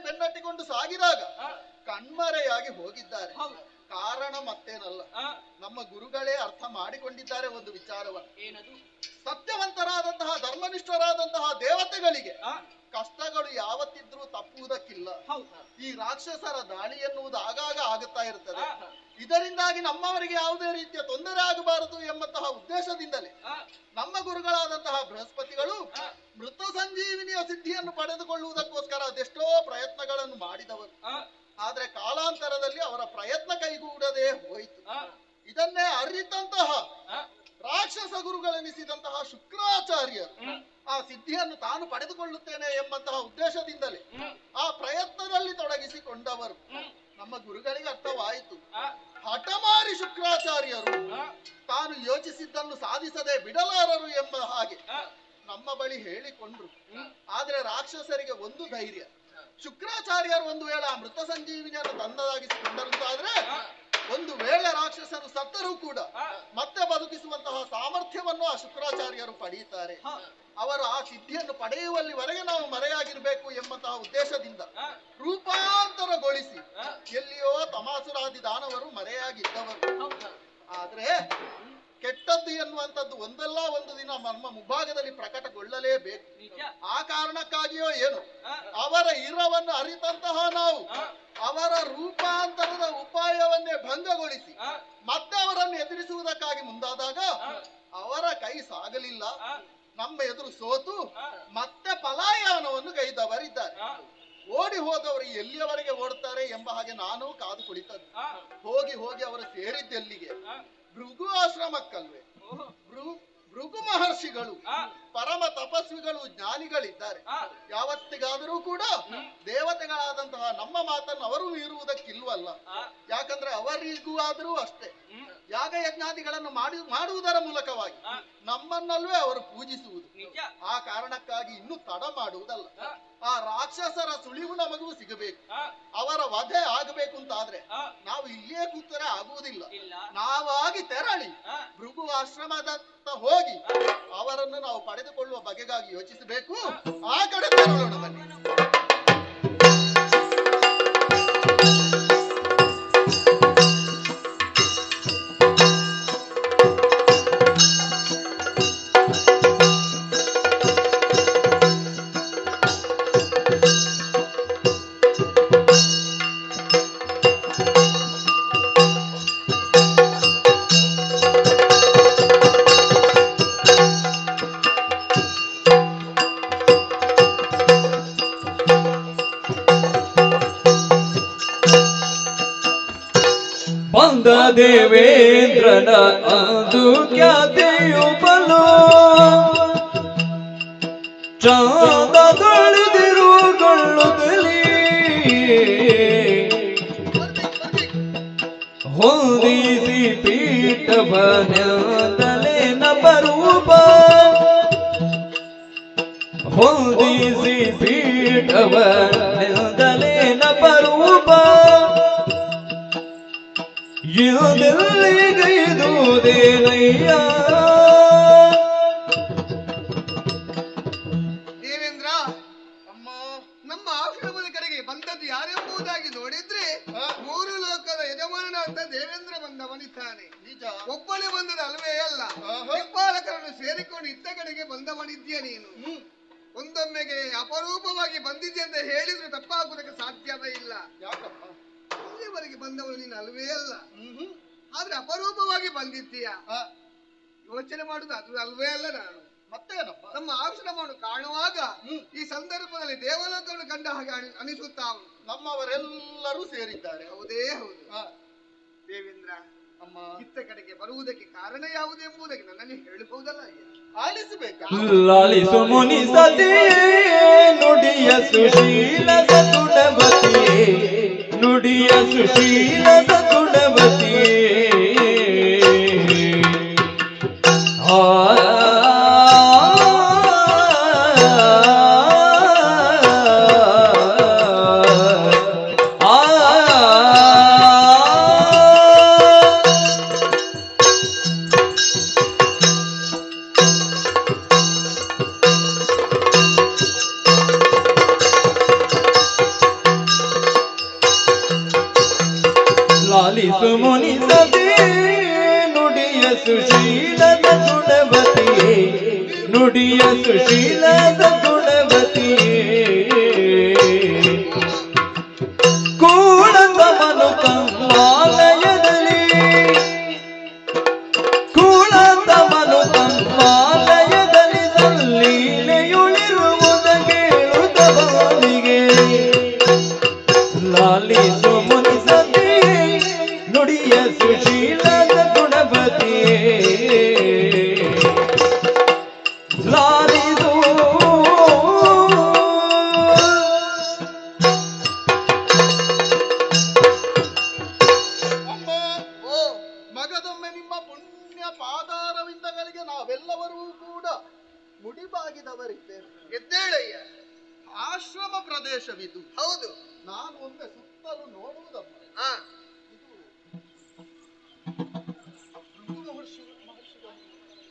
ಬೆನ್ನಟ್ಟಿಕೊಂಡು ಸಾಗಿದಾಗ ಕಣ್ಮರೆಯಾಗಿ ಹೋಗಿದ್ದಾರೆ. ಕಾರಣ ಮತ್ತೇನಲ್ಲ, ನಮ್ಮ ಗುರುಗಳೇ ಅರ್ಥ ಮಾಡಿಕೊಂಡಿದ್ದಾರೆ ಒಂದು ವಿಚಾರವನ್ನು. ಏನದು? ಸತ್ಯವಂತರಾದಂತಹ ಧರ್ಮನಿಷ್ಠರಾದಂತಹ ದೇವತೆಗಳಿಗೆ ಕಷ್ಟಗಳು ಯಾವತ್ತಿದ್ರೂ ತಪ್ಪುವುದಕ್ಕಿಲ್ಲ. ಈ ರಾಕ್ಷಸರ ದಾಳಿ ಎನ್ನುವುದು ಆಗಾಗ ಆಗುತ್ತಾ ಇರ್ತದೆ. ಇದರಿಂದಾಗಿ ನಮ್ಮವರಿಗೆ ಯಾವುದೇ ರೀತಿಯ ತೊಂದರೆ ಆಗಬಾರದು ಎಂಬಂತಹ ಉದ್ದೇಶದಿಂದಲೇ ನಮ್ಮ ಗುರುಗಳಾದಂತಹ ಬೃಹಸ್ಪತಿಗಳು ಮೃತ ಸಂಜೀವಿನಿಯ ಸಿದ್ಧಿಯನ್ನು ಪಡೆದುಕೊಳ್ಳುವುದಕ್ಕೋಸ್ಕರ ಅದೆಷ್ಟೋ ಪ್ರಯತ್ನಗಳನ್ನು ಮಾಡಿದವರು. ಆದ್ರೆ ಕಾಲಾಂತರದಲ್ಲಿ ಅವರ ಪ್ರಯತ್ನ ಕೈಗೂಡದೆ ಹೋಯಿತು. ಇದನ್ನೇ ಅರಿತಂತಹ ರಾಕ್ಷಸ ಗುರುಗಳೆನಿಸಿದಂತಹ ಶುಕ್ರಾಚಾರ್ಯರು ಆ ಸಿದ್ಧಿಯನ್ನು ತಾನು ಪಡೆದುಕೊಳ್ಳುತ್ತೇನೆ ಎಂಬಂತಹ ಉದ್ದೇಶದಿಂದಲೇ ಆ ಪ್ರಯತ್ನದಲ್ಲಿ ತೊಡಗಿಸಿಕೊಂಡವರು. ನಮ್ಮ ಗುರುಗಳಿಗೆ ಅರ್ಥವಾಯಿತು. ಹಠಮಾರಿ ಶುಕ್ರಾಚಾರ್ಯರು ತಾನು ಯೋಚಿಸಿದ್ದನ್ನು ಸಾಧಿಸದೆ ಬಿಡಲಾರರು ಎಂಬ ಹಾಗೆ ನಮ್ಮ ಬಳಿ ಹೇಳಿಕೊಂಡ್ರು. ಆದ್ರೆ ರಾಕ್ಷಸರಿಗೆ ಒಂದು ಧೈರ್ಯ, ಶುಕ್ರಾಚಾರ್ಯರು ಒಂದು ವೇಳೆ ಆ ಮೃತ ಸಂಜೀವಿನಿಯನ್ನು ತಂದದಾಗಿಸಿಕೊಂಡರಂತಾದ್ರೆ ಒಂದು ವೇಳೆ ರಾಕ್ಷಸರು ಸತ್ತರೂ ಕೂಡ ಮತ್ತೆ ಬದುಕಿಸುವಂತಹ ಸಾಮರ್ಥ್ಯವನ್ನು ಆ ಶುಕ್ರಾಚಾರ್ಯರು ಪಡೆಯುತ್ತಾರೆ. ಅವರು ಆ ಸಿದ್ಧಿಯನ್ನು ಪಡೆಯುವಲ್ಲಿವರೆಗೆ ನಾವು ಮರೆಯಾಗಿರ್ಬೇಕು ಎಂಬಂತಹ ಉದ್ದೇಶದಿಂದ ರೂಪಾಂತರಗೊಳಿಸಿ ಎಲ್ಲಿಯೋ ತಮಾಸುರಾದಿ ದಾನವರು ಮರೆಯಾಗಿದ್ದವರು. ಆದ್ರೆ ಕೆಟ್ಟದ್ದು ಎನ್ನುವಂಥದ್ದು ಒಂದಲ್ಲ ಒಂದು ದಿನ ನಮ್ಮ ಮುಂಭಾಗದಲ್ಲಿ ಪ್ರಕಟಗೊಳ್ಳಲೇಬೇಕು. ಆ ಕಾರಣಕ್ಕಾಗಿಯೋ ಏನು ಅವರ ಇರವನ್ನು ಅರಿತಂತಹ ನಾವು ಅವರ ರೂಪಾಂತರದ ಉಪಾಯವನ್ನೇ ಭಂಗಗೊಳಿಸಿ ಮತ್ತೆ ಅವರನ್ನು ಎದುರಿಸುವುದಕ್ಕಾಗಿ ಮುಂದಾದಾಗ ಅವರ ಕೈ ಸಾಗಲಿಲ್ಲ. ನಮ್ಮ ಎದುರು ಸೋತು ಮತ್ತೆ ಪಲಾಯನವನ್ನು ಗೈದವರಿದ್ದಾರೆ. ಓಡಿ ಹೋದವರು ಎಲ್ಲಿಯವರೆಗೆ ಓಡ್ತಾರೆ ಎಂಬ ಹಾಗೆ ನಾನು ಕಾದು ಕುಳಿತದ್ದು. ಹೋಗಿ ಹೋಗಿ ಅವರು ಸೇರಿದ್ದೆಲ್ಲಿಗೆ? ಭೃಗು ಆಶ್ರಮಕ್ಕಲ್ವೇ? ಭೃಗು ಮಹರ್ಷಿಗಳು ಪರಮ ತಪಸ್ವಿಗಳು, ಜ್ಞಾನಿಗಳಿದ್ದಾರೆ. ಯಾವತ್ತಿಗಾದರೂ ಕೂಡ ದೇವತೆಗಳಾದಂತಹ ನಮ್ಮ ಮಾತನ್ನು ಅವರು ಮೀರುವುದಕ್ಕಿಲ್ವಲ್ಲ. ಯಾಕಂದ್ರೆ ಅವರಿಗೂ ಆದರೂ ಅಷ್ಟೇ ಯಾಗ ಯಜ್ಞಾದಿಗಳನ್ನು ಮಾಡುವುದರ ಮೂಲಕವಾಗಿ ನಮ್ಮನ್ನಲ್ವೇ ಅವರು ಪೂಜಿಸುವುದು. ಆ ಕಾರಣಕ್ಕಾಗಿ ಇನ್ನೂ ತಡ ಮಾಡುವುದಲ್ಲ. ಆ ರಾಕ್ಷಸರ ಸುಳಿವು ನಮಗೂ ಸಿಗಬೇಕು. ಅವರ ವಧೆ ಆಗಬೇಕು ಅಂತಾದ್ರೆ ನಾವು ಇಲ್ಲೇ ಕೂತರೆ ಆಗುವುದಿಲ್ಲ. ನಾವಾಗಿ ತೆರಳಿ ಭೃಗು ಆಶ್ರಮದತ್ತ ಹೋಗಿ ಅವರನ್ನು ನಾವು ಪಡೆದುಕೊಳ್ಳುವ ಬಗೆಗಾಗಿ ಯೋಚಿಸಬೇಕು. ಆ ಕಡೆ ತೆರಳೋಣ ಬನ್ನಿ. ದೇವೇಂದ್ರನ ಅದು ಖ್ಯಾತಿಯು ಬಲು ಚಾಂದದೊಳೆದಿರುಗೊಳ್ಳುತ್ತಲೇ ಹೊಂದಿಸಿ ಪೀಠವನದಲೇ ನಪರೂಪ ಹೊಂದಿಸಿ ಪೀಠವನದಲೇ ನಪರೂಪ ದೇವೇಂದ್ರ, ನಮ್ಮ ಆಶ್ರಮದ ಕಡೆಗೆ ಬಂದದ್ದು ಯಾರೆಂಬುದಾಗಿ ನೋಡಿದ್ರೆ ಮೂರು ಲೋಕದ ಯಜಮಾನನಾದ ದೇವೇಂದ್ರ ಬಂದವನಿದ್ದಾನೆ. ನಿಜ, ಒಬ್ಬನೇ ಬಂದದ ಅಲ್ವೇ ಅಲ್ಲ, ಹೆಬ್ಬಾಲಕರನ್ನು ಸೇರಿಕೊಂಡು ಇದ್ದ ಕಡೆಗೆ ಬಂದವನಿದ್ಯಾ ನೀನು. ಒಂದೊಮ್ಮೆಗೆ ಅಪರೂಪವಾಗಿ ಬಂದಿದ್ದೆ ಅಂತ ಹೇಳಿದ್ರೆ ತಪ್ಪಾಗುವುದಕ್ಕೆ ಸಾಧ್ಯವೇ ಇಲ್ಲ. ಯಾಕಪ್ಪ? ಇಲ್ಲಿವರೆಗೆ ಬಂದವನು ನೀನು ಅಲ್ವೇ ಅಲ್ಲ, ಆದ್ರೆ ಅಪರೂಪವಾಗಿ ಬಂದಿದ್ದೀಯ. ಯೋಚನೆ ಮಾಡುದು ಅದು ಅಲ್ವೇ ಅಲ್ಲ. ನಾನು ಮತ್ತೇನಪ್ಪ ನಮ್ಮ ಆಶ್ರಮವನ್ನು ಕಾಣುವಾಗ ಈ ಸಂದರ್ಭದಲ್ಲಿ ದೇವಲೋಕವನ್ನು ಕಂಡ ಹಾಗೆ ಅನಿಸುತ್ತಾ ನಮ್ಮವರೆಲ್ಲರೂ ಸೇರಿದ್ದಾರೆ. ಹೌದೇ ಹೌದು. ದೇವೇಂದ್ರ, ಅಮ್ಮ ಇತ್ತ ಕಡೆಗೆ ಬರುವುದಕ್ಕೆ ಕಾರಣ ಯಾವುದು ಎಂಬುದಕ್ಕೆ ನನ್ನನ್ನು ಹೇಳಬಹುದಲ್ಲ? ಲಾಲಿಸು ಮುನಿ ಸತಿಯೇ ನುಡಿಯ ಸುಶೀಲ ಸಗುಣವತಿಯೇ, ನುಡಿಯ ಸುಶೀಲ ಸಗುಣವತಿಯೇ. ಲಾಲಿಸು ಮುನಿ ಸತಿ ನುಡಿಯ ಸುಶೀಲದ ಗುಣವತಿಯೇ ನುಡಿಯ ಸುಶೀಲದ ಗುಣವತಿಯೇ ಕೂಳಂದವನು ತಮ್ಮಾಲಯದಲ್ಲಿ ಕೂಳಂದವನು ತಮ್ಮಾಲಯದಲ್ಲಿ ಸಲ್ಲೀಲೆಯುಳಿರುವುದ ಕೇಳುತ್ತವನಿಗೆ ಲಾಲಿಸು ಮುನಿ ಸತಿ ನುಡಿಯ ಸುಶೀಲದ ಗುಣವತಿಯೇ ಲಾಲಿಸು ಮಗದೊಮ್ಮೆ ನಿಮ್ಮ ಪುಣ್ಯ ಪಾದಾರವಿಂದಗಳಿಗೆ ನಾವೆಲ್ಲವರೂ ಕೂಡ ಮುಡಿಬಾಗಿದವರಿದ್ದೇವೆ. ಎದ್ದೇಳಯ್ಯ. ಆಶ್ರಮ ಪ್ರದೇಶವಿದು. ಹೌದು. ನಾನು ಒಮ್ಮೆ ಸುತ್ತಲೂ ನೋಡುವುದಮ್ಮ.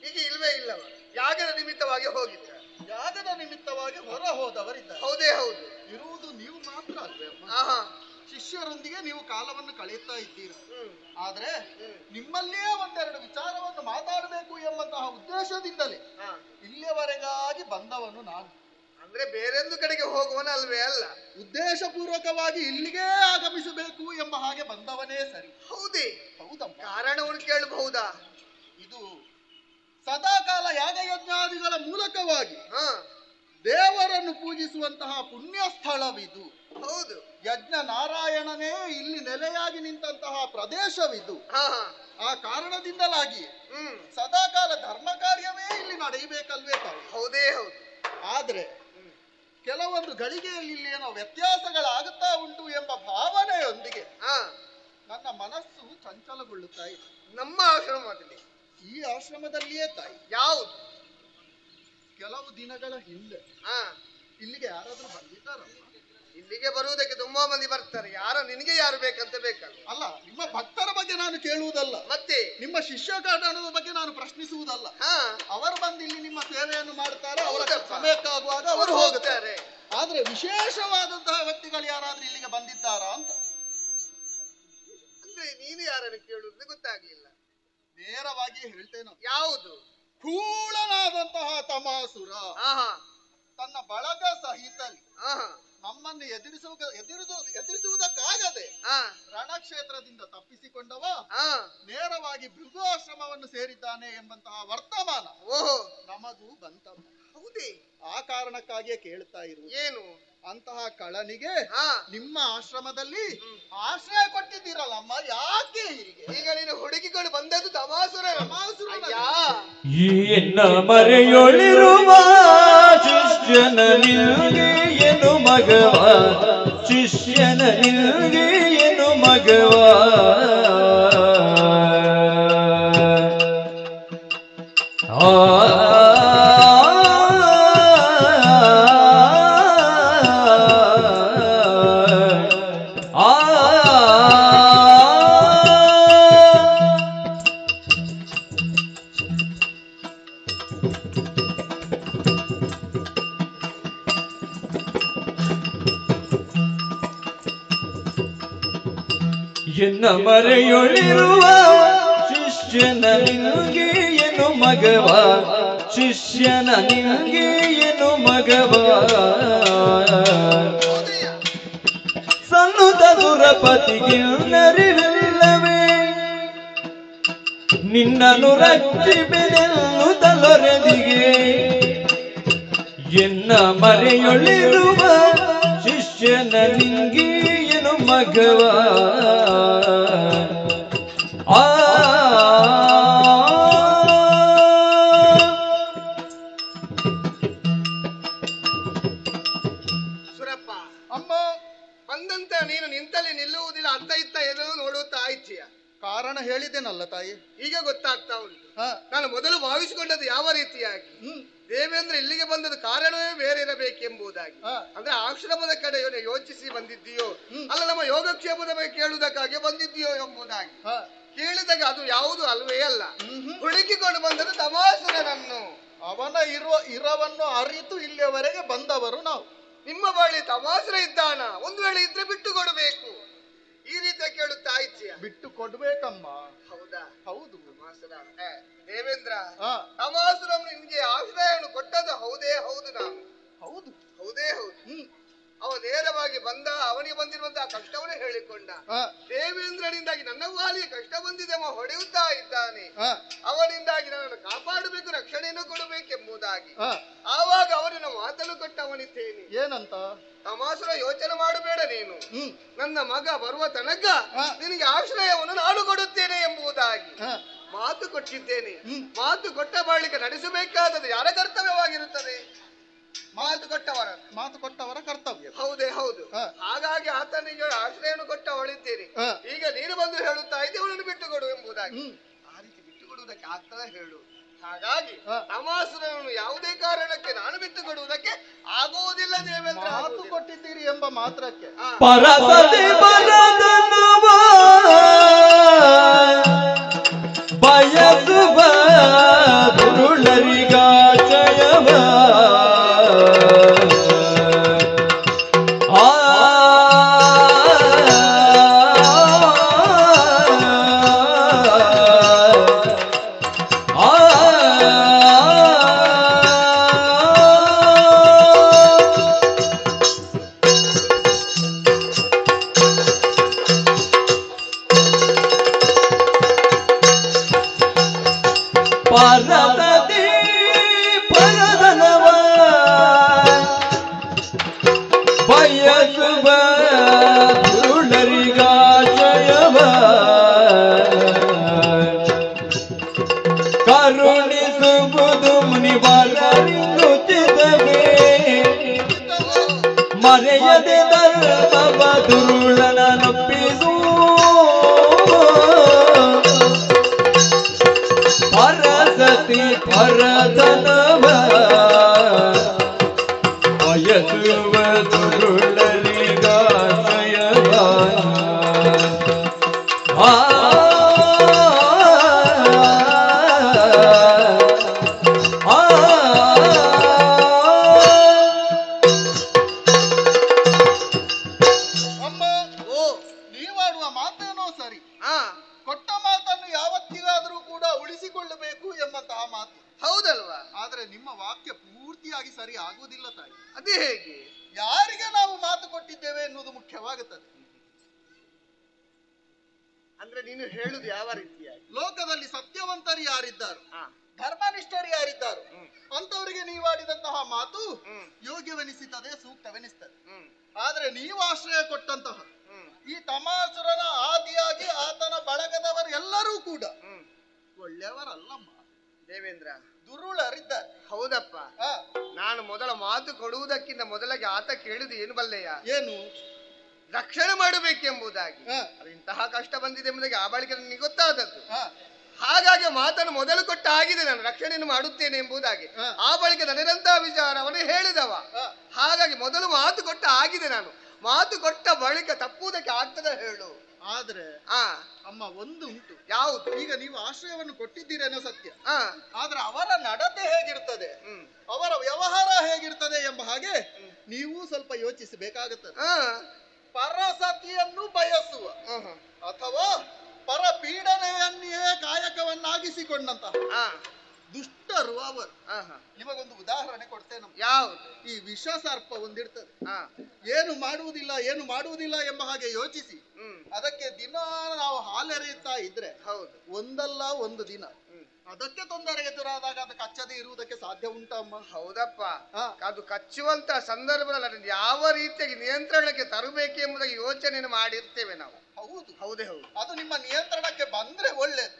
ಈಗ ಇಲ್ವೇ ಇಲ್ಲವ? ಯಾಗದ ನಿಮಿತ್ತವಾಗಿ ಹೋಗಿದ್ದ? ಯಾಗದ ನಿಮಿತ್ತವಾಗಿ ಹೊರ ಹೋದವರಿದ್ದಾರೆ. ಹೌದೇ ಹೌದು. ಇರುವುದು ನೀವು ಮಾತ್ರ ಅಲ್ವೇ ಅಮ್ಮ? ಶಿಷ್ಯರೊಂದಿಗೆ ನೀವು ಕಾಲವನ್ನು ಕಳೆಯುತ್ತಾ ಇದ್ದೀರಾ. ಆದ್ರೆ ನಿಮ್ಮಲ್ಲಿಯೇ ಒಂದೆರಡು ವಿಚಾರವನ್ನು ಮಾತಾಡಬೇಕು ಎಂಬಂತಹ ಉದ್ದೇಶದಿಂದಲೇ ಇಲ್ಲಿಯವರೆಗಾಗಿ ಬಂದವನು ನಾನು. ಅಂದ್ರೆ ಬೇರೊಂದು ಕಡೆಗೆ ಹೋಗುವನಲ್ವೇ ಅಲ್ಲ, ಉದ್ದೇಶ ಪೂರ್ವಕವಾಗಿ ಇಲ್ಲಿಗೆ ಆಗಮಿಸಬೇಕು ಎಂಬ ಹಾಗೆ ಬಂದವನೇ ಸರಿ. ಹೌದೇ? ಹೌದಮ್ಮ. ಕಾರಣವನ್ನು ಕೇಳಬಹುದಾ? ಇದು ಸದಾಕಾಲ ಯಾಗಯಜ್ಞಾದಿಗಳ ಮೂಲಕವಾಗಿ ದೇವರನ್ನು ಪೂಜಿಸುವಂತಹ ಪುಣ್ಯ ಸ್ಥಳವಿದು. ಹೌದು. ಯಜ್ಞ ನಾರಾಯಣನೇ ಇಲ್ಲಿ ನೆಲೆಯಾಗಿ ನಿಂತಹ ಪ್ರದೇಶವಿದು. ಆ ಕಾರಣದಿಂದಲಾಗಿ ಸದಾಕಾಲ ಧರ್ಮ ಕಾರ್ಯವೇ ಇಲ್ಲಿ ನಡೆಯಬೇಕಲ್ವೇ ತಾವು? ಹೌದೇ ಹೌದು. ಆದ್ರೆ ಕೆಲವೊಂದು ಗಳಿಗೆಯಲ್ಲಿ ಇಲ್ಲಿ ಏನೋ ವ್ಯತ್ಯಾಸಗಳಾಗುತ್ತಾ ಉಂಟು ಎಂಬ ಭಾವನೆಯೊಂದಿಗೆ ನನ್ನ ಮನಸ್ಸು ಚಂಚಲಗೊಳ್ಳುತ್ತಾ ಇದೆ. ನಮ್ಮ ಆಶ್ರಮದಲ್ಲಿ? ಈ ಆಶ್ರಮದಲ್ಲಿಯೇ ತಾಯಿ. ಯಾವುದು? ಕೆಲವು ದಿನಗಳ ಹಿಂದೆ ಇಲ್ಲಿಗೆ ಯಾರಾದ್ರೂ ಬಂದಿದ್ದಾರಲ್ಲ? ಇಲ್ಲಿಗೆ ಬರುವುದಕ್ಕೆ ತುಂಬಾ ಮಂದಿ ಬರ್ತಾರೆ. ನಿನಗೆ ಯಾರು ಬೇಕಂತ ಬೇಕಲ್ಲ? ಅಲ್ಲ, ನಿಮ್ಮ ಭಕ್ತರ ಬಗ್ಗೆ ನಾನು ಕೇಳುವುದಲ್ಲ, ಮತ್ತೆ ನಿಮ್ಮ ಶಿಷ್ಯ ಕಾರಣದ ಬಗ್ಗೆ ನಾನು ಪ್ರಶ್ನಿಸುವುದಲ್ಲ. ಅವರು ಬಂದು ಇಲ್ಲಿ ನಿಮ್ಮ ಸೇವೆಯನ್ನು ಮಾಡ್ತಾರೆ, ಅವರ ಸಮಯಕ್ಕಾಗುವಾಗ ಅವರು ಹೋಗುತ್ತಾರೆ. ಆದ್ರೆ ವಿಶೇಷವಾದಂತಹ ವ್ಯಕ್ತಿಗಳು ಯಾರಾದ್ರೂ ಇಲ್ಲಿಗೆ ಬಂದಿದ್ದಾರಾ ಅಂತ. ಅಂದ್ರೆ ನೀನು ಯಾರನ್ನು ಕೇಳುವುದು ಗೊತ್ತಾಗ್ಲಿಲ್ಲ. ನೇರವಾಗಿ ಹೇಳ್ತೇನೆ. ಯಾವುದು? ಕೂಳನಾದಂತಹ ತಮಾಸುರ ತನ್ನ ಬಳಗ ಸಹಿತಲಿ ನಮ್ಮನ್ನು ಎದುರಿಸುವುದಕ್ಕಾಗದೆ ರಣಕ್ಷೇತ್ರದಿಂದ ತಪ್ಪಿಸಿಕೊಂಡವ ನೇರವಾಗಿ ಭೃಗು ಆಶ್ರಮವನ್ನು ಸೇರಿದ್ದಾನೆ ಎಂಬಂತಹ ವರ್ತಮಾನ ನಮಗೂ ಬಂತಮ್ಮ. ಹೌದೇ? ಆ ಕಾರಣಕ್ಕಾಗಿಯೇ ಕೇಳ್ತಾ ಇರುವುದು. ಏನು? ಅಂತಹ ಕಳನಿಗೆ ನಿಮ್ಮ ಆಶ್ರಮದಲ್ಲಿ ಆಶ್ರಯ ಕೊಟ್ಟಿದ್ದೀರಲ್ಲಮ್ಮ, ಯಾಕೆ ಹೀಗೆ? ಈಗ ನೀನು ಹುಡುಗಿಗಳು ಬಂದದ್ದು ತಮಾಸುರ. ಎನ್ನ ಮರೆಯೊಳಿರುವ ಶಿಷ್ಯನ ನಿಲ್ಗೆ ಏನು ಮಗವ, ಶಿಷ್ಯನ ನಿಲ್ಗೆ ಏನು ಮಗವ, ಎನ್ನ ಮರೆಯೊಳಿರುವ ಶಿಷ್ಯನ ನಿಲ್ಗೆ ಏನು ಮಗವ, ಶಿಷ್ಯನ ನಿಲ್ಗೆ ಏನು ಮಗವ, ಸನ್ನುತ ದುರಪತಿಗೆ ನರಿವಿಲ್ಲವೇ, ನಿನ್ನನ್ನು ರಕ್ಷಿಪೆನೆನ್ನು ತಲೊರೆದಿಗೆ, ಎನ್ನ ಮರೆಯೊಳಿರುವ ಶಿಷ್ಯನ ನಿಂಗೆ ಏನು ಮಗವ, ಸುರಪ್ಪ ಅಮ್ಮ ಬಂದಂತ ನೀನು ನಿಂತಲ್ಲಿ ನಿಲ್ಲುವುದಿಲ್ಲ, ಅತ್ತ ಇತ್ತ ಎದುರು ನೋಡುತ್ತಾ ಇದ್ದೀಯ. ಕಾರಣ ಹೇಳಿದ್ದೇನಲ್ಲ ತಾಯಿ, ಈಗ ಗೊತ್ತಾಗ್ತಾ ಉಂಟು. ನಾನು ಮೊದಲು ಭಾವಿಸಿಕೊಂಡದ್ದು ಯಾವ ರೀತಿಯಾಗಿ ದೇವೇಂದ್ರ ಇಲ್ಲಿಗೆ ಬಂದದ್ದು ಕಾರಣವೇ ಬೇರೆ ಇರಬೇಕೆಂಬುದಾಗಿ. ಅಂದ್ರೆ ಆಶ್ರಮದ ಕಡೆ ಯೋಚಿಸಿ ಬಂದಿದ್ದೀಯೋ ಅಲ್ಲ ನಮ್ಮ ಯೋಗಕ್ಷೇಮದ ಬಗ್ಗೆ ಕೇಳುವುದಕ್ಕಾಗಿ ಬಂದಿದ್ದೀಯೋ ಎಂಬುದಾಗಿ ಕೇಳಿದಾಗ ಅದು ಯಾವುದು ಅಲ್ವೇ ಅಲ್ಲ. ಹುಡುಕಿಕೊಂಡು ಬಂದದ್ದು ತಮಾಸುರನನ್ನು. ಅವನ ಇರವನ್ನು ಅರಿತು ಇಲ್ಲಿಯವರೆಗೆ ಬಂದವರು ನಾವು. ನಿಮ್ಮ ಬಳಿ ತಮಾಸುರ ಇದ್ದಾನ? ಒಂದು ವೇಳೆ ಇದ್ರೆ ಬಿಟ್ಟು ಕೊಡಬೇಕು. ಈ ರೀತಿ ಕೇಳುತ್ತಾ ಇದ್ದೀಯ. ಬಿಟ್ಟು ಕೊಡ್ಬೇಕಮ್ಮ. ಹೌದಾ? ಹೌದು ದೇವೇಂದ್ರ, ತಮಾಸುರ ನಿನ್ಗೆ ಆಶ್ರಯವನ್ನು ಕೊಟ್ಟದ್ದು ಹೌದೇ ಹೌದು. ನಾನು ಹೌದು ಹೌದೇ ಹೌದು. ಅವ ನೇರವಾಗಿ ಬಂದ, ಅವನಿಗೆ ಬಂದಿರುವಂತಹ ಕಷ್ಟವನ್ನೇ ಹೇಳಿಕೊಂಡ. ದೇವೇಂದ್ರನಿಂದಾಗಿ ನನ್ನ ವಾಲಿಗೆ ಕಷ್ಟ ಬಂದಿದೆ, ಅವ ಹೊಡೆಯುತ್ತಾ ಇದ್ದಾನೆ. ಅವನಿಂದಾಗಿ ನನ್ನನ್ನು ಕಾಪಾಡಬೇಕು, ರಕ್ಷಣೆಯನ್ನು ಕೊಡಬೇಕೆಂಬುದಾಗಿ ಆವಾಗ ಅವನಿನ ಮಾತನ್ನು ಕೊಟ್ಟು ಅವನಿದ್ದೇನೆ. ಏನಂತ? ತಮಾಸುರ ಯೋಚನೆ ಮಾಡಬೇಡ ನೀನು, ನನ್ನ ಮಗ ಬರುವ ತನಕ ನಿನಗೆ ಆಶ್ರಯವನ್ನು ನಾನು ಕೊಡುತ್ತೇನೆ ಎಂಬುದಾಗಿ ಮಾತು ಕೊಟ್ಟಿದ್ದೇನೆ. ಮಾತು ಕೊಟ್ಟ ಬಳಿಕ ನಡೆಸಬೇಕಾದದ್ದು ಯಾರ ಕರ್ತವ್ಯವಾಗಿರುತ್ತದೆ? ಮಾತು ಕೊಟ್ಟವರ ಕರ್ತವ್ಯ. ಹೌದೇ ಹೌದು. ಹಾಗಾಗಿ ಆತನಿಗೆ ಆಶ್ರಯವನ್ನು ಕೊಟ್ಟ ಹೊಳಿದ್ದೇನೆ. ಈಗ ನೀನು ಬಂದು ಹೇಳುತ್ತಾ ಇದ್ದೆ ಅವನನ್ನು ಬಿಟ್ಟುಕೊಡು ಎಂಬುದಾಗಿ. ಆ ರೀತಿ ಬಿಟ್ಟುಕೊಡುವುದಕ್ಕೆ ಆಗ್ತದ ಹೇಳು? ಹಾಗಾಗಿ ತಮಾಸುರನನ್ನು ಯಾವುದೇ ಕಾರಣಕ್ಕೆ ನಾನು ಬಿಟ್ಟುಕೊಡುವುದಕ್ಕೆ ಆಗುವುದಿಲ್ಲ ದೇವೇಂದ್ರ. ಮಾತು ಕೊಟ್ಟಿದ್ದೀರಿ ಎಂಬ ಮಾತ್ರಕ್ಕೆ ಪರಸತಿ ಬರದನವ ಬಯಸುವ ದುರುಳರಿಗಾಚಯವ ಕರುಣಿಸುವುದು ಮುನಿವರರಿರುತ್ತಿದವೇ ಮರೆಯದೆ ಧರ್ಮವ ದುರುಳನೊಪ್ಪಿಸು ಪರಸತಿ ಪರಧನವ ಬಯಸುವ ದುರುಳರಿಗಾಶಯವ ಲೋಕದಲ್ಲಿ ಸತ್ಯವಂತರು ಯಾರಿದ್ದಾರು, ಧರ್ಮನಿಷ್ಠರು ಯಾರಿದ್ದಾರು ಅಂತವರಿಗೆ ನೀವಾಡಿದಂತಹ ಮಾತು ಯೋಗ್ಯವೆನಿಸುತ್ತದೆ, ಸೂಕ್ತವೆನಿಸುತ್ತದೆ. ಆದ್ರೆ ನೀವು ಆಶ್ರಯ ಕೊಟ್ಟಂತಹ ಈ ತಮಾಸುರನ ಆದಿಯಾಗಿ ಆತನ ಬಳಗದವರು ಎಲ್ಲರೂ ಕೂಡ ಒಳ್ಳೆಯವರಲ್ಲಮ್ಮ ದೇವೇಂದ್ರ, ದುರುಳರಿದ್ದಾರೆ. ಹೌದಪ್ಪ. ನಾನು ಮೊದಲ ಮಾತು ಕೊಡುವುದಕ್ಕಿಂತ ಮೊದಲಾಗಿ ಆತ ಕೇಳಿದ ಏನು ಬಲ್ಲೆಯ? ಏನು? ರಕ್ಷಣೆ ಮಾಡಬೇಕೆಂಬುದಾಗಿ. ಇಂತಹ ಕಷ್ಟ ಬಂದಿದೆ ಎಂಬುದಾಗಿ ಆ ಬಳಿಕ ನನಗೆ ಗೊತ್ತಾದದ್ದು. ಹಾಗಾಗಿ ಮಾತನ್ನು ಮೊದಲು ಕೊಟ್ಟ ಆಗಿದೆ, ನಾನು ರಕ್ಷಣೆಯನ್ನು ಮಾಡುತ್ತೇನೆ ಎಂಬುದಾಗಿ. ಆ ಬಳಿಕ ನನರಂತಹ ವಿಚಾರವನ್ನು ಹೇಳಿದವ. ಹಾಗಾಗಿ ಮೊದಲು ಮಾತು ಕೊಟ್ಟ ಆಗಿದೆ. ನಾನು ಮಾತು ಕೊಟ್ಟ ಬಳಿಕ ತಪ್ಪುವುದಕ್ಕೆ ಆಗ್ತದ ಹೇಳು? ಆದ್ರೆ ಅಮ್ಮ ಒಂದು ಉಂಟು. ಯಾವುದು? ಈಗ ನೀವು ಆಶ್ರಯವನ್ನು ಕೊಟ್ಟಿದ್ದೀರೇನೋ ಸತ್ಯ, ಆದ್ರೆ ಅವರ ನಡತೆ ಹೇಗಿರ್ತದೆ, ಅವರ ವ್ಯವಹಾರ ಹೇಗಿರ್ತದೆ ಎಂಬ ಹಾಗೆ ನೀವು ಸ್ವಲ್ಪ ಯೋಚಿಸಬೇಕಾಗುತ್ತದೆ. ಪರಸತಿಯನ್ನು ಬಯಸುವ ಅಥವಾ ಪರಪೀಡನೆಯನ್ನೇ ಕಾಯಕವನ್ನಾಗಿಸಿಕೊಂಡಂತಹ ದುಷ್ಟರು ಅವರು. ನಿಮಗೊಂದು ಉದಾಹರಣೆ ಕೊಡ್ತೇನೆ. ಯಾವುದು? ಈ ವಿಷ ಸರ್ಪ ಒಂದಿರ್ತದೆ, ಏನು ಮಾಡುವುದಿಲ್ಲ ಎಂಬ ಹಾಗೆ ಯೋಚಿಸಿ ಅದಕ್ಕೆ ದಿನ ನಾವು ಹಾಲೆರೆಯುತ್ತಾ ಇದ್ರೆ ಒಂದಲ್ಲ ಒಂದು ದಿನ ಅದಕ್ಕೆ ತೊಂದರೆ ಎದುರಾದಾಗ ಅದು ಕಚ್ಚದೆ ಇರುವುದಕ್ಕೆ ಸಾಧ್ಯ ಉಂಟಮ್ಮ? ಹೌದಪ್ಪ. ಅದು ಕಚ್ಚುವಂತ ಸಂದರ್ಭದಲ್ಲಿ ಯಾವ ರೀತಿಯಾಗಿ ನಿಯಂತ್ರಣಕ್ಕೆ ತರಬೇಕು ಎಂಬುದಾಗಿ ಯೋಚನೆಯನ್ನು ಮಾಡಿರ್ತೇವೆ ನಾವು. ಹೌದು, ಹೌದೇ ಹೌದು. ಅದು ನಿಮ್ಮ ನಿಯಂತ್ರಣಕ್ಕೆ ಬಂದ್ರೆ ಒಳ್ಳೇದು.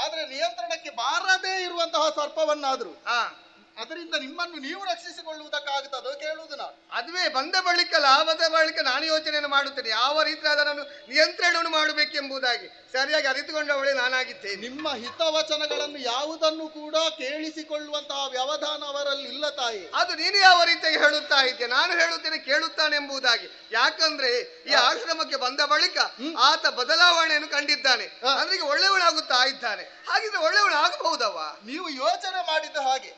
ಆದ್ರೆ ನಿಯಂತ್ರಣಕ್ಕೆ ಬಾರದೇ ಇರುವಂತಹ ಸರ್ಪವನ್ನಾದ್ರೂ ಅದರಿಂದ ನಿಮ್ಮನ್ನು ನೀವು ರಕ್ಷಿಸಿಕೊಳ್ಳುವುದಕ್ಕಾಗುತ್ತದೋ ಕೇಳುವುದು ನಾನು. ಅದುವೇ ಬಂದ ಬಳಿಕ ಲಾಭದ ಬಳಿಕ ನಾನು ಯೋಚನೆಯನ್ನು ಮಾಡುತ್ತೇನೆ, ಯಾವ ರೀತಿ ಅದನ್ನು ನಿಯಂತ್ರಣವನ್ನು ಮಾಡಬೇಕೆಂಬುದಾಗಿ. ಸರಿಯಾಗಿ ಅರಿತುಕೊಂಡವಳೆ ನಾನಾಗಿದ್ದೇನೆ. ನಿಮ್ಮ ಹಿತವಚನಗಳನ್ನು ಯಾವುದನ್ನು ಕೂಡ ಕೇಳಿಸಿಕೊಳ್ಳುವಂತಹ ವ್ಯವಧಾನ ಅವರಲ್ಲಿ ಇಲ್ಲ ತಾಯಿ. ಅದು ನೀನು ಯಾವ ರೀತಿಯಾಗಿ ಹೇಳುತ್ತಾ ಇದ್ದೆ, ನಾನು ಹೇಳುತ್ತೇನೆ ಕೇಳುತ್ತಾನೆ ಎಂಬುದಾಗಿ. ಯಾಕಂದ್ರೆ ಈ ಆಶ್ರಮಕ್ಕೆ ಬಂದ ಬಳಿಕ ಆತ ಬದಲಾವಣೆಯನ್ನು ಕಂಡಿದ್ದಾನೆ, ಅಂದ್ರೆ ಒಳ್ಳೆಯವಳಾಗುತ್ತಾ ಇದ್ದಾನೆ. ಹಾಗಿದ್ರೆ ಒಳ್ಳೆಯವಳು ಆಗಬಹುದವ? ನೀವು ಯೋಚನೆ ಮಾಡಿದ ಹಾಗೆ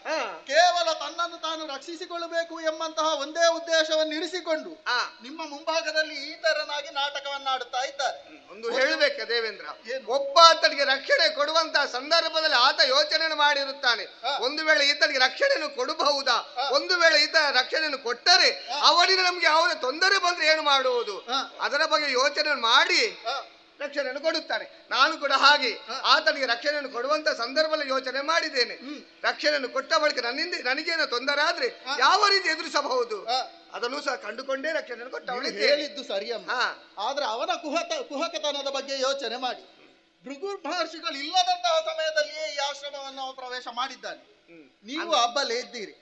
ಕೇವಲ ತನ್ನನ್ನು ತಾನು ರಕ್ಷಿಸಿಕೊಳ್ಳಬೇಕು ಎಂಬಂತಹ ಒಂದೇ ಉದ್ದೇಶವನ್ನು ಇರಿಸಿಕೊಂಡು ನಿಮ್ಮ ಮುಂಭಾಗದಲ್ಲಿ ಈ ತರನಾಗಿ ನಾಟಕವನ್ನಾಡುತ್ತಾ ಇದ್ದಾರೆ. ಒಂದು ಹೇಳಬೇಕ ದೇವೇಂದ್ರ, ಒಬ್ಬ ಆತನಿಗೆ ರಕ್ಷಣೆ ಕೊಡುವಂತಹ ಸಂದರ್ಭದಲ್ಲಿ ಆತ ಯೋಚನೆಯನ್ನು ಮಾಡಿರುತ್ತಾನೆ. ಒಂದು ವೇಳೆ ಈತನಿಗೆ ರಕ್ಷಣೆಯನ್ನು ಕೊಡಬಹುದಾ, ಒಂದು ವೇಳೆ ಈತ ರಕ್ಷಣೆಯನ್ನು ಕೊಟ್ಟರೆ ಅವನಿಗೆ ನಮ್ಗೆ ಯಾವುದೇ ತೊಂದರೆ ಬಂದ್ರೆ ಏನು ಮಾಡುವುದು, ಅದರ ಬಗ್ಗೆ ಯೋಚನೆ ಮಾಡಿ ರಕ್ಷಣೆಯನ್ನು ಕೊಡುತ್ತಾನೆ. ನಾನು ಕೂಡ ಹಾಗೆ ಆತನಿಗೆ ರಕ್ಷಣೆಯನ್ನು ಕೊಡುವಂತ ಸಂದರ್ಭದಲ್ಲಿ ಯೋಚನೆ ಮಾಡಿದ್ದೇನೆ. ರಕ್ಷಣೆಯನ್ನು ಕೊಟ್ಟ ಬಳಿಕ ನನಗೇನೋ ತೊಂದರೆ ಆದ್ರೆ ಯಾವ ರೀತಿ ಎದುರಿಸಬಹುದು ಅದನ್ನು ಸಹ ಕಂಡುಕೊಂಡೇ ರಕ್ಷಣೆಯನ್ನು ಕೊಟ್ಟ. ಹೇಳಿದ್ದು ಸರಿಯಮ್ಮ, ಆದ್ರೆ ಅವನ ಕುಹಕತನದ ಬಗ್ಗೆ ಯೋಚನೆ ಮಾಡಿ. ಭೃಗು ಮಹರ್ಷಿಗಳು ಇಲ್ಲದಂತಹ ಸಮಯದಲ್ಲಿಯೇ ಈ ಆಶ್ರಮವನ್ನು ಪ್ರವೇಶ ಮಾಡಿದ್ದಾನೆ. ನೀವು ಹಬ್ಬಲೇ ಇದ್ದೀರಿ.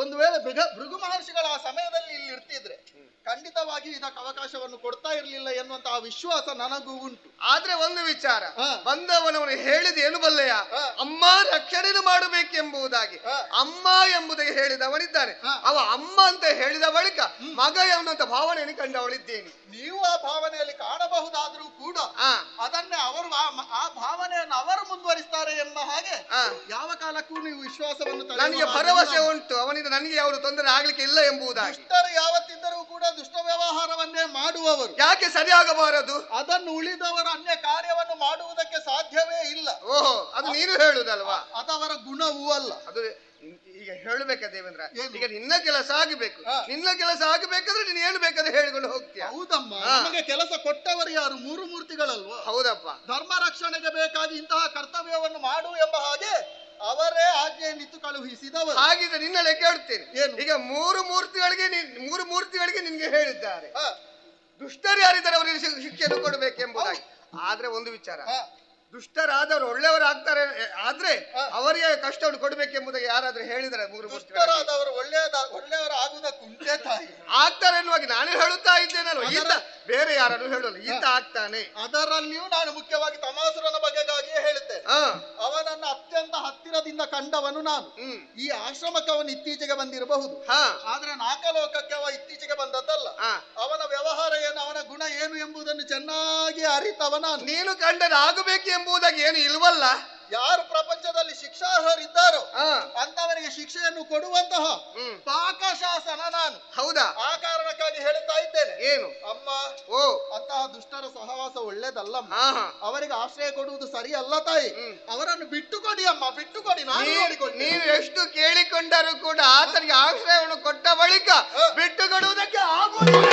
ಒಂದು ವೇಳೆ ಭೃಗು ಮಹರ್ಷಿಗಳ ಆ ಸಮಯದಲ್ಲಿ ಇಲ್ಲಿ ಇರ್ತಿದ್ರೆ ಖಂಡಿತವಾಗಿಯೂ ಇದಕ್ಕೆ ಅವಕಾಶವನ್ನು ಕೊಡ್ತಾ ಇರಲಿಲ್ಲ ಎನ್ನುವಂತಹ ವಿಶ್ವಾಸ ನನಗೂ ಉಂಟು. ಆದ್ರೆ ಒಂದು ವಿಚಾರ, ಬಂದವನವನು ಹೇಳಿದ ಏನು ಬಲ್ಲೆಯ, ಅಮ್ಮ ರಕ್ಷಣೆ ಮಾಡಬೇಕೆಂಬುದಾಗಿ ಅಮ್ಮ ಎಂಬುದಾಗಿ ಹೇಳಿದವನಿದ್ದಾನೆ. ಅವ ಅಮ್ಮ ಅಂತ ಹೇಳಿದ ಬಳಿಕ ಮಗ ಎನ್ನುವಂತ ಭಾವನೆಯನ್ನು ಕಂಡವಳಿದ್ದೇನೆ. ನೀವು ಆ ಭಾವನೆಯಲ್ಲಿ ಕಾಣಬಹುದಾದ್ರೂ ಕೂಡ ಅದನ್ನೇ ಅವರು ಆ ಭಾವನೆಯನ್ನು ಅವರು ಮುಂದುವರಿಸ್ತಾರೆ ಎಂಬ ಹಾಗೆ ಯಾವ ಕಾಲಕ್ಕೂ ನೀವು ವಿಶ್ವಾಸವನ್ನು ನನಗೆ ಭರವಸೆ ಉಂಟು, ಅವನಿಂದ ನನಗೆ ಯಾವುದು ತೊಂದರೆ ಆಗ್ಲಿಕ್ಕೆ ಇಲ್ಲ ಎಂಬುದಾಗಿ. ದುಷ್ಟರು ಯಾವತ್ತಿದ್ದರೂ ಕೂಡ ದುಷ್ಟ ವ್ಯವಹಾರವನ್ನೇ ಮಾಡುವವರು, ಯಾಕೆ ಸರಿಯಾಗಬಾರದು? ಅದನ್ನು ಉಳಿದವರು ಅನ್ಯ ಕಾರ್ಯವನ್ನು ಮಾಡುವುದಕ್ಕೆ ಸಾಧ್ಯವೇ ಇಲ್ಲ. ಓಹೋ, ಅದು ನೀನು ಹೇಳುದಲ್ವಾ? ಅದವರ ಗುಣವೂ ಅಲ್ಲ. ಅದು ಈಗ ಹೇಳಬೇಕ ದೇವೇಂದ್ರ, ಈಗ ನಿನ್ನ ಕೆಲಸ ಆಗಬೇಕು. ನಿನ್ನ ಕೆಲಸ ಆಗಬೇಕಾದ್ರೆ ನೀನು ಏನು ಬೇಕಾದ್ರೆ ಹೇಳಿಕೊಂಡು ಹೋಗ್ತೀಯ. ಹೌದಮ್ಮ, ನಮಗೆ ಕೆಲಸ ಕೊಟ್ಟವರು ಯಾರು? ಮೂರು ಮೂರ್ತಿಗಳಲ್ವಾ? ಹೌದಪ್ಪ. ಧರ್ಮ ರಕ್ಷಣೆಗೆ ಬೇಕಾಗಿ ಇಂತಹ ಕರ್ತವ್ಯವನ್ನು ಮಾಡು ಎಂಬ ಹಾಗೆ ಅವರೇ ಆಜ್ಞೆಯನ್ನಿತ್ತು ಕಳುಹಿಸಿದವರು. ಹಾಗಿದ್ರೆ ನಿನ್ನಲ್ಲೇ ಕೇಳುತ್ತೇನೆ, ಈಗ ಮೂರು ಮೂರ್ತಿಗಳಿಗೆ ನಿನ್ಗೆ ಹೇಳಿದ್ದಾರೆ ದುಷ್ಟರು ಯಾರಿದ್ದಾರೆ ಅವರಿಗೆ ಶಿಕ್ಷೆಯನ್ನು ಕೊಡಬೇಕೆಂಬುದಾಗಿ. ಆದ್ರೆ ಒಂದು ವಿಚಾರ, ದುಷ್ಟರಾದವರು ಒಳ್ಳೆಯವರಾಗ್ತಾರೆ ಆದ್ರೆ ಅವರಿಗೆ ಕಷ್ಟವನ್ನು ಕೊಡಬೇಕೆಂಬುದಾಗಿ ಯಾರಾದ್ರೂ ಹೇಳಿದರೆ ದುಷ್ಟರಾದವರು ಒಳ್ಳೆಯವರ ಆಗುವುದಕ್ಕೆ ಉಂಟೆ ತಾಯಿ ಆಗ್ತಾರೆ ಎನ್ನುವಾಗಿ ನಾನು ಹೇಳುತ್ತಾ ಇದ್ದೇನಲ್ವ. ಈತ ಬೇರೆ ಯಾರನ್ನು ಹೇಳಲ್ಲ, ಈತ ಆಗ್ತಾನೆ. ಅದರಲ್ಲಿಯೂ ನಾನು ಮುಖ್ಯವಾಗಿ ತಮಾಸುರನ ಬಗೆಗಾಗಿಯೇ ಹೇಳುತ್ತೇನೆ. ಅವನನ್ನ ಅತ್ಯಂತ ಹತ್ತಿರದಿಂದ ಕಂಡವನು ನಾನು. ಈ ಆಶ್ರಮಕ್ಕೆ ಅವನು ಇತ್ತೀಚೆಗೆ ಬಂದಿರಬಹುದು, ಆದ್ರೆ ನಾಕಲೋಕಕ್ಕೆ ಅವ ಇತ್ತೀಚೆಗೆ ಬಂದದ್ದಲ್ಲ. ಅವನ ವ್ಯವಹಾರ ಏನು, ಅವನ ಗುಣ ಏನು ಎಂಬುದನ್ನು ಚೆನ್ನಾಗಿ ಅರಿತವ ನಾನು. ನೀನು ಕಂಡರೆ ಆಗಬೇಕು ಎಂಬುದಾಗಿ ಏನು ಇಲ್ವಲ್ಲ. ಯಾರು ಪ್ರಪಂಚದಲ್ಲಿ ಶಿಕ್ಷಾರ್ಹರಿದ್ದಾರೋ ಅಂತವರಿಗೆ ಶಿಕ್ಷೆಯನ್ನು ಕೊಡುವಂತಹ ಪಾಕಶಾಸನ ನಾನು. ಹೌದಾ? ಆ ಕಾರಣಕ್ಕಾಗಿ ಹೇಳುತ್ತಾ ಇದ್ದೇನೆ. ಏನು ಅಮ್ಮ, ಅಂತಹ ದುಷ್ಟರ ಸಹವಾಸ ಒಳ್ಳೇದಲ್ಲಮ್ಮ. ಅವರಿಗೆ ಆಶ್ರಯ ಕೊಡುವುದು ಸರಿ ಅಲ್ಲ ತಾಯಿ. ಅವರನ್ನು ಬಿಟ್ಟುಕೊಡಿ ಅಮ್ಮ, ಬಿಟ್ಟುಕೊಡಿ. ನೀನು ಎಷ್ಟು ಕೇಳಿಕೊಂಡರೂ ಕೂಡ ಆತನಿಗೆ ಆಶ್ರಯವನ್ನು ಕೊಟ್ಟ ಬಳಿಕ ಬಿಟ್ಟುಕೊಡುವುದಕ್ಕೆ ಆಗುವುದಿಲ್ಲ.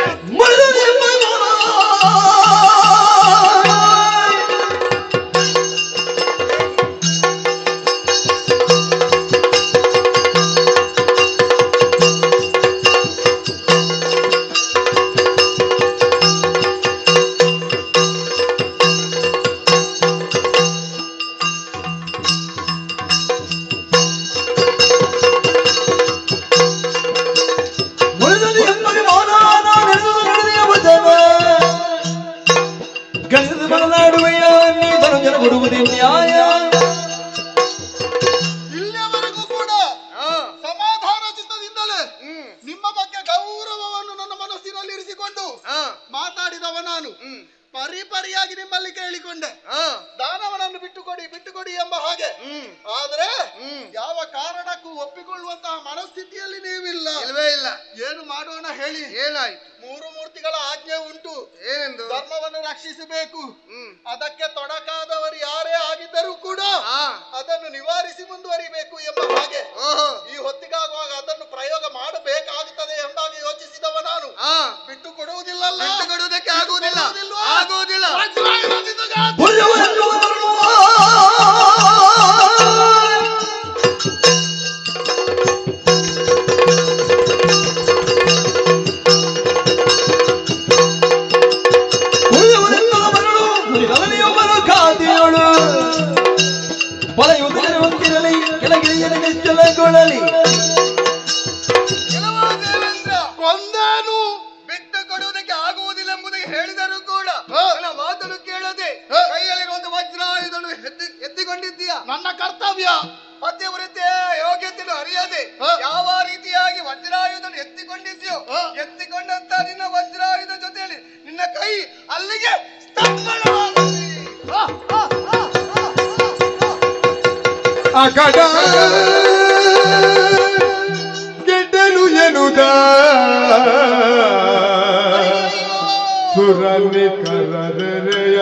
ಇಲ್ಲಿಯವರೆಗೂ ಕೂಡ ಸಮಾಧಾನ ಚಿತ್ತದಿಂದಲೇ ನಿಮ್ಮ ಬಗ್ಗೆ ಗೌರವವನ್ನು ನನ್ನ ಮನಸ್ಸಿನಲ್ಲಿ ಇರಿಸಿಕೊಂಡು ಮಾತಾಡಿದವ ನಾನು. ಪರಿಪರಿಯಾಗಿ ನಿಮ್ಮಲ್ಲಿ ಕೇಳಿಕೊಂಡೆ, ದಾನವನನ್ನು ಬಿಟ್ಟುಕೊಡಿ ಎಂಬ ಹಾಗೆ. ಆದ್ರೆ ಯಾವ ಕಾರಣಕ್ಕೂ ಒಪ್ಪಿಕೊಳ್ಳುವಂತಹ ಮನಸ್ಥಿತಿಯಲ್ಲಿ ನೀವಿಲ್ಲ. ಇಲ್ವೇ ಇಲ್ಲ. ಏನು ಮಾಡೋಣ ಹೇಳಿ? ಏನಾಯ್ತು? ಮೂರು ಮೂರ್ತಿಗಳ ಆಜ್ಞೆ ಉಂಟು. ಏನೆಂದು? ಧರ್ಮವನ್ನು ರಕ್ಷಿಸಬೇಕು. ಅದಕ್ಕೆ ತೊಡಕಾದವರು ಯಾರೇ ಆಗಿದ್ದರೂ ಕೂಡ ಅದನ್ನು ನಿವಾರಿಸಿ ಮುಂದುವರಿಬೇಕು ಎಂಬ ಹಾಗೆ. ಈ ಹೊತ್ತಿಗಾಗುವಾಗ ಅದನ್ನು ಪ್ರಯೋಗ ಮಾಡಬೇಕಾಗುತ್ತದೆ ಎಂಬಾಗಿ ಯೋಚಿಸಿದವ ನಾನು. ಬಿಟ್ಟು ಕೊಡುವುದಿಲ್ಲಲ್ಲ, ಬಿಟ್ಟುಕೊಡುವುದಕ್ಕೆ ಆಗುವುದಿಲ್ಲ. ಕೊಂದೇನು ಬಿಟ್ಟು ಕೊಡುವುದಕ್ಕೆ ಆಗುವುದಿಲ್ಲ ಎಂಬುದಾಗಿ ಹೇಳಿದರೂ ಕೂಡ ನನ್ನ ಮಾತನ್ನು ಕೇಳದೆ ಕೈಯಲ್ಲಿರುವಂತ ವಜ್ರಾಯುಧವನ್ನು ಎತ್ತಿಕೊಂಡಿದ್ದೀಯ. ನನ್ನ ಕರ್ತವ್ಯ ಪತಿವ್ರತೆ ಯೋಗ್ಯತೆಯನ್ನು ಅರಿಯದೆ ಯಾವ ರೀತಿಯಾಗಿ ವಜ್ರಾಯುಧವನ್ನು ಎತ್ತಿಕೊಂಡಿದ್ಯೋ, ಎತ್ತಿಕೊಂಡಂತ ನಿನ್ನ ವಜ್ರಾಯುಧ ಜೊತೆಯಲ್ಲಿ ನಿನ್ನ ಕೈ ಅಲ್ಲಿಗೆ ಸ್ತಂಭನವಾಗಲಿ. ಸುರನಿಕರರೆಯ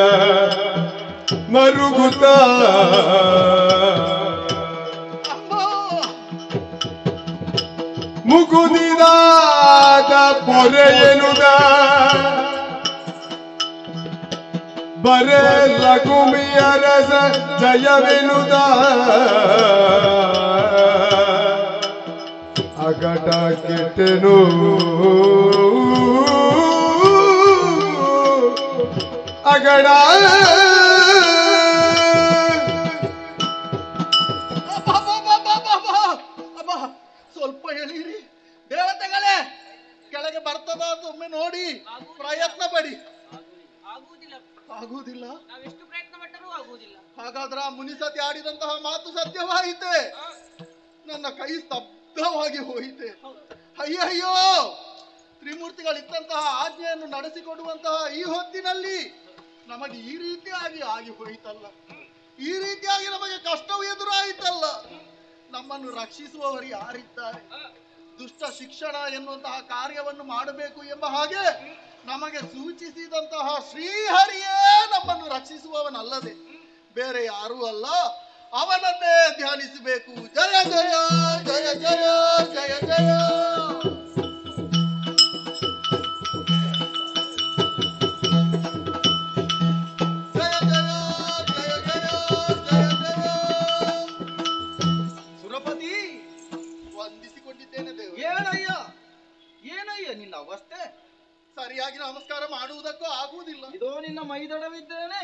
ಮರುಗುತ್ತ ಮುಗುದಿದಾದ ಪೊರೆಯನುದ ಬರೆ ರಘುಮಿಯ ರಸ ಜಯವೆನುದ ಅಗಟ ಕೆಟ್ಟೆನು ಅಗಡ ಸ್ವಲ್ಪ ಎಳೀರಿ ದೇವತೆಗಳೇ, ಕೆಳಗೆ ಬರ್ತದ ಅಂತ ಒಮ್ಮೆ ನೋಡಿ ಪ್ರಯತ್ನ ಪಡಿ. ಆಗುವುದಿಲ್ಲ. ನಾವೆಷ್ಟು ಪ್ರಯತ್ನ ಪಟ್ಟರೂ ಆಗುವುದಿಲ್ಲ. ಹಾಗಾದ್ರೆ ಆ ಮುನಿಸತಿ ಆಡಿದಂತಹ ಮಾತು ಸತ್ಯವಾಯಿತೆ. ನನ್ನ ಕೈ ಸ್ತಬ್ಧವಾಗಿ ಹೋಯಿತೆ. ಅಯ್ಯಯ್ಯೋ, ತ್ರಿಮೂರ್ತಿಗಳಿದ್ದಂತಹ ಆಜ್ಞೆಯನ್ನು ನಡೆಸಿಕೊಡುವಂತಹ ಈ ಹೊತ್ತಿನಲ್ಲಿ ನಮಗೆ ಈ ರೀತಿಯಾಗಿ ಆಗಿ ಹೋಯಿತಲ್ಲ, ಈ ರೀತಿಯಾಗಿ ನಮಗೆ ಕಷ್ಟವು ಎದುರಾಯಿತಲ್ಲ. ನಮ್ಮನ್ನು ರಕ್ಷಿಸುವವರು ಯಾರಿದ್ದಾರೆ? ದುಷ್ಟ ಶಿಕ್ಷಣ ಎನ್ನುವಂತಹ ಕಾರ್ಯವನ್ನು ಮಾಡಬೇಕು ಎಂಬ ಹಾಗೆ ನಮಗೆ ಸೂಚಿಸಿದಂತಹ ಶ್ರೀಹರಿಯೇ ನಮ್ಮನ್ನು ರಕ್ಷಿಸುವವನಲ್ಲದೆ ಬೇರೆ ಯಾರೂ ಅಲ್ಲ. ಅವನನ್ನೇ ಧ್ಯಾನಿಸಬೇಕು. ಜಯ ಜಯ ಜಯ ಜಯ ಜಯ ಜಯ. ನಿನ್ನ ಅವಸ್ಥೆ ಸರಿಯಾಗಿ ನಮಸ್ಕಾರ ಮಾಡುವುದಕ್ಕೂ ಆಗುವುದಿಲ್ಲ. ಇದೋ ನಿನ್ನ ಮೈದಡವಿದ್ದೇನೆ.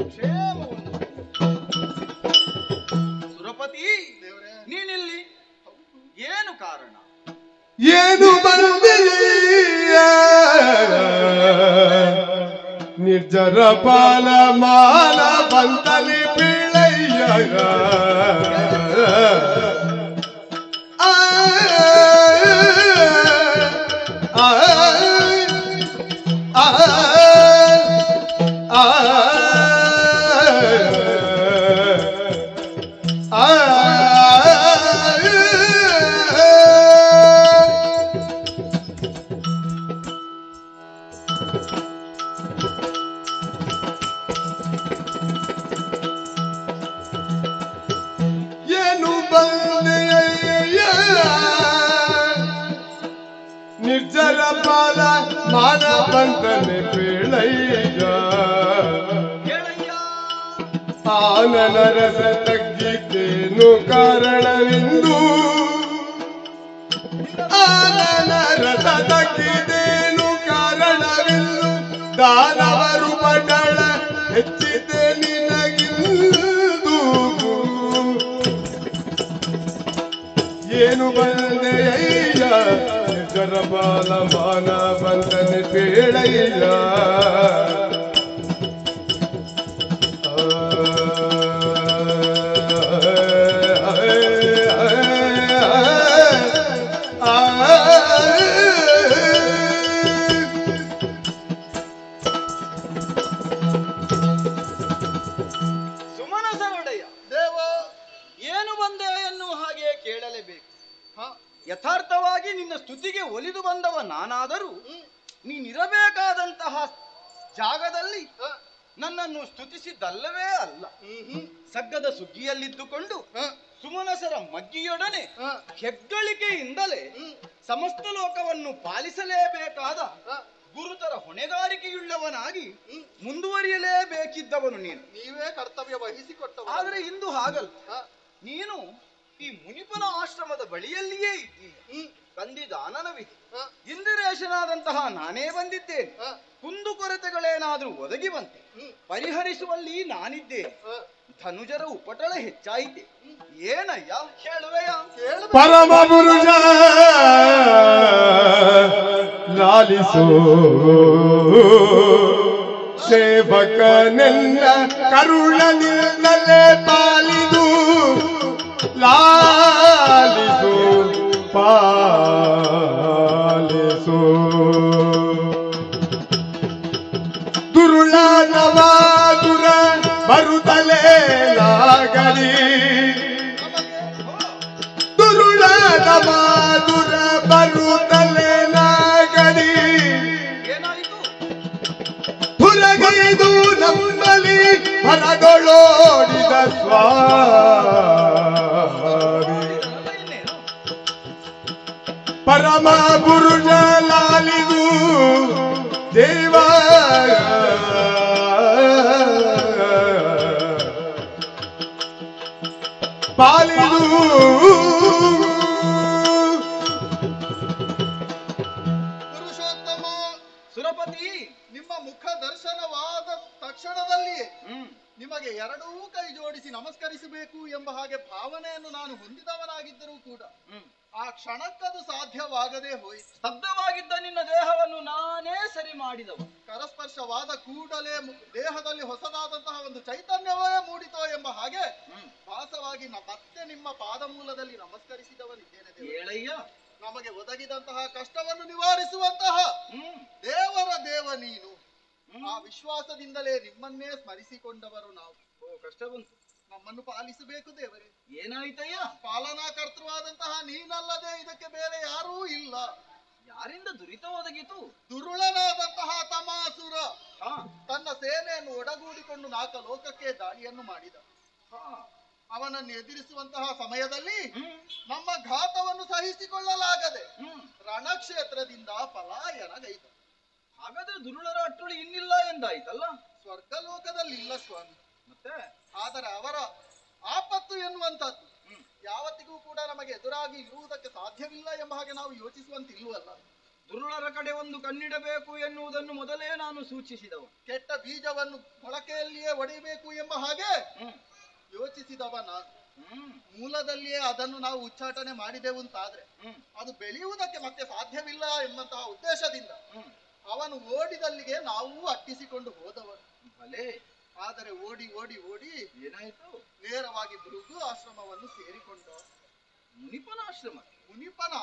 ಕ್ಷೇಮ ಸುರಪತಿ, ನೀನಿಲ್ಲಿ ಏನು ಕಾರಣ? ಏನು ಬಂದೆಯ ನಿರ್ಜರ ಪಾಲ ಮಾಲ ಬಂತಲಿ ಬೀಳಯ್ಯ ಏನು ಬಂದೆಯ ನಿರ್ಜರ ಪಾಲ ಮಾನ ಬಂತನೆ ಬೀಳಯ್ಯ ಆನನ ರಸ ತಗ್ಗಿದ್ದೇನು ಕಾರಣವೆಂದು ಆನನ ರಸ ತಗ್ಗಿದ್ದೇನು ಕಾರಣವೆಂದು ದಾನವರು ಪಟಳ ಹೆಚ್ಚಿದೆ ನಿನಗಿಂದು ಏನು ಬಂದೆಯ್ಯ ನಿರ್ಜರ ಬಾಲ ಮಾನ ಬಂದನೆ ಬೇಳಯ್ಯ ಸುಮನಸರೊಡೆಯ ದೇವ, ಏನು ಬಂದೆ ಎನ್ನುವ ಹಾಗೆ ಕೇಳಲೇಬೇಕು. ಯಥಾರ್ಥವಾಗಿ ನಿನ್ನ ಸ್ತುತಿಗೆ ಒಲಿದು ಬಂದವ ನಾನಾದರೂ ನೀನಿರಬೇಕಾದಂತಹ ಜಾಗದಲ್ಲಿ ನನ್ನನ್ನು ಸ್ತುತಿಸಿದ್ದಲ್ಲವೇ ಅಲ್ಲ. ಸಗ್ಗದ ಸುಗ್ಗಿಯಲ್ಲಿದ್ದುಕೊಂಡು ಸುಮನಸರ ಮಗ್ಗಿಯೊಡನೆ ಹೆಗ್ಗಳಿಕೆಯಿಂದಲೇ ಸಮಸ್ತ ಲೋಕವನ್ನು ಪಾಲಿಸಲೇಬೇಕಾದ ಗುರುತರ ಹೊಣೆಗಾರಿಕೆಯುಳ್ಳವನಾಗಿ ಮುಂದುವರಿಯಲೇಬೇಕಿದ್ದವನು ನೀನು. ನೀವೇ ಕರ್ತವ್ಯ ವಹಿಸಿಕೊಟ್ಟವ. ಆದರೆ ಇಂದು ಹಾಗಲ್ಲ. ನೀನು ಈ ಮುನಿಪನ ಆಶ್ರಮದ ಬಳಿಯಲ್ಲಿಯೇ ಇದ್ದೀ. ಬಂದಿದಾನನವಿದೆ. ಇಂದಿರೇಶನಾದಂತಹ ನಾನೇ ಬಂದಿದ್ದೇನೆ. ಕುಂದುಕೊರತೆಗಳೇನಾದ್ರೂ ಒದಗಿ ಬಂತೆ ಪರಿಹರಿಸುವಲ್ಲಿ ನಾನಿದ್ದೇನೆ. ಧನುಜರ ಉಪಟಳ ಹೆಚ್ಚಾಯಿತೆ. ಏನಯ್ಯ ಹೇಳುವೆಯ? ಪರಮ ಪುರುಷ ಲಾಲಿಸೋ ಸೇವಕನೆಲ್ಲ ಕರುಣನಿಲ್ಲಲೆ ಪಾಲಿದು ಲಾಲಿಸು ಪಾಲಿಸು ದುರುಳನವಾದುರ ಬರುತ್ತಲೇ ಲಾಗಲಿ ದುರುಳನವಾದುರ ಬರುತ್ತ ಮನದೊಳೋಡಿದ ಸ್ವಾಮಿ ಪರಮ ಪುರುಷ ಲಾಲಿದು ದೇವ ಪಾಲಿದು ಪುರುಷೋತ್ತಮ ಸುರಪತಿ ನಿಮ್ಮ ಮುಖ ದರ್ಶನವಾದ ತಕ್ಷಣದಲ್ಲಿಯೇ ನಿಮಗೆ ಎರಡೂ ಕೈ ಜೋಡಿಸಿ ನಮಸ್ಕರಿಸಬೇಕು ಎಂಬ ಹಾಗೆ ಭಾವನೆಯನ್ನು ನಾನು ಹೊಂದಿದವನಾಗಿದ್ದರೂ ಕೂಡ ಆ ಕ್ಷಣಕ್ಕದು ಸಾಧ್ಯವಾಗದೆ ಹೋಯಿತು. ಸ್ತಬ್ಧವಾಗಿದ್ದ ನಿನ್ನ ದೇಹವನ್ನು ನಾನೇ ಸರಿ ಮಾಡಿದವ. ಕರಸ್ಪರ್ಶವಾದ ಕೂಡಲೇ ದೇಹದಲ್ಲಿ ಹೊಸದಾದಂತಹ ಒಂದು ಚೈತನ್ಯವೇ ಮೂಡಿತೋ ಎಂಬ ಹಾಗೆ ಭಾಸವಾಗಿ ಮತ್ತೆ ನಿಮ್ಮ ಪಾದಮೂಲದಲ್ಲಿ ನಮಸ್ಕರಿಸಿದವನಿದ್ದೇನೆ ದೇವ. ಹೇಳಯ್ಯ, ನಮಗೆ ಒದಗಿದಂತಹ ಕಷ್ಟವನ್ನು ನಿವಾರಿಸುವಂತಹ ದೇವರ ದೇವ ನೀನು. ಆ ವಿಶ್ವಾಸದಿಂದಲೇ ನಿಮ್ಮನ್ನೇ ಸ್ಮರಿಸಿಕೊಂಡವರು ನಾವು. ಕಷ್ಟ ಬಂತು, ನಮ್ಮನ್ನು ಪಾಲಿಸಬೇಕು ದೇವರೇ. ಏನಾಯ್ತಯ್ಯ? ಪಾಲನಾ ಕರ್ತೃವಾದಂತಹ ನೀನಲ್ಲದೆ ಇದಕ್ಕೆ ಬೇರೆ ಯಾರೂ ಇಲ್ಲ. ಯಾರಿಂದ ದುರಿತ ಒದಗಿತು? ದುರುಳನಾದಂತಹ ತಮಾಸುರ ತನ್ನ ಸೇನೆಯನ್ನು ಒಡಗೂಡಿಕೊಂಡು 4 ಲೋಕಕ್ಕೆ ದಾಳಿಯನ್ನು ಮಾಡಿದ. ಅವನನ್ನು ಎದುರಿಸುವಂತಹ ಸಮಯದಲ್ಲಿ ನಮ್ಮ ಘಾತವನ್ನು ಸಹಿಸಿಕೊಳ್ಳಲಾಗದೆ ರಣಕ್ಷೇತ್ರದಿಂದ ಪಲಾಯನಗೈದ. ಹಾಗಾದ್ರೆ ದುರುಳರ ಅಟ್ಟುಳಿ ಇನ್ನಿಲ್ಲ ಎಂದಾಯ್ತಲ್ಲ? ಸ್ವರ್ಗಲೋಕದಲ್ಲಿ ಇಲ್ಲ ಸ್ವಾಮಿ. ಮತ್ತೆ ಆದರೆ ಅವರ ಆಪತ್ತು ಎನ್ನುವಂಥದ್ದು ಯಾವತ್ತಿಗೂ ಕೂಡ ನಮಗೆ ಎದುರಾಗಿ ಇರುವುದಕ್ಕೆ ಸಾಧ್ಯವಿಲ್ಲ ಎಂಬ ಹಾಗೆ ನಾವು ಯೋಚಿಸುವಂತಿಲ್ವಲ್ಲ. ದುರುಳರ ಕಡೆ ಒಂದು ಕಣ್ಣಿಡಬೇಕು ಎನ್ನುವುದನ್ನು ಮೊದಲೇ ನಾನು ಸೂಚಿಸಿದವ. ಕೆಟ್ಟ ಬೀಜವನ್ನು ಮೊಳಕೆಯಲ್ಲಿಯೇ ಒಡೆಯಬೇಕು ಎಂಬ ಹಾಗೆ ಯೋಚಿಸಿದವ ನಾನು. ಮೂಲದಲ್ಲಿಯೇ ಅದನ್ನು ನಾವು ಉಚ್ಚಾಟನೆ ಮಾಡಿದೆವು ಅಂತಾದ್ರೆ ಅದು ಬೆಳೆಯುವುದಕ್ಕೆ ಮತ್ತೆ ಸಾಧ್ಯವಿಲ್ಲ ಎಂಬಂತಹ ಉದ್ದೇಶದಿಂದ ಅವನು ಓಡಿದಲ್ಲಿಗೆ ನಾವು ಅಟ್ಟಿಸಿಕೊಂಡು ಹೋದವರು. ಭಲೇ. ಆದರೆ ಓಡಿ ಓಡಿ ಓಡಿ ಏನಾಯ್ತು? ನೇರವಾಗಿ ಭೃಗು ಆಶ್ರಮವನ್ನು ಸೇರಿಕೊಂಡ. ಮುನಿಪನ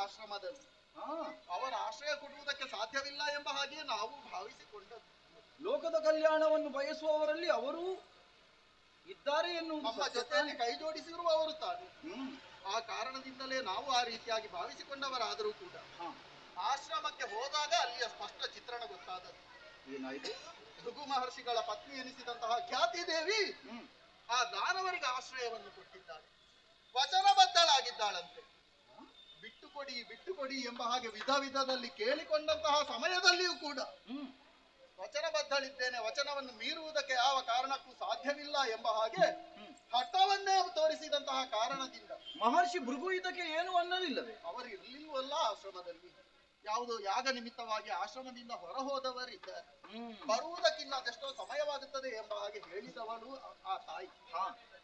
ಆಶ್ರಮದಲ್ಲಿ ಅವರ ಆಶ್ರಯ ಕೊಡುವುದಕ್ಕೆ ಸಾಧ್ಯವಿಲ್ಲ ಎಂಬ ಹಾಗೆ ನಾವು ಭಾವಿಸಿಕೊಂಡದ್ದು. ಲೋಕದ ಕಲ್ಯಾಣವನ್ನು ಬಯಸುವವರಲ್ಲಿ ಅವರು ಇದ್ದಾರೆ ಎನ್ನುವುದು ನಮ್ಮ ಜೊತೆಯಲ್ಲಿ ಕೈ ಜೋಡಿಸಿರುವವರು ತಾನು. ಆ ಕಾರಣದಿಂದಲೇ ನಾವು ಆ ರೀತಿಯಾಗಿ ಭಾವಿಸಿಕೊಂಡವರಾದರೂ ಕೂಡ ಆಶ್ರಮಕ್ಕೆ ಹೋದಾಗ ಅಲ್ಲಿಯ ಸ್ಪಷ್ಟ ಚಿತ್ರಣ ಗೊತ್ತಾದದ್ದು. ಏನಾಯ್ತು? ಭೃಗು ಮಹರ್ಷಿಗಳ ಪತ್ನಿ ಎನಿಸಿದಂತಹ ಖ್ಯಾತಿ ದೇವಿ ಆ ದಾನವರಿಗೆ ಆಶ್ರಯವನ್ನು ಕೊಟ್ಟಿದ್ದಾಳೆ. ವಚನಬದ್ಧಳಾಗಿದ್ದಾಳಂತೆ. ಬಿಟ್ಟುಕೊಡಿ ಬಿಟ್ಟುಕೊಡಿ ಎಂಬ ಹಾಗೆ ವಿಧ ವಿಧದಲ್ಲಿ ಕೇಳಿಕೊಂಡಂತಹ ಸಮಯದಲ್ಲಿಯೂ ಕೂಡ ವಚನಬದ್ಧಳಿದ್ದೇನೆ, ವಚನವನ್ನು ಮೀರುವುದಕ್ಕೆ ಯಾವ ಕಾರಣಕ್ಕೂ ಸಾಧ್ಯವಿಲ್ಲ ಎಂಬ ಹಾಗೆ ಹಠವನ್ನೇ ತೋರಿಸಿದಂತಹ ಕಾರಣದಿಂದ ಮಹರ್ಷಿ ಭೃಗು ಇದಕ್ಕೆ ಏನು ಅನ್ನಲಿಲ್ಲವೇ? ಅವರು ಇರ್ಲಿಲ್ವಲ್ಲ ಆಶ್ರಮದಲ್ಲಿ. ಯಾವುದೋ ಯಾಗ ನಿಮಿತ್ತವಾಗಿ ಆಶ್ರಮದಿಂದ ಹೊರ ಹೋದವರಿದ್ದಾರೆ. ಬರುವುದಕ್ಕಿನ್ನ ಅದೆಷ್ಟೋ ಸಮಯವಾಗುತ್ತದೆ ಎಂಬ ಹಾಗೆ ಹೇಳಿದವಳು ಆ ತಾಯಿ.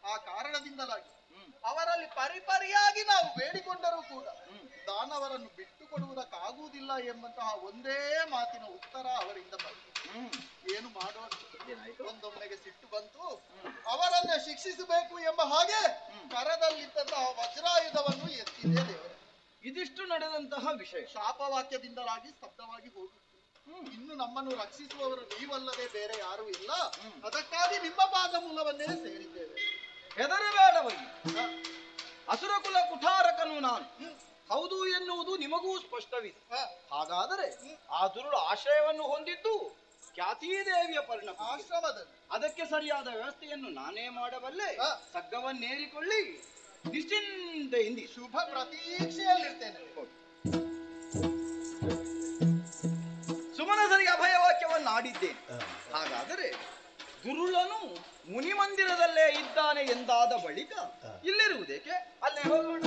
ಆ ಕಾರಣದಿಂದಲಾಗಿ ಅವರಲ್ಲಿ ಪರಿಪರಿಯಾಗಿ ನಾವು ಬೇಡಿಕೊಂಡರೂ ಕೂಡ ದಾನವರನ್ನು ಬಿಟ್ಟು ಕೊಡುವುದಕ್ಕಾಗುವುದಿಲ್ಲ ಎಂಬಂತಹ ಒಂದೇ ಮಾತಿನ ಉತ್ತರ ಅವರಿಂದ ಬಂತು. ಏನು ಮಾಡೋಣ? ಒಂದೊಮ್ಮೆಗೆ ಸಿಟ್ಟು ಬಂತು. ಅವರನ್ನೇ ಶಿಕ್ಷಿಸಬೇಕು ಎಂಬ ಹಾಗೆ ಕರದಲ್ಲಿದ್ದಂತಹ ವಜ್ರಾಯುಧವನ್ನು ಎತ್ತಿದೆ ದೇವರೇ. ಇದಿಷ್ಟು ನಡೆದಂತಹ ವಿಷಯ ಶಾಪವಾಕ್ಯದಿಂದಲಾಗಿ ಸ್ತಬ್ಧವಾಗಿ ಹೋಗುತ್ತದೆ. ಇನ್ನು ನಮ್ಮನ್ನು ರಕ್ಷಿಸುವವರು ನೀವಲ್ಲದೆ ಬೇರೆ ಯಾರೂ ಇಲ್ಲ. ಅದಕ್ಕಾಗಿ ನಿಮ್ಮ ಪಾದ ಮೂಲವನ್ನೇ ಸೇರಿದ್ದೇವೆ. ಹೆದರಬೇಡವಯ್ಯ, ಅಸುರಕುಲ ಕುಠಾರಕನು ನಾನು ಹೌದು ಎನ್ನುವುದು ನಿಮಗೂ ಸ್ಪಷ್ಟವಿದೆ. ಹಾಗಾದರೆ ಆ ದುರುಳ ಆಶ್ರಯವನ್ನು ಹೊಂದಿದ್ದು ಖ್ಯಾತೀದೇವಿಯ ಪರಿಣಾಮ ಆಶ್ರಮದಲ್ಲಿ ಅದಕ್ಕೆ ಸರಿಯಾದ ವ್ಯವಸ್ಥೆಯನ್ನು ನಾನೇ ಮಾಡಬಲ್ಲೆ. ಸಗ್ಗವನ್ನೇರಿಕೊಳ್ಳಿ ನಿಶ್ಚಿಂತೆಯಿಂದ ಶುಭ ಪ್ರತೀಕ್ಷೆಯಲ್ಲಿರ್ತೇನೆ. ಸುಮನಸರಿಗೆ ಅಭಯವಾಕ್ಯವನ್ನು ಆಡಿದ್ದೇನೆ. ಹಾಗಾದರೆ ದುರುಳನು ಮುನಿಮಂದಿರದಲ್ಲೇ ಇದ್ದಾನೆ ಎಂದಾದ ಬಳಿಕ ಇಲ್ಲಿರುವುದೇಕೆ? ಅಲ್ಲೇ ಹೋಗೋಣ.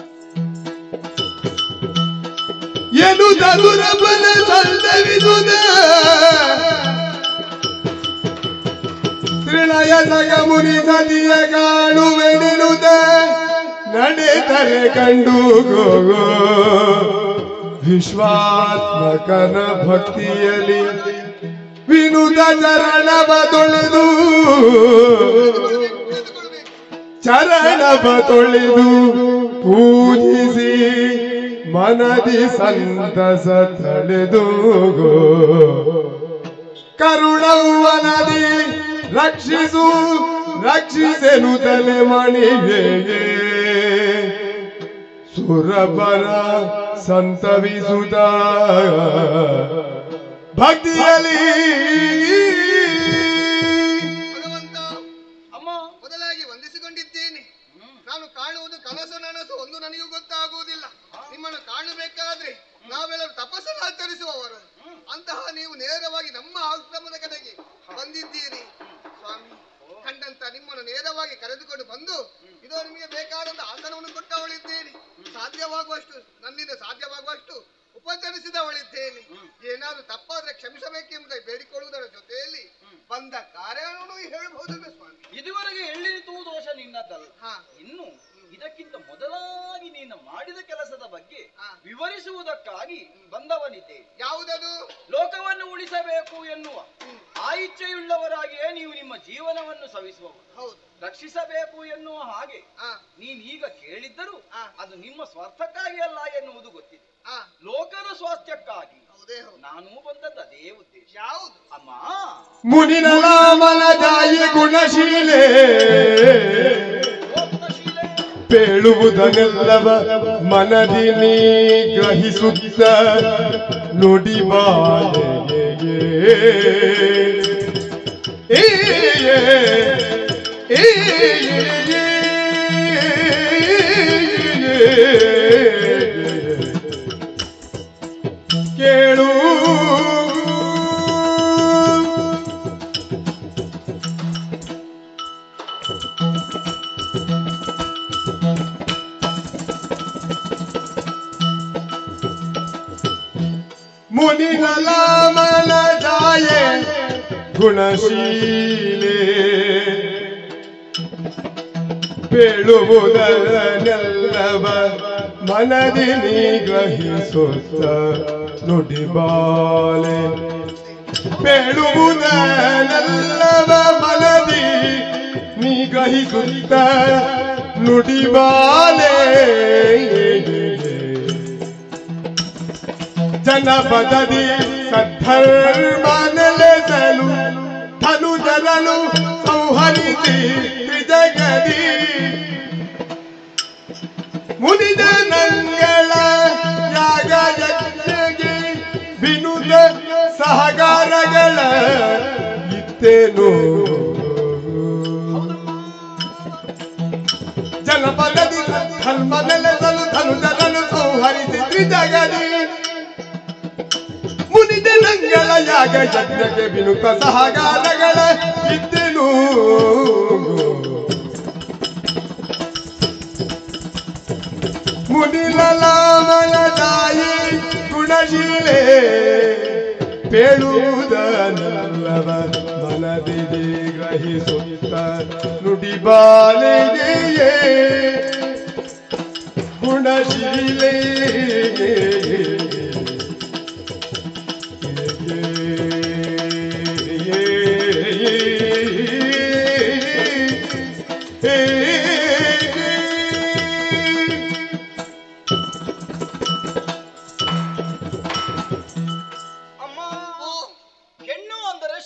ತ್ರಿಣಯ ಜಗ ಮುನಿ ಸದಿಯ ಕಾಣುವೆನಿರುದ ನಡೆದರೆ ಕಂಡು ಗೋ ವಿಶ್ವಾತ್ಮಕನ ಭಕ್ತಿಯಲ್ಲಿ ವಿನುತ ಚರಣವ ತೊಳೆದು ಪೂಜಿಸಿ ಮನದಿ ಸಂತಸ ತಳೆದು ಕರುಣವನದಿ ರಕ್ಷಿಸೆನು ತಲೆ ಮಣಿಗೆ ಸುರಪರ ಸಂತವಿಸುತ್ತ ಭಕ್ತಿಯಲ್ಲಿ ನನ್ನಿಂದ ಸಾಧ್ಯವಾಗುವಷ್ಟು ಉಪಚರಿಸಿದವಳಿದ್ದೇನೆ. ಏನಾದ್ರೂ ತಪ್ಪಾದ್ರೆ ಕ್ಷಮಿಸಬೇಕೆಂಬುದಾಗಿ ಬೇಡಿಕೊಳ್ಳುವುದರ ಜೊತೆಯಲ್ಲಿ ಬಂದ ಕಾರ್ಯವನ್ನು ಹೇಳಬಹುದು ಸ್ವಾಮಿ. ಇದುವರೆಗೆ ಎಳ್ಳಿನಿತು ದೋಷ ನಿನ್ನದಲ್ಲ. ಇನ್ನು ಇದಕ್ಕಿಂತ ಮೊದಲಾಗಿ ನೀನು ಮಾಡಿದ ಕೆಲಸದ ಬಗ್ಗೆ ವಿವರಿಸುವುದಕ್ಕಾಗಿ ಬಂದವನಿದ್ದೆ. ಯಾವುದದು? ಲೋಕವನ್ನು ಉಳಿಸಬೇಕು ಎನ್ನುವ ಆ ಇಚ್ಛೆಯುಳ್ಳವರಾಗಿಯೇ ನೀವು ನಿಮ್ಮ ಜೀವನವನ್ನು ಸವಿಸುವವರು. ಹೌದು. ರಕ್ಷಿಸಬೇಕು ಎನ್ನುವ ಹಾಗೆ ನೀನೀಗ ಕೇಳಿದ್ದರೂ ಅದು ನಿಮ್ಮ ಸ್ವಾರ್ಥಕ್ಕಾಗಿ ಅಲ್ಲ ಎನ್ನುವುದು ಗೊತ್ತಿದೆ. ಲೋಕದ ಸ್ವಾಸ್ಥ್ಯಕ್ಕಾಗಿ ನಾನು ಬಂದದ್ದು ಅದೇ ಉದ್ದೇಶ. ಯಾವುದು? ಅಮ್ಮ ಮುನಿನಲಾಮನ ಜಾಯಿ ಗುಣಶೀಲೆ ಪೇಳುವುದನ್ನೆಲ್ಲವ ಮನದಿ ನೀ ಗ್ರಹಿಸುತ್ತ ನುಡಿಬಾಲೆಗೆ ಕೇಳು ಮುನಿನಲಾಮನ ಜಾಯೆ ಗುಣಶೀಲೆ ಪೇಳುವುದನ್ನೆಲ್ಲವ ಮನದಿ ನೀ ಗ್ರಹಿಸುತ್ತ ನುಡಿಬಾಲೆ ಪೇಳುವುದನ್ನೆಲ್ಲವ ಮನದಿ ನೀ ಗ್ರಹಿಸುತ್ತ ನುಡಿಬಾಲೆ ಜನಪದದಿ ಸದ್ಧರ್ಮ ನೆಲೆಸಲು ಧನು ಜನನು ಸಂಹರಿಸಿ ತ್ರಿಜಗದಿ ಮುನಿಜನಂಗಳ ಯಾಗ ಯಜ್ಞಗೆ ವಿನುತ ಸಹಕಾರಗಳ ಇತ್ತೇನು ಜನಪದದಿ ಧರ್ಮ ನೆಲೆಸಲು ಧನು ಜನನು ಸಂಹರಿಸಿ ತ್ರಿಜಗದಿ ಮುನಿಜನಂಗಳ ಯಾಗ ಯಜ್ಞಕ್ಕೆ ವಿನುತ ಸಹಕಾರಗಳ ಇತ್ತೇನು ಮುನಿನಲಾಮನ ಜಾಯಿ ಗುಣಶೀಲೆ ಪೇಳುವುದನ್ನೆಲ್ಲವ ಮನದಿ ಗ್ರಹಿಸುತ್ತ ನುಡಿಬಾಲೆಗೆ ಗುಣಶೀಲೆ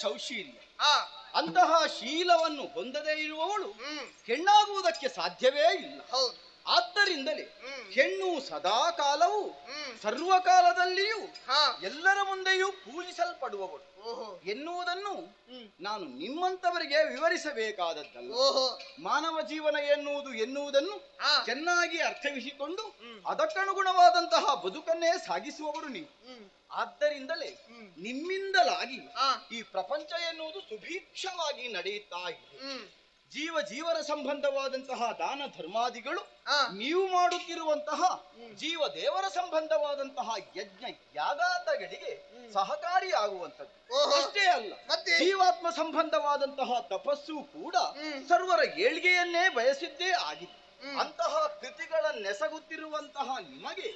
ಶೌಶೀಲ್ಯ. ಅಂತಹ ಶೀಲವನ್ನು ಹೊಂದದೇ ಇರುವವಳು ಹೆಣ್ಣಾಗುವುದಕ್ಕೆ ಸಾಧ್ಯವೇ ಇಲ್ಲ. ಆದ್ದರಿಂದಲೇ ಹೆಣ್ಣು ಸದಾ ಕಾಲವೂ ಸರ್ವಕಾಲದಲ್ಲಿಯೂ ಎಲ್ಲರ ಮುಂದೆಯೂ ಪೂಜಿಸಲ್ಪಡುವವಳು ಎನ್ನುವುದನ್ನು ನಾನು ನಿಮ್ಮಂತವರಿಗೆ ವಿವರಿಸಬೇಕಾದದ್ದಲ್ಲ. ಮಾನವ ಜೀವನ ಎನ್ನುವುದನ್ನು ಚೆನ್ನಾಗಿ ಅರ್ಥವಿಸಿಕೊಂಡು ಅದಕ್ಕನುಗುಣವಾದಂತಹ ಬದುಕನ್ನೇ ಸಾಗಿಸುವವರು ನೀವು. ಆದ್ದರಿಂದಲೇ ನಿಮ್ಮಿಂದಲಾಗಿ ಈ ಪ್ರಪಂಚ ಎನ್ನುವುದು ಸುಭೀಕ್ಷವಾಗಿ ನಡೆಯುತ್ತಾ ಇದೆ. ಜೀವರ ಸಂಬಂಧವಾದಂತಹ ದಾನ ಧರ್ಮಾದಿಗಳು ನೀವು ಮಾಡುತ್ತಿರುವಂತಹ ಜೀವ ದೇವರ ಸಂಬಂಧವಾದಂತಹ ಯಜ್ಞ ಯಾಗಾತಗಳಿಗೆ ಸಹಕಾರಿಯಾಗುವಂಥದ್ದು ಅಷ್ಟೇ ಅಲ್ಲ, ಜೀವಾತ್ಮ ಸಂಬಂಧವಾದಂತಹ ತಪಸ್ಸು ಕೂಡ ಸರ್ವರ ಏಳ್ಗೆಯನ್ನೇ ಬಯಸಿದ್ದೇ ಆಗಿದೆ. ಅಂತಹ ಕೃತಿಗಳನ್ನೆಸಗುತ್ತಿರುವಂತಹ ನಿಮಗೆ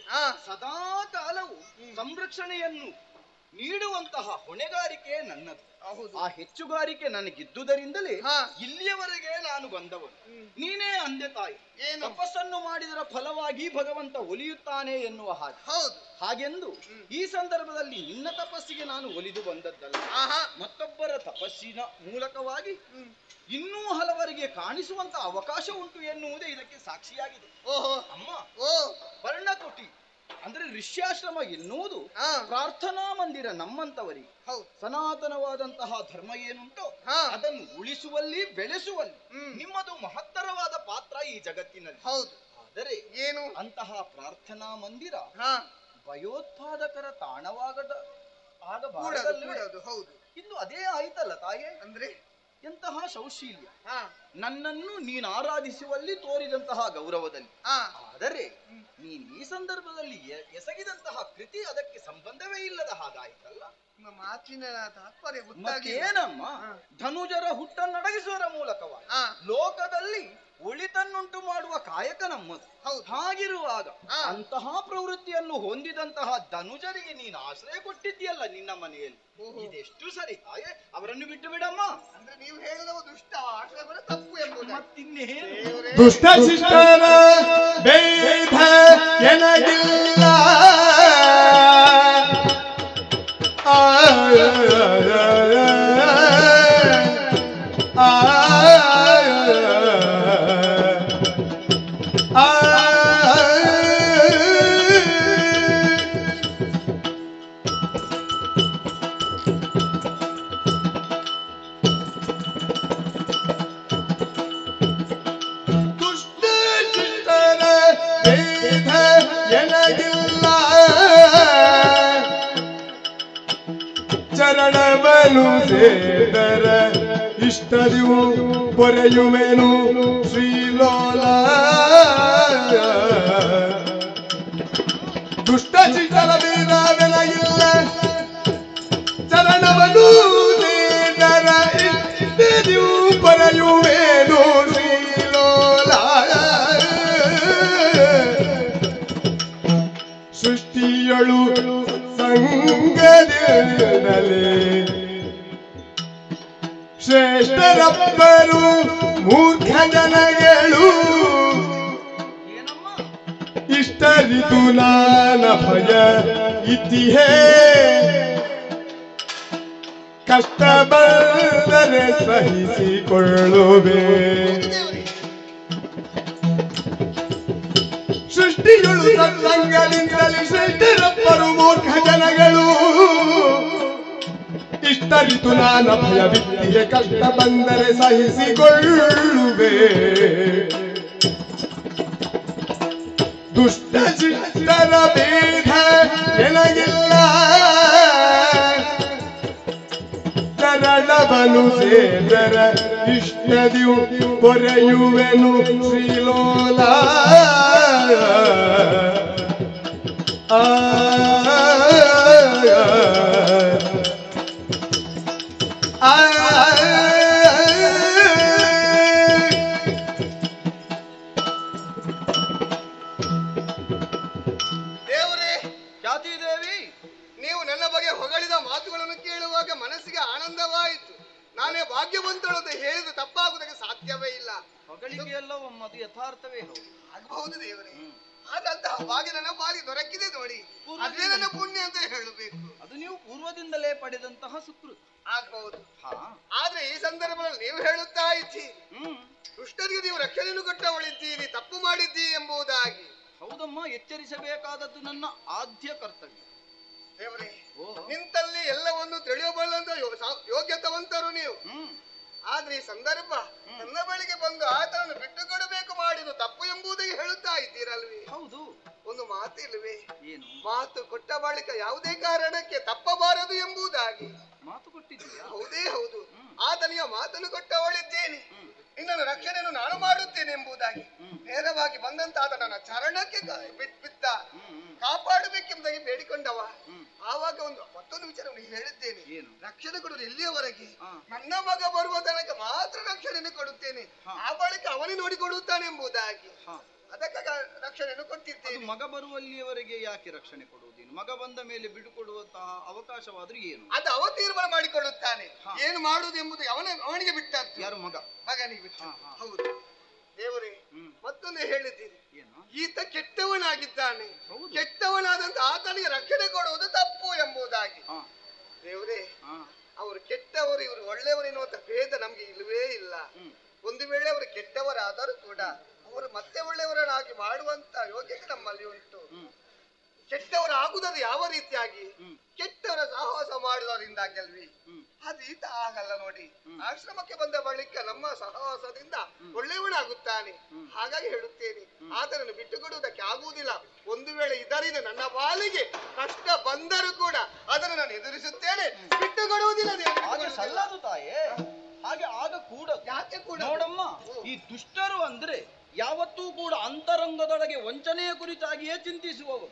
ಸದಾ ಕಾಲವು ಸಂರಕ್ಷಣೆಯನ್ನು ನೀಡುವಂತಹ ಹೊಣೆಗಾರಿಕೆ ನನ್ನದು. ಆ ಹೆಚ್ಚುಗಾರಿಕೆ ನನಗಿದ್ದುದರಿಂದಲೇ ಇಲ್ಲಿಯವರೆಗೆ ನಾನು ಬಂದವನು. ನೀನೇ ಅಂದೆ ತಾಯಿ, ತಪಸ್ಸನ್ನು ಮಾಡಿದರ ಫಲವಾಗಿ ಭಗವಂತ ಒಲಿಯುತ್ತಾನೆ ಎನ್ನುವ ಹಾಗೆಂದು ಈ ಸಂದರ್ಭದಲ್ಲಿ ನಿನ್ನ ತಪಸ್ಸಿಗೆ ನಾನು ಒಲಿದು ಬಂದದ್ದಲ್ಲ, ಮತ್ತೊಬ್ಬರ ತಪಸ್ಸಿನ ಮೂಲಕವಾಗಿ ಇನ್ನೂ ಹಲವರಿಗೆ ಕಾಣಿಸುವಂತ ಅವಕಾಶ ಉಂಟು ಎನ್ನುವುದೇ ಇದಕ್ಕೆ ಸಾಕ್ಷಿಯಾಗಿದೆ. ಅಮ್ಮ, ವರ್ಣಕುಟಿ ಅಂದ್ರೆ ಋಷ್ಯಾಶ್ರಮ ಎನ್ನುವುದು ಪ್ರಾರ್ಥನಾ ಮಂದಿರ ನಮ್ಮಂತವರಿಗೆ. ಸನಾತನವಾದಂತಹ ಧರ್ಮ ಏನುಂಟೋ ಅದನ್ನು ಉಳಿಸುವಲ್ಲಿ ಬೆಳೆಸುವಲ್ಲಿ ನಿಮ್ಮದು ಮಹತ್ತರವಾದ ಪಾತ್ರ ಈ ಜಗತ್ತಿನಲ್ಲಿ. ಆದರೆ ಏನು ಅಂತಹ ಪ್ರಾರ್ಥನಾ ಮಂದಿರ ಭಯೋತ್ಪಾದಕರ ತಾಣವಾಗಬಾರದು. ಇನ್ನು ಅದೇ ಆಯ್ತಲ್ಲ ತಾಯೇ, ಅಂದ್ರೆ ಎಂತಹ ಶೌಶೀಲ್ಯ, ನನ್ನನ್ನು ನೀನು ಆರಾಧಿಸುವಲ್ಲಿ ತೋರಿದಂತಹ ಗೌರವದಲ್ಲಿ. ಆದರೆ ನೀನು ಈ ಸಂದರ್ಭದಲ್ಲಿ ಎಸಗಿದಂತಹ ಕೃತಿ ಅದಕ್ಕೆ ಸಂಬಂಧವೇ ಇಲ್ಲದ ಹಾಗಾಯ್ತಲ್ಲ. ನಿಮ್ಮ ಮಾತಿನ ತಾತ್ಪರ್ಯ ಗೊತ್ತಾಗಿ ಏನಮ್ಮ ಧನುಜರ ಹುಟ್ಟನ್ನಡಗಿಸುವುದರ ಮೂಲಕವಾಗಿ ಲೋಕದಲ್ಲಿ ಒಳಿತನ್ನುಂಟು ಮಾಡುವ ಕಾಯಕ ನಮ್ಮದು. ಹಾಗಿರುವಾಗ ಅಂತಹ ಪ್ರವೃತ್ತಿಯನ್ನು ಹೊಂದಿದಂತಹ ಧನುಜರಿಗೆ ನೀನು ಆಶ್ರಯ ಕೊಟ್ಟಿದ್ದೀಯಲ್ಲ ನಿನ್ನ ಮನೆಯಲ್ಲಿ, ಇದೆಷ್ಟು ಸರಿ? ಹಾಗೆ ಅವರನ್ನು ಬಿಟ್ಟು ಬಿಡಮ್ಮ. ಅಂದ್ರೆ ನೀವು ಹೇಳುವ ದುಷ್ಟ ಆಶ್ರಯ ಕೂಡ ತಪ್ಪು ಎಂಬುದು. ಮತ್ತಿನ್ನೇನು? ದುಷ್ಟ ಶಿಷ್ಟರ ಭೇದ ಎನಗಿಲ್ಲ, ಚರಣವನು ಸೇದರ ಇಷ್ಟದಿವು ಪೊರೆಯುವೆನು ಶ್ರೀಲೋಲ. ದುಷ್ಟ ಶಿಷ್ಟರ ಭೇದವೆನಗಿಲ್ಲ, ಚರಣವನು ಸೇದರ ಇಷ್ಟದಿವು ಪೊರೆಯುವೆನು ಶ್ರೀಲೋಲ. ಸೃಷ್ಟಿಯಳು ಸಂಗದಿರಲಿ ಶ್ರೇಷ್ಠರಬ್ಬರು ಮೂರ್ಖ ಜನಗಳು, ಇಷ್ಟರಿತು ನಾನ ಭಯ ಇತಿಹೇ ಕಷ್ಟ ಬಂದರೆ ಸಹಿಸಿಕೊಳ್ಳುವೆ. ಸೃಷ್ಟಿಗಳು ಸತ್ಸಂಗದಿಂದಲೇ ಶ್ರೇಷ್ಠರಬ್ಬರು ಮೂರ್ಖ ಜನಗಳು, ಇಷ್ಟರಿತು ನಾನ ಭಯವಿತ್ತಿಗೆ ಕಷ್ಟ ಬಂದರೆ ಸಹಿಸಿಕೊಳ್ಳುವೆ. ದುಷ್ಟ ಶಿಷ್ಟರ ಭೇದ ಎನಗಿಲ್ಲ, ಚರಣವನು ಸೇದರ ಇಷ್ಟದಿವು ಪೊರೆಯುವೆನು ಶ್ರೀಲೋಲ. ದೇವರೇ, ಜಾತಿದೇವಿ, ನೀವು ನನ್ನ ಬಗ್ಗೆ ಹೊಗಳಿದ ಮಾತುಗಳನ್ನು ಕೇಳುವಾಗ ಮನಸ್ಸಿಗೆ ಆನಂದವಾಯಿತು. ನಾನೇ ಭಾಗ್ಯವಂತಳು ಅಂತ ಹೇಳಿದ್ರೆ ತಪ್ಪಾಗುವುದಕ್ಕೆ ಸಾಧ್ಯವೇ ಇಲ್ಲ. ಹೊಗಳಿಕೆ ಎಲ್ಲವಮ್ಮ, ಅದು ಯಥಾರ್ಥವೇ ಹೌದು. ಆಗಬಹುದು ದೇವರೇ, ಆದಂತಹ ಭಾಗ್ಯ ನನ್ನ ಪಾಲಿಗೆ ದೊರಕಿದೆ ನೋಡಿ, ಅದೇ ನನ್ನ ಪುಣ್ಯ ಅಂತ ಹೇಳಬೇಕು. ಅದು ನೀವು ಪೂರ್ವದಿಂದಲೇ ಪಡೆದಂತಹ ಸುಕೃತ. ಆಗಬಹುದು. ಆದ್ರೆ ಈ ಸಂದರ್ಭದಲ್ಲಿ ನೀವು ಹೇಳುತ್ತಾ ಇದ್ದೀರಿ ದುಷ್ಟರಿಗೆ ನೀವು ರಕ್ಷಣೆಯನ್ನು ಕೊಟ್ಟವಳಿದ್ದೀರಿ, ತಪ್ಪು ಮಾಡಿದ್ದೀರಿ ಎಂಬುದಾಗಿ. ಹೌದಮ್ಮ, ಎಚ್ಚರಿಸಬೇಕಾದದ್ದು ನನ್ನ ಆದ್ಯ ಕರ್ತವ್ಯ. ದೇವರೇ, ನಿಂತಲ್ಲಿ ಎಲ್ಲವನ್ನು ತಿಳಿಯಬಲ್ಲಂತ ಯೋಗ್ಯತವಂತರು ನೀವು. ಆದ್ರೆ ಈ ಸಂದರ್ಭ ನನ್ನ ಬಳಿಗೆ ಬಂದು ಆತನನ್ನು ಬಿಟ್ಟು ಕೊಡಬೇಕು ಮಾಡಿದ್ದು ತಪ್ಪು ಎಂಬುದಾಗಿ ಹೇಳುತ್ತಾ ಇದ್ದೀರಲ್ವೇ? ಹೌದು. ಒಂದು ಮಾತು ಇಲ್ವೇ? ಏನು ಮಾತು ಕೊಟ್ಟ ಬಳಿಕ ಯಾವುದೇ ಕಾರಣಕ್ಕೆ ತಪ್ಪಬಾರದು ಎಂಬುದಾಗಿ ಮಾತು ಕೊಟ್ಟಿದ್ದೀಯಾ? ಹೌದೇ ಹೌದು. ಆತನಿಗೆ ಮಾತನ್ನು ಕೊಟ್ಟವಳಿದ್ದೇನೆ, ನಿನ್ನನ್ನು ರಕ್ಷಣೆಯನ್ನು ನಾನು ಮಾಡುತ್ತೇನೆ ಎಂಬುದಾಗಿ ನೇರವಾಗಿ ಬಂದಂತ ಆತ ನನ್ನ ಚರಣಕ್ಕೆ ಬಿತ್ತ ಕಾಪಾಡಬೇಕೆಂಬುದಾಗಿ ಬೇಡಿಕೊಂಡವ. ಆವಾಗ ಮತ್ತೊಂದು ವಿಚಾರವನ್ನು ಹೇಳಿದ್ದೇನೆ, ರಕ್ಷಣೆ ಕೊಡುವುದು ಎಲ್ಲಿಯವರೆಗೆ? ನನ್ನ ಮಗ ಬರುವ ತನಕ ಮಾತ್ರ ರಕ್ಷಣೆಯನ್ನು ಕೊಡುತ್ತೇನೆ, ಆ ಬಳಿಕ ಅವನೇ ನೋಡಿಕೊಡುತ್ತಾನೆ ಎಂಬುದಾಗಿ. ಅದಕ್ಕಾಗಿ ರಕ್ಷಣೆಯನ್ನು ಕೊಟ್ಟಿದ್ದೇನೆ. ಮಗ ಬರುವಲ್ಲಿಯವರೆಗೆ ಯಾಕೆ ರಕ್ಷಣೆ ಕೊಡುವುದೇನು? ಮಗ ಬಂದ ಮೇಲೆ ಬಿಡುಕೊಡುವಂತಹ ಅವಕಾಶವಾದ್ರೂ ಏನು? ಅದು ಅವ ತೀರ್ಮಾನ ಮಾಡಿಕೊಳ್ಳುತ್ತಾನೆ, ಏನು ಮಾಡುವುದು ಎಂಬುದು ಅವನಿಗೆ ಬಿಟ್ಟದ್ದು. ಯಾರು? ಮಗನಿಗೆ ಬಿಟ್ಟು. ಹೌದು ದೇವರೇ, ಮತ್ತೊಂದು ಹೇಳಿದ್ದೀರಿ, ಈತ ಕೆಟ್ಟವನಾಗಿದ್ದಾನೆ, ಕೆಟ್ಟವನಾದಂತ ಆತನಿಗೆ ರಕ್ಷಣೆ ಕೊಡುವುದು ತಪ್ಪು ಎಂಬುದಾಗಿ. ದೇವರೇ, ಅವರು ಕೆಟ್ಟವರು ಇವರು ಒಳ್ಳೆಯವರು ಎನ್ನುವಂತ ಭೇದ ನಮ್ಗೆ ಇಲ್ಲವೇ ಇಲ್ಲ. ಒಂದು ವೇಳೆ ಅವರು ಕೆಟ್ಟವರಾದರೂ ಕೂಡ ಅವರು ಮತ್ತೆ ಒಳ್ಳೆಯವರನ್ನಾಗಿ ಮಾಡುವಂತ ಯೋಗ್ಯತೆ ನಮ್ಮಲ್ಲಿ ಉಂಟು. ಕೆಟ್ಟವರಾಗುವುದು ಯಾವ ರೀತಿಯಾಗಿ? ಕೆಟ್ಟವರ ಸಹವಾಸ ಮಾಡುವುದರಿಂದಾಗಿ ಅಲ್ವಿ? ಅದು ಈತ ಆಗಲ್ಲ ನೋಡಿ. ಆಶ್ರಮಕ್ಕೆ ಬಂದ ಬಳಿಕ ನಮ್ಮ ಸಹವಾಸದಿಂದ ಒಳ್ಳೆಯವನಾಗುತ್ತಾನೆ. ಹಾಗಾಗಿ ಹೇಳುತ್ತೇನೆ, ಆತನನ್ನು ಬಿಟ್ಟುಕೊಡುವುದಕ್ಕೆ ಆಗುವುದಿಲ್ಲ. ಒಂದು ವೇಳೆ ಇದರಿಂದ ನನ್ನ ಪಾಲಿಗೆ ಕಷ್ಟ ಬಂದರೂ ಕೂಡ ಅದನ್ನು ನಾನು ಎದುರಿಸುತ್ತೇನೆ, ಬಿಟ್ಟುಕೊಡುವುದಿಲ್ಲ. ಸಲ್ಲದು ತಾಯೇ, ಹಾಗೆ ಆಗ ಕೂಡ. ಯಾಕೆ ಕೂಡ? ನೋಡಮ್ಮ, ಈ ದುಷ್ಟರು ಅಂದ್ರೆ ಯಾವತ್ತೂ ಕೂಡ ಅಂತರಂಗದೊಳಗೆ ವಂಚನೆಯ ಕುರಿತಾಗಿಯೇ ಚಿಂತಿಸುವವರು.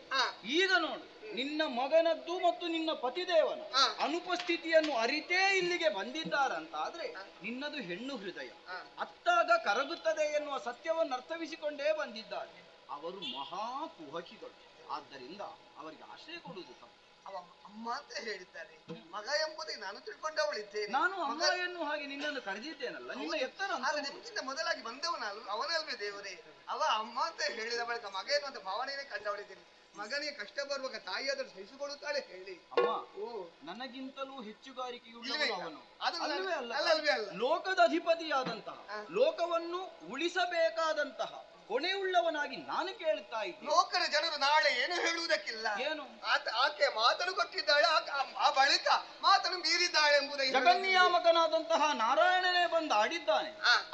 ಈಗ ನೋಡು, ನಿನ್ನ ಮಗನದ್ದು ಮತ್ತು ನಿನ್ನ ಪತಿದೇವನ ಅನುಪಸ್ಥಿತಿಯನ್ನು ಅರಿತೇ ಇಲ್ಲಿಗೆ ಬಂದಿದ್ದಾರಂತಾದ್ರೆ ನಿನ್ನದು ಹೆಣ್ಣು ಹೃದಯ ಅತ್ತಾಗ ಕರಗುತ್ತದೆ ಎನ್ನುವ ಸತ್ಯವನ್ನು ಅರ್ಥವಿಸಿಕೊಂಡೇ ಬಂದಿದ್ದಾರೆ. ಅವರು ಮಹಾ ಕುಹಕಿಗಳು. ಆದ್ದರಿಂದ ಅವರಿಗೆ ಆಶ್ರಯ ಕೊಡುವುದು ತಪ್ಪು. ಅಮ್ಮ ಅಂತ ಹೇಳಿದ್ದಾರೆ, ಮಗ ಎಂಬುದೇ ನಾನು ತಿಳ್ಕೊಂಡವಳಿದ್ದೇನೆ. ನಾನು ಅಮ್ಮ ಎನ್ನು ಹಾಗೆ ನಿನ್ನನ್ನು ಕರೆದಿದ್ದೇನಲ್ಲ, ನಿನ್ನ ಎತ್ತರ ನಿಮ್ಗಿಂತ ಮೊದಲಾಗಿ ಬಂದವನಲ್ಲ, ಅವನಲ್ವೇ ದೇವರೇ. ಅವ ಅಮ್ಮ ಅಂತ ಹೇಳಿದ ಬಳಿಕ ಮಗ ಎನ್ನುವಂತ ಭಾವನೆಯೇ ಕಂಡವಳಿದ್ದೇನೆ. ಮಗನಿಗೆ ಕಷ್ಟ ಬರುವಾಗ ತಾಯಿಯಾದರೂ ಸಹಿಸಿಕೊಳ್ಳುತ್ತಾಳೆ ಹೇಳಿ. ಅಮ್ಮ, ನನಗಿಂತಲೂ ಹೆಚ್ಚುಗಾರಿಕೆಯುಳ್ಳವನು ಅವನು. ಅಲ್ಲವೇ ಅಲ್ಲ, ಲೋಕದ ಅಧಿಪತಿಯಾದಂತಹ, ಲೋಕವನ್ನು ಉಳಿಸಬೇಕಾದಂತಹ ಹೊಣೆಯುಳ್ಳವನಾಗಿ ನಾನು ಕೇಳುತ್ತಾ ಇದ್ದೀನಿ. ಲೋಕದ ಜನರು ನಾಳೆ ಏನು ಹೇಳುವುದಕ್ಕಿಲ್ಲ. ಏನು? ಆಕೆ ಮಾತನ್ನು ಕೊಟ್ಟಿದ್ದಾಳೆ, ಆ ಬಳಿಕ ಮಾತನ್ನು ಮೀರಿದ್ದಾಳೆ ಎಂಬುದಾಗಿ ಜಗನ್ನಿಯಾಮಕನಾದಂತಹ ನಾರಾಯಣನೇ ಬಂದು ಆಡಿದ್ದಾನೆ,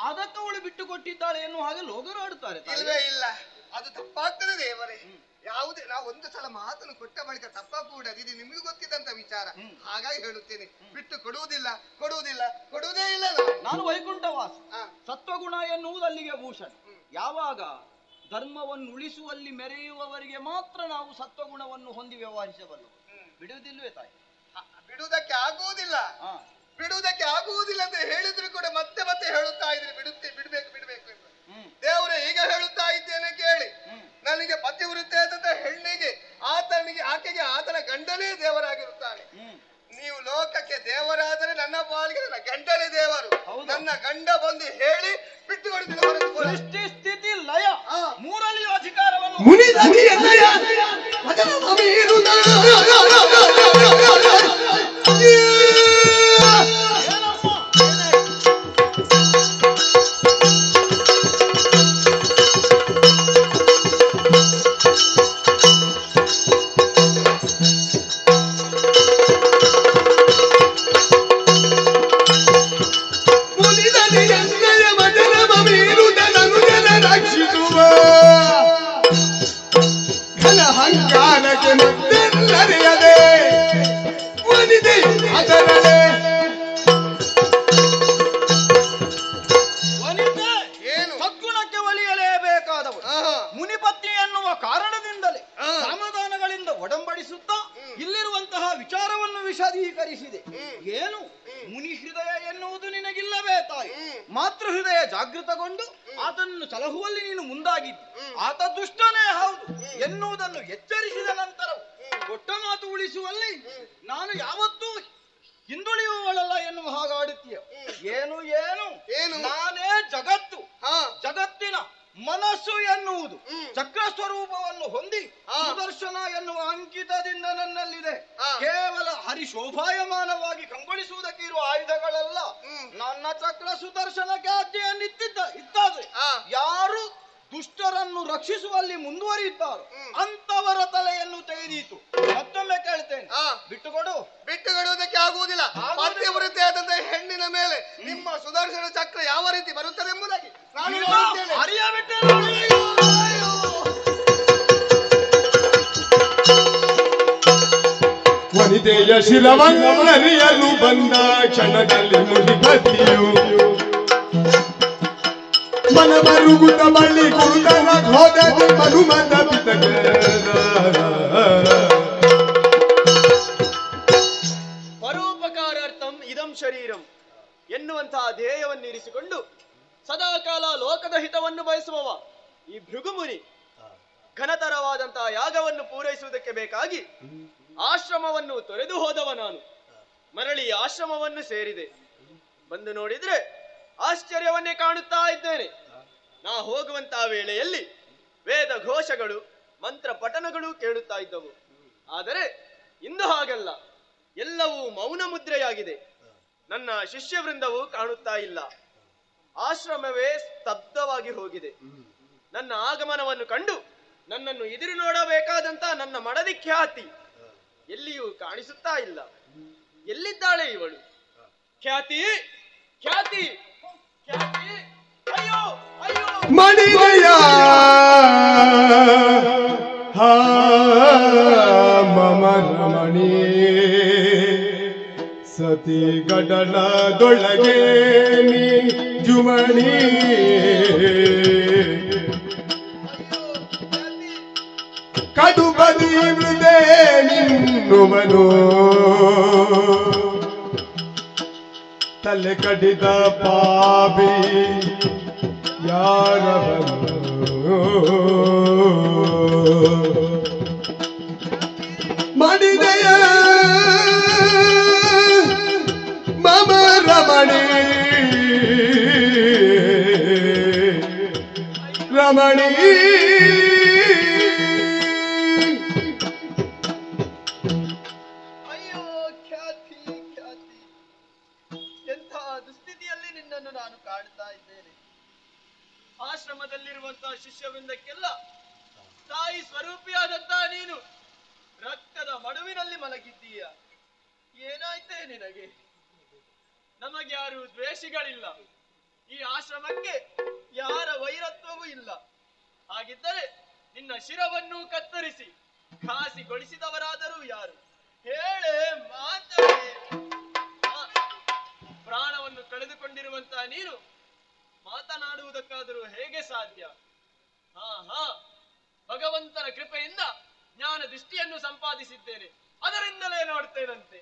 ಅದಕ್ಕೆ ಅವಳು ಬಿಟ್ಟು ಕೊಟ್ಟಿದ್ದಾಳೆ ಎನ್ನುವ ಹಾಗೆ ಲೋಕರಾಡುತ್ತಾರೆ. ಇಲ್ವೇ ಇಲ್ಲ, ಅದು ತಪ್ಪಾಗ್ತದೆ ದೇವರೇ. ಯಾವುದೇ ನಾವು ಒಂದು ಸಲ ಮಾತನ್ನು ಕೊಟ್ಟ ಬಳಿಕ ತಪ್ಪ ಕೂಡ ಇದು ನಿಮಗೂ ಗೊತ್ತಿದ್ದಂತ ವಿಚಾರ. ಹಾಗಾಗಿ ಹೇಳುತ್ತೇನೆ, ಬಿಟ್ಟು ಕೊಡುವುದೇ ಇಲ್ಲ. ನಾನು ವೈಕುಂಠವಾಸ. ಸತ್ವಗುಣ ಎನ್ನುವುದು ಅಲ್ಲಿಗೆ ಭೂಷಣ. ಯಾವಾಗ ಧರ್ಮವನ್ನು ಉಳಿಸುವಲ್ಲಿ ಮೆರೆಯುವವರಿಗೆ ಮಾತ್ರ ನಾವು ಸತ್ವಗುಣವನ್ನು ಹೊಂದಿ ವ್ಯವಹರಿಸಬಲ್ಲ. ಬಿಡುವುದಿಲ್ವೇ ತಾಯಿ? ಬಿಡುವುದಕ್ಕೆ ಆಗುವುದಿಲ್ಲ ಅಂತ ಹೇಳಿದ್ರು ಕೂಡ ಮತ್ತೆ ಮತ್ತೆ ಹೇಳುತ್ತಾ ಇದ್ರಿ ಬಿಡ್ಬೇಕು ಎಂದು. ದೇವರೇ ಈಗ ಹೇಳುತ್ತಾ ಇದ್ದೇನೆ ಕೇಳಿ. ನನಗೆ ಪತಿವೃತ್ತಿ ಆದಂತ ಹೆಣ್ಣಿಗೆ ಆಕೆಗೆ ಆತನ ಗಂಡನೇ ದೇವರಾಗಿರುತ್ತಾನೆ. ನೀವು ಲೋಕಕ್ಕೆ ದೇವರಾದರೆ ನನ್ನ ಪಾಲಿಗೆ ನನ್ನ ಗಂಡನೇ ದೇವರು. ನನ್ನ ಗಂಡ ಬಂದು ಹೇಳಿ ಬಿಟ್ಟು ಸೃಷ್ಟಿ ಸ್ಥಿತಿ ಲಯ ಮೂರಲ್ಲಿಯೂ ಅಧಿಕಾರವನ್ನು ಸದ್ಗುಣಕ್ಕೆ ಒಲಿಯಲೇಬೇಕಾದವರು ಮುನಿಪತ್ನಿ ಎನ್ನುವ ಕಾರಣದಿಂದಲೇ ಸಮಾಧಾನಗಳಿಂದ ಒಡಂಬಡಿಸುತ್ತಾ ಇಲ್ಲಿರುವಂತಹ ವಿಚಾರವನ್ನು ವಿಶದೀಕರಿಸಿದೆ. ಏನು ಮುನಿ ಹೃದಯ ಎನ್ನುವುದು ನಿನಗಿಲ್ಲವೇ ತಾಯಿ? ಮಾತೃ ಹೃದಯ ಜಾಗೃತಗೊಂಡು ಆತನನ್ನು ಸಲಹುವಲ್ಲಿ ನೀನು ಮುಂದಾಗಿದ್ದಿ. ಆತ ದುಷ್ಟನೇ ಹೌದು ಎನ್ನುವುದನ್ನು ಎಚ್ಚರಿಸಿದ ನಂತರ ಕೊಟ್ಟ ಮಾತು ಉಳಿಸುವಲ್ಲಿ ನಾನು ಯಾವತ್ತೂ ಹಿಂದುಳಿಯುವವಳಲ್ಲ ಎನ್ನುವ ಹಾಗಾಡುತ್ತೀಯ. ಏನು ಏನು ಏನು ನಾನೇ ಜಗತ್ತು. ಜಗತ್ತಿನ ಮನಸ್ಸು ಎನ್ನುವುದು ಚಕ್ರ ಸ್ವರೂಪವನ್ನು ಹೊಂದಿ ಸುದರ್ಶನ ಎನ್ನುವ ಅಂಕಿತದಿಂದ ನನ್ನಲ್ಲಿದೆ. ಕೇವಲ ಹರಿಶೋಭಾಯಮಾನವಾಗಿ ಕಂಗೊಳಿಸುವುದಕ್ಕೆ ಇರುವ ಆಯುಧಗಳಲ್ಲ. ನನ್ನ ಚಕ್ರ ಸುದರ್ಶನಕ್ಕೆ ಇತ್ತಾದ್ರೆ ಯಾರು ದುಷ್ಟರನ್ನು ರಕ್ಷಿಸುವಲ್ಲಿ ಮುಂದುವರಿಯುತ್ತಾರೋ ಅಂತವರ ತಲೆಯನ್ನು ತೆಗೆದೀತು. ಮತ್ತೊಮ್ಮೆ ಕೇಳ್ತೇನೆ, ಬಿಟ್ಟುಕೊಡುವುದಕ್ಕೆ ಆಗುವುದಿಲ್ಲ. ಪತಿವೃತ್ತಿ ಆದಂತಹ ಹೆಣ್ಣಿನ ಮೇಲೆ ನಿಮ್ಮ ಸುದರ್ಶನ ಚಕ್ರ ಯಾವ ರೀತಿ ಬರುತ್ತದೆ ಎಂಬುದಾಗಿ ವನಿತೆಯ ಶಿರವನ್ನರಿಯಲು ಬಂದ ಕ್ಷಣದಲ್ಲಿ ಮುನಿಪತಿಯು ಮನ ಮರುಗುತ್ತ ಬಳ್ಳಿ ಕುರುತನ ಹೋದದಿ ಮನುಮದ ಪಿತಕ ಪರೋಪಕಾರಾರ್ಥಂ ಇದಂ ಶರೀರಂ ಎನ್ನುವಂತಹ ಧ್ಯೇಯವನ್ನಿರಿಸಿಕೊಂಡು ಸದಾಕಾಲ ಲೋಕದ ಹಿತವನ್ನು ಬಯಸುವವ ಈ ಭೃಗುಮುನಿ ಘನತರವಾದಂತಹ ಯಾಗವನ್ನು ಪೂರೈಸುವುದಕ್ಕೆ ಬೇಕಾಗಿ ಆಶ್ರಮವನ್ನು ತೊರೆದು ಹೋದವ ನಾನು. ಮರಳಿ ಆಶ್ರಮವನ್ನು ಸೇರಿದೆ. ಬಂದು ನೋಡಿದ್ರೆ ಆಶ್ಚರ್ಯವನ್ನೇ ಕಾಣುತ್ತಾ ಇದ್ದೇನೆ. ನಾ ಹೋಗುವಂತಹ ವೇಳೆಯಲ್ಲಿ ವೇದ ಘೋಷಗಳು ಮಂತ್ರ ಪಠನಗಳು ಕೇಳುತ್ತಾ ಇದ್ದವು. ಆದರೆ ಇಂದು ಹಾಗಲ್ಲ, ಎಲ್ಲವೂ ಮೌನ ಮುದ್ರೆಯಾಗಿದೆ. ನನ್ನ ಶಿಷ್ಯವೃಂದವು ಕಾಣುತ್ತಾ ಇಲ್ಲ. ಆಶ್ರಮವೇ ಸ್ತಬ್ಧವಾಗಿ ಹೋಗಿದೆ. ನನ್ನ ಆಗಮನವನ್ನು ಕಂಡು ನನ್ನನ್ನು ಎದುರು ನೋಡಬೇಕಾದಂತ ನನ್ನ ಮಡದಿ ಖ್ಯಾತಿ ಎಲ್ಲಿಯೂ ಕಾಣಿಸುತ್ತಾ ಇಲ್ಲ. ಎಲ್ಲಿದ್ದಾಳೆ ಇವಳು? ಖ್ಯಾತಿ ಖ್ಯಾತಿ ಖ್ಯಾತಿ, ಅಯ್ಯೋ ಅಯ್ಯೋ ಮಣಿದೆಯ ಮಮ ರಮಣಿ ಸತಿ ಗಡಲದೊಳಗೆ ನೀ ಜುಮಣಿ ಕಡುಬದಿ ಮೃದೆ ನಿನ್ನುವನು ತಲೆ ಕಡಿದ ಪಾಪಿ ಯಾರವನು ಮಾಡಿದೆಯ ಮಮ ರಮಣಿ ರಮಣಿ ಅಯ್ಯೋ ಖ್ಯಾತಿ ಖ್ಯಾತಿ, ಎಂತಹ ದುಸ್ಥಿತಿಯಲ್ಲಿ ನಿನ್ನನ್ನು ನಾನು ಕಾಡ್ತಾ ಇದ್ದೇನೆ. ಆಶ್ರಮದಲ್ಲಿರುವಂತಹ ಶಿಷ್ಯವೃಂದಕ್ಕೆಲ್ಲ ತಾಯಿ ಸ್ವರೂಪಿಯಾದಂತಹ ನೀನು ರಕ್ತದ ಮಡುವಿನಲ್ಲಿ ಮಲಗಿದ್ದೀಯ. ಏನಾಯ್ತೇ ನಿನಗೆ? ನಮಗ್ಯಾರು ದ್ವೇಷಿಗಳಿಲ್ಲ, ಈ ಆಶ್ರಮಕ್ಕೆ ಯಾರ ವೈರತ್ವವೂ ಇಲ್ಲ. ಹಾಗಿದ್ದರೆ ನಿನ್ನ ಶಿರವನ್ನು ಕತ್ತರಿಸಿ ಘಾಸಿಗೊಳಿಸಿದವರಾದರೂ ಯಾರು? ಹೇಳೇ ಮಾತೇ. ಪ್ರಾಣವನ್ನು ಕಳೆದುಕೊಂಡಿರುವಂತಹ ನೀನು ಮಾತನಾಡುವುದಕ್ಕಾದರೂ ಹೇಗೆ ಸಾಧ್ಯ? ಭಗವಂತನ ಕೃಪೆಯಿಂದ ಜ್ಞಾನ ದೃಷ್ಟಿಯನ್ನು ಸಂಪಾದಿಸಿದ್ದೇನೆ, ಅದರಿಂದಲೇ ನೋಡ್ತೇನಂತೆ.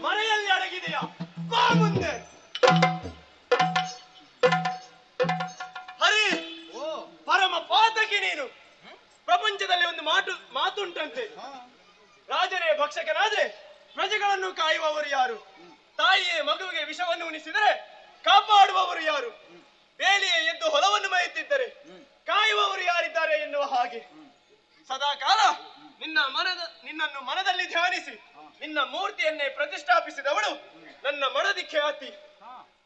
ಮರೆಯಲ್ಲಿ ಅಡಗಿದೆಯಾ? ಬಾ ಮುಂದೆ. ಹರಿ, ಪರಮ ಪಾತಕಿ ನೀನು. ಪ್ರಪಂಚದಲ್ಲಿ ಒಂದು ಮಾತುಂಟಂತೆ, ರಾಜನೇ ಭಕ್ಷಕನಾದ್ರೆ ಪ್ರಜೆಗಳನ್ನು ಕಾಯುವವರು ಯಾರು? ತಾಯಿಯೇ ಮಗುವಿಗೆ ವಿಷವನ್ನು ಉಣಿಸಿದರೆ ಕಾಪಾಡುವವರು ಯಾರು? ಬೇಲಿಯೇ ಎದ್ದು ಹೊಲವನ್ನು ಮೇಯುತ್ತಿದ್ದರೆ ಕಾಯುವವರು ಯಾರಿದ್ದಾರೆ ಎನ್ನುವ ಹಾಗೆ ಸದಾ ಕಾಲ ನಿನ್ನನ್ನು ಮನದಲ್ಲಿ ಧ್ಯಾನಿಸಿ ನಿನ್ನ ಮೂರ್ತಿಯನ್ನೇ ಪ್ರತಿಷ್ಠಾಪಿಸಿದವಳು ನನ್ನ ಮಡದಿ ಖ್ಯಾತಿ.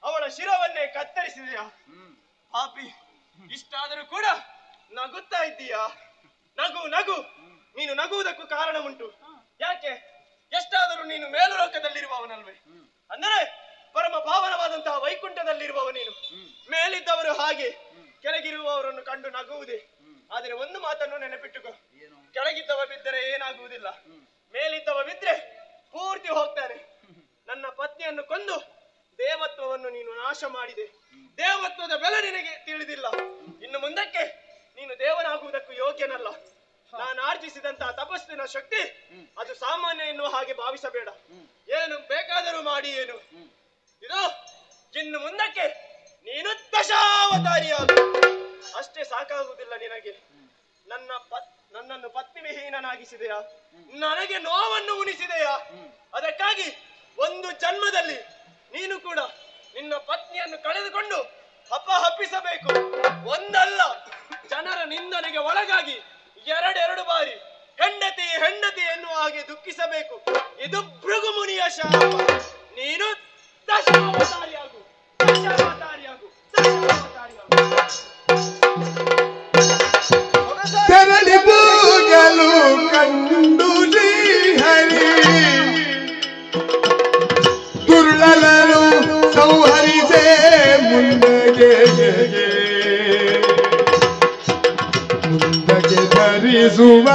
ಅವಳ ಶಿರವನ್ನೇ ಕತ್ತರಿಸಿದೆಯಾ? ಪಾಪಿ, ಇಷ್ಟಾದರೂ ಕೂಡ ನಗುತ್ತಾ ಇದ್ದೀಯಾ? ನಗು ನಗು, ನೀನು ನಗುವುದಕ್ಕೂ ಕಾರಣ ಉಂಟು. ಯಾಕೆ? ಎಷ್ಟಾದರೂ ನೀನು ಮೇಲುಲೋಕದಲ್ಲಿರುವವನಲ್ವೇ? ಅಂದರೆ ಪರಮ ಪಾವನವಾದಂತಹ ವೈಕುಂಠದಲ್ಲಿರುವವ ನೀನು. ಮೇಲಿದ್ದವರು ಹಾಗೆ, ಕೆಳಗಿರುವವರನ್ನು ಕಂಡು ನಗುವುದೇ. ಆದರೆ ಒಂದು ಮಾತನ್ನು ನೆನಪಿಟ್ಟುಕೋ, ಕೆಳಗಿದ್ದವ ಬಿದ್ದರೆ ಏನಾಗುವುದಿಲ್ಲ, ಮೇಲಿದ್ದವ ಬಿದ್ರೆ ಪೂರ್ತಿ ಹೋಗ್ತಾನೆ. ನನ್ನ ಪತ್ನಿಯನ್ನು ಕೊಂದು ದೇವತ್ವವನ್ನು ನೀನು ನಾಶ ಮಾಡಿದೆ. ದೇವತ್ವದ ಬೆಲೆ ನಿನಗೆ ತಿಳಿದಿಲ್ಲ. ಇನ್ನು ಮುಂದಕ್ಕೆ ನೀನು ದೇವನಾಗುವುದಕ್ಕೂ ಯೋಗ್ಯನಲ್ಲ. ನಾನು ಆರ್ಜಿಸಿದಂತಹ ತಪಸ್ಸಿನ ಶಕ್ತಿ ಅದು ಸಾಮಾನ್ಯ ಎನ್ನುವ ಹಾಗೆ ಭಾವಿಸಬೇಡ. ಏನು ಬೇಕಾದರೂ ಮಾಡಿ ಏನು. ಇದು ಇನ್ನು ಮುಂದಕ್ಕೆ ನೀನು ದಶಾವತಾರಿಯಾಗು. ಅಷ್ಟೇ ಸಾಕಾಗುವುದಿಲ್ಲ ನಿನಗೆ. ನನ್ನನ್ನು ಪತ್ನಿ ವಿಹೀನನಾಗಿಸಿದೆಯಾ? ನನಗೆ ನೋವನ್ನು ಉಣಿಸಿದೆಯಾ? ಅದಕ್ಕಾಗಿ ಒಂದು ಜನ್ಮದಲ್ಲಿ ನೀನು ಕೂಡ ನಿನ್ನ ಪತ್ನಿಯನ್ನು ಕಳೆದುಕೊಂಡು ಹಪ್ಪಿಸಬೇಕು. ಒಂದಲ್ಲ, ಜನರ ನಿಂದನೆಗೆ ಒಳಗಾಗಿ ಎರಡೆರಡು ಬಾರಿ ಹೆಂಡತಿ ಹೆಂಡತಿ ಎನ್ನುವ ಹಾಗೆ ದುಃಖಿಸಬೇಕು. ಇದು ಭೃಗುಮುನಿಯ ಶಾಪ. ನೀನು ದಶಾವತಾರಿಯಾಗು, ದಶಾವತಾರಿಯಾಗು, ದಶಾವತಾರಿಯಾಗು. ತೆರಳಿ ಹೋಗಲು ಕಂಡು ಹರಿ ದುರ್ಲಲನು ಸಂಹರಿಸೇ ಮುಂದಕ್ಕೆ ಧರಿಸುವ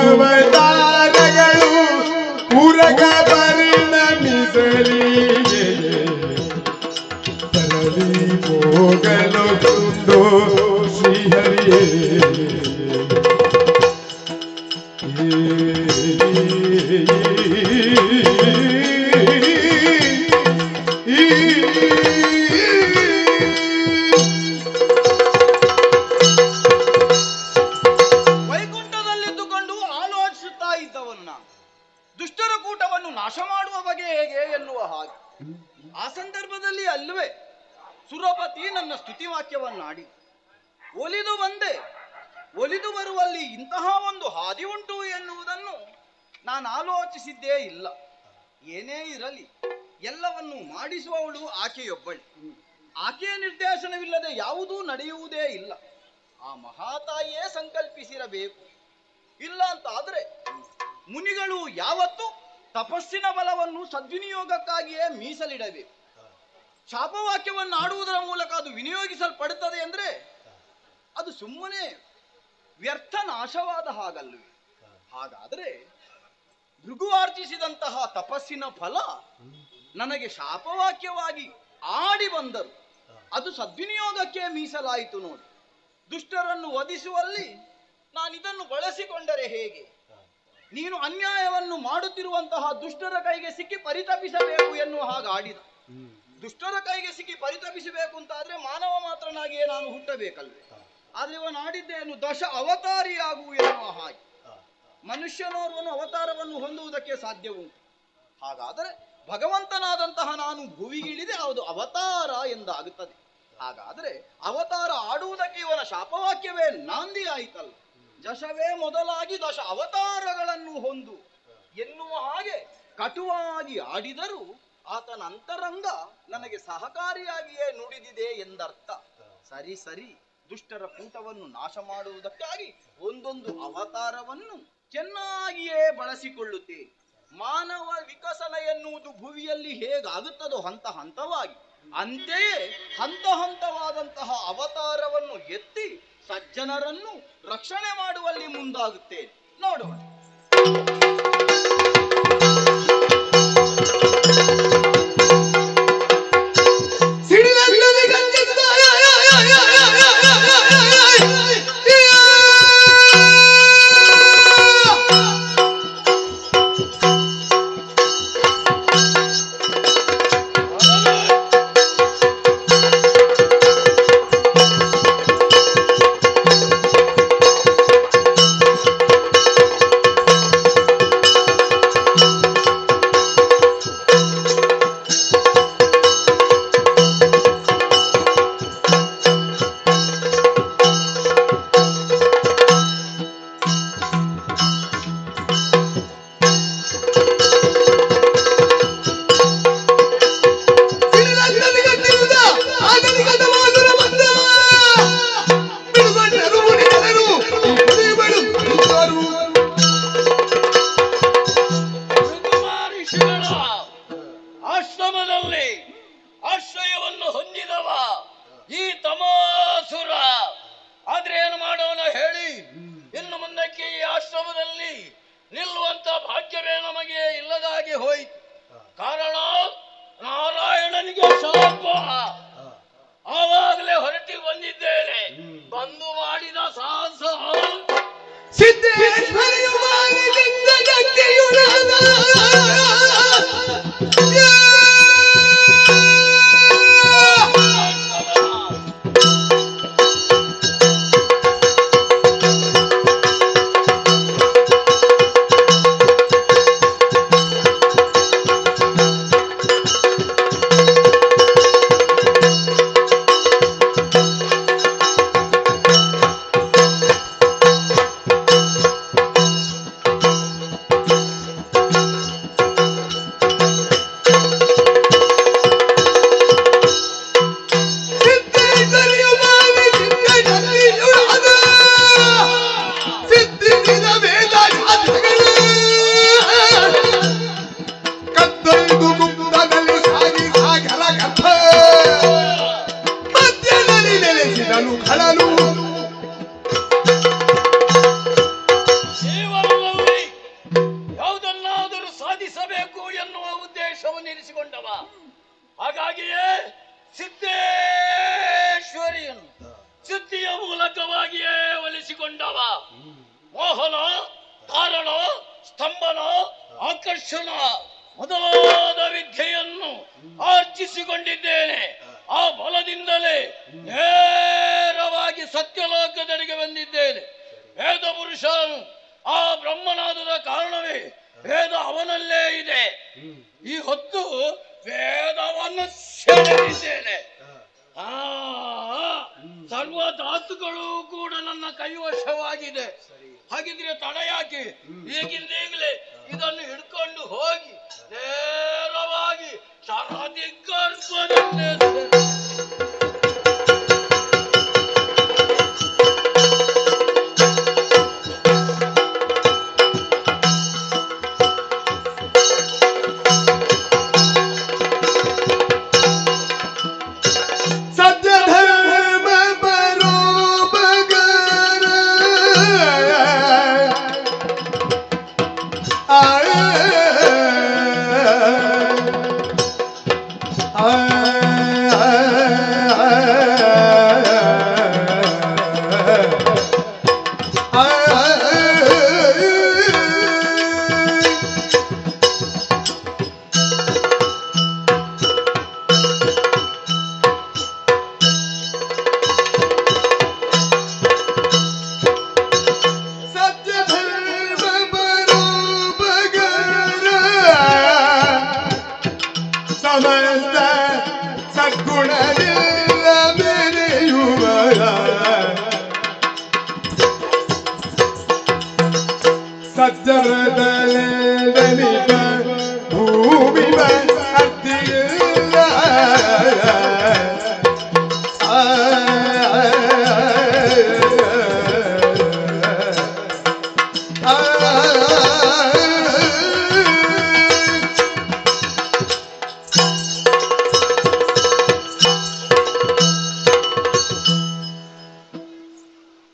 ತಾರಗಳು ಪೂರಕ ಪರಿಣಮಿಸಲಿ ತೆರಳಿ ಹೋಗಲು ಕಂಡು ಶ್ರೀಹರಿಯೇ ವೈಕುಂಠದಲ್ಲಿದ್ದುಕೊಂಡು ಆಲೋಚಿಸುತ್ತಾ ಇದ್ದವನು ನಾನು ದುಷ್ಟರ ಕೂಟವನ್ನು ನಾಶ ಮಾಡುವ ಬಗೆ ಹೇಗೆ ಎನ್ನುವ ಹಾಗೆ. ಆ ಸಂದರ್ಭದಲ್ಲಿ ಅಲ್ವೇ ಸುರಪತಿ ನನ್ನ ಸ್ತುತಿವಾಕ್ಯವನ್ನಾಡಿ ಒಲಿದು ಬಂದೆ. ಒಲಿದು ಬರುವಲ್ಲಿ ಇಂತಹ ಒಂದು ಹಾದಿ ಉಂಟು ಎನ್ನುವುದನ್ನು ನಾನು ಆಲೋಚಿಸಿದ್ದೇ ಇಲ್ಲ. ಏನೇ ಇರಲಿ, ಎಲ್ಲವನ್ನು ಮಾಡಿಸುವವಳು ಆಕೆಯೊಬ್ಬಳೆ. ಆಕೆಯ ನಿರ್ದೇಶನವಿಲ್ಲದೆ ಯಾವುದೂ ನಡೆಯುವುದೇ ಇಲ್ಲ. ಆ ಮಹಾತಾಯಿಯೇ ಸಂಕಲ್ಪಿಸಿರಬೇಕು. ಇಲ್ಲ ಅಂತ ಆದ್ರೆ ಮುನಿಗಳು ಯಾವತ್ತೂ ತಪಸ್ಸಿನ ಬಲವನ್ನು ಸದ್ವಿನಿಯೋಗಕ್ಕಾಗಿಯೇ ಮೀಸಲಿಡಬೇಕು. ಶಾಪವಾಕ್ಯವನ್ನು ಆಡುವುದರ ಮೂಲಕ ಅದು ವಿನಿಯೋಗಿಸಲ್ಪಡುತ್ತದೆ ಅಂದ್ರೆ ಅದು ಸುಮ್ಮನೆ ವ್ಯರ್ಥ ನಾಶವಾದ ಹಾಗಲ್ವೇ? ಹಾಗಾದರೆ ಭೃಗುವಾರ್ಜಿಸಿದಂತಹ ತಪಸ್ಸಿನ ಫಲ ನನಗೆ ಶಾಪವಾಕ್ಯವಾಗಿ ಆಡಿ ಬಂದರು. ಅದು ಸದ್ವಿನಿಯೋಗಕ್ಕೆ ಮೀಸಲಾಯಿತು ನೋಡಿ. ದುಷ್ಟರನ್ನು ವಧಿಸುವಲ್ಲಿ ನಾನಿದನ್ನು ಬಳಸಿಕೊಂಡರೆ ಹೇಗೆ? ನೀನು ಅನ್ಯಾಯವನ್ನು ಮಾಡುತ್ತಿರುವಂತಹ ದುಷ್ಟರ ಕೈಗೆ ಸಿಕ್ಕಿ ಪರಿತಪಿಸಬೇಕು ಎನ್ನುವ ಹಾಗೆ ಆಡಿದ. ದುಷ್ಟರ ಕೈಗೆ ಸಿಕ್ಕಿ ಪರಿತಪಿಸಬೇಕು ಅಂತಾದ್ರೆ ಮಾನವ ಮಾತ್ರನಾಗಿಯೇ ನಾನು ಹುಟ್ಟಬೇಕಲ್ವೇ? ಆದ್ರೆ ಇವನು ಆಡಿದ್ದೇನು? ದಶ ಅವತಾರಿಯಾಗು ಎನ್ನುವ ಹಾಗೆ. ಮನುಷ್ಯನೋರ್ವನು ಅವತಾರವನ್ನು ಹೊಂದುವುದಕ್ಕೆ ಸಾಧ್ಯ ಉಂಟು. ಹಾಗಾದರೆ ಭಗವಂತನಾದಂತಹ ನಾನು ಭುವಿಗಿಳಿದೆ ಅದು ಅವತಾರ ಎಂದಾಗುತ್ತದೆ. ಹಾಗಾದರೆ ಅವತಾರ ಆಡುವುದಕ್ಕೆ ಇವನ ಶಾಪವಾಕ್ಯವೇ ನಾಂದಿ ಆಯಿತಲ್ಲ. ಜಶವೇ ಮೊದಲಾಗಿ ದಶ ಅವತಾರಗಳನ್ನು ಹೊಂದು ಎನ್ನುವ ಹಾಗೆ ಕಟುವಾಗಿ ಆಡಿದರೂ ಆತನ ಅಂತರಂಗ ನನಗೆ ಸಹಕಾರಿಯಾಗಿಯೇ ನುಡಿದಿದೆ ಎಂದರ್ಥ. ಸರಿ ಸರಿ, ದುಷ್ಟರ ಕೂಟವನ್ನು ನಾಶ ಮಾಡುವುದಕ್ಕಾಗಿ ಒಂದೊಂದು ಅವತಾರವನ್ನು ಚೆನ್ನಾಗಿಯೇ ಬಳಸಿಕೊಳ್ಳುತ್ತೇನೆ. ಮಾನವ ವಿಕಸನ ಎನ್ನುವುದು ಭುವಿಯಲ್ಲಿ ಹೇಗಾಗುತ್ತದೋ ಹಂತ ಹಂತವಾಗಿ, ಅಂತೆಯೇ ಹಂತ ಹಂತವಾದಂತಹ ಅವತಾರವನ್ನು ಎತ್ತಿ ಸಜ್ಜನರನ್ನು ರಕ್ಷಣೆ ಮಾಡುವಲ್ಲಿ ಮುಂದಾಗುತ್ತೇನೆ. ನೋಡುವ. ಆಶ್ರಮದಲ್ಲಿ ಆಶ್ರಯವನ್ನು ಹೊಂದಿದವ ಈ ತಮಾಸುರ. ಆದ್ರೆ ಏನು ಮಾಡೋಣ ಹೇಳಿ? ಇನ್ನು ಮುಂದಕ್ಕೆ ಈ ಆಶ್ರಮದಲ್ಲಿ ನಿಲ್ಲುವಂತ ಭಾಗ್ಯವೇ ನಮಗೆ ಇಲ್ಲದಾಗಿ ಹೋಯಿತು. ಕಾರಣ ನಾರಾಯಣನಿಗೆ ಶಾಪ. ಆವಾಗಲೇ ಹೊರಟಿ ಬಂದಿದ್ದೇನೆ. ಬಂದು ಮಾಡಿದ ಸಾಹಸ ಸಿದ್ದೇಶ್ವರಿಯು ಮಾಡಿದ ಜಗತ್ತಿಯುಳದ ಯಾವುದನ್ನಾದರೂ ಸಾಧಿಸಬೇಕು ಎನ್ನುವ ಉದ್ದೇಶವನ್ನು ಇರಿಸಿಕೊಂಡವ. ಹಾಗಾಗಿಯೇ ಸಿದ್ದೇಶ್ವರಿಯನ್ನು ಸಿದ್ಧಿಯ ಮೂಲಕವಾಗಿಯೇ ಒಲಿಸಿಕೊಂಡವ. ಮೋಹನ, ಕಾರಣ, ಸ್ತಂಭನ, ಆಕರ್ಷಣ ಮೊದಲಾದ ವಿದ್ಯೆಯನ್ನು ಆರ್ಜಿಸಿಕೊಂಡಿದ್ದೇನೆ. ಆ ಬಲದಿಂದಲೇ ನೇರವಾಗಿ ಸತ್ಯಲೋಕದೆಡೆಗೆ ಬಂದಿದ್ದೇನೆ. ವೇದ ಪುರುಷನು ಆ ಬ್ರಹ್ಮನಾದದ ಕಾರಣವೇ ವೇದ ಅವನಲ್ಲೇ ಇದೆ. ಈ ಹೊತ್ತು ವೇದವನ್ನು ಸೆಳೆದಿದ್ದೇನೆ. ಆ ಸರ್ವ ಧಾತುಗಳು ಕೂಡ ನನ್ನ ಕೈವಶವಾಗಿದೆ. ಹಾಗಿದ್ರೆ ತಡ ಯಾಕೆ? ಈಗಿಂದೀಗಲೇ ಇದನ್ನು ಹಿಡ್ಕೊಂಡು ಹೋಗಿ ನೇರವಾಗಿ ಶರದಿಗರ್ಭದಲ್ಲೇ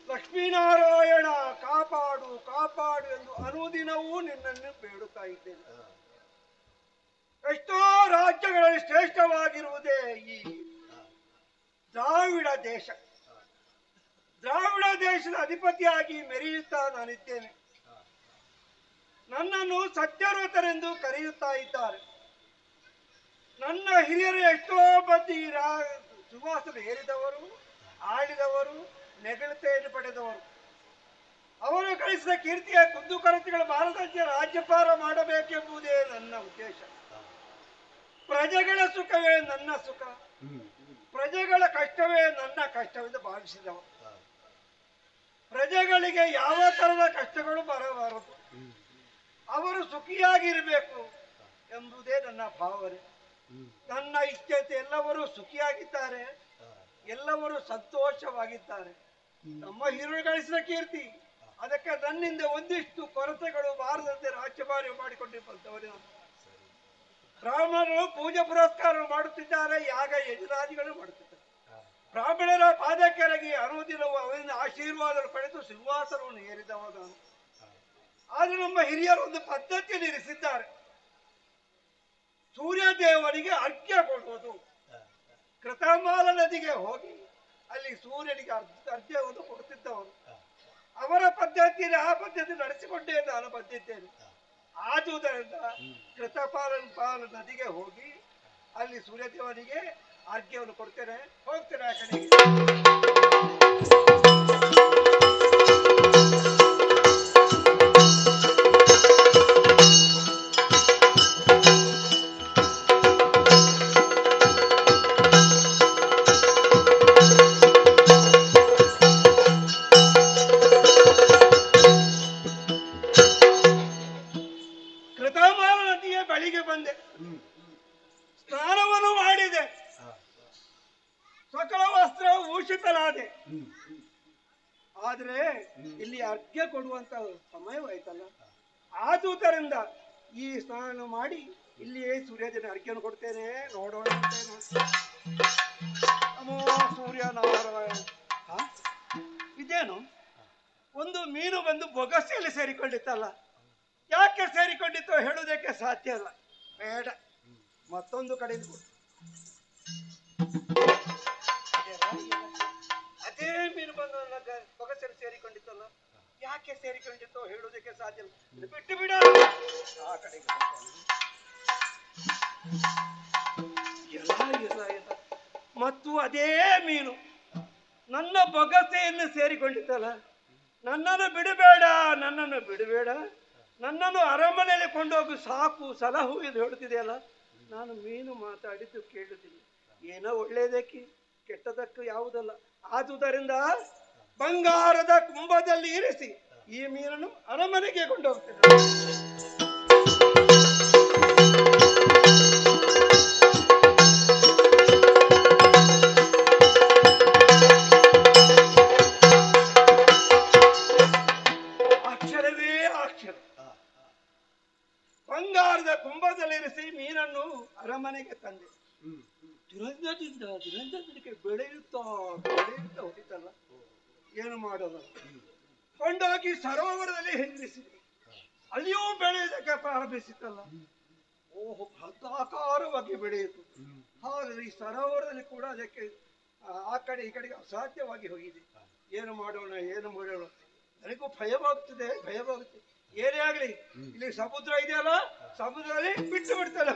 ಲಕ್ಷ್ಮೀನಾರಾಯಣ ಕಾಪಾಡು ಕಾಪಾಡು ಎಂದು ಅನುದಿನವೂ ನಿನ್ನನ್ನು ಬೇಡುತ್ತಾ ಇದ್ದೇನೆ. ಎಷ್ಟೋ ರಾಜ್ಯಗಳಲ್ಲಿ ಶ್ರೇಷ್ಠವಾಗಿರುವುದೇ ಈ ದ್ರಾವಿಡ ದೇಶ. ದ್ರಾವಿಡ ದೇಶದ ಅಧಿಪತಿಯಾಗಿ ಮೆರೆಯುತ್ತಾ ನಾನಿದ್ದೇನೆ. ನನ್ನನ್ನು ಸತ್ಯವ್ರತರೆಂದು ಕರೆಯುತ್ತಾ ಇದ್ದಾರೆ. ನನ್ನ ಹಿರಿಯರು ಎಷ್ಟೋ ಮಂದಿ ಸುವಾಸನ ಹೇರಿದವರು, ಆಳಿದವರು, ನೆಗಳತೆಯನ್ನು ಪಡೆದವರು. ಅವರು ಗಳಿಸಿದ ಕೀರ್ತಿಯ ಕುಂದುಕೊರತೆಗಳ ಭಾರತದ ರಾಜ್ಯಪಾರ ಮಾಡಬೇಕೆಂಬುದೇ ನನ್ನ ಉದ್ದೇಶ. ಪ್ರಜೆಗಳ ಸುಖವೇ ನನ್ನ ಸುಖ, ಪ್ರಜೆಗಳ ಕಷ್ಟವೇ ನನ್ನ ಕಷ್ಟವೆಂದು ಭಾವಿಸಿದವ. ಪ್ರಜೆಗಳಿಗೆ ಯಾವ ತರದ ಕಷ್ಟಗಳು ಬರಬಾರದು, ಅವರು ಸುಖಿಯಾಗಿರಬೇಕು ಎಂಬುದೇ ನನ್ನ ಭಾವನೆ. ನನ್ನ ಇಚ್ಛತೆ ಎಲ್ಲರೂ ಸುಖಿಯಾಗಿದ್ದಾರೆ, ಎಲ್ಲರೂ ಸಂತೋಷವಾಗಿದ್ದಾರೆ. ನಮ್ಮ ಹಿರಿಯರು ಗಳಿಸಿದ ಕೀರ್ತಿ, ಅದಕ್ಕೆ ನನ್ನಿಂದ ಒಂದಿಷ್ಟು ಕೊರತೆಗಳು ಬಾರದಂತೆ ರಾಜ್ಯಭಾರ ಮಾಡಿಕೊಂಡಿರುವಂತವರೇ. ಬ್ರಾಹ್ಮಣರು ಪೂಜೆ ಪುರಸ್ಕಾರ ಮಾಡುತ್ತಿದ್ದಾರೆ, ಯಾಗ ಯಜರಾದಿಗಳು ಮಾಡುತ್ತಿದ್ದಾರೆ. ಬ್ರಾಹ್ಮಣರ ಪಾದಕ್ಕೆರಗಿ ಅನುದಿನವೂ ಅವರಿಂದ ಆಶೀರ್ವಾದ ಪಡೆದು ಸಿಂಹಾಸನವನ್ನು ಏರಿದವ ನಾನು. ಆದ್ರೆ ನಮ್ಮ ಹಿರಿಯರು ಒಂದು ಪದ್ಧತಿಯನ್ನು ಇರಿಸಿದ್ದಾರೆ. ಸೂರ್ಯ ದೇವನಿಗೆ ಅರ್ಘ್ಯ ಕೊಡುವುದು. ಕೃತಮಾಲ ನದಿಗೆ ಹೋಗಿ ಅಲ್ಲಿ ಸೂರ್ಯನಿಗೆ ಅರ್ಘ್ಯವನ್ನು ಕೊಡುತ್ತಿದ್ದವರು. ಅವರ ಪದ್ಧತಿಯಲ್ಲಿ ಆ ಪದ್ಧತಿ ನಡೆಸಿಕೊಂಡೇ ನಾನು ಬಂದಿದ್ದೇನೆ. ಆದುದರಿಂದ ಕೃತಪಾಲ ನದಿಗೆ ಹೋಗಿ ಅಲ್ಲಿ ಸೂರ್ಯದೇವನಿಗೆ ಅರ್ಘ್ಯವನ್ನು ಕೊಡ್ತೇನೆ. ಹೋಗ್ತೇನೆ ಆ ಕಡೆಗೆ. ಕೃತಮಾಲ ನದಿಯ ಬಳಿಗೆ ಬಂದೆ, ಸ್ನಾನವನ್ನು ಮಾಡಿದೆ, ಸಕಲ ವಸ್ತ್ರ ಭೂಷಿತನಾದೆ. ಆದ್ರೆ ಇಲ್ಲಿ ಅರ್ಘ್ಯ ಕೊಡುವಂತ ಸಮಯವಾಯ್ತಲ್ಲ, ಆದುದರಿಂದ ಈ ಸ್ನಾನ ಮಾಡಿ ಇಲ್ಲಿಯೇ ಸೂರ್ಯದೇವನ ಅರ್ಘ್ಯವನ್ನು ಕೊಡ್ತೇನೆ. ನೋಡೋಣ ನಮೋ ಸೂರ್ಯನಾರಾಯಣ. ಇದೇನು ಒಂದು ಮೀನು ಬಂದು ಬೊಗಸೆಯಲ್ಲಿ ಸೇರಿಕೊಂಡಿತ್ತಲ್ಲ, ಯಾಕೆ ಸೇರಿಕೊಂಡಿತ್ತೋ ಹೇಳುವುದಕ್ಕೆ ಸಾಧ್ಯ ಇಲ್ಲ. ಬೇಡ, ಮತ್ತೊಂದು ಕಡೆಯಿಂದ ಅದೇ ಮೀನು ಬಂದು ನನ್ನ ಬೊಗಸೆಯಲ್ಲಿ ಸೇರಿಕೊಂಡಿತ್ತಲ್ಲ, ಯಾಕೆ ಸೇರಿಕೊಂಡಿತ್ತೋ ಹೇಳುವುದಕ್ಕೆ ಸಾಧ್ಯ ಇಲ್ಲ. ಬಿಟ್ಟು ಬಿಡ, ಆ ಕಡೆಗೆ ಮತ್ತು ಅದೇ ಮೀನು ನನ್ನ ಬೊಗಸೆಯನ್ನು ಸೇರಿಕೊಂಡಿತ್ತಲ್ಲ. ನನ್ನನ್ನು ಬಿಡಬೇಡ, ನನ್ನನ್ನು ಬಿಡಬೇಡ, ನನ್ನನ್ನು ಅರಮನೆಯಲ್ಲಿ ಕೊಂಡೋಗು, ಸಾಕು, ಸಲಹು ಎಂದು ಹೇಳುತ್ತಿದೆಯಲ್ಲ. ನಾನು ಮೀನು ಮಾತಾಡಿದ್ದು ಕೇಳುದಿಲ್ಲ. ಏನೋ ಒಳ್ಳೆಯದಕ್ಕೆ ಕೆಟ್ಟದಕ್ಕೂ ಯಾವುದಲ್ಲ. ಆದುದರಿಂದ ಬಂಗಾರದ ಕುಂಭದಲ್ಲಿ ಇರಿಸಿ ಈ ಮೀನನ್ನು ಅರಮನೆಗೆ ಕೊಂಡೋಗ್ತೇನೆ. ಅಕ್ಷರವೇ ಅಕ್ಷರ. ಬಂಗಾರದ ಕುಂಭದಲ್ಲಿರಿಸಿ ಮೀನನ್ನು ಅರಮನೆಗೆ ತಂದೆ. ದುರಂತಕ್ಕೆ ಬೆಳೆಯುತ್ತಾ ಹೋಗಿತ್ತಲ್ಲ, ಏನು ಮಾಡೋದು? ಕೊಂಡೋಗಿ ಸರೋವರದಲ್ಲಿ ಹೆಂಗಿಸಿದೆ. ಅಲ್ಲಿಯೂ ಬೆಳೆಯುವುದಕ್ಕೆ ಪ್ರಾರಂಭಿಸಿತ್ತಲ್ಲ. ಓಹೋ, ಹೃದಯಾಕಾರವಾಗಿ ಬೆಳೆಯಿತು. ಹಾಗಾದ್ರೆ ಈ ಸರೋವರದಲ್ಲಿ ಕೂಡ ಅದಕ್ಕೆ ಆ ಕಡೆ ಈ ಕಡೆಗೆ ಅಸಾಧ್ಯವಾಗಿ ಹೋಗಿದೆ. ಏನು ಮಾಡೋಣ ನನಗೂ ಭಯವಾಗುತ್ತದೆ. ಏನೇ ಆಗ್ಲಿ, ಇಲ್ಲಿ ಸಮುದ್ರ ಇದೆಯಲ್ಲ, ಸಮುದ್ರದಲ್ಲಿ ಬಿಟ್ಟು ಬಿಡ್ತಾನೆ.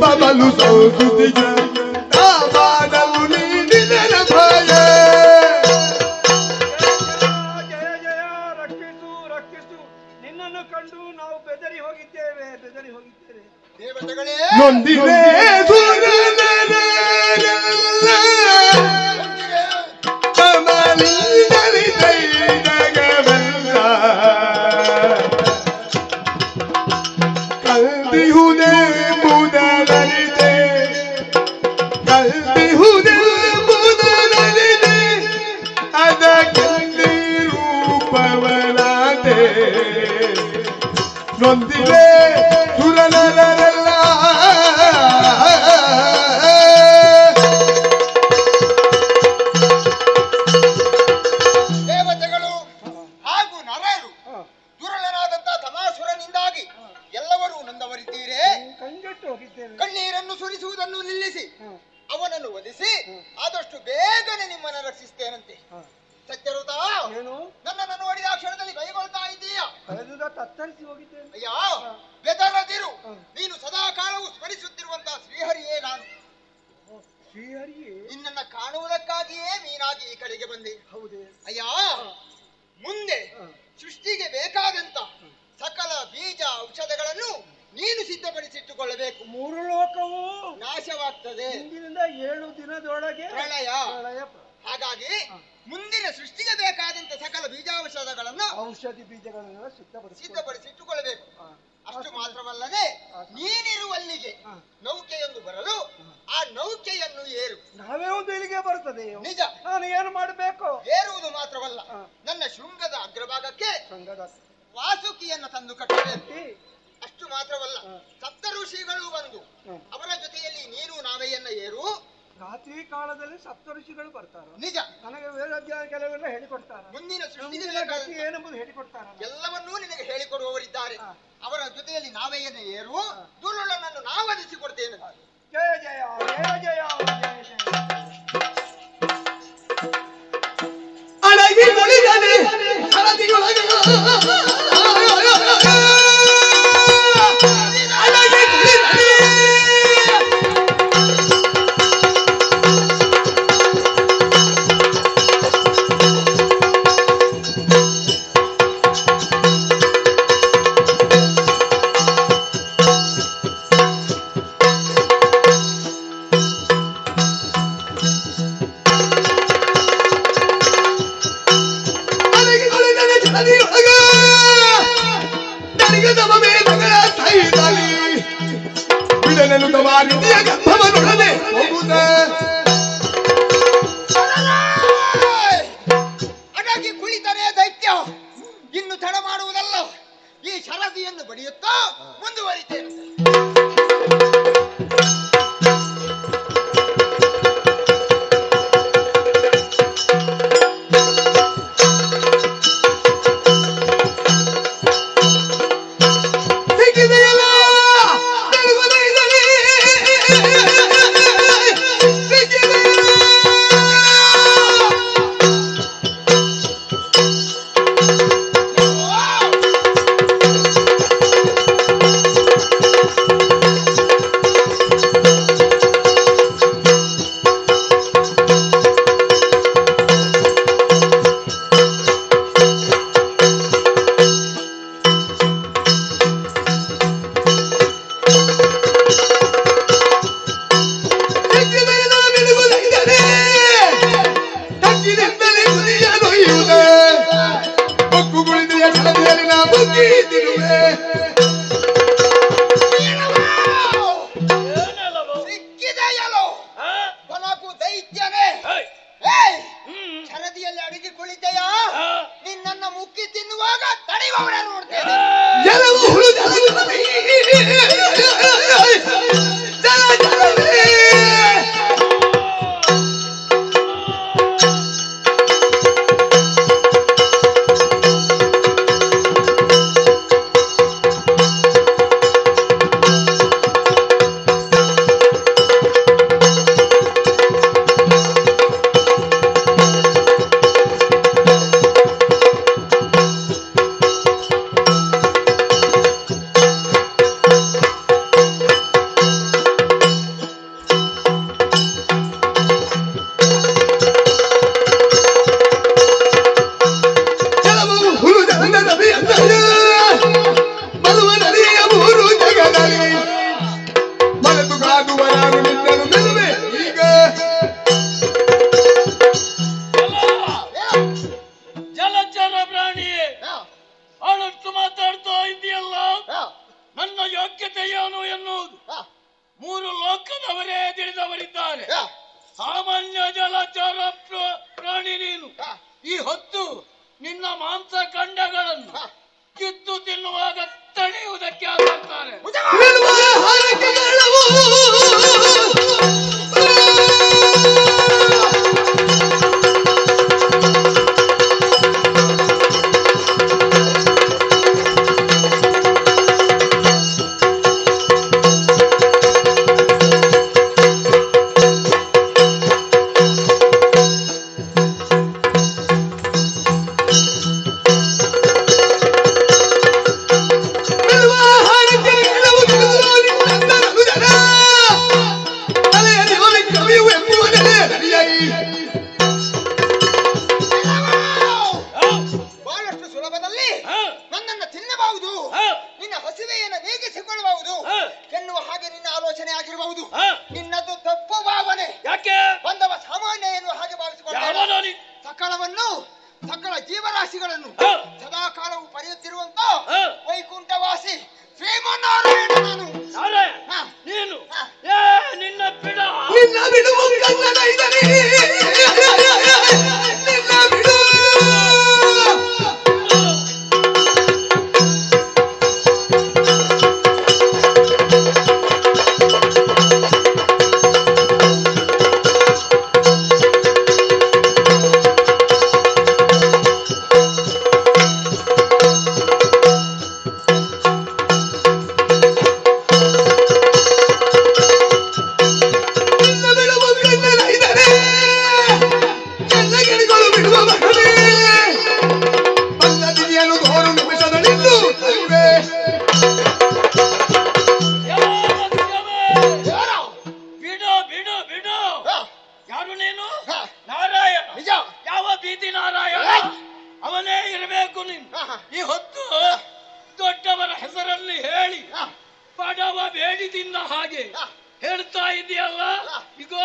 ಬಬಲು ಸಂಸ್ಕೃತಿಗೆ ಮಾಡಲು ನೀಡಿದೆನ ಭಯ. ಜಯ ಜಯ, ರಕ್ಷಿಸು ರಕ್ಷಿಸು. ನಿನ್ನನ್ನು ಕಂಡು ನಾವು ಬೆದರಿ ಹೋಗಿದ್ದೇವೆ. ನೊಂದಿದೆ ಸೂರ್ಯನೇ ಕಲ್ದಿಹುದೇ ಮುದಲರಿದೆ ಕಲ್ದಿಹುದೇ ಮುದಲರಿದೆ ಅದಕ್ಕೆ ರೂಪವನಾದೆ ನೊಂದಿದೆ ಸುರನರರೆಲ್ಲ ದೇವತೆಗಳು ಹಾಗೂ ನರರು ದುರುಳನಾದಂತ ತಮಾಸುರನಿಂದಾಗಿ ಎಲ್ಲವರೂ ನೊಂದವರಿದ್ದೀರೇ. ಕಂಗೆಟ್ಟು ಹೋಗಿದ್ದೇನೆ. ಕಣ್ಣೀರನ್ನು ಸುರಿಸುವುದನ್ನು ನಿಲ್ಲಿಸಿ ಅವನನ್ನು ವಧಿಸಿ ಆದಷ್ಟು ಬೇಗನೆ ನಿಮ್ಮನ್ನು ರಕ್ಷಿಸ್ತೇನಂತೆ. ಸತ್ಯರುತ, ಏನು ನನ್ನನ್ನು ನೋಡಿದ ಕ್ಷಣದಲ್ಲಿ ಕೈಗೊಳ್ತಾ ಇದ್ದೀಯ. ಕಳೆದುದ ತತ್ತರಿಸಿ ಹೋಗಿದ್ದೇನೆ. ಅಯ್ಯ, ಬೆದರದಿರು. ನೀನು ಸದಾ ಕಾಲವು ಸ್ಮರಿಸುತ್ತಿರುವಂತಹ ಶ್ರೀಹರಿಯೇ ನಾನು. ಶ್ರೀಹರಿಯೇ ನಿನ್ನನ್ನು ಕಾಣುವುದಕ್ಕಾಗಿಯೇ ಮೀನಾಗಿ ಈ ಕಡೆಗೆ ಬಂದೆ. ಹೌದೇ? ಅಯ್ಯ, ಮುಂದೆ ಸೃಷ್ಟಿಗೆ ಬೇಕಾದಂತ ಸಕಲ ಬೀಜ ಔಷಧಗಳನ್ನು ನೀನು ಸಿದ್ಧಪಡಿಸಿಟ್ಟುಕೊಳ್ಳಬೇಕು. 3 ಲೋಕವು ನಾಶವಾಗ್ತದೆ ಇಂದಿನಿಂದ 7 ದಿನದೊಳಗೆ ಪ್ರಳಯ. ಪ್ರಳಯ. ಹಾಗಾಗಿ ಮುಂದಿನ ಸೃಷ್ಟಿಗೆ ಬೇಕಾದಂತ ಸಕಲ ಬೀಜಾಔಷಧಗಳನ್ನು ಔಷಧಿ ಬೀಜಗಳನ್ನೆಲ್ಲ ಸಿದ್ಧಪಡಿಸಿಟ್ಟುಕೊಳ್ಳಬೇಕು. ಅಷ್ಟು ಮಾತ್ರವಲ್ಲದೆ ನೀನಿರುವಲ್ಲಿಗೆ ನೌಕೆಯೊಂದು ಬರಲು ಆ ನೌಕೆಯನ್ನು ಏರು. ನಾವೇ ಒಂದು ಇಲ್ಲಿಗೆ ಬರ್ತದೆ. ನಿಜ. ನಾನು ಏನು ಮಾಡಬೇಕು? ಏರುವುದು ಮಾತ್ರವಲ್ಲ, ನನ್ನ ಶೃಂಗದ ಅಗ್ರಭಾಗಕ್ಕೆ ಸಂಘದ ವಾಸುಕಿಯನ್ನು ತಂದು ಕಟ್ಟಬೇಕು. ಅಷ್ಟು ಮಾತ್ರವಲ್ಲ, ಸಪ್ತ ಋಷಿಗಳು ಬಂದು ಅವರ ಜೊತೆಯಲ್ಲಿ ನೀನು ನಾವೆಯನ್ನ ಏರು. ರಾತ್ರಿ ಕಾಲದಲ್ಲಿ ಸಪ್ತಋಷಿಗಳು ಬರ್ತಾರೆ. ನಿಜ. ನನಗೆ ವೇದಾಧ್ಯಾಯ ಕೆಲವೆಲ್ಲ ಹೇಳಿಕೊಡ್ತಾರೆ. ಮುಂದಿನ ಸೃಷ್ಟಿಗೆ ಗತಿ ಏನೆಂಬುದು ಹೇಳಿಕೊಡ್ತಾರೆ. ಎಲ್ಲವನ್ನೂ ನಿನಗೆ ಹೇಳಿಕೊಡುವವರಿದ್ದಾರೆ. ಅವರ ಜೊತೆಯಲ್ಲಿ ನಾವೆಯನ್ನ ಏರು. ದುರುಳನನ್ನು ನಾವು ವಧಿಸಿಕೊಡ್ತೇನೆ. ಜಯ ಜಯ ಜಯ ಜಯ ಜಯ ಜಯ. ಅಡಗಿ ಕುಳಿತನೆ ಸರದಿಯೊಳಗೆ ಅಡಗಿ ಕುಳಿತನೆ ಬಿಡನನು ತವಾರಿದಿಯ ಗರ್ಭವನೊಡನೆ ಹೋಗುತ್ತ ಅಡಗಿ ಕುಳಿತರೆ ದೈತ್ಯ. ಇನ್ನು ತಡ ಮಾಡುವುದಲ್ಲ, ಈ ಶರದಿಯನ್ನು ಬಡಿಯುತ್ತಾ ಮುಂದುವರಿತೇನೆ. ಏನು ಎನ್ನುವುದು ಮೂರು ಲೋಕದವರೇ ತಿಳಿದವರಿದ್ದಾರೆ. ಸಾಮಾನ್ಯ ಜಲಚರ ಪ್ರಾಣಿ ನೀನು. ಈ ಹೊತ್ತು ನಿನ್ನ ಮಾಂಸ ಖಂಡಗಳನ್ನು ಕಿತ್ತು ತಿನ್ನುವಾಗ ತಡೆಯುವುದಕ್ಕೆ ಆಗ್ತಾರೆ. ಬಹಳಷ್ಟು ಸುಲಭದಲ್ಲಿ ನನ್ನನ್ನು ತಿನ್ನಬಹುದು, ನಿನ್ನ ಹಸಿವೆಯನ್ನು ನೀಗಿಸಿಕೊಳ್ಳಬಹುದು ಎನ್ನುವ ಹಾಗೆ ನಿನ್ನ ಆಲೋಚನೆ ಆಗಿರಬಹುದು. ನಿನ್ನದು ತಪ್ಪು ಭಾವನೆ. ಯಾಕೆ ಬಂದವ ಸಾಮಾನ್ಯ ಎನ್ನುವ ಹಾಗೆ ಭಾವಿಸಿಕೊಳ್ಳ ಸಕಲ ಜೀವರಾಶಿಗಳನ್ನು ಸದಾ ಕಾಲವು ಪಡೆಯುತ್ತಿರುವಂತ ವೈಕುಂಠವಾಸಿ ಶ್ರೀಮನ್ನಾರಾಯಣ ನಾನು. ನೀನು ನಿನ್ನ ಬಿಡ ಈ ಹೊತ್ತು ದೊಡ್ಡವರ ಹೆಸರಲ್ಲಿ ಹೇಳಿ ಬಡವ ಬೇಡಿದಿಂದ ಹಾಗೆ ಹೇಳ್ತಾ ಇದೆಯಲ್ಲ. ಇಗೋ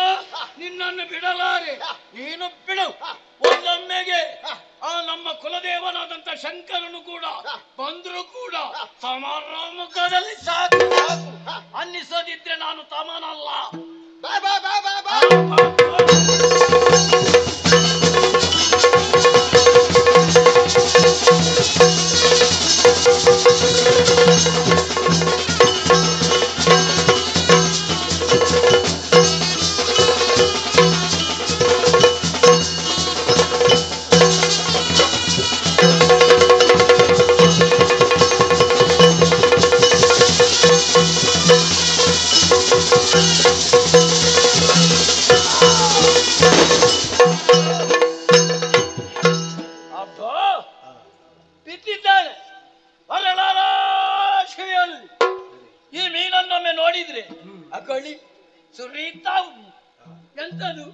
ನಿನ್ನನ್ನು ಬಿಡಲಾರೆ, ನೀನು ಬಿಡು. ಒಂದೊಮ್ಮೆಗೆ ಆ ನಮ್ಮ ಕುಲದೇವನಾದಂತ ಶಂಕರನು ಕೂಡ ಬಂದ್ರು ಕೂಡ ಸಮಾರಂಭದಲ್ಲಿ ಸಾಕು ಅನ್ನಿಸದಿದ್ರೆ ನಾನು ತಮನಲ್ಲ. ಬಾ ಬಾ ಬಾ ಬಾ ಬಾ. ಈ ಮೀನನ್ನೊಮ್ಮೆ ನೋಡಿದ್ರೆ ಅಕಳಿ ಸುರಿತಾ ಎಂತದು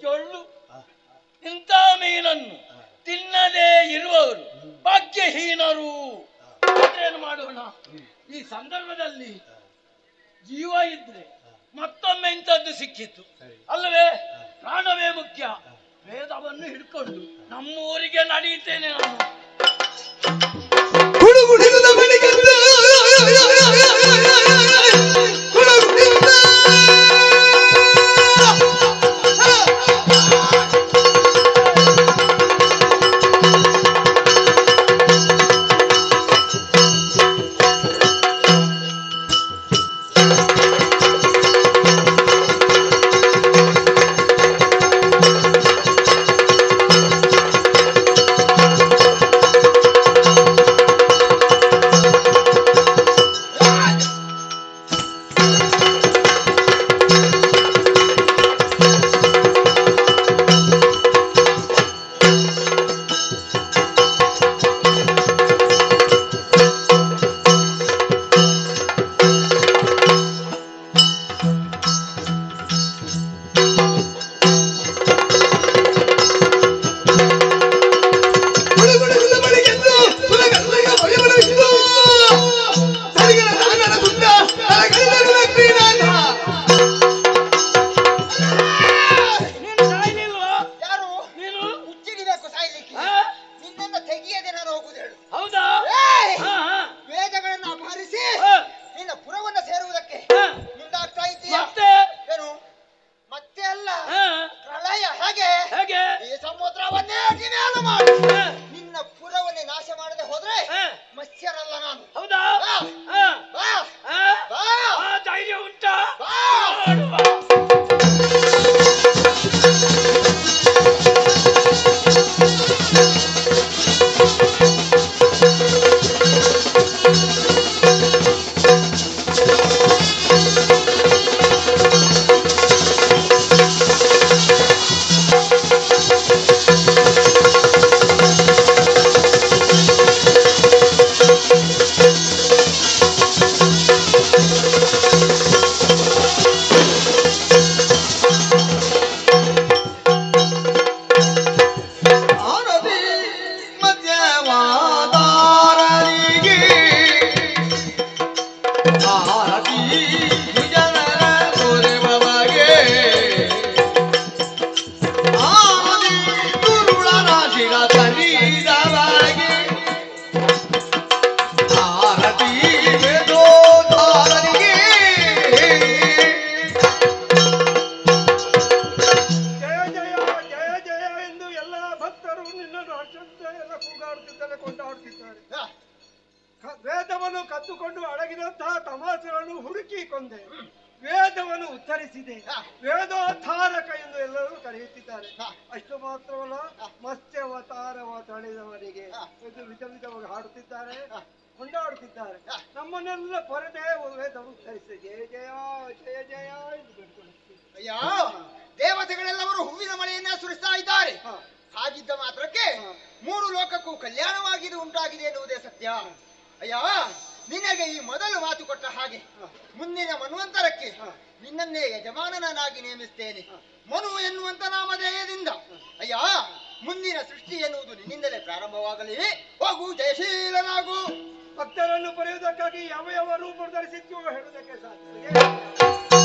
ಜೊಳ್ಳು. ಇಂಥ ಮೀನನ್ನು ತಿನ್ನದೇ ಇರುವವರು ಭಾಗ್ಯಹೀನರು. ಏನು ಮಾಡೋಣ? ಈ ಸಂದರ್ಭದಲ್ಲಿ ಜೀವ ಇದ್ರೆ ಮತ್ತೊಮ್ಮೆ ಇಂಥದ್ದು ಸಿಕ್ಕಿತ್ತು ಅಲ್ಲವೇ? ಪ್ರಾಣವೇ ಮುಖ್ಯ. ವೇದವನ್ನು ಹಿಡ್ಕೊಂಡು ನಮ್ಮೂರಿಗೆ ನಡೆಯುತ್ತೇನೆ ನಾನು. ಆರತಿ ಸುಜನರ ತೋರೆಬಗೆ ಆರತಿ ದುರುಳರ ಶಿರ ತರಿದವಗೆ ಆರತಿ ವೇದೋದ್ಧಾರನಿಗೆ ಜಯ ಜಯ ಜಯ ಜಯ ಎಂದು ಎಲ್ಲ ಭಕ್ತರು ನಿನ್ನನ್ನು ಹರ್ಷಿಸುತ್ತ ಎಲ್ಲ ಕೂಗಾಡುತ್ತಿದ್ದಾರೆ, ಕೊಂಡಾಡುತ್ತಿದ್ದಾರೆ. ವೇದವನ್ನು ಕದ್ದುಕೊಂಡು ಅಡಗಿದಂತಹ ತಮಾಸೆಗಳನ್ನು ಹುಡುಕಿ ಕೊಂದೆ, ವೇದವನ್ನು ಉತ್ತರಿಸಿದೆ, ವೇದೋದ್ಧಾರಕ ಎಂದು ಎಲ್ಲರೂ ಕರೆಯುತ್ತಿದ್ದಾರೆ. ಅಷ್ಟು ಮಾತ್ರವಲ್ಲ, ಮತ್ಸ್ಯವತಾರವ ತಳೆದವನಿಗೆ ಎಂದು ವಿಧ ವಿಧವಾಗಿ ಹಾಡುತ್ತಿದ್ದಾರೆ, ಕೊಂಡಾಡುತ್ತಿದ್ದಾರೆ. ನಮ್ಮನ್ನೆಲ್ಲ ಪರದೇ ವೇದವು ಉತ್ತರಿಸಿದೆ. ಜಯ ಜಯ ಜಯ ಜಯ ಎಂದು ಬೇಡಿಕೊಳ್ಳುತ್ತೀವಿ. ಅಯ್ಯ, ದೇವತೆಗಳೆಲ್ಲವರು ಹೂವಿನ ಮಳೆಯನ್ನ ಸುರಿಸ್ತಾ ಇದ್ದಾರೆ. ಹಾಗಿದ್ದ ಮಾತ್ರಕ್ಕೆ 3 ಲೋಕಕ್ಕೂ ಕಲ್ಯಾಣವಾಗಿದೆ ಉಂಟಾಗಿದೆ ಎನ್ನುವುದೇ ಸತ್ಯ. ಅಯ್ಯ, ನಿನಗೆ ಈ ಮೊದಲು ಮಾತು ಕೊಟ್ಟ ಹಾಗೆ ಮುಂದಿನ ಮನ್ವಂತರಕ್ಕೆ ನಿನ್ನನ್ನೇ ಯಜಮಾನನಾಗಿ ನೇಮಿಸ್ತೇನೆ. ಮನು ಎನ್ನುವಂತ ನಾಮಧೇಯದಿಂದ ಅಯ್ಯ, ಮುಂದಿನ ಸೃಷ್ಟಿ ಎನ್ನುವುದು ನಿನ್ನಿಂದಲೇ ಪ್ರಾರಂಭವಾಗಲಿ. ಹೋಗು, ಜಯಶೀಲನಾಗು. ಭಕ್ತರನ್ನು ಪಡೆಯುವುದಕ್ಕಾಗಿ ಯಾವ ಯಾವ ರೂಪ ಧರಿಸಿದ್ಯೋ ಹೇಳುವುದಕ್ಕೆ ಸಾಧ್ಯ.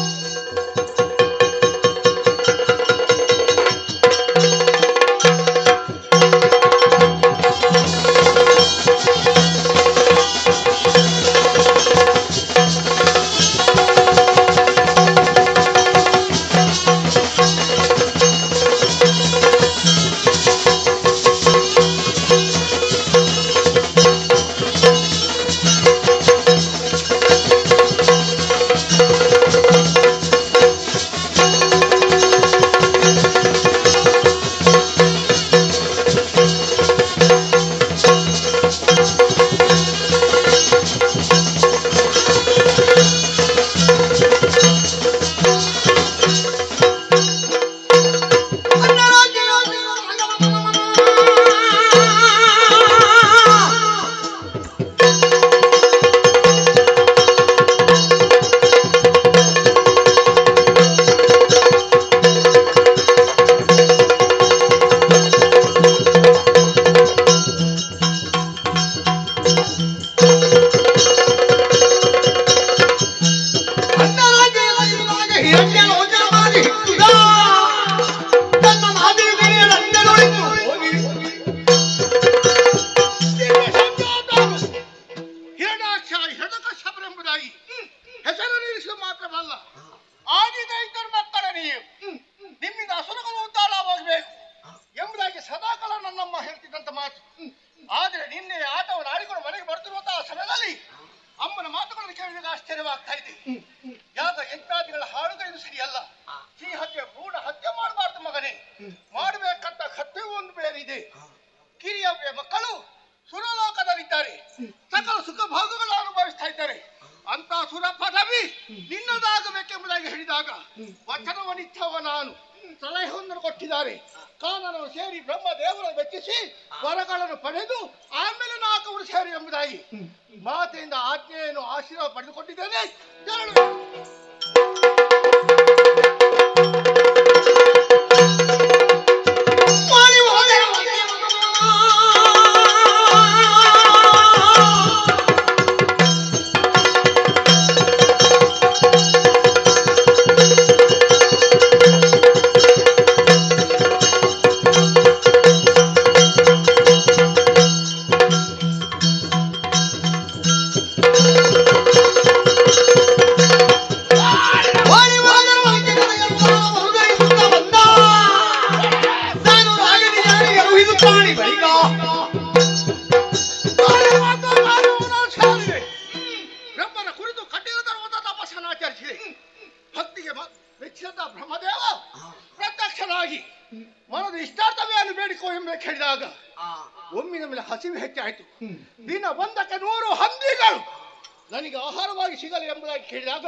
ನನಗೆ ಆಹಾರವಾಗಿ ಸಿಗಲಿ ಎಂಬುದಾಗಿ ಕೇಳಿದಾಗ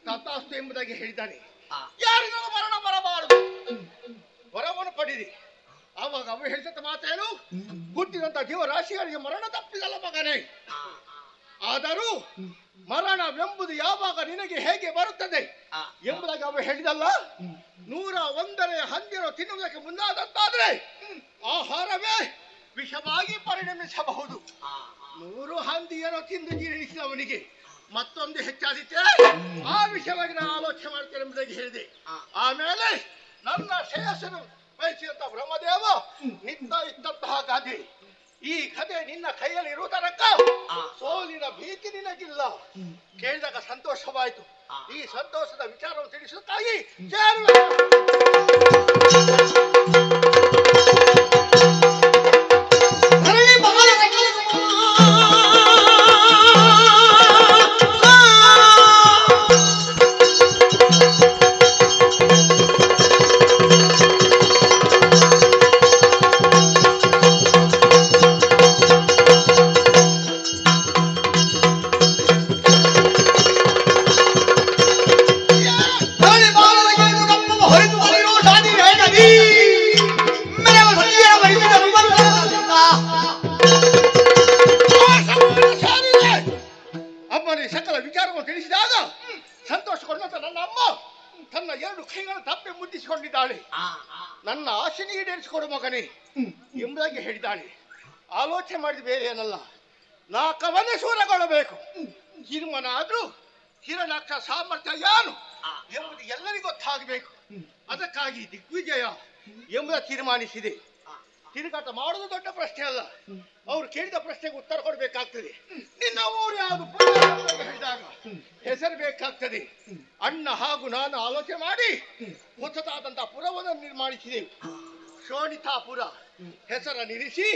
ತಥಾಸ್ತು ಎಂಬುದಾಗಿ ಹೇಳಿದ್ದಾನೆ. ಯಾರಿಗೂ ಮರಣ ಬರಬಾರದು, ವರವನ್ನು ಪಡೆದಿ. ಆವಾಗ ಅವ ಹೇಳಿದ ಮಾತೇನು, ಹುಟ್ಟಿದಂತ ಜೀವರಾಶಿಗಳಿಗೆ ಮರಣ ತಪ್ಪಿದಲ್ಲ ಮಗನೇ. ಆದರೂ ಮರಣವೆಂಬುದು ಯಾವಾಗ ನಿನಗೆ ಹೇಗೆ ಬರುತ್ತದೆ ಎಂಬುದಾಗಿ ಅವ ಹೇಳಿದಲ್ಲ. 101ನೇ ಹಂದಿಯನ್ನು ತಿನ್ನುವುದಕ್ಕೆ ಮುಂದಾದಂತಾದ್ರೆ ಆಹಾರವೇ ವಿಷವಾಗಿ ಪರಿಣಮಿಸಬಹುದು. 100 ಹಂದಿಯನ್ನು ತಿಂದು ಜೀರ್ಣಿಸಿದವನಿಗೆ ಮತ್ತೊಂದು ಹೆಚ್ಚಾದಿತ್ತೆ. ಆ ವಿಷಯವಾಗಿ ನಾನು ಆಲೋಚನೆ ಮಾಡ್ತೇನೆ ಎಂಬುದಾಗಿ ಹೇಳಿದೆ. ಆಮೇಲೆ ನನ್ನ ಶ್ರೇಯಸ್ಸನ್ನು ಬಯಸಿದಂತ ಬ್ರಹ್ಮದೇವ ನಿಂತ ಇದ್ದಂತಹ ಗಾದೆ, ಈ ಕಥೆ ನಿನ್ನ ಕೈಯಲ್ಲಿ ಇರುವ ತನಕ ಸೋಲಿನ ಭೀತಿ ನಿನಗಿಲ್ಲ. ಕೇಳಿದಾಗ ಸಂತೋಷವಾಯಿತು. ಈ ಸಂತೋಷದ ವಿಚಾರವನ್ನು ತಿಳಿಸುತ್ತಾಗಿ ಸಕಲ ವಿಚಾರವನ್ನು ತಿಳಿಸಿದಾಗ ಸಂತೋಷಗೊಂಡಂತ ನನ್ನ ಅಮ್ಮ ತನ್ನ 2 ಕೈಗಳ ತಪ್ಪೆ ಮುದ್ದಿಸಿಕೊಂಡಿದ್ದಾಳೆ. ನನ್ನ ಆಶೆ ಈಡೇರಿಸಿಕೊಡು ಮಗನೇ ಎಂಬುದಾಗಿ ಹೇಳಿದ್ದಾಳೆ. ಆಲೋಚನೆ ಮಾಡಿದ ಬೇರೆ ಏನಲ್ಲ, ನಾ ಕವನ ಶೂರಗೊಳ್ಳಬೇಕು. ಕಿರುಮನ ಆದ್ರೂ ಕಿರಣಾಕ್ಷ ಸಾಮರ್ಥ್ಯ ಏನು ಎಂಬುದು ಎಲ್ಲರಿಗೂ ಗೊತ್ತಾಗಬೇಕು. ಅದಕ್ಕಾಗಿ ದಿಗ್ವಿಜಯ ಎಂಬುದ ತೀರ್ಮಾನಿಸಿದೆ. ತಿರುಗಾಟ ಮಾಡೋದು ದೊಡ್ಡ ಪ್ರಶ್ನೆ ಅಲ್ಲ, ಅವ್ರು ಕೇಳಿದ ಪ್ರಶ್ನೆಗೆ ಉತ್ತರ ಕೊಡಬೇಕಾಗ್ತದೆ. ನಿನ್ನ ಊರು ಯಾವುದು ಹೇಳಿದಾಗ ಹೆಸರು ಬೇಕಾಗ್ತದೆ. ಅಣ್ಣ ಹಾಗೂ ನಾನು ಆಲೋಚನೆ ಮಾಡಿ ಹೊಸದಾದಂತಹ ಪುರವನ್ನು ನಿರ್ಮಾಣಿಸಿದೆವು. ಶೋಣಿತಾಪುರ ಹೆಸರನ್ನಿರಿಸಿ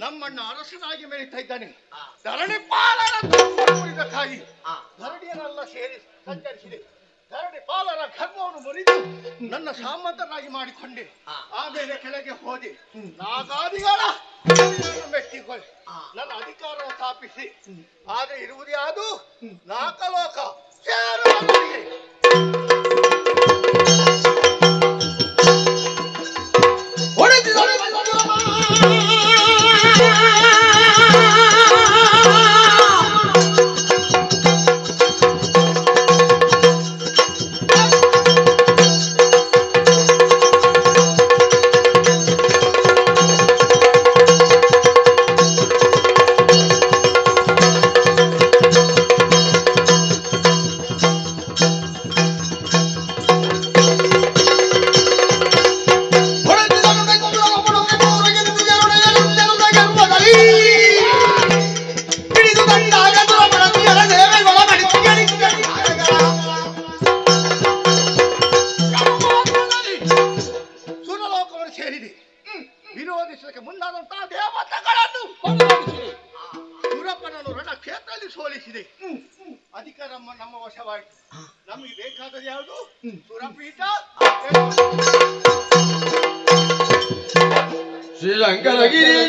ನಮ್ಮಣ್ಣ ಅರಸನಾಗಿ ಮೆರೀತಾ ಇದ್ದಾನೆ. ಧರಣಿ ಪಾಲರ ಕುರಿತಕ್ಕಾಗಿ ಧರಣಿಯನ್ನೆಲ್ಲ ಸೇರಿ ಸಂಚರಿಸಿದೆ. ಧರಣಿ ಪಾಲರ ಧರ್ಮವನ್ನು ಮುರಿದು ನನ್ನ ಸಾಮಂತನಾಗಿ ಮಾಡಿಕೊಂಡೆ. ಆಮೇಲೆ ಕೆಳಗೆ ಹೋದೆ. ನಾಗಾದಿಗಳ ಮೆಟ್ಟಿಕೊಳ್ಳಿ ನನ್ನ ಅಧಿಕಾರವನ್ನು ಸ್ಥಾಪಿಸಿ. ಆದ್ರೆ ಇರುವುದೇ ಅದು ನಾಕಲೋಕ ಸೇರುವವರಿಗೆ. ವಿರೋಧಿಸಲಿಕ್ಕೆ ಮುಂದಾದಂತಹ ದೇವತೆಗಳನ್ನು ಸುರಪ್ಪನನ್ನು ರಣಕ್ಷೇತ್ರದಲ್ಲಿ ಸೋಲಿಸಿದೆ. ಅಧಿಕಾರ ನಮ್ಮ ವಶವಾಯಿತು. ನಮಗೆ ಬೇಕಾದದ್ದು ಯಾವುದು? ಸುರಪೀಠ. ಶ್ರೀಲಂಕರಗಿರಿ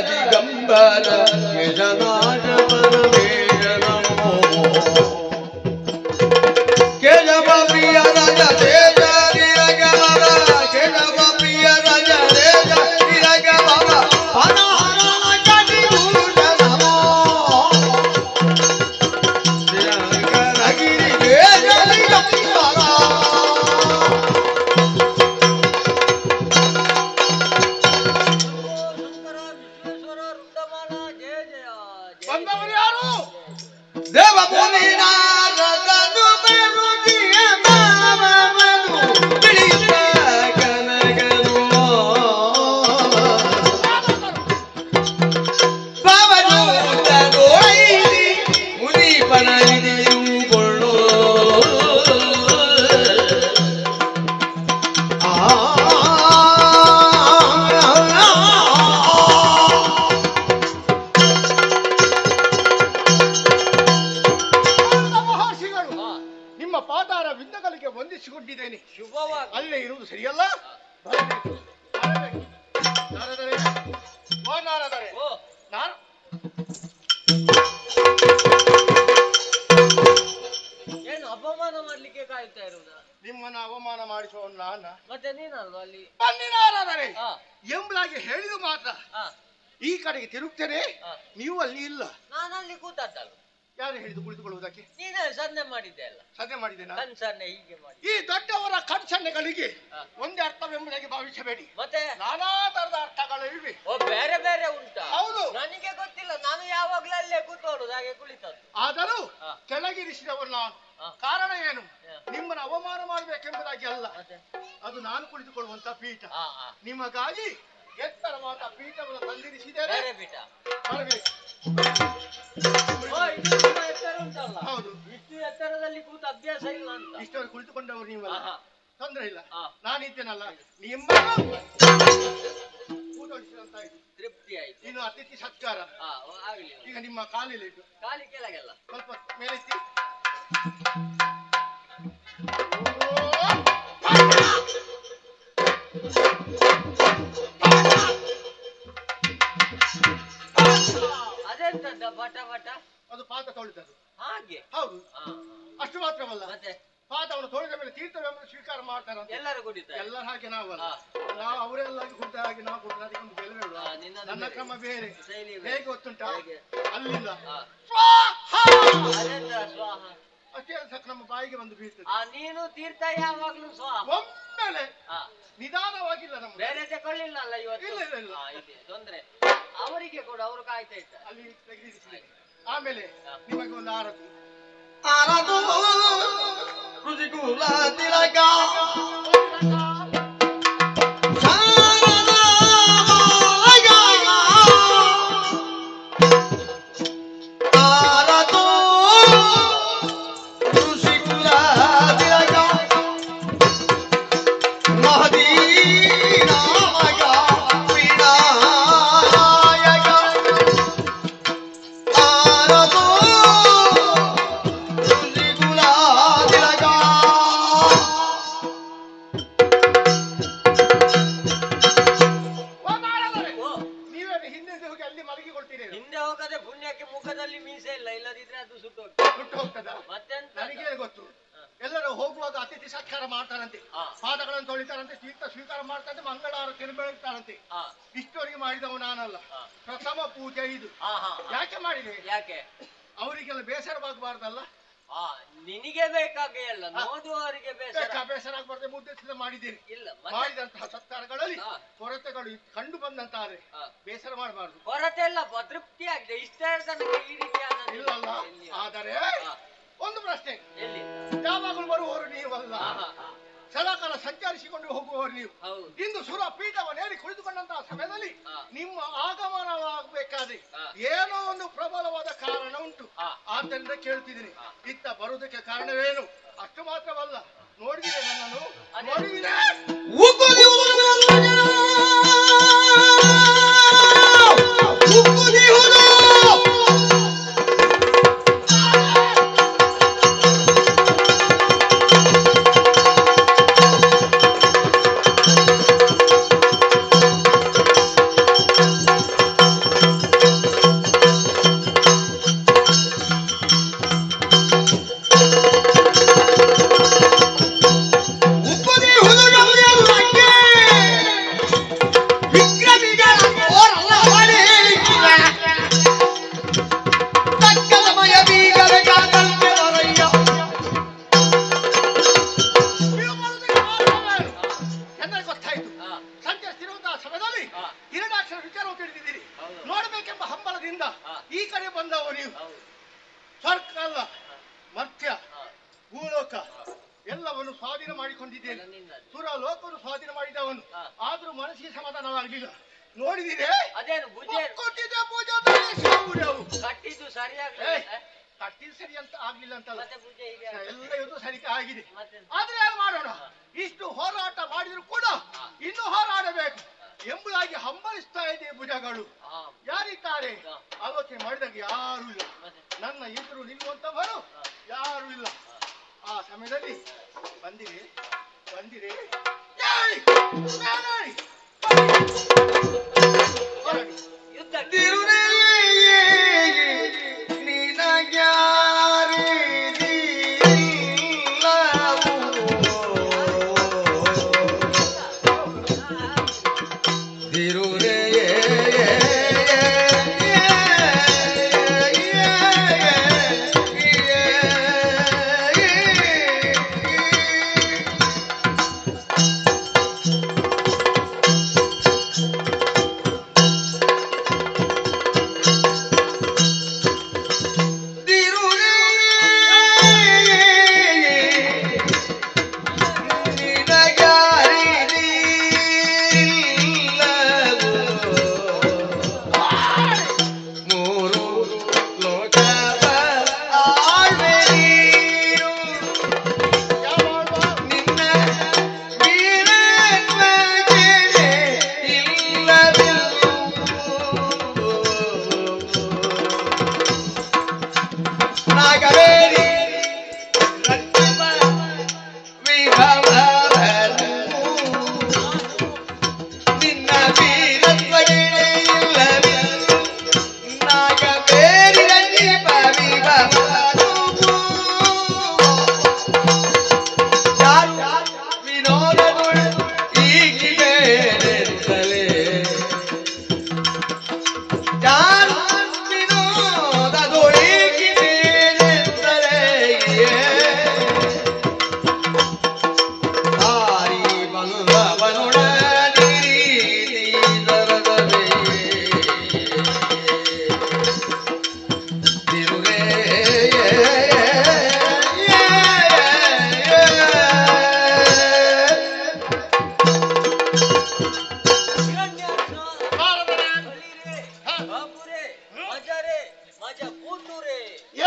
ದಿಗಂಬರ ಕೇಶನಾಥ ಪರಮೇಶ ನಮೋ ಕೇಶವ ಪ್ರಿಯ ರಾಜ ತೇಜ ನಿರಗಮರ ಕೇಶವ ಪ್ರಿಯ ರಾಜ ತೇಜ ನಿರಗಮರ ಪನಹರಣ ಕಟಿಭೂಷ ನಮೋ ಶ್ರೀಲಂಕರಗಿರಿ ಕೇಶ ದಿಗಂಬರ. ಬಂದವರು ಯಾರು? ದೇವಭೂಮಿ ನಾರದನು ಬೆರುದಿಯ ಬಾಬನು ಬಿಳಿತ ಕನಗನು ಬಾಬನು ತಗೋಯಿದಿ ಮುನಿಪನ ಹಿಡಿಯುಕೊಳ್ಳೋ ನಿಮ್ಮ ಪಾದಾರ ವಿಂದಗಳಿಗೆ ವಂದಿಸಿಕೊಂಡಿದ್ದೇನೆ. ಶುಭವಾಗಿ ಅಲ್ಲೇ ಇರುವುದು ಸರಿಯಲ್ಲ. ಏನು ಅಪಮಾನ ಮಾಡ್ಲಿಕ್ಕೆ ಕಾಯ್ತಾ ಇರುವುದ? ನಿಮ್ಮನ್ನ ಅವಮಾನ ಮಾಡಿಸುವ ನಾನ ಮತ್ತೆ ನೀನಲ್ವಾ ಅಲ್ಲಿ ಬನ್ನಿನಾರಾದರೆ ಎಂಬುದಾಗಿ ಹೇಳಿದ ಮಾತ್ರ ಈ ಕಡೆಗೆ ತಿರುಗ್ತೇನೆ. ನೀವು ಅಲ್ಲಿ ಇಲ್ಲ. ನಾನಲ್ಲಿ ಕೂತದ್ದಲ್ಲ. ಯಾರು ಹೇಳಿದ್ದು ಕುಳಿತುಕೊಳ್ಳುವುದಕ್ಕೆ? ನೀನೇ ಸನ್ನೆ ಮಾಡಿದ್ದೆ ಅಲ್ಲ. ಸನ್ನೆ ಮಾಡಿದ್ದೇನಾ? ಕನ್ಸನ್ನೆ ಹೀಗೆ ಮಾಡಿ. ಈ ದೊಡ್ಡವರ ಕನ್ಸನ್ನೆಗಳಿಗೆ ಒಂದೇ ಅರ್ಥವೆಂಬುದಾಗಿ ಭಾವಿಸಬೇಡಿ. ಮತ್ತೆ ನಾನಾ ತರದ ಅರ್ಥಗಳು ಇವೆ. ಓ ಬೇರೆ ಬೇರೆ ಉಂಟಾ? ಹೌದು. ನನಗೆ ಗೊತ್ತಿಲ್ಲ, ನಾನು ಯಾವಾಗ್ಲೂ ಅಲ್ಲೇ ಕೂತ್ಕೊಳ್ಳೋದು, ಹಾಗೆ ಕುಳಿತದ್ದು. ಆದರೂ ಕೆಳಗಿರಿಸಿದವರು ನಾನು. ಕಾರಣ ಏನು? ನಿಮ್ಮನ್ನು ಅವಮಾನ ಮಾಡಬೇಕೆಂಬುದಾಗಿ ಅಲ್ಲ, ಅದು ನಾನು ಕುಳಿತುಕೊಳ್ಳುವಂತ ಪೀಠ. ನಿಮಗಾಗಿ ಎತ್ತರವಾದ ಪೀಠವನ್ನು ತಂದಿರಿಸಿದ್ದೇನೆ. ಬೇರೆ ಪೀಠ ಬರಬೇಕು. ಇದು ತುಂಬಾ ಎತ್ತರ ಉಂಟಲ್ಲ. ಹೌದು. ಇಷ್ಟು ಎತ್ತರದಲ್ಲಿ ಕೂತ ಅಭ್ಯಾಸ ಇಲ್ಲ ಅಂತ. ಇಷ್ಟವರು ಕುಳಿತುಕೊಂಡವರು ನೀವಲ್ಲ, ತೊಂದರೆ ಇಲ್ಲ. ಹಾ. ನಾನಿದ್ದೇನಲ್ಲ, ನಿಮ್ಮ ಕೂತೊಳಿಸಿದಂತಾಯ್ತು. ತೃಪ್ತಿ ಆಯ್ತು. ಇನ್ನು ಅತಿಥಿ ಸತ್ಕಾರ. ಆಗ್ಲಿ. ಈಗ ನಿಮ್ಮ ಕಾಲಿಲಿಟ್ಟು ಕಾಲಿ ಕೆಳಗೆಲ್ಲ ಸ್ವಲ್ಪ ಮೇಲೆತ್ತಿ. ಅದೆಂತದ್ದ ಪಟ ಪಟ? ಅದು ಪಾದ ತೊಳೆದದು. ಹಾಗೆ? ಹೌದು. ಅಷ್ಟು ಮಾತ್ರವಲ್ಲ, ಮತ್ತೆ ಪಾದವನ್ನು ತೊಳೆದ ಮೇಲೆ ತೀರ್ಥವೆಂಬುದು ಸ್ವೀಕಾರ ಮಾಡ್ತಾರಂತೆ. ಎಲ್ಲರೂ ಕುಡಿತಾರೆ? ಎಲ್ಲರ ಹಾಗೆ ನಾವಲ್ಲ. ನಾವು ಅವರೆಲ್ಲ ಕುಡ್ದ ಹಾಗೆ ನಾವು ಕುಡ್ದ ಅದಕ್ಕೊಂದು ಬೆಲೆ ಬೇಡ. ನನ್ನ ಕ್ರಮ ಬೇರೆ. ಹೇಗೆ ಗೊತ್ತುಂಟಾ? ಅಲ್ಲಿಂದ ಅದೆಂತ ಸ್ವಾಹ? ಅಷ್ಟೇ ನಮ್ಮ ಬಾಯಿಗೆ ಬಂದು ಬೀಳ್ತದೆ. ನೀನು ತೀರ್ಥ ಯಾವಾಗ್ಲೂ ಸ್ವಾಹ? ಒಮ್ಮೆಲೆ ನಿಧಾನವಾಗಿಲ್ಲ. ನಮ್ಮ ಬೇರೆ ತಕೊಳ್ಳಿಲ್ಲ ಅಲ್ಲ ಇವತ್ತು? ಇಲ್ಲ ಇಲ್ಲ ಇಲ್ಲ. ಇದೆ ತೊಂದ್ರೆ. ಅವರಿಗೆ ಕೂಡ ಅವರು ಕಾಯ್ತಾ ಇದ್ದಾರೆ. ಅಲ್ಲಿ ತೆಗೆದಿರಿಸಿದೆ. ಆಮೇಲೆ ನಿಮಗೆ ಒಂದು ಆರತಿ. ಆರದು ರುಚಿಕೂಲ ತಿಲಕ ಹಿಂದೆ ಹೋಗದೆ ಪುಣ್ಯಕ್ಕೆ ಮುಖದಲ್ಲಿ ಮೀಸೆ ಇಲ್ಲ, ಇಲ್ಲದಿದ್ರೆ ಅದು ಸುಟ್ಟು ಹೋಗ್ತದ? ಮತ್ತೆಂತ? ನನಗೇ ಗೊತ್ತು. ಎಲ್ಲರೂ ಹೋಗುವಾಗ ಅತಿಥಿ ಸತ್ಕಾರ ಮಾಡ್ತಾರಂತೆ, ಪಾದಗಳನ್ನು ತೊಳಿತಾರಂತೆ, ತೀರ್ಥ ಸ್ವೀಕಾರ ಮಾಡ್ತಾರಂತೆ, ಮಂಗಳಾರತಿಯನ್ನು ಬೆಳಗ್ತಾರಂತೆ. ಇಷ್ಟವರಿಗೆ ಮಾಡಿದವ ನಾನಲ್ಲ. ಪ್ರಥಮ ಪೂಜೆ ಇದು. ಯಾಕೆ ಮಾಡಿದೆ? ಯಾಕೆ? ಅವರಿಗೆಲ್ಲ ಬೇಸರವಾಗಬಾರ್ದಲ್ಲ. ನಿನಗೆ ಬೇಕಾಗೆ ಅಲ್ಲ, ನೋಡುವವರಿಗೆ ಬೇಸರ ಆಗಬಾರ್ದು ಉದ್ದೇಶದಿಂದ ಮಾಡಿದ್ದೀರಿ. ಇಲ್ಲ ಮಾಡಿದಂತಹ ಸತ್ಕಾರಗಳಲ್ಲಿ ಕೊರತೆಗಳು ಕಂಡು ಬಂದಂತಾದ್ರೆ ಬೇಸರ ಮಾಡಬಾರ್ದು. ಕೊರತೆ ಇಲ್ಲ, ತೃಪ್ತಿ ಆಗಿದೆ. ಇಷ್ಟೇ ತನಕ ಈ ರೀತಿ ಇಲ್ಲಲ್ಲ. ಆದರೆ ಒಂದು ಪ್ರಶ್ನೆ, ಯಾವಾಗಲೂ ಬರುವವರು ನೀವಲ್ಲ, ಸದಾಕಾಲ ಸಂಚರಿಸಿಕೊಂಡು ಹೋಗುವವರು ನೀವು. ಇಂದು ಸುರ ಪೀಠವನ್ನೇರಿ ಕುಳಿತುಕೊಂಡಂತಹ ಸಮಯದಲ್ಲಿ ನಿಮ್ಮ ಆಗಮನವಾಗಬೇಕಾದ್ರೆ ಏನೋ ಒಂದು ಪ್ರಬಲವಾದ ಕಾರಣ ಉಂಟು. ಆದ್ದರಿಂದ ಕೇಳ್ತಿದ್ದೀನಿ, ಇತ್ತ ಬರುವುದಕ್ಕೆ ಕಾರಣವೇನು? ಅಷ್ಟು ಮಾತ್ರವಲ್ಲ, ನೋಡಿದಿದೆ ನನ್ನನ್ನು? ನೋಡಿದಿದೆ ಈ ಕಡೆ ಬಂದವರು ನೀವು. ಸ್ವರ್ಗ ಅಲ್ಲ, ಮರ್ತ್ಯ, ಭೂಲೋಕ ಎಲ್ಲವನ್ನು ಸ್ವಾಧೀನ ಮಾಡಿಕೊಂಡಿದ್ದೇನೆ. ಸುರ ಲೋಕವನ್ನು ಸ್ವಾಧೀನ ಮಾಡಿದವನು. ಆದ್ರೂ ಮನಸ್ಸಿಗೆ ಸಮಾಧಾನವಾಗಲಿಲ್ಲ. ನೋಡಿದಿದೆ ಕಟ್ಟಿದ್ದು ಸರಿಯಾಗಿ ಕಟ್ಟಿದ್ದು ಸರಿ ಅಂತ ಆಗ್ಲಿಲ್ಲ ಅಂತಲ್ಲ, ಎಲ್ಲ ಇವತ್ತು ಸರಿ ಆಗಿದೆ. ಆದ್ರೆ ಏನು ಮಾಡೋಣ? ಇಷ್ಟು ಹೋರಾಟ ಮಾಡಿದ್ರು ಕೂಡ ಇನ್ನೂ ಹೋರಾಡಬೇಕು ಎಂಬುದಾಗಿ ಹಂಬಲಿಸ್ತಾ ಇದೆ ಭುಜಗಳು. ಯಾರಿದ್ದಾರೆ? ಆಲೋಚನೆ ಮಾಡಿದಾಗ ಯಾರು ಇಲ್ಲ. ನನ್ನ ಎದುರು ನಿಲ್ಲುವಂತವರು ಯಾರು ಇಲ್ಲ. ಆ ಸಮಯದಲ್ಲಿ ಬಂದಿರಿ ಬಂದಿರಿ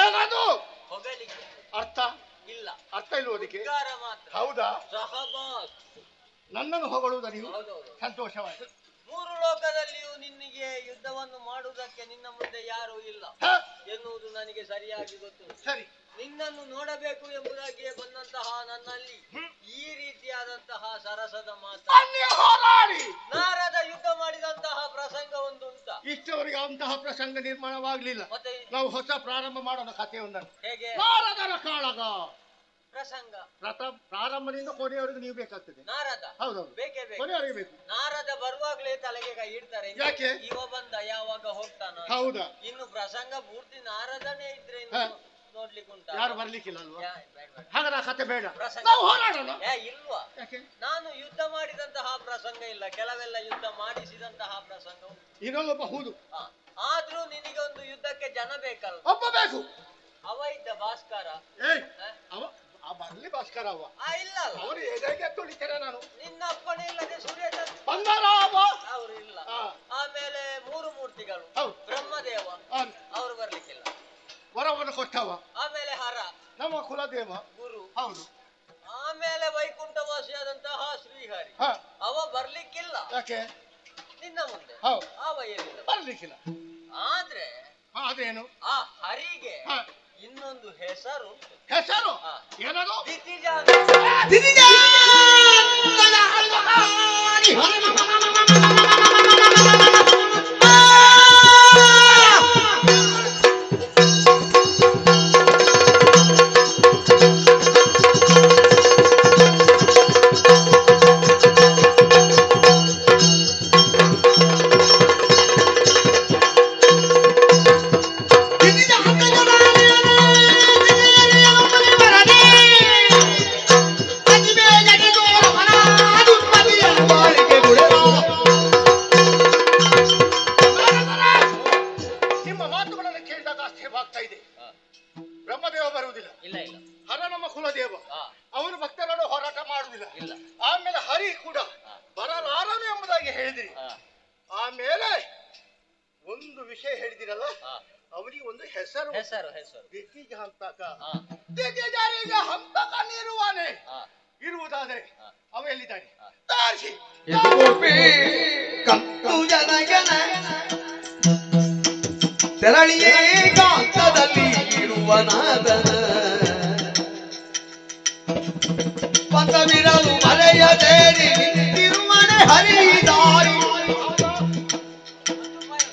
ಏನದು ಹೊಗಳಿಕೆ ಅರ್ಥ ಇಲ್ಲ, ಅರ್ಥ ಇಲ್ವೋದಕ್ಕೆ? ಉದ್ಗಾರ ಮಾತ್ರ. ಹೌದಾ? ಸಹಬಾಸ್. ನನ್ನನ್ನು ಹೊಗಳುವುದ ನೀವು? ಹೌದೌದು. ಸಂತೋಷವಾಯಿತು. ಮೂರು ಲೋಕದಲ್ಲಿಯೂ ನಿನ್ನಿಗೆ ಯುದ್ಧವನ್ನು ಮಾಡುವುದಕ್ಕೆ ನಿನ್ನ ಮುಂದೆ ಯಾರೂ ಇಲ್ಲ ಹ, ಎನ್ನುವುದು ನನಗೆ ಸರಿಯಾಗಿ ಗೊತ್ತು. ಸರಿ. ನಿನ್ನನ್ನು ನೋಡಬೇಕು ಎಂಬುದಾಗಿಯೇ ಬಂದಂತಹ ನನ್ನಲ್ಲಿ ಈ ರೀತಿಯಾದಂತಹ ಸರಸದ ಮಾತು. ಅಲ್ಲಿ ಹೋರಾಡಿ ನಾರದ ಯುದ್ಧ ಮಾಡಿದಂತಹ ಪ್ರಸಂಗ ಒಂದು ಉಂಟ. ಇಷ್ಟವರೆಗೆ ಅಂತಹ ಪ್ರಸಂಗ ನಿರ್ಮಾಣವಾಗ್ಲಿಲ್ಲ. ಮತ್ತೆ ನಾವು ಹೊಸ ಪ್ರಾರಂಭ ಮಾಡೋಣ ಕಥೆಯೊಂದನ್ನು. ಹೇಗೆ ನಾರದರ ಕಾಳಗ ಪ್ರಸಂಗ? ಪ್ರಾರಂಭದಿಂದ ಕೊನೆಯವರೆಗೂ ನೀವು ಬೇಕಾಗ್ತದೆ. ನಾರದ ಹೌದೌದು, ಬೇಕೇ ಬೇಕು. ಕೊನೆಯವರೆಗೆ ಬೇಕು. ನಾರದ ಬರುವಾಗ್ಲೇ ತಲೆಗೆ ಕೈ ಇಡ್ತಾರೆ. ಯಾಕೆ? ಇವ ಬಂದ ಯಾವಾಗ ಹೋಗ್ತಾನ. ಹೌದಾ? ಇನ್ನು ಪ್ರಸಂಗ ಪೂರ್ತಿ ನಾರದನೇ ಇದ್ರೆ ಹ. ನೋಡ್ಲಿಕ್ಕೆ ಉಂಟ. ಯಾರು ಬರ್ಲಿಕ್ಕಿಲ್ಲ ಅಲ್ವಾ? ಬೇಡ. ಹಾಗಾದ್ರೆ ಆ ಕಥೆ ಬೇಡ, ಪ್ರಸಂಗ ನಾವು ಹೋರಾಡೋಣ. ಇಲ್ವಾ? ಯಾಕೆ? ನಾನು ಯುದ್ಧ ಮಾಡಿದಂತಹ ಪ್ರಸಂಗ ಇಲ್ಲ, ಕೆಲವೆಲ್ಲ ಯುದ್ಧ ಮಾಡಿಸಿದಂತಹ ಪ್ರಸಂಗ ಉಂಟು. ಇನ್ನೊಬ್ಬ ಹೌದು, ಆದ್ರೂ ನಿನಗೆ ಒಂದು ಯುದ್ಧಕ್ಕೆ ಜನ ಬೇಕಲ್ಲ. ಒಬ್ಬ ಬೇಕು. ಅವ ಇದ್ದ ಭಾಸ್ಕರ. ಏಯ್, ಅವ ಬರ್ಲಿ ಭಾಸ್ಕರ ಅವ. ಇಲ್ಲ ಅಲ್ಲ, ಅವರು ಹೇಗೆ ತುಳಿತಾರೆ. ನಾನು ನಿನ್ನ ಅಪ್ಪಣೆ ಇಲ್ಲದೆ ಸೂರ್ಯಚಂದ್ರ ಬಂದಾರ ಅವ? ಅವರು ಇಲ್ಲ. ಹಾ. ಆಮೇಲೆ ಮೂರು ಮೂರ್ತಿಗಳು, ಹೌದು. ಬ್ರಹ್ಮದೇವ ಅವ್ನು ಅವರು ಬರ್ಲಿಕ್ಕಿಲ್ಲ. ವರವನ್ನು ಕೊಟ್ಟವ ಆಮೇಲೆ ಹರ ನಮ್ಮ ಕುಲದೇವ. ಗುರು. ಹೌದು. ಆಮೇಲೆ ವೈಕುಂಠವಾಸಿಯಾದಂತಹ ಶ್ರೀಹರಿ ಹ, ಅವ ಬರ್ಲಿಕ್ಕಿಲ್ಲ ಯಾಕೆ? ನಿನ್ನ ಮುಂದೆ. ಹೌದು, ಅವ ಏನಿಲ್ಲ. ಬರ್ಲಿಕ್ಕಿಲ್ಲ. ಆದ್ರೆ ಅದೇನು? ಆ ಹರಿಗೆ ಹ, ಇನ್ನೊಂದು ಹೆಸರು. ಹೆಸರು ಹ. ಏನದು? ದಿತಿಜ. ನಿಮ್ಮ ಮಾತುಗಳನ್ನು ಕೇಳಿದಾಗ ಆಶ್ಚರ್ಯವಾಗ್ತಾ ಇದೆ. ಬ್ರಹ್ಮದೇವ ಬರುವುದಿಲ್ಲ. ಇಲ್ಲ ಇಲ್ಲ ಹರ ನಮ್ಮ ಕುಲದೇವ, ಹಾ. ಅವನು ಭಕ್ತರನ್ನು ಹೋರಾಟ ಮಾಡುವುದಿಲ್ಲ. ಇಲ್ಲ. ಆಮೇಲೆ ಹರಿ ಕೂಡ ಬರಲಾರನು ಎಂಬುದಾಗಿ ಹೇಳಿದಿರಿ. ಹಾ. ಆಮೇಲೆ ಒಂದು ವಿಷಯ ಹೇಳಿದಿರಲ್ಲ, ಹಾ. ಅವನಿಗೆ ಒಂದು ಹೆಸರು. ಹೆಸರು ದಿತಿಜ ಹಂತಕ. ಹಾ. ದಿತಿಜರಿಗೆ ಹಂತಕ ನೀರುವಾನೆ. ಹಾ. ಇರುವುದಾದರೆ ಹಾ. ಅವ ಎಲ್ಲಿದ್ದಾನೆ? ತಾರಿಸಿ. ಕಂತು ಜನಗನ ತೆರಳಿಯೇ ಕಾಂತದಲ್ಲಿ ಇರುವನಾದನ ಪಂಥವಿರಲು ಮರೆಯದೇರಿ ನಿಂತಿರುವನೆ ಹರಿದಾರಿ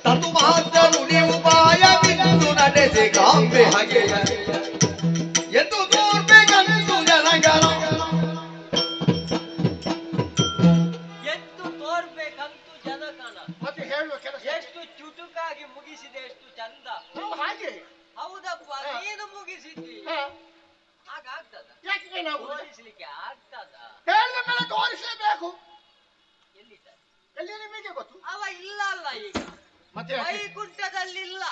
ತತು ಮಾತ್ರ ನುಡಿಯು ಪಾಯವಿಂದು ನಡೆಸಿ ಕಾಂಬೆ ಹಗೆಯ ಎಂದು ತೋರ್ಬೇಕಂತು ಜನಗನ ಎಂದು ತೋರ್ಬೇಕಂತೂ ಜನಗಣ. ಮತ್ತೆ ಹೇಳುವ ಕೆಲಸ ಎಷ್ಟು ಚುಟುಕಾಗಿ ಮುಗಿಸಿದೆ, ಎಷ್ಟು ಚಂದ. ಹಾಗೆ. ಹೌದಪ್ಪ, ನೀನು ಮುಗಿಸಿದ್ದಿ. ಹಾ. ಹಾಗಾಗ್ತದ? ಯಾಕೆ ನಾವು ತೋರಿಸ್ಲಿಕ್ಕೆ ಆಗ್ತದ? ಹೇಳಿದ ಮೇಲೆ ತೋರಿಸಲೇಬೇಕು. ಎಲ್ಲಿದ್ದಾನೆ? ಎಲ್ಲಿ ನಿಮಗೆ ಗೊತ್ತು? ಅವ ಇಲ್ಲ ಅಲ್ಲ ಈಗ, ಮತ್ತೆ ಯಾಕೆ? ವೈಕುಂಠದಲ್ಲಿಲ್ಲ.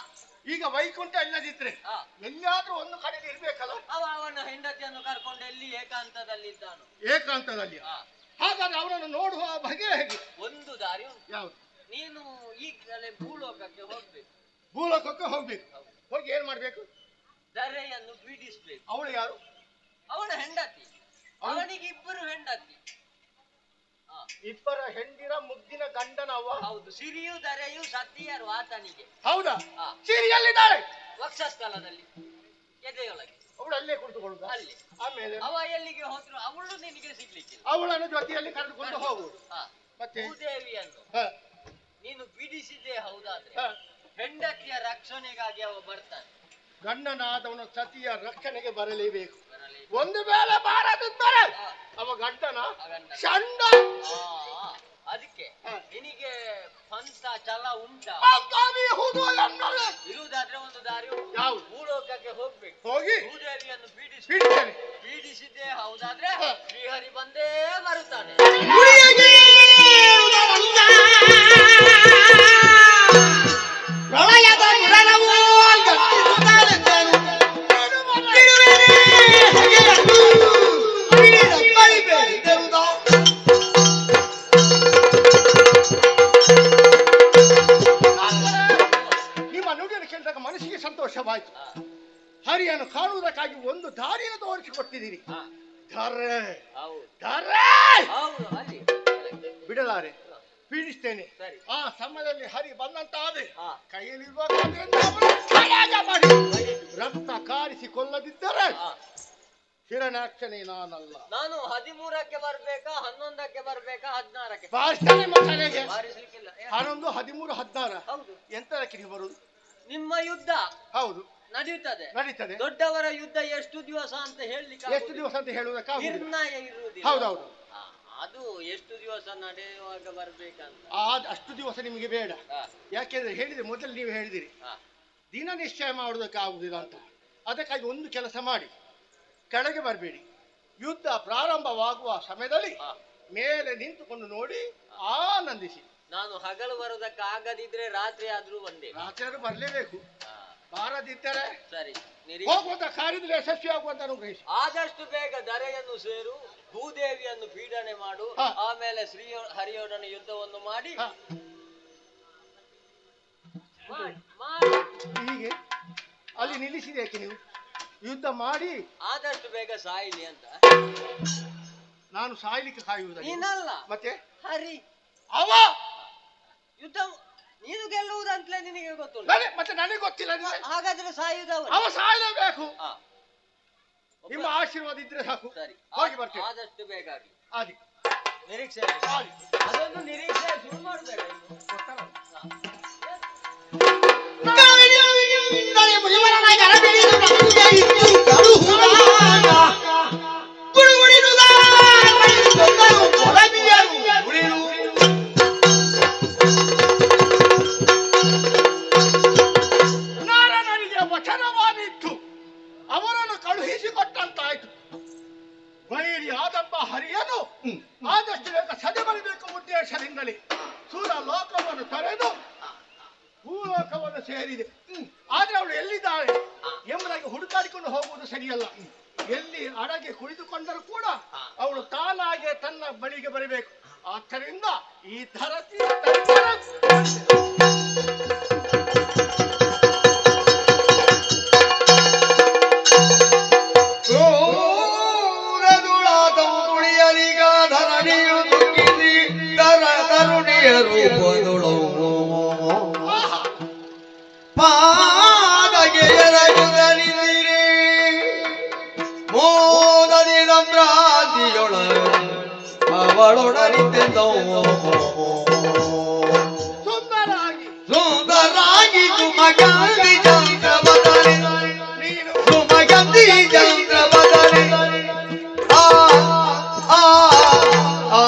ಈಗ ವೈಕುಂಠ ಇಲ್ಲದಿದ್ರೆ ಹಾ. ಎಲ್ಲಿಯಾದ್ರೂ ಒಂದು ಕಡೆ ಇರ್ಬೇಕಲ್ಲ. ಅವನ ಹೆಂಡತಿಯನ್ನು ಕರ್ಕೊಂಡು ಎಲ್ಲಿ ಏಕಾಂತದಲ್ಲಿದ್ದಾನು. ಏಕಾಂತದಲ್ಲಿ. ಹಾ. ಹಾಗಾದ್ರೆ ಅವನನ್ನು ನೋಡುವ ಬಗೆ ಹೇಗೆ? ಒಂದು ದಾರಿ ಉಂಟು. ಯಾವುದು? ನೀನು ಈಗಲೇ ಭೂಲೋಕಕ್ಕೆ ಹೋಗ್ಬೇಕು. ಭೂಲೋಕಕ್ಕೆ ಹೋಗ್ಬೇಕು. ಹೋಗಿ ಏನ್ ಮಾಡ್ಬೇಕು? ಧರೆಯನ್ನು ಬಿಡಿಸ್ಬೇಕು. ಅವಳು ಯಾರು? ಅವನ ಹೆಂಡತಿ. ಅವನಿಗೆ ಇಬ್ಬರು ಹೆಂಡತಿ. ಇಬ್ಬರ ಹೆಂಡಿರ ಮುಗ್ದಿನ ಗಂಡನವ. ಹೌದು, ಸಿರಿಯು ಧರೆಯು ಸತಿಯರು ಆತನಿಗೆ. ಹೌದಾ? ಹಾ. ಸೀರಿಯಲ್ಲಿದ್ದಾಳೆ ವಕ್ಷಸ್ಥಲದಲ್ಲಿ ಎದೆಯೊಳಗೆ. ಅವಳು ಅಲ್ಲೇ ಕುಳಿತುಕೊಳ್ಳುದ? ಅಲ್ಲಿ. ಆಮೇಲೆ ಅವ ಎಲ್ಲಿಗೆ ಹೋದ್ರು ಅವಳು ನಿನಗೆ ಸಿಗ್ಲಿಕ್ಕಿಲ್ಲ. ಅವಳನ್ನು ಜೊತೆಯಲ್ಲಿ ಕರೆದುಕೊಂಡು ಹೋಗುವುದು. ಹಾ. ಮತ್ತೆ ಭೂದೇವಿಯನ್ನು ಹ, ನೀನು ಬಿಡಿಸಿದ್ದೇ ಹೌದಾದ್ರೆ ಹ. ಹೆಂಡತಿಯ ರಕ್ಷಣೆಗಾಗಿ ಅವ ಬರ್ತಾನೆ. ಗಂಡನಾದವನ ಸತಿಯ ರಕ್ಷಣೆಗೆ ಬರಲೇಬೇಕು. ಬರಲಿ. ಒಂದು ವೇಳೆ ಬಾರದಿದ್ದರೆ ಅವ ಗಂಡನ ಆ ಗಂಡ. ಚಂಡ. ಅದಕ್ಕೆ ಹ. ನಿನಗೆ ಹಂತ ಛಲ ಉಂಟ ಇರುವುದಾದ್ರೆ ಒಂದು ದಾರಿ ಯಾವುದು? ಭೂಲೋಕಕ್ಕೆ ಹೋಗ್ಬೇಕು. ಹೋಗಿ ಭೂದೇವಿಯನ್ನು ಪೀಡಿಸ್ತೇನೆ. ಪೀಡಿಸಿದ್ದೇ ಹೌದಾದ್ರೆ ಶ್ರೀಹರಿ ಬಂದೇ ಬರುತ್ತಾನೆ. ಪ್ರಳಯದ ಮುರಣವು ನಿಮ್ಮ ನುಡಿಯನ್ನು ಕೇಳಿದಾಗ ಮನಸ್ಸಿಗೆ ಸಂತೋಷವಾಯಿತು. ಹರಿಯನ್ನು ಕಾಣುವುದಕ್ಕಾಗಿ ಒಂದು ದಾರಿಯನ್ನು ತೋರಿಸಿಕೊಟ್ಟಿದ್ದೀರಿ. ಧರೆ ಹೌದು ಅಲ್ಲಿ ಬಿಡಲಾರೆ, ಪೀಡಿಸ್ತೇನೆ. ಸರಿ. ಆ ಸಮಯದಲ್ಲಿ ಹರಿ ಬಂದಂತಾದ್ರೆ ಹಾ. ಕೈಯಲ್ಲಿರುವ ಮಾಡಿ ರಕ್ತ ಕಾರಿಸಿ ಕೊಲ್ಲದಿದ್ದರೆ ಹಾ. ಶಿರನಾಕ್ಷನೇ ನಾನಲ್ಲ. ನಾನು 13ಕ್ಕೆ ಬರ್ಬೇಕಾ 11ಕ್ಕೆ ಬರ್ಬೇಕಾ 16ಕ್ಕೆ ಬಾರಿಸ್ತೇನೆ ಮಕ್ಕಳಿಗೆ. ಬಾರಿಸ್ಲಿಕ್ಕಿಲ್ಲ. 11, 13, 16 ಹೌದು ಎಂತದಕ್ಕೆ ನೀವು ಬರುದು? ನಿಮ್ಮ ಯುದ್ಧ ಹೌದು ನಡೆಯುತ್ತದೆ. ನಡೀತದೆ. ದೊಡ್ಡವರ ಯುದ್ಧ ಎಷ್ಟು ದಿವಸ ಅಂತ ಹೇಳಲಿಕ್ಕೆ ಎಷ್ಟು ದಿವಸ ಅಂತ ಹೇಳುವುದಕ್ಕಾಗುವುದಿಲ್ಲ. ನಿರ್ಣಯ ಇರುವುದಿಲ್ಲ. ಹೌದೌದು. ಆ, ಅದು ಎಷ್ಟು ದಿವಸ ನಡೆಯುವಾಗ ಬರ್ಬೇಕಂತ. ಅಷ್ಟು ದಿವಸ ನಿಮಗೆ ಬೇಡ. ಹಾ. ಯಾಕೆಂದ್ರೆ ಹೇಳಿದ್ರೆ ಮೊದಲು ನೀವು ಹೇಳಿದಿರಿ ಹಾ. ದಿನ ನಿಶ್ಚಯ ಮಾಡುವುದಕ್ಕೆ ಆಗುದಿಲ್ಲ ಅಂತ. ಅದಕ್ಕಾಗಿ ಒಂದು ಕೆಲಸ ಮಾಡಿ, ಕೆಳಗೆ ಬರಬೇಡಿ. ಯುದ್ಧ ಪ್ರಾರಂಭವಾಗುವ ಸಮಯದಲ್ಲಿ ಹಾ. ಮೇಲೆ ನಿಂತುಕೊಂಡು ನೋಡಿ ಆನಂದಿಸಿ. ನಾನು ಹಗಲು ಬರೋದಕ್ಕೆ ಆಗದಿದ್ರೆ ರಾತ್ರಿ ಆದ್ರೂ ಒಂದೇ. ರಾತ್ರಿ ಬರಲೇಬೇಕು. ಹಾ. ಬಾರದಿದ್ದರೆ ಸರಿ ಹೋಗುವಂತ ಕಾರ್ಯದಲ್ಲಿ ಯಶಸ್ವಿ ಆಗುವಂತ ಅನುಗ್ರಹಿಸಿ. ಆದಷ್ಟು ಬೇಗ ಧರೆಯನ್ನು ಸೇರು, ಭೂದೇವಿಯನ್ನು ಪೀಡನೆ ಮಾಡು, ಹಾ. ಆಮೇಲೆ ಶ್ರೀ ಹರಿಯೊಡನೆ ಯುದ್ಧವನ್ನು ಮಾಡಿ ಹಾ. ಮಾಡಿ. ಹೀಗೆ ಅಲ್ಲಿ ನಿಲ್ಲಿಸಿದೇಕೆ ನೀವು? ಯುದ್ಧ ಮಾಡಿ ಆದಷ್ಟು ಬೇಗ ಸಾಯಿಲಿ ಅಂತ. ನಾನು ಸಾಯ್ಲಿಕ್ಕೆ ಕಾಯುವುದಲ್ಲ. ನೀನಲ್ಲ ಮತ್ತೆ ಹರಿ ಅವ ಯುದ್ಧ ನೀನು ಗೆಲ್ಲುವುದಂತಲೇ ನಿನಗೆ ಗೊತ್ತುಂಟು. ಮತ್ತೆ ನನಗೆ ಗೊತ್ತಿಲ್ಲ. ಹಾಗಾದ್ರೆ ಸಾಯುವುದವ ಅವ ಸಾಯಲೇಬೇಕು. ಹಾ. ನಿಮ್ಮ ಆಶೀರ್ವಾದ ಇದ್ರೆ ಸಾಕು. ಸರಿ ಹೋಗಿ ಬರ್ತೇನೆ. ಆದಷ್ಟು ಬೇಗ ಆಗಲಿ. ಆದಿ ನಿರೀಕ್ಷೆ ಅದೊಂದು ನಿರೀಕ್ಷೆ ಶುರು ಮಾಡಬೇಕು. ನಾರದನಿಗೆ ವಚನವಾಗಿತ್ತು, ಅವರನ್ನು ಕಳುಹಿಸಿಕೊಟ್ಟಂತಾಯ್ತು. ಬೈರಿ ಆದಂಬ ಹರಿಯನು ಆದಷ್ಟು ಬೇಗ ಸದೆ ಬರಬೇಕು ಉದ್ದೇಶದಿಂದಲೇ ಸೂರ ಲೋಕವನ್ನು ತೊರೆದು ಭೂಲೋಕವನ್ನು ಸೇರಿದೆ. ಆದ್ರೆ ಅವಳು ಎಲ್ಲಿದ್ದಾಳೆ ಎಂಬುದಾಗಿ ಹುಡುಕಾಡಿಕೊಂಡು ಹೋಗುವುದು ಸರಿಯಲ್ಲ. ಎಲ್ಲಿ ಅಡಗೆ ಕುಳಿತುಕೊಂಡರೂ ಕೂಡ ಅವಳು ತಾನಾಗೆ ತನ್ನ ಬಳಿಗೆ ಬರಬೇಕು. ಆದ್ದರಿಂದ ಈ ಧರತಿ ಪಾದಗೆ ಎರಗುದನಿದಿರಿ ಮೋದದಿ ಸಂಭ್ರಾಂತಿಯೊಳ ಅವಳೊಡನಿದ್ದೆಂದೋ ಸುಂದರಾಗಿ ಸುಮಗಂಧಿ ಚಂದ್ರ ಬದಲಿ ಸುಮಗಂಧಿ ಚಂದ್ರ ಬದಲಿ ಆ ಆ ಆ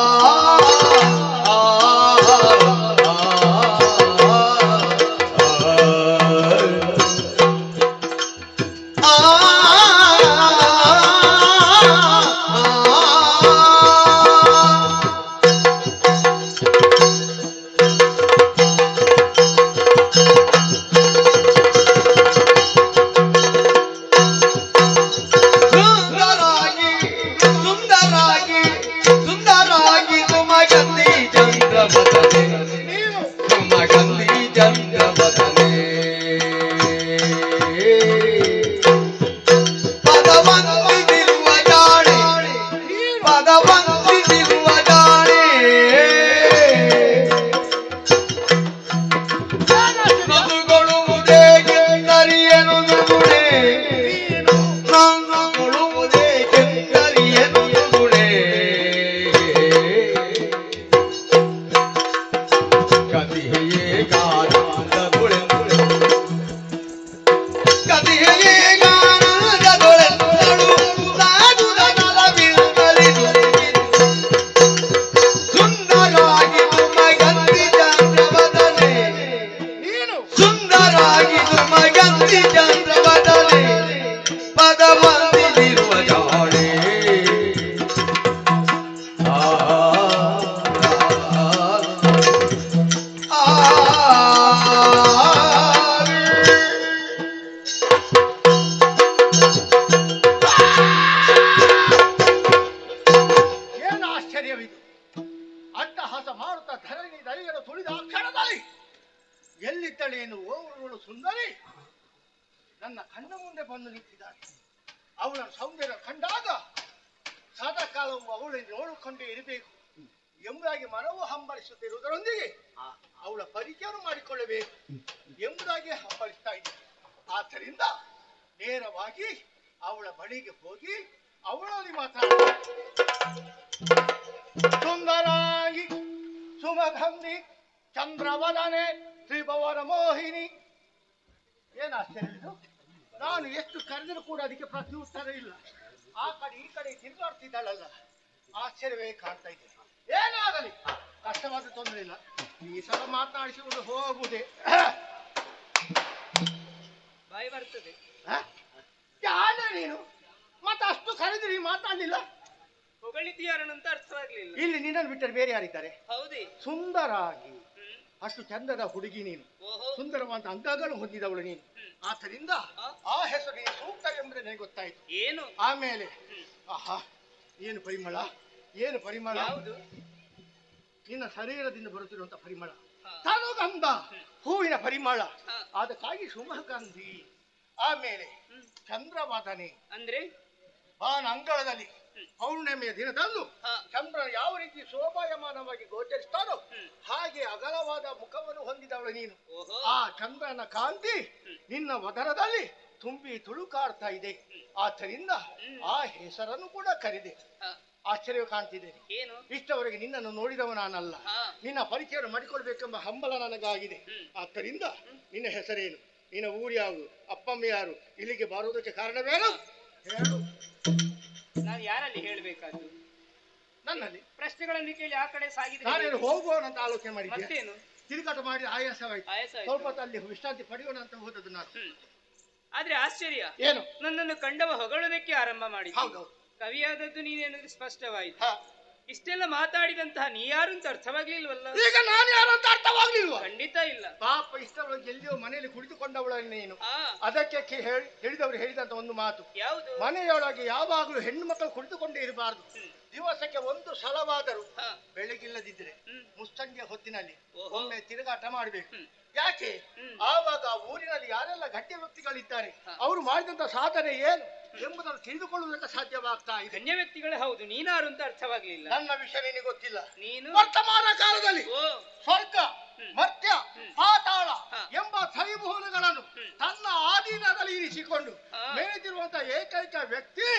ನಾವು ಅವಳನ್ನು ನೋಡಿಕೊಂಡೇ ಇರಬೇಕು ಎಂಬುದಾಗಿ ಮನವು ಹಂಬಲಿಸುತ್ತಿರುವುದರೊಂದಿಗೆ ಅವಳ ಪರಿಚಯವನ್ನು ಮಾಡಿಕೊಳ್ಳಬೇಕು ಎಂಬುದಾಗಿ ಹಂಬಲಿಸ್ತಾ ಇದ್ದೆ. ಆದ್ದರಿಂದ ನೇರವಾಗಿ ಅವಳ ಬಳಿಗೆ ಹೋಗಿ ಅವಳಲ್ಲಿ ಮಾತಾಡ. ಸುಂದರಾಗಿ ಸುಮಗಂಧಿ ಚಂದ್ರವದನೆ ತ್ರಿಭುವನ ಮೋಹಿನಿ. ಏನು ಆಶ್ಚರ್ಯ ಇದು? ನಾನು ಎಷ್ಟು ಕರೆದರೂ ಕೂಡ ಅದಕ್ಕೆ ಪ್ರತ್ಯುತ್ತರ ಇಲ್ಲ. ಆ ಕಡೆ ಈ ಕಡೆ ತಿರುಗಾಡ್ತಿದ್ದಾಳಲ್ಲ, ಆಶ್ಚರ್ಯವೇ ಕಾಣ್ತಾ ಇದೆ. ಏನಾಗಲಿ, ಕಷ್ಟವಾದ ತೊಂದರೆ ಇಲ್ಲ. ಈ ಸಲ ಮಾತನಾಡಿಸಿಕೊಂಡು ಹೋಗುವುದೇ. ಬಾಯಿ ಬರ್ತದೆ. ಯಾರ ನೀನು ಮತ್ತೆ ಅಷ್ಟು ಕರೆದ್ರಿ ಮಾತಾಡ್ಲಿಲ್ಲ? ಹೊಗಳಿದ್ಯಾರನಂತ ಅರ್ಥವಾಗ್ಲಿಲ್ಲ. ಇಲ್ಲಿ ನಿನ್ನನ್ನು ಬಿಟ್ಟರೆ ಬೇರೆ ಯಾರಿದ್ದಾರೆ? ಹೌದೇ? ಸುಂದರಾಗಿ ಅಷ್ಟು ಚಂದದ ಹುಡುಗಿ ನೀನು, ಸುಂದರವಾದ ಅಂಗಗಳು ಹೊಂದಿದವಳು ನೀನು. ಆದ್ದರಿಂದ ಆ ಹೆಸರು ಸೂಕ್ತ ಎಂಬುದೇ ನನಗೆ ಗೊತ್ತಾಯ್ತು. ಏನು ಆಮೇಲೆ ಆಹಾ, ಏನು ಪರಿಮಳ, ಏನು ಪರಿಮಳ! ನಿನ್ನ ಶರೀರದಿಂದ ಬರುತ್ತಿರುವಂತ ಪರಿಮಳ, ತನುಗಂಧ ಹೂವಿನ ಪರಿಮಳ. ಅದಕ್ಕಾಗಿ ಸುಮಗಂಧಿ. ಆಮೇಲೆ ಚಂದ್ರವಾದನೆ ಅಂದ್ರೆ ಅಂಗಳದಲ್ಲಿ ಪೌರ್ಣಿಮೆಯ ದಿನದಂದು ಚಂದ್ರನ ಯಾವ ರೀತಿ ಶೋಭಾಯಮಾನವಾಗಿ ಗೋಚರಿಸ್ತಾನೋ ಹಾಗೆ ಅಗಲವಾದ ಮುಖವನ್ನು ಹೊಂದಿದವಳು ನೀನು. ಆ ಚಂದ್ರನ ಕಾಂತಿ ನಿನ್ನ ವದರದಲ್ಲಿ ತುಂಬಿ ತುಳುಕಾಡ್ತಾ ಇದೆ. ಆದ್ದರಿಂದ ಆ ಹೆಸರನ್ನು ಕೂಡ ಕರೆದೆ. ಆಶ್ಚರ್ಯ ಕಾಣ್ತಿದ್ದೇನೆ. ಇಷ್ಟವರೆಗೆ ನಿನ್ನನ್ನು ನೋಡಿದವ ನಾನಲ್ಲ, ನಿನ್ನ ಪರಿಚಯವನ್ನು ಮಾಡಿಕೊಳ್ಬೇಕೆಂಬ ಹಂಬಲ ನನಗಾಗಿದೆ. ಆದ್ದರಿಂದ ನಿನ್ನ ಹೆಸರೇನು, ನಿನ್ನ ಊರು ಯಾವುದು, ಅಪ್ಪಮ್ಮ ಯಾರು, ಇಲ್ಲಿಗೆ ಬರುವುದಕ್ಕೆ ಕಾರಣವೇನು ಹೇಳು. ನಾನು ಯಾರಲ್ಲಿ ಹೇಳಬೇಕಾದ್ದು? ನನ್ನಲ್ಲಿ ಪ್ರಶ್ನೆಗಳನ್ನು ಕೇಳಿ ಆ ಕಡೆ ಸಾಗಿದ್ರೆ ನಾನೇನು ಹೋಗುವವನಂತ ಆಲೋಚನೆ ಮಾಡಿದ್ದೆ. ಮತ್ತೇನು ತಿರುಗಾಟ ಮಾಡಿ ಆಯಾಸವಾಯ್ತು. ಸ್ವಲ್ಪ ಹೊತ್ತು ಅಲ್ಲಿ ವಿಶ್ರಾಂತಿ ಪಡೆಯೋಣ ಅಂತ ಹೋದದ್ದು ನಾನು. ಆದ್ರೆ ಆಶ್ಚರ್ಯ ಏನು, ನನ್ನನ್ನು ಕಂಡವ ಹೊಗಳೋದಕ್ಕೆ ಆರಂಭ ಮಾಡಿ. ಹೌದು, ಕವಿಯಾದದ್ದು ನೀನೇನದು ಸ್ಪಷ್ಟವಾಯಿತು. ಇಷ್ಟೆಲ್ಲ ಮಾತಾಡಿದಂತಹ ನೀ ಯಾರು ಅಂತ ಅರ್ಥವಾಗ್ಲಿಲ್ವಲ್ಲ? ಈಗ ನಾನು ಯಾರು ಅಂತ ಅರ್ಥವಾಗ್ಲಿಲ್ವಾ? ಖಂಡಿತ ಇಲ್ಲ. ಪಾಪ ಇಷ್ಟರೊಳಗೆ ಎಲ್ಲಿಯೋ ಮನೆಯಲ್ಲಿ ಕುಳಿತುಕೊಂಡವಳ ನೀನು. ಅದಕ್ಕೆ ಹೇಳಿದವರು ಹೇಳಿದಂತ ಒಂದು ಮಾತು, ಯಾವುದು? ಮನೆಯೊಳಗೆ ಯಾವಾಗಲೂ ಹೆಣ್ಣು ಮಕ್ಕಳು ಕುಳಿತುಕೊಂಡೇ ಇರಬಾರ್ದು. ದಿವಸಕ್ಕೆ ಒಂದು ಸಲವಾದರೂ ಬೆಳಗಿಲ್ಲದಿದ್ರೆ ಮುಸ್ಸಂಜೆ ಹೊತ್ತಿನಲ್ಲಿ ಒಮ್ಮೆ ತಿರುಗಾಟ ಮಾಡಬೇಕು. ಯಾಕೆ? ಆವಾಗ ಊರಿನಲ್ಲಿ ಯಾರೆಲ್ಲ ಗಟ್ಟಿ ವ್ಯಕ್ತಿಗಳಿದ್ದಾರೆ, ಅವರು ಮಾಡಿದಂತ ಸಾಧನೆ ಏನು ಎಂಬುದನ್ನು ತಿಳಿದುಕೊಳ್ಳುವುದಕ್ಕೆ ಸಾಧ್ಯವಾಗ್ತಾ ಇದೆ. ಗಣ್ಯ ವ್ಯಕ್ತಿಗಳೇ ಹೌದು, ನೀನಾರು ಅಂತ ಅರ್ಥವಾಗ್ಲಿಲ್ಲ. ನನ್ನ ವಿಷಯ ನಿನಗೆ ಗೊತ್ತಿಲ್ಲ. ನೀನು ವರ್ತಮಾನ ಕಾಲದಲ್ಲಿ ಸ್ವರ್ಗ, ಮರ್ತ್ಯ, ಪಾತಾಳ ಎಂಬ ತ್ರಿಭುವನಗಳನ್ನು ತನ್ನ ಆಧೀನದಲ್ಲಿ ಇರಿಸಿಕೊಂಡು ಮೇಲಿರುವಂತಹ ಏಕೈಕ ವ್ಯಕ್ತಿ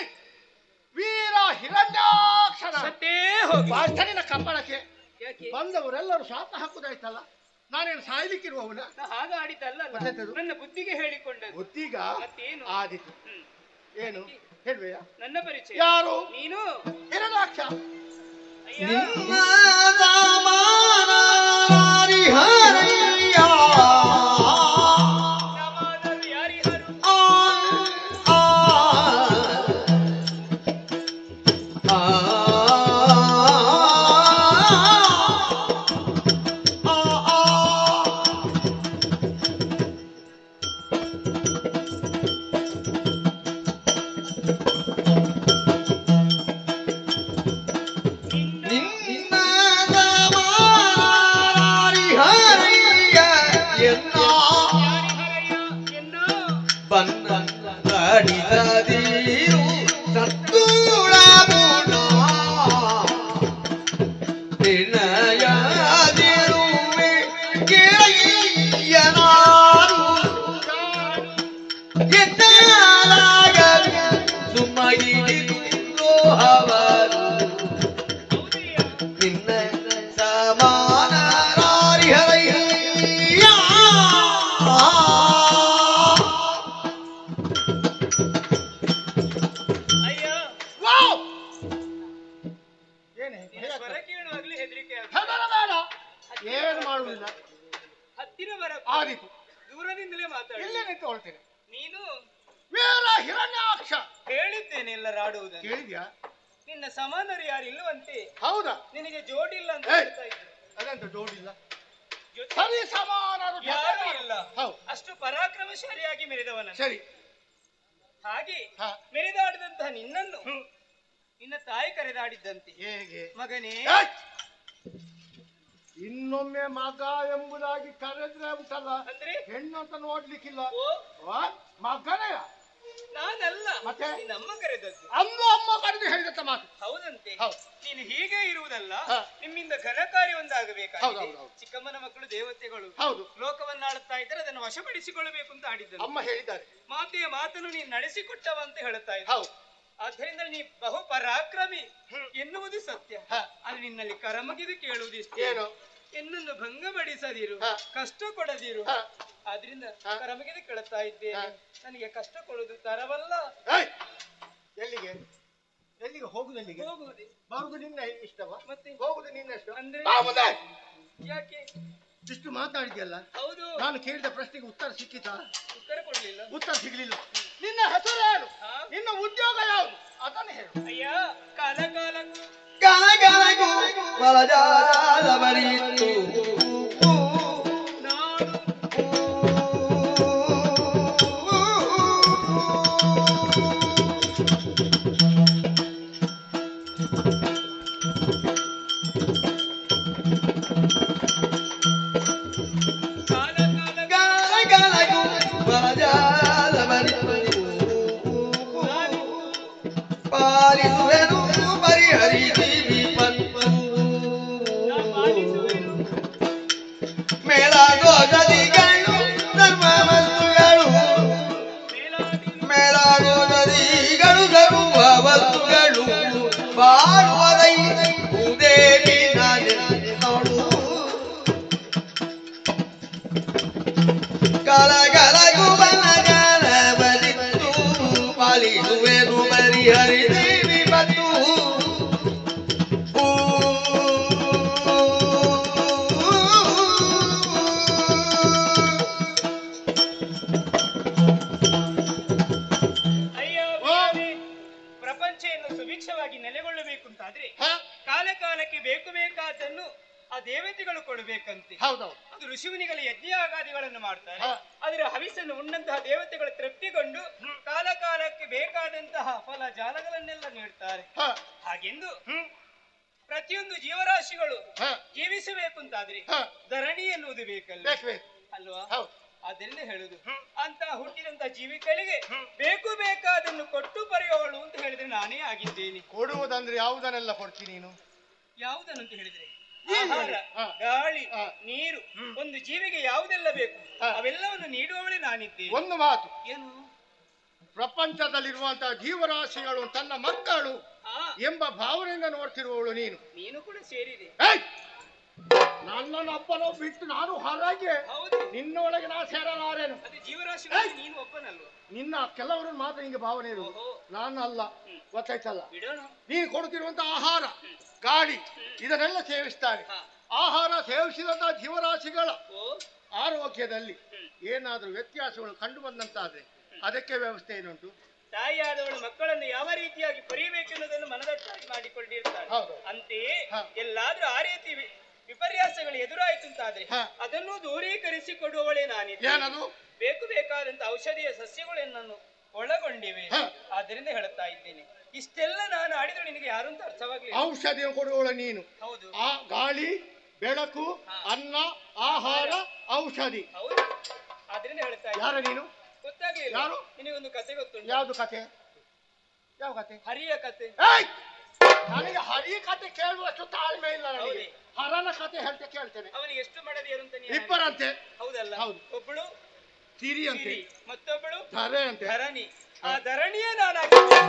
ವೀರ ಹಿರಣ್ಯಾಕ್ಷರ. ವಾಸ್ತನಿನ ಕಂಬಳಕ್ಕೆ ಬಂದವರೆಲ್ಲರೂ ಶಾಪ ಹಾಕುದಾಯ್ತಲ್ಲ, ನಾನೇನು ಸಾಯ್ಲಿಕ್ಕಿರುವವನ? ಹಾಗ ಆಡಿದ್ದಲ್ಲ, ನನ್ನ ಬುದ್ಧಿಗೆ ಹೇಳಿಕೊಂಡದ್ದು. ಬುದ್ಧಿಗ ಆದಿತು. ಏನು ಹೇಳ್ಬೇಯ? ನನ್ನ ಪರಿಚಯ ಯಾರು? ನೀನು ಹಿರಣ್ಯಾಕ್ಷ. ಏನು ಮಾಡುವುದಿಲ್ಲ, ಹತ್ತಿರ ಬರ. ಆದಿತು. ದೂರದಿಂದಲೇ ಮಾತಾಡಿ. ಇಲ್ಲೇ ನಿಂತುಕೊಳ್ತೇನೆ. ನೀನು ವೀರ ಹಿರಣ್ಯಾಕ್ಷ. ಹೇಳಿದ್ದೇನೆ ಎಲ್ಲರಾಡುವುದನ್ನು. ಕೇಳಿದ್ಯಾ? ನಿನ್ನ ಸಮಾನರು ಯಾರು ಇಲ್ಲವಂತೆ? ಹೌದಾ? ನಿನಗೆ ಜೋಡಿಲ್ಲ ಅಂತ ಹೇಳ್ತಾ ಇದ್ರು. ಅದಂತ ಜೋಡಿಲ್ಲ, ಸರಿ ಸಮಾನರು ಯಾರು ಇಲ್ಲ. ಅಷ್ಟು ಪರಾಕ್ರಮಶಾಲಿಯಾಗಿ ಮೆರೆದವನ. ಸರಿ, ಹಾಗೆ ಮೆರೆದಾಡಿದಂತಹ ನಿನ್ನನ್ನು ನಿನ್ನ ತಾಯಿ ಕರೆದಾಡಿದ್ದಂತೆ. ಹೇಗೆ? ಮಗನೇ, ಇನ್ನೊಮ್ಮೆ ಮಗ ಎಂಬುದಾಗಿ ಕರೆದ್ರೆ ಉಂಟಲ್ಲ, ಅಂದ್ರೆ ಹೆಣ್ಣು ಅಂತ ನೋಡ್ಲಿಕ್ಕಿಲ್ಲ. ಮಗನೇ ನಾನಲ್ಲ, ಮತ್ತೆ ನಿನ್ನ ಅಮ್ಮ ಕರೆದದ್ದು. ಅಮ್ಮ ಕರೆದು ಹೇಳಿದಂತ ಮಾತು. ಹೌದು, ಅದರಂತೆ ಹೌದು. ನೀನು ಹೀಗೆ ಇರುವುದಲ್ಲ, ಹಾ. ನಿಮ್ಮಿಂದ ಘನ ಕಾರ್ಯ ಒಂದಾಗಬೇಕಾಗಿದೆ. ಹೌದು, ಹೌದು, ಹೌದು. ಚಿಕ್ಕಮ್ಮನ ಮಕ್ಕಳು ದೇವತೆಗಳು ಹೌದು. ಲೋಕವನ್ನ ಆಳುತ್ತಾ ಇದ್ದಾರೆ, ಅದನ್ನು ವಶಪಡಿಸಿಕೊಳ್ಳಬೇಕು ಅಂತ ಆಡಿದ್ದರು. ಅಮ್ಮ ಹೇಳಿದ್ದಾರೆ. ಮಾತೆಯ ಮಾತನ್ನು ನೀನು ನಡೆಸಿಕೊಟ್ಟವ ಅಂತ ಹೇಳುತ್ತಾ ಇದ್ದ. ಹೌದು. ಆದ್ದರಿಂದ ನೀ ಬಹು ಪರಾಕ್ರಮಿ ಎನ್ನುವುದು ಸತ್ಯ. ಹಾ. ಅದು ನಿನ್ನಲ್ಲಿ ಕರಮಗಿದು ಕೇಳುವುದಿಷ್ಟೇ, ಏನು? ಎನ್ನನ್ನು ಭಂಗಪಡಿಸದಿರು, ಹಾ. ಕಷ್ಟ ಕೊಡದಿರು. ಹಾ. ಆದ್ರಿಂದ ಹಾ. ಕರಮಗಿದು ಕೇಳುತ್ತಾ ಇದ್ದೇನೆ. ನನಗೆ ಕಷ್ಟ ಕೊಡುವುದು ತರವಲ್ಲ. ಏಯ್! ಎಲ್ಲಿಗೆ ಎಲ್ಲಿಗೆ ಹೋಗುದೆಲ್ಲಿಗೆ? ಹೋಗುವುದೇ ಬರುದು ನಿನ್ನ ಇಷ್ಟವಾ? ಮತ್ತೆ ಹೋಗುದು ನಿನ್ನ ಇಷ್ಟ ಅಂದ್ರೆ ಬಾ ಮುಂದೆ. ಯಾಕೆ? ಇಷ್ಟು ಮಾತಾಡಿದ್ಯಲ್ಲ, ಹೌದು, ನಾನು ಕೇಳಿದ ಪ್ರಶ್ನೆಗೆ ಉತ್ತರ ಸಿಕ್ಕಿತಾ? ಉತ್ತರ ಕೊಡ್ಲಿಲ್ಲ. ಉತ್ತರ ಸಿಗ್ಲಿಲ್ಲ. ನಿನ್ನ ಹೆಸರು ಏನು? ಹಾ? ನಿನ್ನ ಉದ್ಯೋಗ ಯಾವುದು? ಅದನ್ನು ಹೇಳು. ಅಯ್ಯ, ಕಾಲ ಕಾಲಕ್ಕೂ ಗಲಗಲಗು ಬಲಜಾಲ ಬರಿಯಿತು ನಾಡು ಕಾಲ ಕಾಲ ಗಲಗಲಗು ಬಲಜಾಲ ಬರಿಯಿತು ಪಾಲಿಸುವೆನು ಪರಿಹರಿಸಿ ವಿಪತ್ತು ಮೇಲಾಗೋ ನದಿಗಳು ಧರ್ಮ ವಸ್ತುಗಳು ಮೇಲಾಗೋ ನದಿಗಳು ಧರುವ ವಸ್ತುಗಳು ಬಾಳುವದೈ ಉದೇವಿ ನಾನೆ ನೋಡು ಗಲಗಲಗು ಬಲಗಾಲ ಬಲಿತು ಪಾಲಿಸುವೆನು ಪರಿಹರಿಸಿ ವಿಪತ್ತು ಅಯ್ಯೋ ವಿಜ್ಞಾನಿ, ಪ್ರಪಂಚ ಇನ್ನು ಸುಭಿಕ್ಷವಾಗಿ ನೆಲೆಗೊಳ್ಳಬೇಕು ಅಂತಾದ್ರೆ ಹಾ? ಕಾಲ ಕಾಲಕ್ಕೆ ಬೇಕು ಬೇಕಾದನ್ನು ಆ ದೇವತೆಗಳು ಕೊಡಬೇಕಂತೆ. ಹೌದೌದು. ಅದು ಋಷಿಮುನಿಗಳ ಯಜ್ಞಯಾಗಾದಿಗಳನ್ನು ಮಾಡ್ತಾರೆ. ಹಾ. ಅದರ ಹವಿಸನ್ನು ಉಣ್ಣಂತಹ ದೇವತೆಗಳು ತೃಪ್ತಿಗೊಂಡು ಕಾಲ ಕಾಲಕ್ಕೆ ಬೇಕಾದಂತಹ ಫಲ ಜಾಲಗಳನ್ನೆಲ್ಲ ನೀಡ್ತಾರೆ. ಹಾ. ಹಾಗೆಂದು ಪ್ರತಿಯೊಂದು ಜೀವರಾಶಿಗಳು ಹಾ. ಜೀವಿಸಬೇಕು ಅಂತಾದ್ರೆ ಹಾ. ಧರಣಿ ಎನ್ನುವುದು ಬೇಕಲ್ಲ, ಬೇಕು ಬೇಕು. ಅಲ್ವಾ? ಹೌದು. ಅದರಿಂದ ಹೇಳುದು, ಅಂತ ಹುಟ್ಟಿದಂತ ಜೀವಿಗಳಿಗೆ ಬೇಕು ಬೇಕಾದನ್ನು ಕೊಟ್ಟು ಪರೆಯೋಳು ಅಂತ ಹೇಳಿದ್ರೆ ನಾನೇ ಆಗಿದ್ದೇನೆ. ಕೊಡುವುದಂದ್ರೆ ಯಾವುದನ್ನೆಲ್ಲ ಕೊಡ್ತೀನಿ ನೀನು? ಯಾವುದನ್ನಂತ ಹೇಳಿದ್ರೆ ಏನು? ಆಹಾರ, ಹಾ. ಗಾಳಿ, ಹಾ. ನೀರು, ಒಂದು ಜೀವಿಗೆ ಯಾವುದೆಲ್ಲ ಬೇಕು ಹಾ. ಅವೆಲ್ಲವನ್ನು ನೀಡುವವಳೇ ನಾನಿದ್ದೇನೆ. ಒಂದು ಮಾತು, ಏನು? ಪ್ರಪಂಚದಲ್ಲಿರುವಂತಹ ಜೀವರಾಶಿಗಳು ತನ್ನ ಮಕ್ಕಳು ಆ, ಎಂಬ ಭಾವನೆಯಿಂದ ನೋಡ್ತಿರುವವಳು ನೀನು. ನೀನು ಕೂಡ ಸೇರಿದೆ. ಏಯ್! ನನ್ನನ್ನು ಅಪ್ಪನೋ ಬಿಟ್ಟು ನಾನು ಹೊರಗೆ ಹೌದು, ನಿನ್ನೊಳಗೆ ನಾ ಸೇರಲಾರೇನು. ಅದು ಜೀವರಾಶಿಗಳಲ್ಲಿ ನೀನು ಒಬ್ಬನಲ್ವ? ನಿನ್ನ ಕೆಲವರು ಮಾತ್ರ ನಿಂಗೆ ಭಾವನೆ ಇರುವುದು, ಓಹೋ. ನಾನು ಅಲ್ಲ. ಗೊತ್ತಾಯ್ತಲ್ಲ? ಬಿಡೋಣ. ನೀನು ಕೊಡುತ್ತಿರುವಂತಹ ಆಹಾರ, ಗಾಳಿ ಇದನ್ನೆಲ್ಲ ಸೇವಿಸ್ತಾರೆ. ಹಾ. ಆಹಾರ ಸೇವಿಸಿದಂತಹ ಜೀವರಾಶಿಗಳ ಓ, ಆರೋಗ್ಯದಲ್ಲಿ ಏನಾದರೂ ವ್ಯತ್ಯಾಸಗಳು ಕಂಡು ಬಂದಂತಾದ್ರೆ ಅದಕ್ಕೆ ವ್ಯವಸ್ಥೆ ಏನುಂಟು? ತಾಯಿಯಾದವಳು ಮಕ್ಕಳನ್ನು ಯಾವ ರೀತಿಯಾಗಿ ಪಡೆಯಬೇಕೆನ್ನುವುದನ್ನು ಮನದಟ್ಟಾಗಿ ಮಾಡಿಕೊಂಡಿರ್ತಾಳೆ. ಹೌದು. ಅಂತೆಯೇ ಹಾ. ಎಲ್ಲಾದ್ರೂ ಆ ರೀತಿ ವಿಪರ್ಯಾಸಗಳು ಎದುರಾಯಿತು ಅಂತಾದ್ರೆ ಹಾ. ಅದನ್ನು ದೂರೀಕರಿಸಿ ಕೊಡುವವಳೇ ನಾನಿದ್ದೇನೆ. ಏನದು? ಬೇಕು ಬೇಕಾದಂತ ಔಷಧಿಯ ಸಸ್ಯಗಳು ನನ್ನನ್ನು ಒಳಗೊಂಡಿವೆ. ಹಾ. ಆದ್ದರಿಂದ ಹೇಳುತ್ತಾ ಇದ್ದೇನೆ, ಇಷ್ಟೆಲ್ಲ ನಾನು ಆಡಿದ್ರು ನಿನಗೆ ಯಾರು ಅಂತ ಅರ್ಥವಾಗ್ಲಿಲ್ಲ. ಔಷಧಿಯ ಕೊಡುವವಳು ನೀನು. ಹೌದು, ಆ ಗಾಳಿ, ಬೆಳಕು, ಹಾ. ಅನ್ನ, ಆಹಾರ, ಔಷಧಿ. ಹೌದು. ಆದ್ರಿಂದ ಹೇಳ್ತಾ ಯಾರ ಇದ್ದೀನಿ, ನೀನು? ಗೊತ್ತಾಗ್ಲಿಲ್ಲ. ಯಾರು? ನಿನಗೊಂದು ಕತೆ ಗೊತ್ತುಂಟು? ಯಾವ್ದು ಕತೆ? ಯಾವ ಕತೆ? ಹರಿಯ ಕತೆ. ಏಯ್! ನನಗೆ ಹರಿ ಕತೆ ಕೇಳುವಷ್ಟು ತಾಳ್ಮೆ ಇಲ್ಲ ನನಗೆ. ಹೌದೇ? ಹರನ ಕತೆ ಹೇಳ್ತೆ ಕೇಳ್ತೇನೆ. ಅವನಿಗೆ ಎಷ್ಟು ಮಡದಿಯರು ಅಂತ ನೀನು ಇಬ್ಬರಂತೆ. ಹೌದಲ್ಲ? ಹೌದು. ಒಬ್ಬಳು ಸಿರಿ ಅಂತೆ, ಸಿರಿ, ಮತ್ತೊಬ್ಬಳು ಧರೆ ಅಂತೆ. ಧರಣಿ. ಆ ಧರಣಿಯೇ ನಾನಾಗಿದ್ದೇನೆ.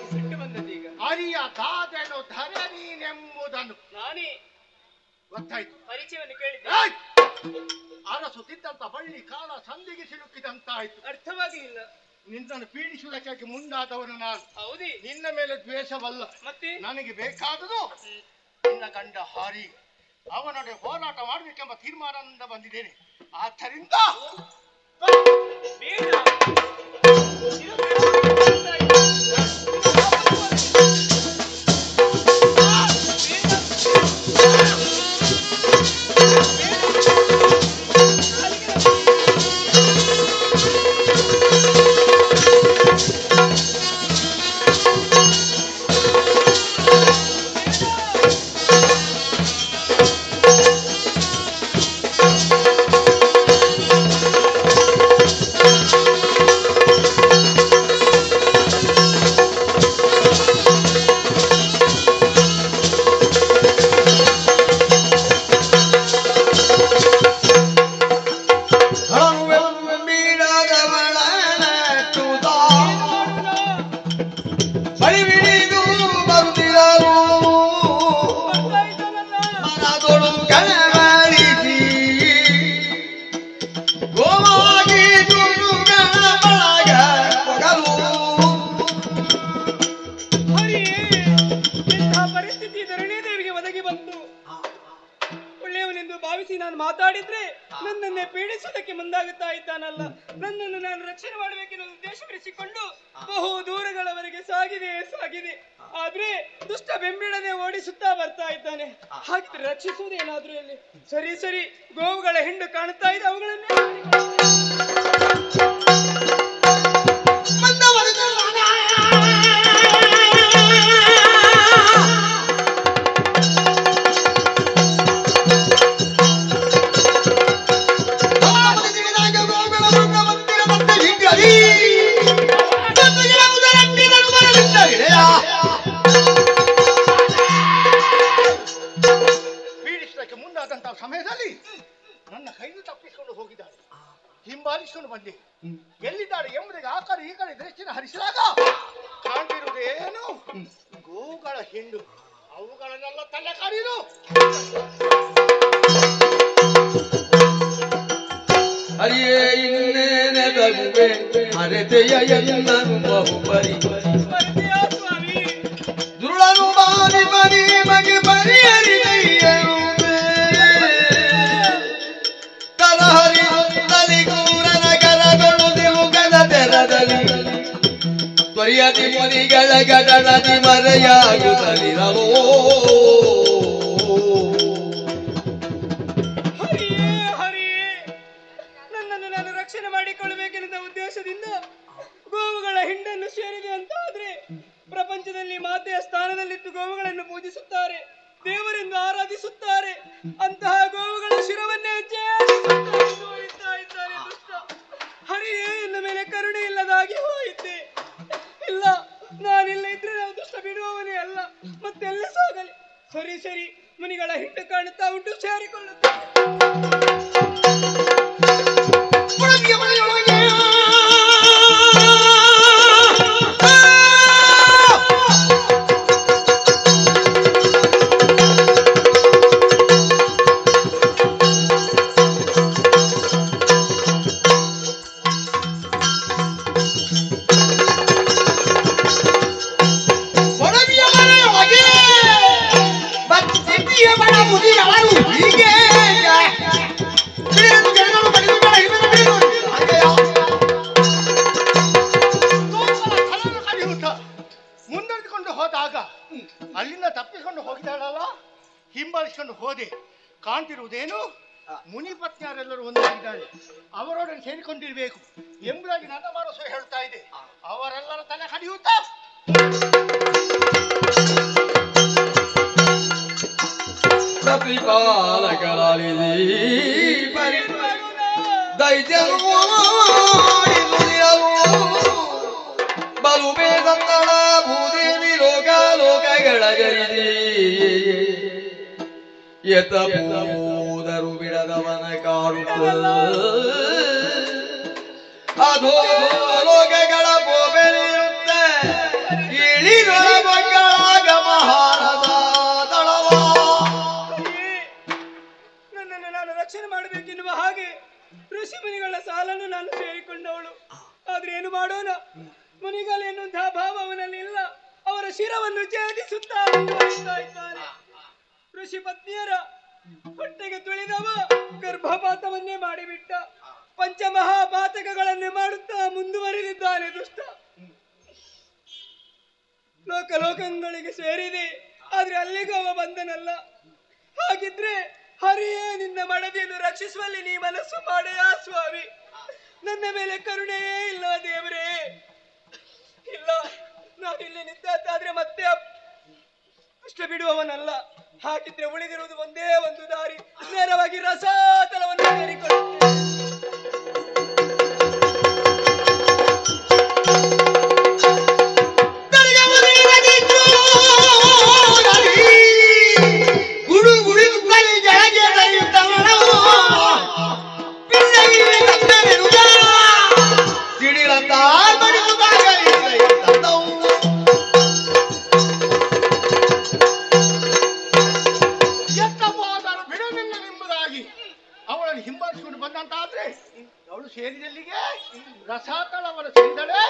ಸಿಟ್ಟು ಬಂದದ್ದು ಈಗ. ಹರಿಯ ಕಾದೆನು ಧರೆ ನೀನೆಂಬುದನ್ನು ನಾನೇ ಗೊತ್ತಾಯ್ತು. ಪರಿಚಯವನ್ನು ಕೇಳಿದ್ದೆ, ಏಯ್! ಅರಸುತ್ತಿದ್ದಂತ ಬಳ್ಳಿ ಕಾಲ ಸಂದಿಗೆ ಸಿಲುಕಿದಂತಾಯ್ತು. ಅರ್ಥವಾಗಲಿಲ್ಲ. ನಿನ್ನನ್ನು ಪೀಡಿಸುವುದಕ್ಕೆ ಮುಂದಾದವನು ನಾನು. ಹೌದೇ? ನಿನ್ನ ಮೇಲೆ ದ್ವೇಷವಲ್ಲ, ಮತ್ತೆ ನನಗೆ ಬೇಕಾದುದು ನಿನ್ನ ಗಂಡ ಹಾರಿ. ಅವನೊಡೆ ಹೋರಾಟ ಮಾಡಬೇಕೆಂಬ ತೀರ್ಮಾನದಿಂದ ಬಂದಿದ್ದೇನೆ. ಆದ್ದರಿಂದ ಬೇಡ. ಬಳಸಿ ನಾನು ಮಾತಾಡಿದ್ರೆ ನನ್ನನ್ನೇ ಪೀಡಿಸುವುದಕ್ಕೆ ಮುಂದಾಗುತ್ತಾ ಇದ್ದಾನಲ್ಲ. ನನ್ನನ್ನು ನಾನು ರಕ್ಷಣೆ ಮಾಡಬೇಕೆನ್ನುವ ಉದ್ದೇಶವಿರಿಸಿಕೊಂಡು ಬಹು ದೂರಗಳವರೆಗೆ ಸಾಗಿದೆ. ಆದ್ರೆ ದುಷ್ಟ ಬೆಂಬಿಡದೆ ಓಡಿಸುತ್ತಾ ಬರ್ತಾ ಇದ್ದಾನೆ. ಹಾಗಿದ್ರೆ ರಕ್ಷಿಸುವುದೇನಾದ್ರೂ ಎಲ್ಲಿ? ಸರಿ ಗೋವುಗಳ ಹಿಂಡು ಕಾಣುತ್ತಾ ಇದೆ, ಅವುಗಳನ್ನೇ ಪೀಡಿಸಲಿಕ್ಕೆ ಮುಂದಾದಂತಹ ಸಮಯದಲ್ಲಿ ನನ್ನ ಕೈದು ತಪ್ಪಿಸಿಕೊಂಡು ಹೋಗಿದ್ದಾಳೆ. ಹಿಂಬಾಲಿಸಿಕೊಂಡು ಬಂದೆ. ಎಲ್ಲಿದ್ದಾಳೆ ಎಂಬುದಕ್ಕೆ ಆ ಕಡೆ ಈ ಕಡೆ ದೃಷ್ಟಿನ ಹರಿಸಿದಾಗ ಕಾಣ್ತಿರುವುದೇನು ಗೋವುಗಳ ಹಿಂಡು. ಅವುಗಳನ್ನೆಲ್ಲ ತಲೆ ಕಡಿದು ಹರಿಯೇ ಇನ್ನೇನೆ ತಗುವೆ ಹರತೆಯ ಎಂದನು ಬಹುಪರಿ ದುರುಳನು ಬಾರಿ ಬರಿ ಮಗೆ ಪರಿಹರಿದೆಯನು ಕರಹರಿ ತಲಿ ಕೂರನ ಕರಗಳು ದಿವುಗದ ತೆರದಲ್ಲಿ ತ್ವರಿಯತಿ ಮುನಿಗಳ ಗಡನದಿ ಮರೆಯಾಗುತ್ತಲಿರಲೋ. ರಕ್ಷಣೆ ಮಾಡಿಕೊಳ್ಳಬೇಕೆನ್ನುವ ಉದ್ದೇಶದಿಂದ ಗೋವುಗಳ ಹಿಂಡನ್ನು ಸೇರಿದೆ ಅಂತ ಆದ್ರೆ ಪ್ರಪಂಚದಲ್ಲಿ ಮಾತೆಯ ಸ್ಥಾನದಲ್ಲಿದ್ದು ಗೋವುಗಳನ್ನು ಪೂಜಿಸುತ್ತಾರೆ, ದೇವರೆಂದು ಆರಾಧಿಸುತ್ತಾರೆ. ಅಂತಹ ಗೋವುಗಳ ಶಿರವನ್ನೇ ಛೇದಿಸುತ್ತಾ ಇದ್ದಾರೆ ದುಷ್ಟ. ಹರಿಯೇ ಇನ್ನು ಮೇಲೆ ಕರುಣೆ ಇಲ್ಲದಾಗಿ ಹೋಯಿತೆ. ಇಲ್ಲ, ನಾನಿಲ್ಲ ಇದ್ರೆ ನಾವು ದುಷ್ಟ ಬಿಡುವವನೇ ಅಲ್ಲ, ಮತ್ತೆಲ್ಲ ಸಾಗಲಿ. ಸರಿ ಮುನಿಗಳ ಹಿಂಡು ಕಾಣುತ್ತಾ ಉಂಟು, ಸೇರಿಕೊಳ್ಳುತ್ತಾರೆ. ಮುಂದೆಕೊಂಡು ಹೋದಾಗ ಅಲ್ಲಿಂದ ತಪ್ಪಿಸಿಕೊಂಡು ಹೋಗಿದ್ದಾಳಲ್ಲ, ಹಿಂಬಾಲಿಸಿಕೊಂಡು ಹೋದೆ. ಕಾಣ್ತಿರುವುದೇನು ಮುನಿ ಪತ್ನಿಯರೆಲ್ಲರೂ ಒಂದಾಗಿದ್ದಾರೆ, ಅವರೊಡನೆ ಸೇರಿಕೊಂಡಿರ್ಬೇಕು ಎಂಬುದಾಗಿ ನನ್ನ ಮನಸ್ಸು ಹೇಳ್ತಾ ಇದೆ. ಅವರೆಲ್ಲರ ತಲೆ ಕಡಿಯುತ್ತಾ ಪ್ರತಿಪಾಲಕರಾಲಿದೆ ದೈತ್ಯರು ಬಲು ಬೇಗತ್ತಳ ಭೂದೇವಿ ಲೋಕಗಳ ಜರಿದೆ ಎತ್ತೂದರು ಬಿಡದವನ ಕಾಡುತ್ತ ಅದೋ ಲೋಕಗಳ ಬೋಬೆಲಿರುತ್ತೆ ಇಳಿಗಳ ಮಕ್ಕಳಾಗ ಮಹಾರದ ದಳವ. ನನ್ನನ್ನು ನಾನು ರಕ್ಷಣೆ ಮಾಡಬೇಕೆನ್ನುವ ಹಾಗೆ ಋಷಿ ಮುನಿಗಳ ಸಾಲನ್ನು ನಾನು ಸೇರಿಕೊಂಡವಳು. ಆದ್ರೆ ಏನು ಮಾಡೋಣ, ಮುನಿಗಳು ಎನ್ನುವಂತಹ ಭಾವ ಅವನಲ್ಲಿ ಇಲ್ಲ. ಅವರ ಶಿರವನ್ನು ಛೇದಿಸುತ್ತಾ ಇದ್ದಾನೆ. ಋಷಿ ಪತ್ನಿಯರ ಹೊಟ್ಟೆಗೆ ತುಳಿದವ ಗರ್ಭಪಾತವನ್ನೇ ಮಾಡಿಬಿಟ್ಟ. ಪಂಚಮಹಾಪಾತಕಗಳನ್ನೇ ಮಾಡುತ್ತಾ ಮುಂದುವರಿದಿದ್ದಾನೆ ದುಷ್ಟ. ಲೋಕಲೋಕಗಳಿಗೆ ಸೇರಿದೆ, ಆದ್ರೆ ಅಲ್ಲಿಗೂ ಅವ ಬಂದನಲ್ಲ. ಹಾಗಿದ್ರೆ ಹರಿಯೇ ನಿನ್ನ ಮಡದಿಯನ್ನು ರಕ್ಷಿಸುವಲ್ಲಿ ನೀ ಮನಸ್ಸು ಮಾಡೆಯ ಸ್ವಾಮಿ. ನನ್ನ ಮೇಲೆ ಕರುಣೆಯೇ ಇಲ್ಲ ದೇವರೇ. ಇಲ್ಲ, ನಾನಿಲ್ಲಿ ನಿಂತಾದ್ರೆ ಮತ್ತೆ ಅಷ್ಟ ಬಿಡುವವನಲ್ಲ. ಹಾಗಿದ್ರೆ ಉಳಿದಿರುವುದು ಒಂದೇ ಒಂದು ದಾರಿ, ನೇರವಾಗಿ ರಸಾತಲವನ್ನು ಸೇರಿಕೊಳ್ಳುತ್ತೇನೆ. ಅವಳನ್ನು ಹಿಂಬಾಲಿಸಿಕೊಂಡು ಬಂದಂತಾದ್ರೆ ಅವಳು ಸೇರಿದಲ್ಲಿಗೆ ರಸಾತಳವನ್ನು ಸೇರಿದಳೆ.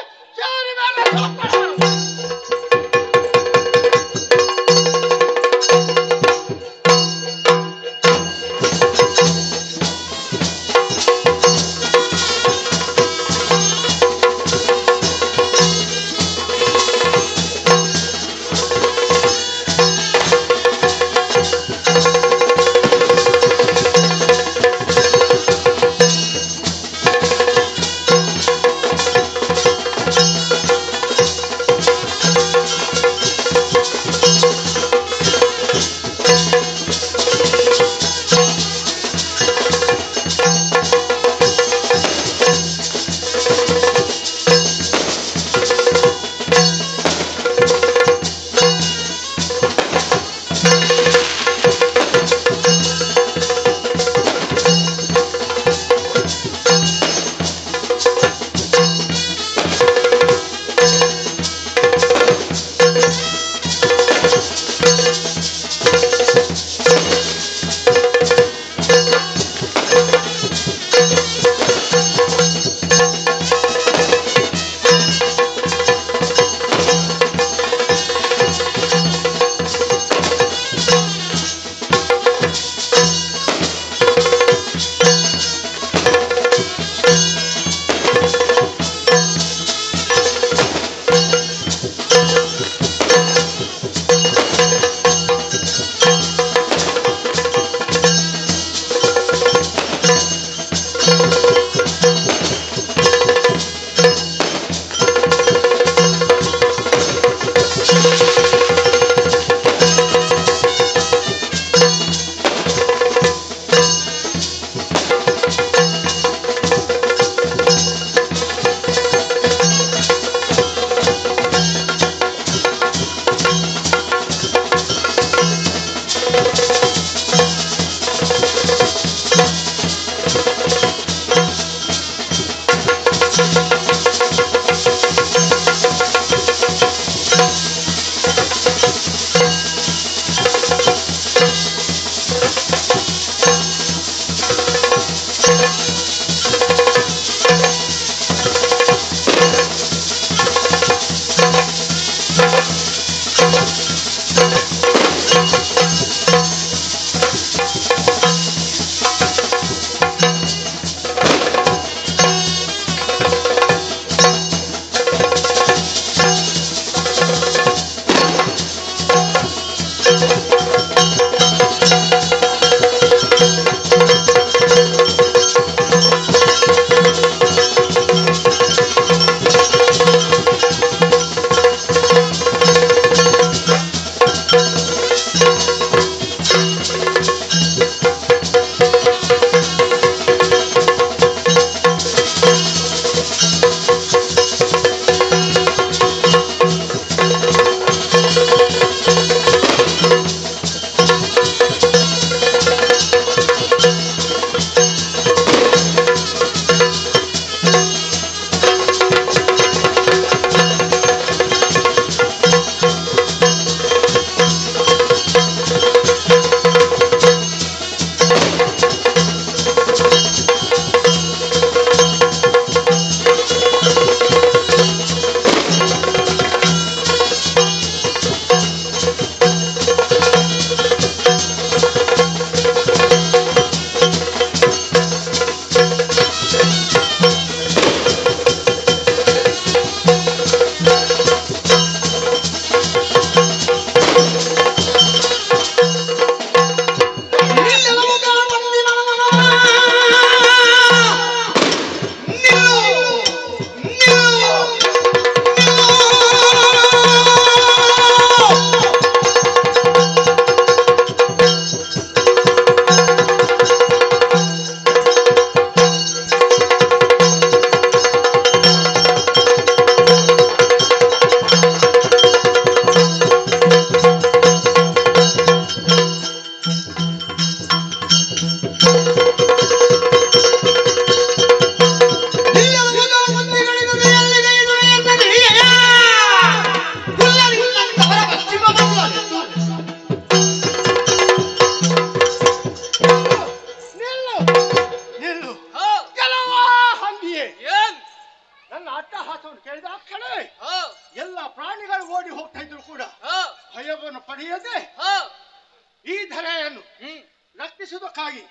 ರಕ್ಷಿಸುವುದಕ್ಕಾಗಿ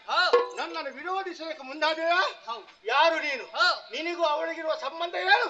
ನನ್ನನ್ನು ವಿರೋಧಿಸಲಿಕ್ಕೆ ಮುಂದಾದೆಯಾ? ಯಾರು ನೀನು? ನಿನಗೂ ಅವಳಿಗಿರುವ ಸಂಬಂಧ ಏನು?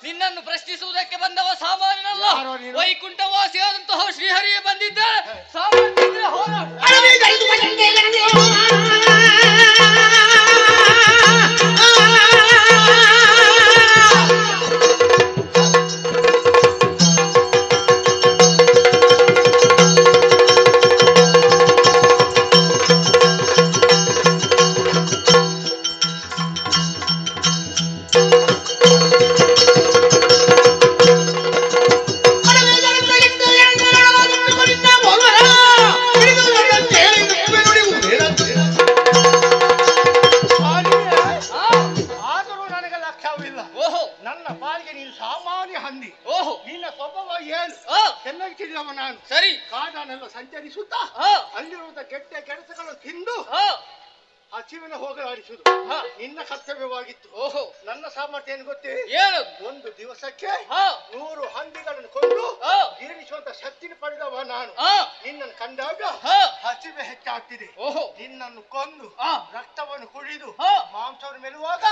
ನಿನ್ನನ್ನು ಪ್ರಶ್ನಿಸುವುದಕ್ಕೆ ಬಂದವ ಸಾಮಾನ್ಯನಲ್ಲ. ವೈಕುಂಠವಾಸಿಯಾದಂತಹ ಶ್ರೀಹರಿಯೇ ಬಂದಿದ್ದಾರೆ. ಸಾಮಾನ್ಯ ಹೋರಾಟ ನನ್ನ ಪಾಲಿಗೆ ನೀನು ಸಾಮಾನ್ಯ ಹಂದಿ. ನಿನ್ನ ಸ್ವಭಾವ ಏನು ಚೆನ್ನಾಗಿ ತಿಳಿದವ ನಾನು. ಸರಿ, ಕಾಡನ್ನೆಲ್ಲ ಸಂಚರಿಸುತ್ತಾ ಅಲ್ಲಿರುವಂತ ಕೆಟ್ಟ ಕೆಲಸಗಳನ್ನು ತಿಂದು ಹಸಿವಿನ ಹೋಗಲಾಡಿಸುವುದು ನಿನ್ನ ಕರ್ತವ್ಯವಾಗಿತ್ತು. ನನ್ನ ಸಾಮರ್ಥ್ಯ ಏನು ಗೊತ್ತೇ? ಒಂದು ದಿವಸಕ್ಕೆ 100 ಹಂದಿಗಳನ್ನು ಕೊಂದು ಜೀರ್ಣಿಸುವಂತ ಶಕ್ತಿನ ಪಡೆದವ ನಾನು. ನಿನ್ನನ್ನು ಕಂಡಾಗ ಹಸಿವೆ ಹೆಚ್ಚಾಗ್ತಿದೆ. ನಿನ್ನನ್ನು ಕೊಂದು ರಕ್ತವನ್ನು ಕುಡಿದು ಮಾಂಸವನ್ನು ಮೆಲುವಾಗ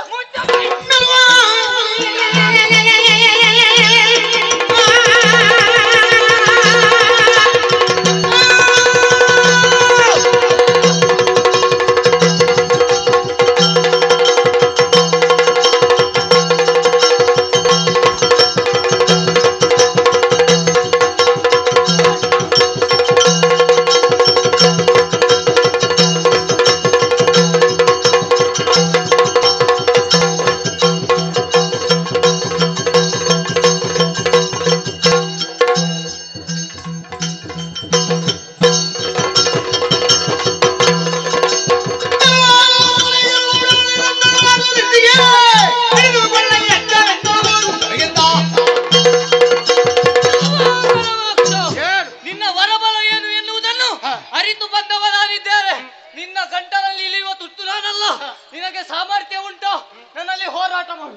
ನಿನಗೆ ಸಾಮರ್ಥ್ಯ ಉಂಟು, ನನ್ನಲ್ಲಿ ಹೋರಾಟ ಮಾಡು.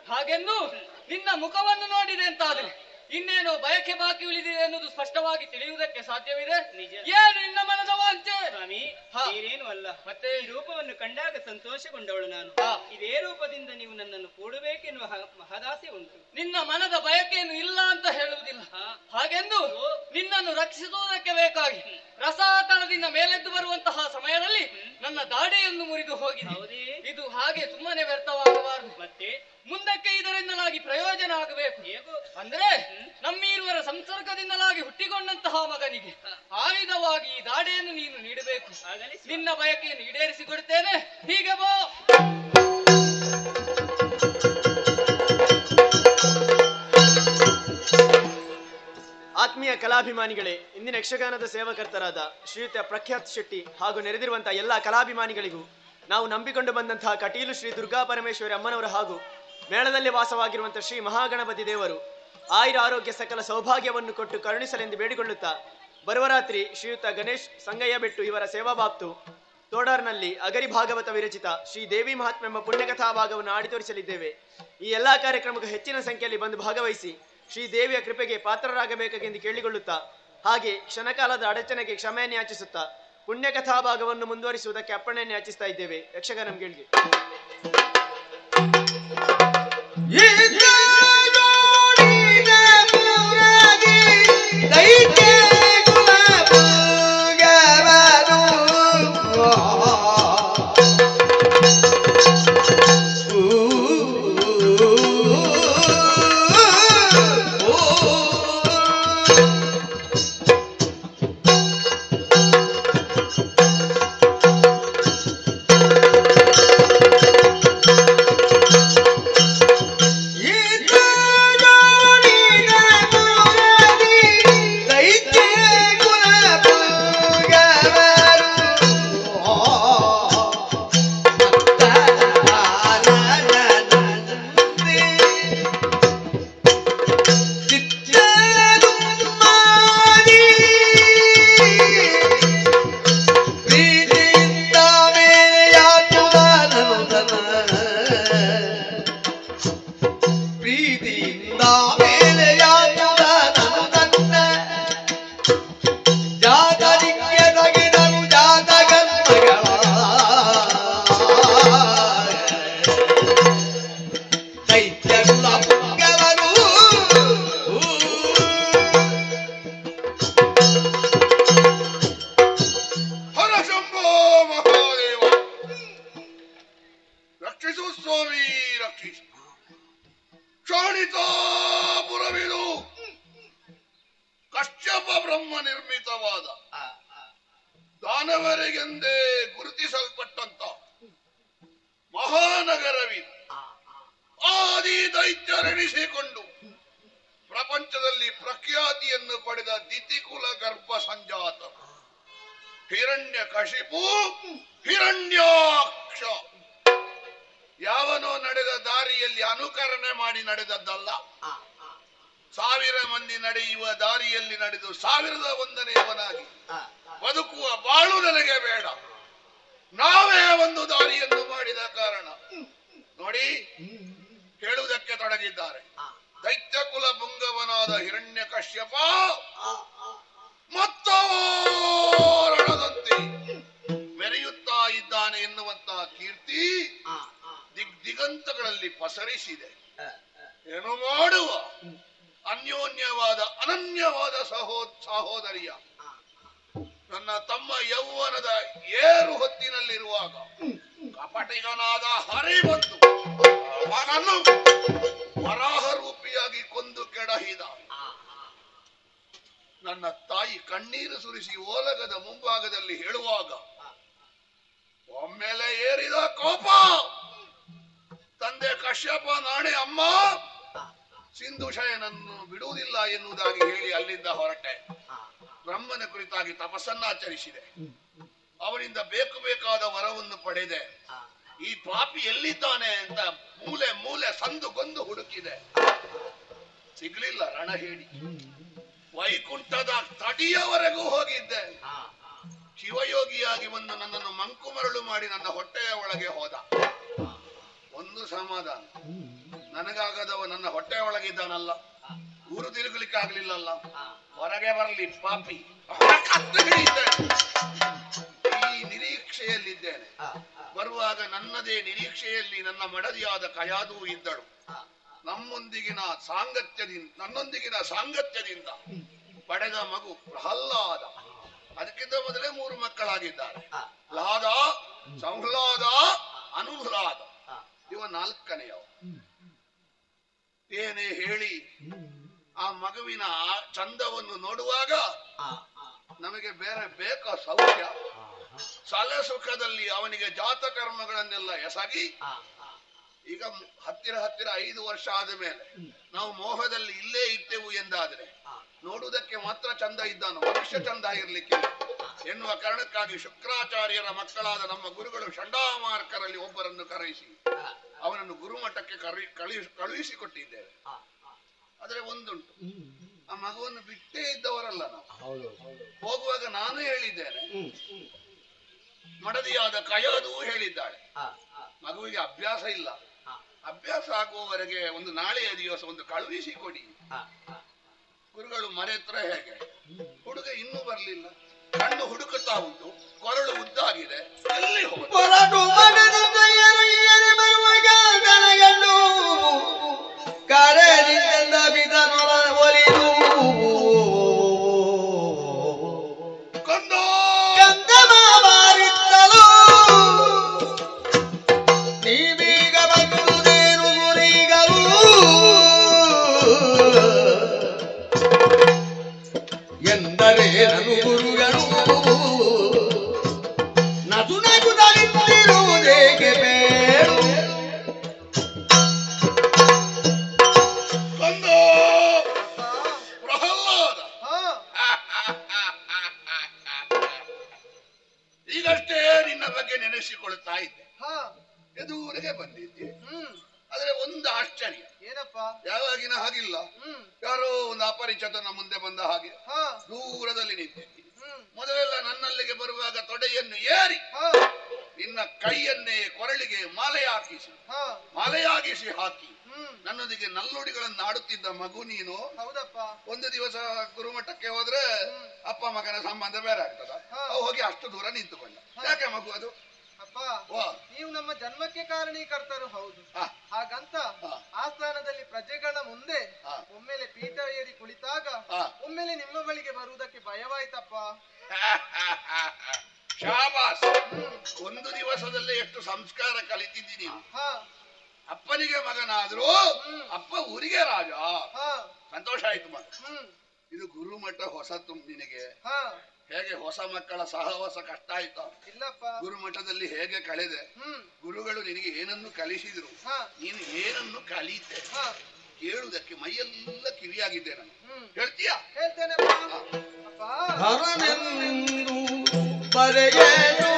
ಹಾಗೆಂದು ನಿನ್ನ ಮುಖವನ್ನು ನೋಡಿದೆ ಅಂತಾದ್ರೆ ಇನ್ನೇನು ಬಯಕೆ ಬಾಕಿ ಉಳಿದಿದೆ ಎನ್ನುವುದು ಸ್ಪಷ್ಟವಾಗಿ ತಿಳಿಯುವುದಕ್ಕೆ ಸಾಧ್ಯವಿದೆ. ಏನು ನಿನ್ನ ಮನದ ವಾಂಛೆ? ಸ್ವಾಮಿ, ಏನೇನು ಅಲ್ಲ, ಮತ್ತೆ ಈ ರೂಪವನ್ನು ಕಂಡಾಗ ಸಂತೋಷಗೊಂಡವಳು ನಾನು. ಇದೇ ರೂಪದಿಂದ ನೀವು ನನ್ನನ್ನು ಕೂಡಬೇಕೆನ್ನುವ ಮಹದಾಸೆ ಉಂಟು. ನಿನ್ನ ಮನದ ಬಯಕೆಯನ್ನು ಇಲ್ಲ ಅಂತ ಹೇಳುವುದಿಲ್ಲ. ಹಾಗೆಂದು ನಿನ್ನನ್ನು ರಕ್ಷಿಸುವುದಕ್ಕೆ ಬೇಕಾಗಿ ರಸಾತಳದಿಂದ ಮೇಲೆದ್ದು ಬರುವಂತಹ ಸಮಯದಲ್ಲಿ ನನ್ನ ದಾಡಿಯನ್ನು ಮುರಿದು ಹೋಗಿದೆ. ಇದು ಹಾಗೆ ಸುಮ್ಮನೆ ವ್ಯರ್ಥವಾಗಬಾರದು. ಮತ್ತೆ ಮುಂದಕ್ಕೆ ಇದರಿಂದಲಾಗಿ ಪ್ರಯೋಜನ ಆಗಬೇಕು. ಅಂದ್ರೆ ನಮ್ಮೀರುವರ ಸಂಸರ್ಗದಿಂದಲಾಗಿ ಹುಟ್ಟಿಕೊಂಡಂತಹ ಮಗನಿಗೆ ಆಯುಧವಾಗಿ ಈ ದಾಡೆಯನ್ನು ನೀನು ನೀಡಬೇಕು. ನಿನ್ನ ಬಯಕೆಯನ್ನು ಈಡೇರಿಸಿಕೊಡ್ತೇನೆ. ಹೀಗೆ ಬಾ. ಆತ್ಮೀಯ ಕಲಾಭಿಮಾನಿಗಳೇ, ಇಂದಿನ ಯಕ್ಷಗಾನದ ಸೇವಕರ್ತರಾದ ಶ್ರೀಯುತ ಪ್ರಖ್ಯಾತ್ ಶೆಟ್ಟಿ ಹಾಗೂ ನೆರೆದಿರುವಂತಹ ಎಲ್ಲಾ ಕಲಾಭಿಮಾನಿಗಳಿಗೂ ನಾವು ನಂಬಿಕೊಂಡು ಬಂದಂತಹ ಕಟೀಲು ಶ್ರೀ ದುರ್ಗಾ ಪರಮೇಶ್ವರಿ ಅಮ್ಮನವರು ಹಾಗೂ ಮೇಳದಲ್ಲಿ ವಾಸವಾಗಿರುವಂತಹ ಶ್ರೀ ಮಹಾಗಣಪತಿ ದೇವರು ಆಯುರ ಆರೋಗ್ಯ ಸಕಲ ಸೌಭಾಗ್ಯವನ್ನು ಕೊಟ್ಟು ಕರುಣಿಸಲೆಂದು ಬೇಡಿಕೊಳ್ಳುತ್ತಾ ಬರುವ ರಾತ್ರಿ ಶ್ರೀಯುತ ಗಣೇಶ್ ಸಂಗಯ್ಯ ಬೆಟ್ಟು ಇವರ ಸೇವಾಭಾಪ್ತು ತೋಡಾರ್ನಲ್ಲಿ ಅಗರಿ ಭಾಗವತ ವಿರಚಿತ ಶ್ರೀ ದೇವಿ ಮಹಾತ್ಮ ಎಂಬ ಪುಣ್ಯಕಥಾ ಭಾಗವನ್ನು ಆಡಿ ತೋರಿಸಲಿದ್ದೇವೆ. ಈ ಎಲ್ಲಾ ಕಾರ್ಯಕ್ರಮಕ್ಕೆ ಹೆಚ್ಚಿನ ಸಂಖ್ಯೆಯಲ್ಲಿ ಬಂದು ಭಾಗವಹಿಸಿ ಶ್ರೀ ದೇವಿಯ ಕೃಪೆಗೆ ಪಾತ್ರರಾಗಬೇಕೆಂದು ಕೇಳಿಕೊಳ್ಳುತ್ತಾ ಹಾಗೆ ಕ್ಷಣಕಾಲದ ಅಡಚಣೆಗೆ ಕ್ಷಮೆಯನ್ನು ಯಾಚಿಸುತ್ತಾ ಪುಣ್ಯಕಥಾ ಭಾಗವನ್ನು ಮುಂದುವರಿಸುವುದಕ್ಕೆ ಅಪ್ಪಣೆಯನ್ನು ಯಾಚಿಸ್ತಾ ಇದ್ದೇವೆ. ಯಕ್ಷಗಾನ ಗೆಳಿಗೆ ಈ ಬ್ರಹ್ಮ ನಿರ್ಮಿತವಾದ ದಾನವರಿಗೆಂದೇ ಗುರುತಿಸಲ್ಪಟ್ಟಂತ ಮಹಾನಗರವಿದೆ. ಆದಿ ದೈತ್ಯರೆನಿಸಿಕೊಂಡು ಪ್ರಪಂಚದಲ್ಲಿ ಪ್ರಖ್ಯಾತಿಯನ್ನು ಪಡೆದ ದಿತಿಕುಲ ಗರ್ಭ ಸಂಜಾತ ಹಿರಣ್ಯ ಕಶಿಪು ಹಿರಣ್ಯಾಕ್ಷ ಯಾವನೋ ನಡೆದ ದಾರಿಯಲ್ಲಿ ಅನುಕರಣೆ ಮಾಡಿ ನಡೆದದ್ದಲ್ಲ. 1000 ಮಂದಿ ನಡೆಯುವ ದಾರಿಯಲ್ಲಿ ನಡೆದು 1001ನೇವನಾಗಿ ಬದುಕುವ ಬಾಳು ನನಗೆ ಬೇಡ. ನಾವೇ ಒಂದು ದಾರಿಯನ್ನು ಮಾಡಿದ ಕಾರಣ ನೋಡಿ ಹೇಳುವುದಕ್ಕೆ ತೊಡಗಿದ್ದಾರೆ. ದೈತ್ಯ ಕುಲ ಪುಂಗವನಾದ ಹಿರಣ್ಯ ಕಶ್ಯಪ ಮತ್ತೋರಣದಂತೆ ಮೆರೆಯುತ್ತಾ ಇದ್ದಾನೆ ಎನ್ನುವಂತಹ ಕೀರ್ತಿ ದಿಗಂತಗಳಲ್ಲಿ ಪಸರಿಸಿದೆ. ಏನು ಮಾಡುವ ಅನ್ಯೋನ್ಯವಾದ ಅನನ್ಯವಾದ ಸಹೋದರಿಯ ನನ್ನ ತಮ್ಮ ಯೌವನದ ಏರು ಹೊತ್ತಿನಲ್ಲಿರುವಾಗ ಕಪಟಿಗನಾದ ಹರಿ ಬಂದು ಅವನನ್ನು ವರಾಹ ರೂಪಿಯಾಗಿ ಕೊಂದು ಕೆಡಹಿದ. ನನ್ನ ತಾಯಿ ಕಣ್ಣೀರು ಸುರಿಸಿ ಓಲಗದ ಮುಂಭಾಗದಲ್ಲಿ ಹೇಳುವಾಗ ಒಮ್ಮೆಲೆ ಏರಿದ ಕೋಪ ತಂದೆ ಕಶ್ಯಪ ನಾಣೆ ಅಮ್ಮ ಸಿಂಧುಶಯನನ್ನು ಬಿಡುವುದಿಲ್ಲ ಎನ್ನುವುದಾಗಿ ಹೇಳಿ ಅಲ್ಲಿಂದ ಹೊರಟೆ. ಬ್ರಹ್ಮನ ಕುರಿತಾಗಿ ತಪಸ್ಸನ್ನಾಚರಿಸಿದೆ. ಅವನಿಂದ ಬೇಕಾದ ವರವನ್ನು ಪಡೆದೆ. ಈ ಪಾಪಿ ಎಲ್ಲಿದ್ದಾನೆ ಅಂತ ಮೂಲೆ ಮೂಲೆ ಸಂದು ಗೊಂದು ಹುಡುಕಿದೆ, ಸಿಗ್ಲಿಲ್ಲ. ರಣಹೇಡಿ ವೈಕುಂಠದ ತಡಿಯವರೆಗೂ ಹೋಗಿದ್ದೆ. ಶಿವಯೋಗಿಯಾಗಿ ಬಂದು ನನ್ನನ್ನು ಮಂಕು ಮರಳು ಮಾಡಿ ನನ್ನ ಹೊಟ್ಟೆಯ ಒಳಗೆ ಹೋದ. ಒಂದು ಸಮಾಧಾನ, ನನಗಾಗದವ ನನ್ನ ಹೊಟ್ಟೆಯ ಒಳಗಿದ್ದಾನಲ್ಲ, ಊರು ತಿರುಗಲಿಕ್ಕೆ ಆಗ್ಲಿಲ್ಲಲ್ಲ, ಹೊರಗೆ ಬರಲಿ ಪಾಪಿ, ಈ ನಿರೀಕ್ಷೆಯಲ್ಲಿದ್ದೇನೆ. ಬರುವಾಗ ನನ್ನದೇ ನಿರೀಕ್ಷೆಯಲ್ಲಿ ನನ್ನ ಮಡದಿಯಾದ ಕಯಾದು ಇದ್ದಳು. ನನ್ನೊಂದಿಗಿನ ಸಾಂಗತ್ಯದಿಂದ ಪಡೆದ ಮಗು ಪ್ರಹ್ಲಾದ. ಅದಕ್ಕಿಂತ ಮೊದಲೇ 3 ಮಕ್ಕಳಾಗಿದ್ದಾರೆ. ಲಾದ, ಸಂಹ್ಲಾದ, ಅನುಹ್ಲಾದ. ಇವ 4ನೆಯವ. ಏನೇ ಹೇಳಿ ಆ ಮಗುವಿನ ಚಂದವನ್ನು ನೋಡುವಾಗ ನಮಗೆ ಬೇರೆ ಬೇಕಾ ಸೌಖ್ಯ. ಸಲೆ ಸುಖದಲ್ಲಿ ಅವನಿಗೆ ಜಾತಕರ್ಮಗಳನ್ನೆಲ್ಲ ಎಸಗಿ ಈಗ ಹತ್ತಿರ 5 ವರ್ಷ ಆದ ಮೇಲೆ ನಾವು ಮೋಹದಲ್ಲಿ ಇಲ್ಲೇ ಇದ್ದೆವು ಎಂದಾದ್ರೆ ನೋಡುವುದಕ್ಕೆ ಮಾತ್ರ ಚಂದ ಇದ್ದಾನು, ಮನುಷ್ಯ ಚಂದ ಇರ್ಲಿಕ್ಕೆ ಎನ್ನುವ ಕಾರಣಕ್ಕಾಗಿ ಶುಕ್ರಾಚಾರ್ಯರ ಮಕ್ಕಳಾದ ನಮ್ಮ ಗುರುಗಳು ಷಂಡಾಮಾರ್ಕರಲ್ಲಿ ಒಬ್ಬರನ್ನು ಕರೆಯಿಸಿ ಅವನನ್ನು ಗುರುಮಠಕ್ಕೆ ಕಳುಹಿಸಿಕೊಟ್ಟಿದ್ದೇವೆ. ಆದ್ರೆ ಒಂದುಂಟು, ಆ ಮಗುವನ್ನು ಬಿಟ್ಟೇ ಇದ್ದವರಲ್ಲ ನಾವು. ಹೋಗುವಾಗ ನಾನು ಹೇಳಿದ್ದೇನೆ, ಮಡದಿಯಾದ ಕಯಾದು ಹೇಳಿದ್ದಾಳೆ, ಮಗುವಿಗೆ ಅಭ್ಯಾಸ ಇಲ್ಲ, ಅಭ್ಯಾಸ ಆಗುವವರೆಗೆ ಒಂದು ನಾಳೆಯ ದಿವಸ ಒಂದು ಕಳುಹಿಸಿಕೊಡಿ. ಗುರುಗಳು ಮರೆತ್ರ ಹೇಗೆ, ಹುಡುಗ ಇನ್ನೂ ಬರ್ಲಿಲ್ಲ, ಕಣ್ಣು ಹುಡುಕುತ್ತಾ ಉಂಟು, ಕೊರಳು ಉದ್ದಾಗಿದೆ, ಎಲ್ಲಿ ಎಂದರೆ ನನು ಗುರುಗಳು ನದು ನಗುತ್ತಿರುವುದೇಕೆ ಬೇರು ಪ್ರಹ್ಲಾದ. ಈಗಷ್ಟೇ ನಿನ್ನ ಬಗ್ಗೆ ನೆನೆಸಿಕೊಳ್ತಾ ಇದ್ದೆ, ಎದುರಿಗೆ ಬಂದಿದ್ದೆ. ಆದ್ರೆ ಒಂದು ಆಶ್ಚರ್ಯ, ಏನಪ್ಪ, ಯಾವಾಗಿನ ಹಾಗಿಲ್ಲ, ಯಾರೋ ಒಂದು ಅಪರಿಚಿತನ ಮುಂದೆ ಬಂದ ಹಾಗೆ ದೂರದಲ್ಲಿ ನಿಂತಿದ್ದೆ. ಮೊದಲೆಲ್ಲ ನನ್ನಲ್ಲಿಗೆ ಬರುವಾಗ ತೊಡೆಯನ್ನು ಏರಿ ನಿನ್ನ ಕೈಯನ್ನೇ ಕೊರಳಿಗೆ ಮಾಲೆಯಾಗಿಸಿ ಹಾಕಿ ನನ್ನೊಂದಿಗೆ ನಲ್ಲುಡಿಗಳನ್ನು ಆಡುತ್ತಿದ್ದ ಮಗು ನೀನು. ಹೌದಪ್ಪ. ಒಂದು ದಿವಸ ಗುರುಮಠಕ್ಕೆ ಹೋದ್ರೆ ಅಪ್ಪ ಮಗನ ಸಂಬಂಧ ಬೇರೆ ಆಗ್ತದ, ಹೋಗಿ ಅಷ್ಟು ದೂರ ನಿಂತುಕೊಂಡ. ಯಾಕೆ ಮಗು ಅದು? ಅಪ್ಪ, ನೀವು ನಮ್ಮ ಜನ್ಮಕ್ಕೆ ಕಾರಣೀಕರ್ತರು ಹೌದು. ಹಾಗಂತ ಆ ಸ್ಥಾನದಲ್ಲಿ ಪ್ರಜೆಗಳ ಮುಂದೆ ಒಮ್ಮೆಲೆ ಪೀಠ ಏರಿ ಕುಳಿತಾಗ ಒಮ್ಮೆಲೆ ನಿಮ್ಮ ಬಳಿಗೆ ಬರುವುದಕ್ಕೆ ಭಯವಾಯ್ತಪ್ಪ. ಶಾಬಾಸ್, ಒಂದು ದಿವಸದಲ್ಲೇ ಎಷ್ಟು ಸಂಸ್ಕಾರ ಕಲಿತಿದ್ದೀನಿ. ಅಪ್ಪನಿಗೆ ಮಗನಾದ್ರೂ ಅಪ್ಪ ಊರಿಗೆ ರಾಜ. ಸಂತೋಷ ಆಯ್ತು ಮಗ. ಇದು ಗುರುಮಠ ಹೊಸತು ನಿನಗೆ. ಹಾ ಹೇಗೆ ಹೊಸ ಮಕ್ಕಳ ಸಹವಾಸ ಕಷ್ಟ ಆಯ್ತಾ? ಇಲ್ಲಪ್ಪ. ಗುರುಮಠದಲ್ಲಿ ಹೇಗೆ ಕಳೆದೆ? ಗುರುಗಳು ನಿನಗೆ ಏನನ್ನು ಕಲಿಸಿದ್ರು, ನೀನು ಏನನ್ನು ಕಲಿತೆ ಕೇಳುವುದಕ್ಕೆ ಮೈಯೆಲ್ಲ ಕಿವಿಯಾಗಿದ್ದೆ ನಾನು. ಹೇಳ್ತೀಯಾ? ಹೇಳ್ತೇನೆಪ್ಪ. ಹರನೆಂದು ಬರೆಯೇನು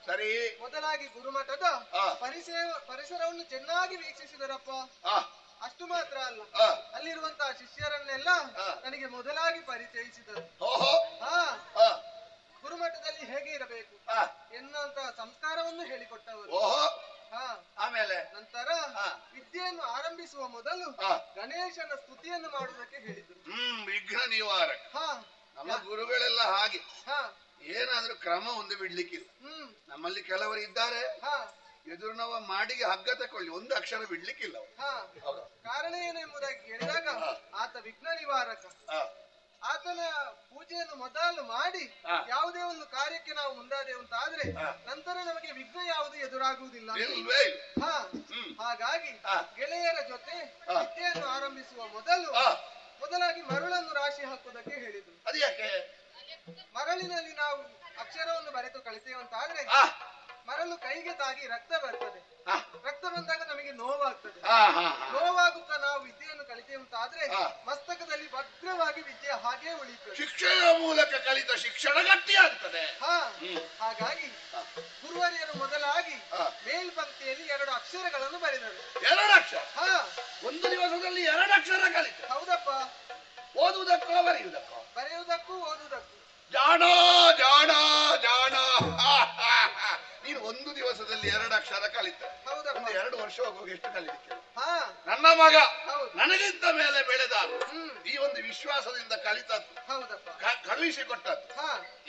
ತಲಿ ಮೊದಲಾಗಿ ಗುರುಮಠದ ಪರಿಸರವನ್ನು ಚೆನ್ನಾಗಿ ವೀಕ್ಷಿಸಿದರಪ್ಪ. ಅಷ್ಟು ಮಾತ್ರ ಅಲ್ಲ, ಅಲ್ಲಿರುವಂತಹ ಶಿಷ್ಯರನ್ನೆಲ್ಲ ನನಗೆ ಮೊದಲಾಗಿ ಪರಿಚಯಿಸಿದರು. ಗುರುಮಠದಲ್ಲಿ ಹೇಗೆ ಇರಬೇಕು ಎನ್ನುವಂತಹ ಸಂಸ್ಕಾರವನ್ನು ಹೇಳಿಕೊಟ್ಟವರು. ಆಮೇಲೆ ನಂತರ ವಿದ್ಯೆಯನ್ನು ಆರಂಭಿಸುವ ಮೊದಲು ಗಣೇಶನ ಸ್ತುತಿಯನ್ನು ಮಾಡುವುದಕ್ಕೆ ಹೇಳಿದರು. ವಿಘ್ನ ನಿವಾರಕ. ನಮ್ಮ ಗುರುಗಳೆಲ್ಲ ಹಾಗೆ, ಏನಾದ್ರೂ ಕ್ರಮ ಒಂದು ಬಿಡ್ಲಿಕ್ಕಿಲ್ಲ. ನಮ್ಮಲ್ಲಿ ಕೆಲವರು ಇದ್ದಾರೆ, ಎದುರಿನವ ಮಾಡಿಗೆ ಹಗ್ಗ ತಕೊಳ್ಳಿ ಒಂದು ಅಕ್ಷರ ಬಿಡ್ಲಿಕ್ಕಿಲ್ಲ. ಕಾರಣ ಏನೆಂಬುದಾಗಿ ಕೇಳಿದಾಗ ಆತ ವಿಘ್ನ ನಿವಾರಕ. ಆತನ ಪೂಜೆಯನ್ನು ಮೊದಲು ಮಾಡಿ ಯಾವುದೇ ಒಂದು ಕಾರ್ಯಕ್ಕೆ ನಾವು ಮುಂದಾದೆವು ಅಂತ ಆದ್ರೆ ನಂತರ ನಮಗೆ ವಿಘ್ನ ಯಾವುದು ಎದುರಾಗುವುದಿಲ್ಲ. ಹಾಗಾಗಿ ಗೆಳೆಯರ ಜೊತೆ ವಿದ್ಯೆಯನ್ನು ಆರಂಭಿಸುವ ಮೊದಲಾಗಿ ಮರಳನ್ನು ರಾಶಿ ಹಾಕುವುದಕ್ಕೆ ಹೇಳಿದ್ರು. ಮರಳಿನಲ್ಲಿ ನಾವು ಅಕ್ಷರವನ್ನು ಬರೆದು ಕಳಿತೇವಂತಾದ್ರೆ ಮರಳು ಕೈಗೆ ತಾಗಿ ರಕ್ತ ಬರ್ತದೆ. ರಕ್ತ ಬಂದಾಗ ನಮಗೆ ನೋವಾಗ್ತದೆ. ನೋವಾಗುತ್ತಾ ನಾವು ವಿದ್ಯೆಯನ್ನು ಕಲಿತೇವಂತಾದ್ರೆ ಮಸ್ತಕದಲ್ಲಿ ಭದ್ರವಾಗಿ ವಿದ್ಯೆ ಹಾಗೆ ಉಳಿಯುತ್ತದೆ. ಶಿಕ್ಷಣ ಮೂಲಕ ಕಲಿತ ಶಿಕ್ಷಣ ಗಟ್ಟಿಯಾಗ್ತದೆ. ಹಾಗಾಗಿ ಗುರುವರಿಯರು ಮೊದಲಾಗಿ ಮೇಲ್ಪಂಕ್ತಿಯಲ್ಲಿ 2 ಅಕ್ಷರಗಳನ್ನು ಬರೆದರು. 2 ಅಕ್ಷರ? ಒಂದು ದಿವಸದಲ್ಲಿ 2 ಅಕ್ಷರ ಕಲಿತ? ಹೌದಪ್ಪ. ಓದುವುದಕ್ಕೋ ಬರೆಯುವುದಕ್ಕೋ? ಬರೆಯುವುದಕ್ಕೂ ಓದುವುದಕ್ಕೂ. ಜಾಣ ಜಾಣ ಜಾಣ. ನೀನು ಒಂದು ದಿವಸದಲ್ಲಿ 2 ಅಕ್ಷರ ಕಲಿತ. 2 ವರ್ಷ ಹೋಗುವಾಗ ಎಷ್ಟು ಕಲಿಲಿಕ್ಕೆ? ನನ್ನ ಮಗ ನನಗಿಂತ ಮೇಲೆ ಬೆಳೆದ ಈ ಒಂದು ವಿಶ್ವಾಸದಿಂದ ಕಲಿತದ್ದು, ಕಳುಹಿಸಿಕೊಟ್ಟದ್ದು.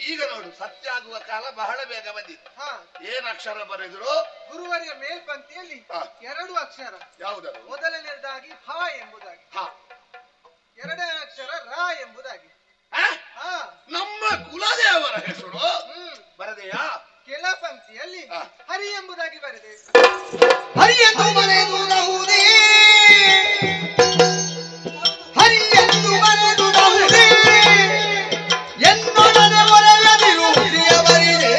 ಈಗ ನೋಡು, ಸತ್ಯ ಆಗುವ ಕಾಲ ಬಹಳ ಬೇಗ ಬಂದಿತ್ತು. ಏನ್ ಅಕ್ಷರ ಬರೆದ್ರು? ಗುರುವರಿಯ ಮೇಲ್ಪಂಕ್ತಿಯಲ್ಲಿ 2 ಅಕ್ಷರ. ಯಾವುದದು? ಮೊದಲನೇದಾಗಿ ಹ ಎಂಬುದಾಗಿ, ಎರಡನೇ ಅಕ್ಷರ ರ ಎಂಬುದಾಗಿ. ನಮ್ಮ ಕುಲದೇವರ ಹೆಸರು ಬರದೆಯಾ? ಕೆಳ ಪಂಕ್ತಿಯಲ್ಲಿ ಹರಿ ಎಂಬುದಾಗಿ ಬರೆದೆ. ಹರಿಯೆಂದು ಬರೆದುವುದೇ, ಹರಿಯೆಂದು ಬರೆದುವುದೇ, ಎನ್ನೊಡನೆ ಒರೆಯದಿರು ಹುಸಿಯ ಬರಿದೆ,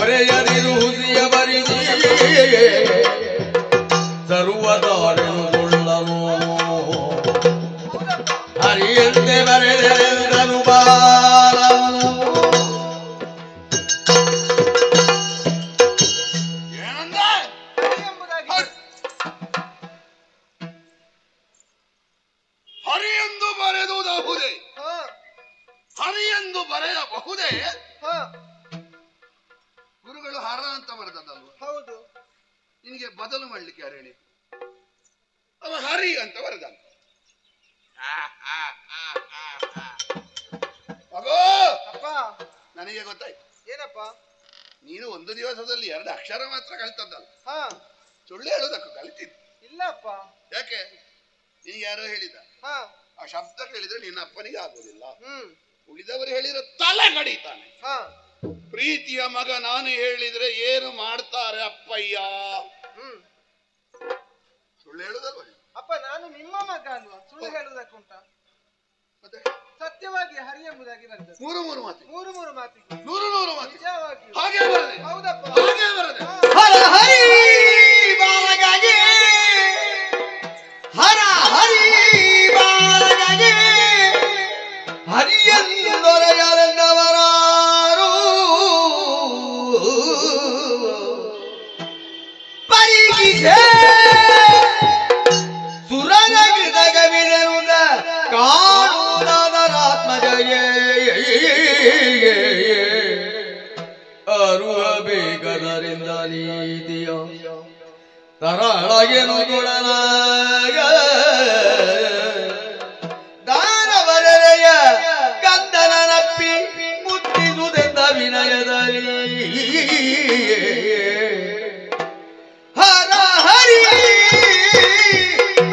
ಒರೆಯದಿರು ಹುಸಿಯ ಬರಿದೆ, ಸರ್ವದಾರೆನುಕೊಳ್ಳಲು ಹರಿಯಂತೆ ಬರೆದೆಂದನು ಬಾಲನು. ಹರಿಯೆಂದು ಬರೆದುವುದೇ, ಹರಿಯೆಂದು ಬರೆಯಬಹುದೇ? ಗುರುಗಳು ಹರ ಅಂತ ಬರೆದದ್ದಲ್ವ? ಹೌದು. ನಿನಗೆ ಬದಲು ಮಾಡ್ಲಿಕ್ಕೆ ಯಾರು ಹೇಳಿ? ಅವ ಹರಿ ಅಂತ ಬರೆದ. ನನಗೆ ಗೊತ್ತಾಯ್ತು. ಏನಪ್ಪ? ನೀನು ಒಂದು ದಿವಸದಲ್ಲಿ 2 ಅಕ್ಷರ ಮಾತ್ರ ಕಲಿತದ್ದಲ್ಲ. ಸುಳ್ಳು ಹೇಳೋದಕ್ಕೂ ಕಲಿತಿದ್ದು? ಇಲ್ಲಪ್ಪ. ಯಾಕೆ? ನಿನಗೆ ಯಾರೋ ಹೇಳಿದ ಆ ಶಬ್ದ ಕೇಳಿದ್ರೆ ನಿನ್ನ ಅಪ್ಪನಿಗೆ ಆಗುದಿಲ್ಲ, ಉಳಿದವರು ಹೇಳಿದ್ರೆ ತಲೆ ಕಡಿತಾನೆ. ಪ್ರೀತಿಯ ಮಗ ನಾನು ಹೇಳಿದ್ರೆ ಏನು ಮಾಡ್ತಾರೆ ಅಪ್ಪಯ್ಯ? ಸುಳ್ಳು ಹೇಳುದಲ್ವ? ಅಪ್ಪ ನಾನು ನಿಮ್ಮ ಮಗ ಅಲ್ವಾ, ಸುಳ್ಳು ಹೇಳುವುದಕ್ಕುಂಟ? ಸಹಜವಾಗಿ ಹರಿ ಎಂಬುದಾಗಿ ಬರ್ತದೆ. ಮೂರು ಮೂರು ಮಾತು, ಮೂರು ಮೂರು ಮಾತಿಗೆ ನೂರು ನೂರು ಮಾತು ನಿಜವಾಗಿ ಹಾಗೆ ಬರದೆ, ಹೌದಪ್ಪ. ಹಾಗೆ ಬರದೆ. ಹರ ಹರಿ ಬಾಲಗಾಗಿ ಹರ ಹರಿ ಬಾಲಗಾಗಿ ಹರಿಯಂದೊರೆಯರೆಂದವರಾರು ಪರಿಗಿಸೆ ಸುರನಗವಿರುವುದ ಕಾಣುವುದಾದರಾತ್ಮಜಯೇ ಅರುವ ಬೇಕದರಿಂದ ನೀತಿಯ ತರಳಗೆನು ಕೊಡಲಾಗ ದಾನವರೆಯ ಕಂದನಪ್ಪಿ ಮುಟ್ಟಿದುದೆಂದ ವಿನಯದಲ್ಲಿ ಹರ ಹರಿ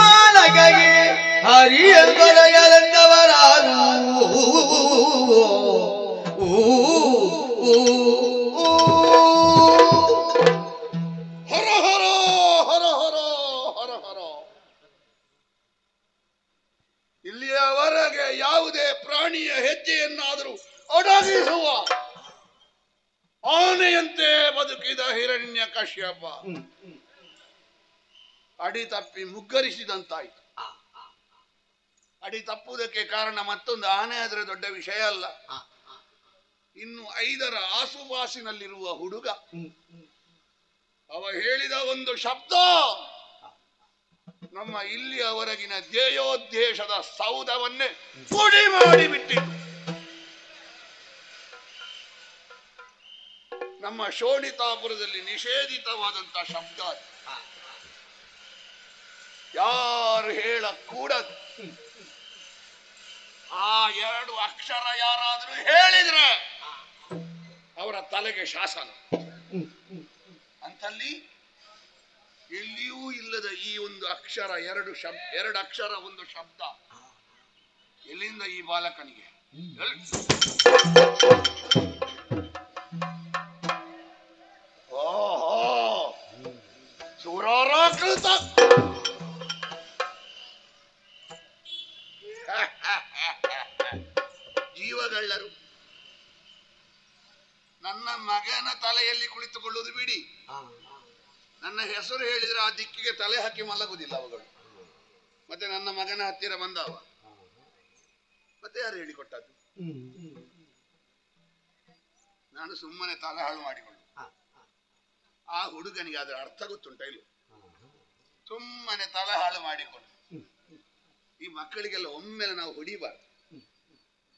ಬಾಲಗಾಗಿ ಹರಿಯಂದೊರೆಯಲೆಂದವರಾರು ಹರ ಹರ ಹರ ಹರ ಹರ ಹರ. ಇಲ್ಲಿಯವರೆಗೆ ಯಾವುದೇ ಪ್ರಾಣಿಯ ಹೆಜ್ಜೆಯನ್ನಾದರೂ ಅಡಗಿಸುವ ಆನೆಯಂತೆ ಬದುಕಿದ ಹಿರಣ್ಯ ಕಶ್ಯಪ ಅಡಿ ತಪ್ಪಿ ಮುಗ್ಗರಿಸಿದಂತಾಯ್ತು. ಅಡಿ ತಪ್ಪುವುದಕ್ಕೆ ಕಾರಣ ಮತ್ತೊಂದು ಆನೆ ಆದರೆ ದೊಡ್ಡ ವಿಷಯ ಅಲ್ಲ, ಇನ್ನು 5ರ ಆಸುಪಾಸಿನಲ್ಲಿರುವ ಹುಡುಗ ಅವ ಹೇಳಿದ ಒಂದು ಶಬ್ದ ನಮ್ಮ ಇಲ್ಲಿಯವರೆಗಿನ ಧ್ಯೇಯೋದ್ದೇಶದ ಸೌಧವನ್ನೇ ಪುಡಿ ಮಾಡಿಬಿಟ್ಟಿತು. ನಮ್ಮ ಶೋಣಿತಾಪುರದಲ್ಲಿ ನಿಷೇಧಿತವಾದಂತಹ ಶಬ್ದ ಅದು. ಯಾರು ಹೇಳಕೂಡದು. ಆ 2 ಅಕ್ಷರ ಯಾರಾದರೂ ಹೇಳಿದ್ರೆ ಅವರ ತಲೆಗೆ ಶಾಸನ. ಅಂತಲ್ಲಿ ಎಲ್ಲಿಯೂ ಇಲ್ಲದ ಈ ಒಂದು ಅಕ್ಷರ, 2 ಅಕ್ಷರ ಒಂದು ಶಬ್ದ ಎಲ್ಲಿಂದ ಈ ಬಾಲಕನಿಗೆ? ಓಹೋ, ಸುರಾರಾಕೃತ ಜೀವಗಳ್ಳರು. ನನ್ನ ಮಗನ ತಲೆಯಲ್ಲಿ ಕುಳಿತುಕೊಳ್ಳುವುದು ಬಿಡಿ, ನನ್ನ ಹೆಸರು ಹೇಳಿದ್ರೆ ಆ ದಿಕ್ಕಿಗೆ ತಲೆ ಹಾಕಿ ಮಲಗುವುದಿಲ್ಲ ಅವುಗಳು. ಮತ್ತೆ ನನ್ನ ಮಗನ ಹತ್ತಿರ ಬಂದವ ಮತ್ತೆ ಯಾರು ಹೇಳಿಕೊಟ್ಟದ್ದು? ನಾನು ಸುಮ್ಮನೆ ತಲೆ ಹಾಳು ಮಾಡಿಕೊಂಡು. ಆ ಹುಡುಗನಿಗೆ ಅದರ ಅರ್ಥ ಗೊತ್ತುಂಟ ಇಲ್ಲ? ಸುಮ್ಮನೆ ತಲೆ ಹಾಳು ಮಾಡಿಕೊಂಡು. ಈ ಮಕ್ಕಳಿಗೆಲ್ಲ ಒಮ್ಮೆಲೆ ನಾವು ಹೊಡಿಬಾರ್ದು.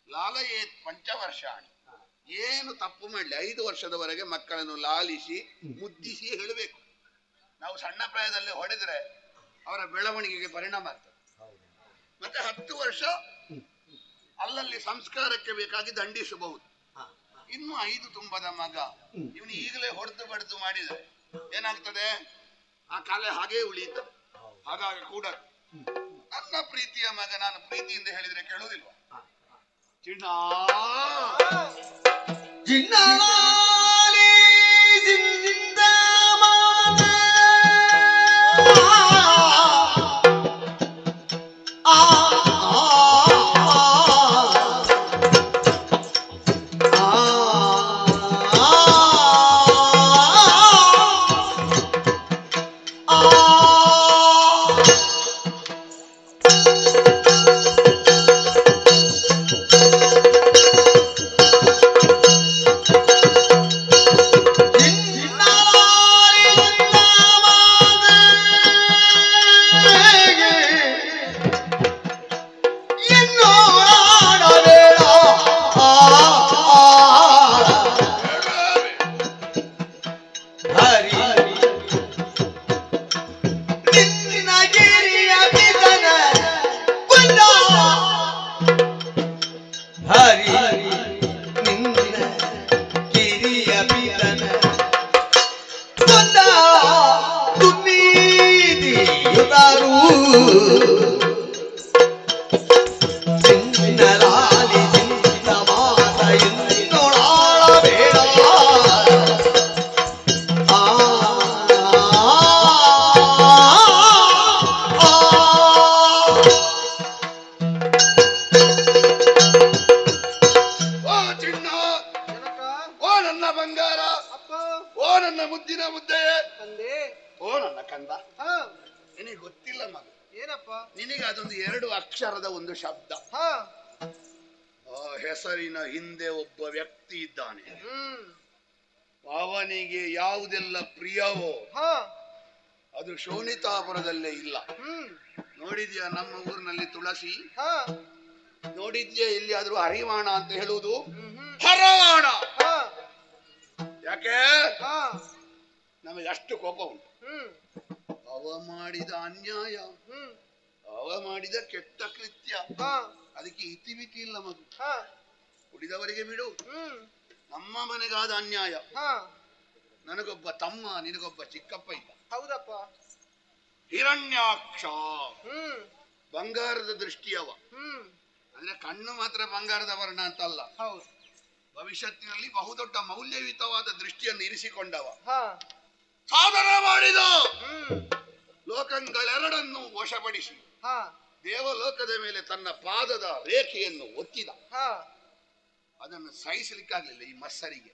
ಲಾಲಯೇ ಪಂಚವರ್ಷಾಣಿ, ಏನು ತಪ್ಪು ಮಾಡಲಿ 5 ವರ್ಷದವರೆಗೆ ಮಕ್ಕಳನ್ನು ಲಾಲಿಸಿ ಮುದ್ದಿಸಿ ಹೇಳಬೇಕು. ನಾವು ಸಣ್ಣ ಪ್ರಾಯದಲ್ಲಿ ಹೊಡೆದ್ರೆ ಅವರ ಬೆಳವಣಿಗೆಗೆ ಪರಿಣಾಮ ಆಗ್ತದೆ. ಮತ್ತೆ 10 ವರ್ಷ ಅಲ್ಲಲ್ಲಿ ಸಂಸ್ಕಾರಕ್ಕೆ ಬೇಕಾಗಿ ದಂಡಿಸಬಹುದು. ಇನ್ನು 5 ತುಂಬದ ಮಗ ಇವನು ಈಗಲೇ ಹೊಡೆದು ಬಡ್ದು ಮಾಡಿದರೆ ಏನಾಗ್ತದೆ? ಆ ಕಲೆ ಹಾಗೇ ಉಳಿಯುತ್ತದೆ. ಹಾಗಾಗಿ ಕೂಡ ನನ್ನ ಪ್ರೀತಿಯ ಮಗ ನಾನು ಪ್ರೀತಿಯಿಂದ ಹೇಳಿದ್ರೆ ಕೇಳುವುದಿಲ್ವ? ಚಿನ್ನ ಜಿನ್ನಾಲಿ ಜಿಂದಾಬಾದ್ ಅಕ್ಷರದ ಒಂದು ಶಬ್ದ. ಹಾ ಆ ಹೆಸರಿನ ಹಿಂದೆ ಒಬ್ಬ ವ್ಯಕ್ತಿ ಇದ್ದಾನೆ. ಅವನಿಗೆ ಯಾವುದೆಲ್ಲ ಪ್ರಿಯವೋ ಹಾ ಅದು ಶೋಣಿತಾಪುರದಲ್ಲೇ ಇಲ್ಲ. ನೋಡಿದ್ಯಾ ನಮ್ಮ ಊರಿನಲ್ಲಿ ತುಳಸಿ? ಹಾ ನೋಡಿದ್ಯಾ ಎಲ್ಲಿಯಾದ್ರೂ ಹರಿವಾಣ ಅಂತ ಹೇಳುವುದು? ಹರವಾಣ. ಯಾಕೆ ಹಾ ನಮಗೆ ಅಷ್ಟು ಕೋಪ ಉಂಟು. ಅವ ಮಾಡಿದ ಅನ್ಯಾಯ, ಅವ ಮಾಡಿದ ಕೆಟ್ಟ ಕೃತ್ಯ, ಅದಕ್ಕೆ ಇತಿಮಿತಿ ಇಲ್ಲ ಮಗು. ಉಳಿದವರಿಗೆ ಬಿಡು, ನಮ್ಮ ಮನೆಗಾದ ಅನ್ಯಾಯ. ನನಗೊಬ್ಬ ತಮ್ಮ, ನಿನಗೊಬ್ಬ ಚಿಕ್ಕಪ್ಪ ಇದ್ದ. ಹೌದಪ್ಪ. ಹಿರಣ್ಯಾಕ್ಷ ಬಂಗಾರದ ದೃಷ್ಟಿಯವ. ಅಂದ್ರೆ ಕಣ್ಣು ಮಾತ್ರ ಬಂಗಾರದ ವರ್ಣ ಅಂತಲ್ಲ, ಭವಿಷ್ಯತ್ತಿನಲ್ಲಿ ಬಹುದೊಡ್ಡ ಮೌಲ್ಯಯುತವಾದ ದೃಷ್ಟಿಯನ್ನು ಇರಿಸಿಕೊಂಡವ. ಸಾಧನ ಮಾಡಿದ, ಲೋಕಗಳೆರಡನ್ನು ವಶಪಡಿಸಿ ದೇವಲೋಕದ ಮೇಲೆ ತನ್ನ ಪಾದದ ರೇಖೆಯನ್ನು ಒತ್ತಿದ. ಅದನ್ನು ಸಹಿಸಲಿಕ್ಕಾಗಲಿಲ್ಲ ಈ ಮತ್ಸರಿಗೆ.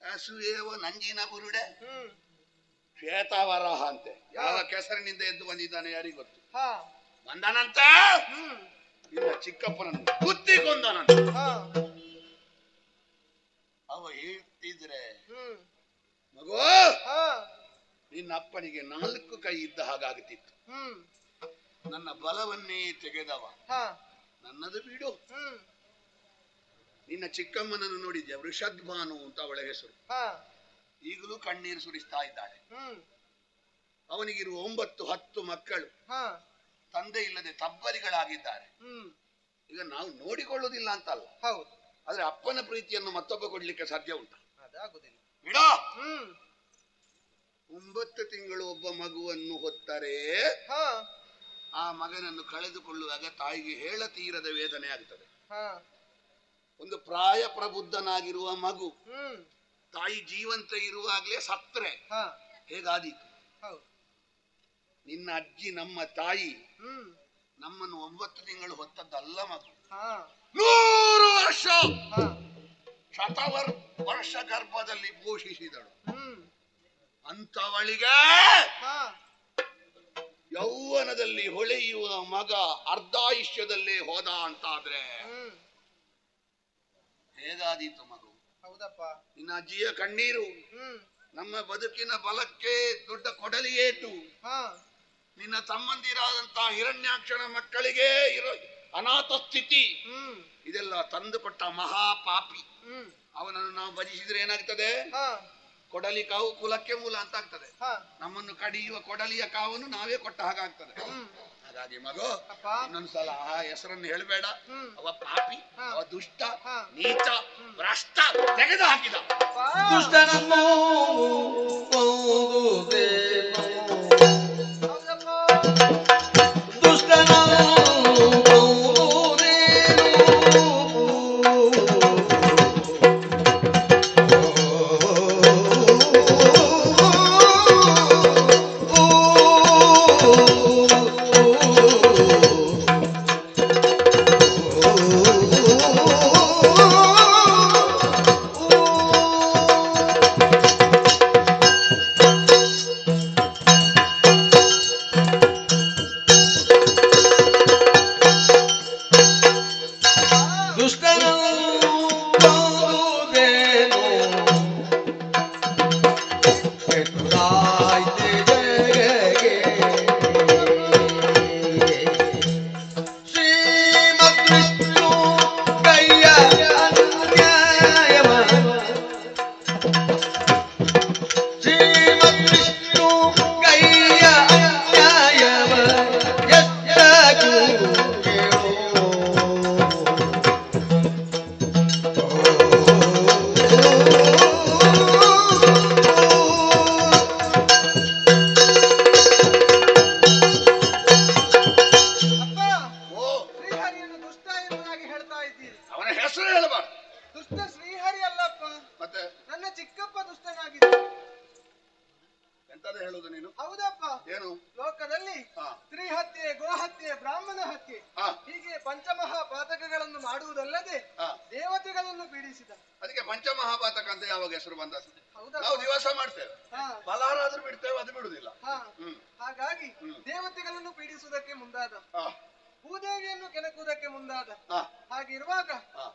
ಅಸೂಯೇವ ನಂಜಿನ ಬುರುಡೆ ಶ್ವೇತಾವರಾಹ ಅಂತೆ. ಯಾವ ಕೆಸರಿನಿಂದ ಎದ್ದು ಬಂದಿದ್ದಾನೆ ಯಾರಿಗೂ ಗೊತ್ತು. ಬಂದನಂತ ಇನ್ನ ಚಿಕ್ಕಪ್ಪನನ್ನು ಕುತ್ತಿಕೊಂದನಂತ. ಅವ ಹೇಳ್ತಿದ್ರೆ, ಮಗು ನಿನ್ನ ಅಪ್ಪನಿಗೆ 4 ಕೈ ಇದ್ದ ಹಾಗಾಗುತ್ತಿತ್ತು. ನನ್ನ ಬಲವನ್ನೇ ತೆಗೆದವ. ನನ್ನದು ಬಿಡು. ನಿನ್ನ ಚಿಕ್ಕಮ್ಮನನ್ನು ನೋಡಿದ್ಯಾ? ವೃಷದ್ಭಾನು ಅಂತ ಅವಳ ಹೆಸರು. ಈಗಲೂ ಕಣ್ಣೀರು ಸುರಿಸ್ತಾ ಇದ್ದಾಳೆ. ಅವನಿಗಿರುವ 9-10 ಮಕ್ಕಳು ತಂದೆ ಇಲ್ಲದೆ ತಬ್ಬಲಿಗಳಾಗಿದ್ದಾರೆ. ಈಗ ನಾವು ನೋಡಿಕೊಳ್ಳುವುದಿಲ್ಲ ಅಂತಲ್ಲ, ಆದ್ರೆ ಅಪ್ಪನ ಪ್ರೀತಿಯನ್ನು ಮತ್ತೊಬ್ಬ ಕೊಡ್ಲಿಕ್ಕೆ ಸಾಧ್ಯ ಉಂಟು? ಬಿಡ. 9 ತಿಂಗಳು ಒಬ್ಬ ಮಗುವನ್ನು ಹೊತ್ತರೆ ಆ ಮಗನನ್ನು ಕಳೆದುಕೊಳ್ಳುವಾಗ ತಾಯಿಗೆ ಹೇಳತೀರದ ವೇದನೆ ಆಗುತ್ತದೆ. ಒಂದು ಪ್ರಾಯ ಪ್ರಬುದ್ಧನಾಗಿರುವ ಮಗು ತಾಯಿ ಜೀವಂತ ಇರುವಾಗಲೇ ಸತ್ರೆ ಹೇಗಾದೀತು? ನಿನ್ನ ಅಜ್ಜಿ, ನಮ್ಮ ತಾಯಿ, ನಮ್ಮನ್ನು 9 ತಿಂಗಳು ಹೊತ್ತದ್ದಲ್ಲ ಮಗು, 100 ವರ್ಷ ವರ್ಷ ಗರ್ಭದಲ್ಲಿ ಪೋಷಿಸಿದಳು. ಅಂತವಳಿಗೆ ಯೌವನದಲ್ಲಿ ಹೊಳೆಯುವ ಮಗ ಅರ್ಧಾಯುಷ್ಯದಲ್ಲೇ ಹೋದ ಅಂತಾದ್ರೆ ಹೇಗಾದೀತು ಮಗು? ನಿನ್ನ ಅಜ್ಜಿಯ ಕಣ್ಣೀರು ನಮ್ಮ ಬದುಕಿನ ಬಲಕ್ಕೆ ದೊಡ್ಡ ಕೊಡಲಿಯೇಟು. ನಿನ್ನ ತಮ್ಮಂದಿರಾದಂತಹ ಹಿರಣ್ಯಾಕ್ಷನ ಮಕ್ಕಳಿಗೆ ಇರೋ ಅನಾಥ ಸ್ಥಿತಿ, ಇದೆಲ್ಲ ತಂದುಕೊಟ್ಟ ಮಹಾಪಾಪಿ. ಅವನನ್ನು ನಾವು ಭಜಿಸಿದ್ರೆ ಏನಾಗ್ತದೆ? ಕೊಡಲಿ ಕಾವು ಕುಲಕ್ಕೆ ಮೂಲ ಅಂತ ಆಗ್ತದೆ. ನಮ್ಮನ್ನು ಕಡಿಯುವ ಕೊಡಲಿಯ ಕಾವನ್ನು ನಾವೇ ಕೊಟ್ಟ ಹಾಗಾಗ್ತದೆ. ಹಾಗಾಗಿ ಮಗು, ಇನ್ನೊಂದ್ಸಲ ಆ ಹೆಸರನ್ನು ಹೇಳಬೇಡ. ಅವ ಪಾಪಿ, ಅವ ದುಷ್ಟ, ನೀಚ, ಭ್ರಷ್ಟ, ತೆಗೆದು ಹಾಕಿದ. ದುಷ್ಟನನ್ನು ಭೂದೇವಿಯನ್ನು ಕೆಣಕುವುದಕ್ಕೆ ಮುಂದಾದ. ಹಾ. ಹಾಗಿರುವಾಗ ಹಾ.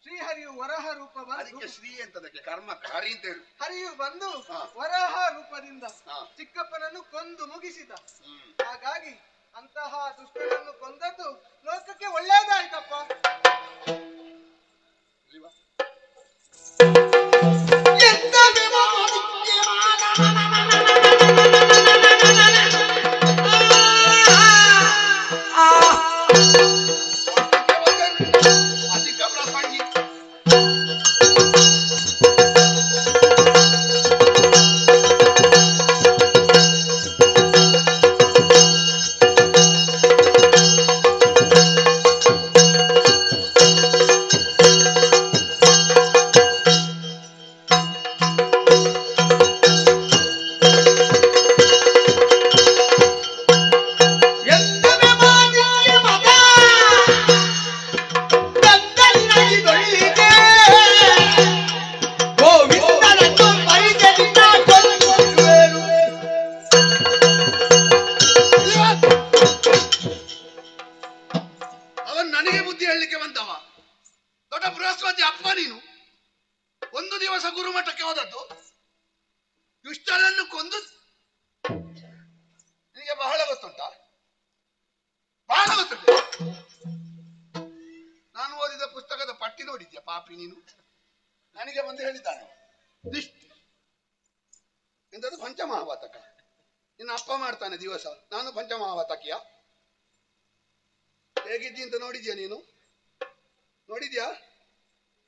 ಶ್ರೀಹರಿಯು ವರಹ ರೂಪ ಬಂದು ಅದಕ್ಕೆ ಶ್ರೀ ಅಂತದಕ್ಕೆ ಕರ್ಮ ಹರಿ ಅಂತ ಹೇಳಿ ಹರಿಯು ಬಂದು ಹಾ. ವರಹ ರೂಪದಿಂದ ಹಾ. ಚಿಕ್ಕಪ್ಪನನ್ನು ಕೊಂದು ಮುಗಿಸಿದ. ಹ್ಮ್. ಹಾಗಾಗಿ ಅಂತಹ ದುಷ್ಟನನ್ನು ಕೊಂದದ್ದು ಲೋಕಕ್ಕೆ ಒಳ್ಳೆಯದಾಯ್ತಪ್ಪ. ಇಲ್ಲಿ ಬಾ. ಅಧಿಕ ಪ್ರಸಂಗಿ ಅವನ್ ನನಗೆ ಬುದ್ಧಿ ಹೇಳಲಿಕ್ಕೆ ಬಂದವ. ದೊಡ್ಡ ಬೃಹಸ್ಪತಿ ಅಪ್ಪ ನೀನು. ಒಂದು ದಿವಸ ಗುರುಮಠಕ್ಕೆ ಹೋದದ್ದು, ದುಷ್ಟರನ್ನು ಕೊಂದು. ನಿನಗೆ ಬಹಳ ಗೊತ್ತುಂಟ, ಬಹಳ ಗೊತ್ತುಂಟು. ನಾನು ಓದಿದ ಪುಸ್ತಕದ ಪಟ್ಟಿ ನೋಡಿದ್ಯಾ ಪಾಪಿ ನೀನು? ನನಗೆ ಬಂದು ಹೇಳಿದ್ದಾನೆ ದಿಷ್ಟಿ ಎಂತದ್ದು ಪಂಚಮಹಾವಾತಕ. ನಿನ್ನ ಅಪ್ಪ ಮಾಡ್ತಾನೆ ದಿವಸ, ನಾನು ಪಂಚಮಹಾವಾತಕಿಯ. ಹೇಗಿದ್ದಿ ಅಂತ ನೋಡಿದ್ಯಾ ನೀನು? ನೋಡಿದ್ಯಾ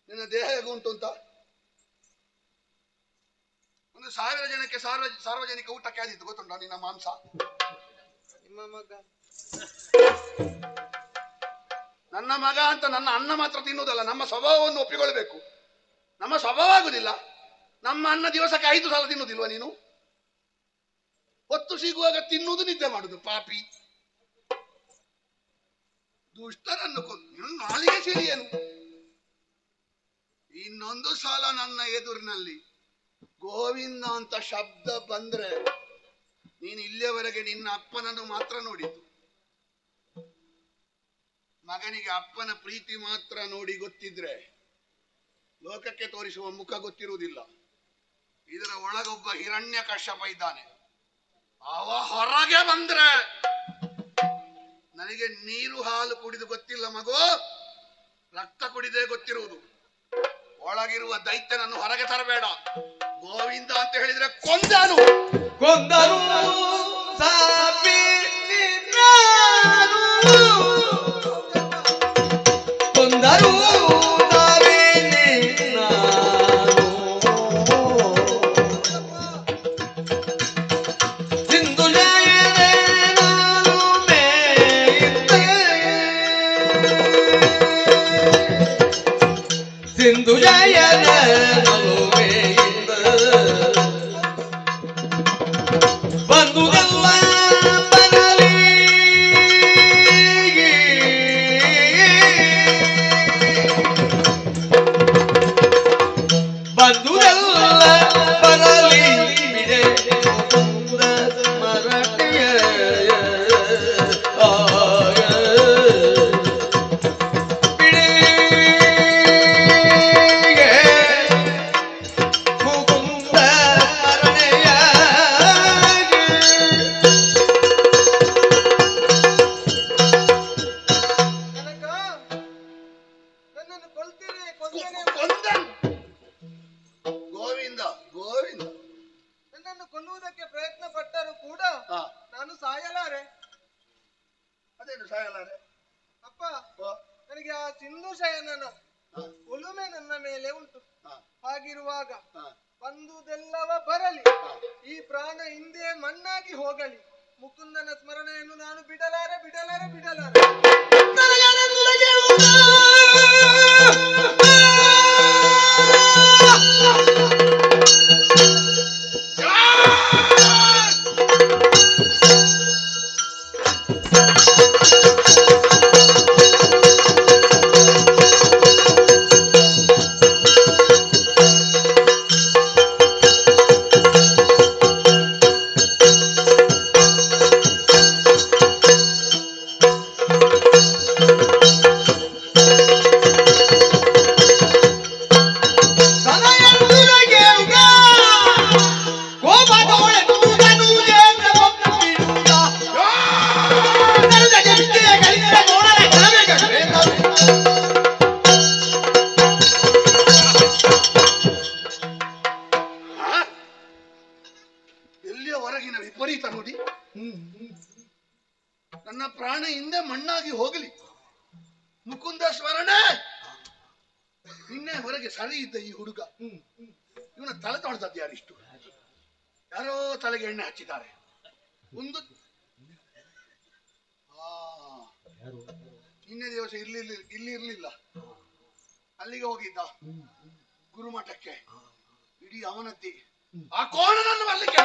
ನಿನ್ನ ದೇಹ ಹೇಗುಂಟು ಅಂತ? 1,000 ಜನಕ್ಕೆ ಸಾರ್ವಜನಿಕ ಊಟಕ್ಕೆ ಆದಿತ್ತು ಗೊತ್ತುಂಟ ನಿನ್ನ ಮಾಂಸ? ನಿಮ್ಮ ಮಗ ನನ್ನ ಮಗ ಅಂತ ನನ್ನ ಅನ್ನ ಮಾತ್ರ ತಿನ್ನುವುದಲ್ಲ, ನಮ್ಮ ಸ್ವಭಾವವನ್ನು ಒಪ್ಪಿಕೊಳ್ಬೇಕು. ನಮ್ಮ ಸ್ವಭಾವ ಆಗುದಿಲ್ಲ. ನಮ್ಮ ಅನ್ನ ದಿವಸಕ್ಕೆ 5 ಸಲ ತಿನ್ನುವುದಿಲ್ವ ನೀನು? ಹೊತ್ತು ಸಿಗುವಾಗ ತಿನ್ನುವುದು, ನಿದ್ದೆ ಮಾಡುದು. ಪಾಪಿ ದುಷ್ಟರನ್ನು ಕೊಂದು ನಾಲಿಗೆ ಸಿರಿಯನು. ಇನ್ನೊಂದು ಸಲ ನನ್ನ ಎದುರಿನಲ್ಲಿ ಗೋವಿಂದ ಅಂತ ಶಬ್ದ ಬಂದ್ರೆ ನೀನು ಇಲ್ಲಿಯವರೆಗೆ ನಿನ್ನ ಅಪ್ಪನನ್ನು ಮಾತ್ರ ನೋಡಿದ್ದು. ಮಗನಿಗೆ ಅಪ್ಪನ ಪ್ರೀತಿ ಮಾತ್ರ ನೋಡಿ ಗೊತ್ತಿದ್ರೆ ಲೋಕಕ್ಕೆ ತೋರಿಸುವ ಮುಖ ಗೊತ್ತಿರುವುದಿಲ್ಲ. ಇದರ ಒಳಗೊಬ್ಬ ಹಿರಣ್ಯ ಕಶ್ಯಪ ಇದ್ದಾನೆ. ಅವ ಹೊರಗೆ ಬಂದ್ರೆ ನನಗೆ ನೀರು ಹಾಲು ಕುಡಿದು ಗೊತ್ತಿಲ್ಲ ಮಗು, ರಕ್ತ ಕುಡಿದೇ ಗೊತ್ತಿರುವುದು. ಒಳಗಿರುವ ದೈತ್ಯನನ್ನು ಹೊರಗೆ ತರಬೇಡ. ಗೋವಿಂದ ಅಂತ ಹೇಳಿದ್ರೆ ಕೊಂದನು ಕೊಂದರು ಕೊಂದರು ಸಿಂಧು ಸಿಂಧು ಜಯನ ಬಂದುದಲ್ಲ ಬರಲಿ ಬಂದುದಲ್ಲ ಬರಲಿ ಬಿಡೆ ಮರಟಿಯ ಗೋವಿಂದ ಗೋವಿಂದ ನನ್ನನ್ನು ಕೊಲ್ಲುವುದಕ್ಕೆ ಪ್ರಯತ್ನ ಪಟ್ಟರು ಕೂಡ ಹಾ. ನಾನು ಸಾಯಲಾರೆ. ಅದೇನು ಸಾಯಲಾರೆ? ಅಪ್ಪ, ನನಗೆ ಆ ಸಿಂಧು ಶಯನನ ಒಲುಮೆ ನನ್ನ ಮೇಲೆ ಉಂಟು. ಹಾಗಿರುವಾಗ ಬಂದುದೆಲ್ಲವ ಬರಲಿ, ಈ ಪ್ರಾಣ ಹಿಂದೆ ಮಣ್ಣಾಗಿ ಹೋಗಲಿ, ಮುಕುಂದನ ಸ್ಮರಣೆಯನ್ನು ನಾನು ಬಿಡಲಾರೆ ಬಿಡಲಾರೆ ಬಿಡಲಾರೆ. ಮಣ್ಣಾಗಿ ಹೋಗಲಿ. ಮುಕುಂದ ಸ್ಮರಣೆ. ನಿನ್ನೆ ಹೊರಗೆ ಸರಿ ಇದ್ದ ಈ ಹುಡುಗ ಇವನ ತಲೆ ತೊಳೆದದ್ದು ಯಾರಿಷ್ಟು? ಯಾರೋ ತಲೆಗೆ ಎಣ್ಣೆ ಹಚ್ಚಿದ್ದಾರೆ. ಒಂದು ನಿನ್ನೆ ದಿವಸ ಇಲ್ಲಿ ಇರ್ಲಿಲ್ಲ, ಅಲ್ಲಿಗೆ ಹೋಗಿದ್ದ ಗುರುಮಠಕ್ಕೆ. ಇಡೀ ಅವನದ್ದಿ ಆ ಕೋಣನನ್ನು ಬರ್ಲಿಕ್ಕೆ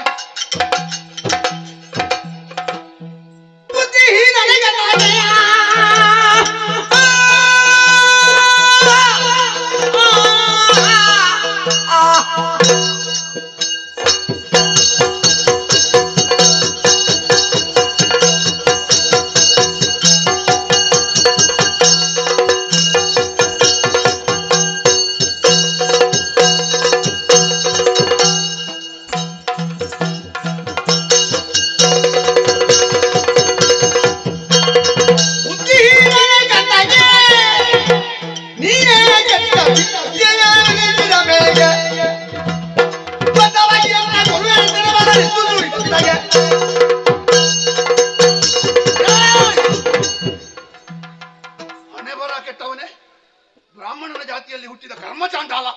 ಬ್ರಾಹ್ಮಣನ ಜಾತಿಯಲ್ಲಿ ಹುಟ್ಟಿದ ಕರ್ಮಚಾಂಡಾಲ.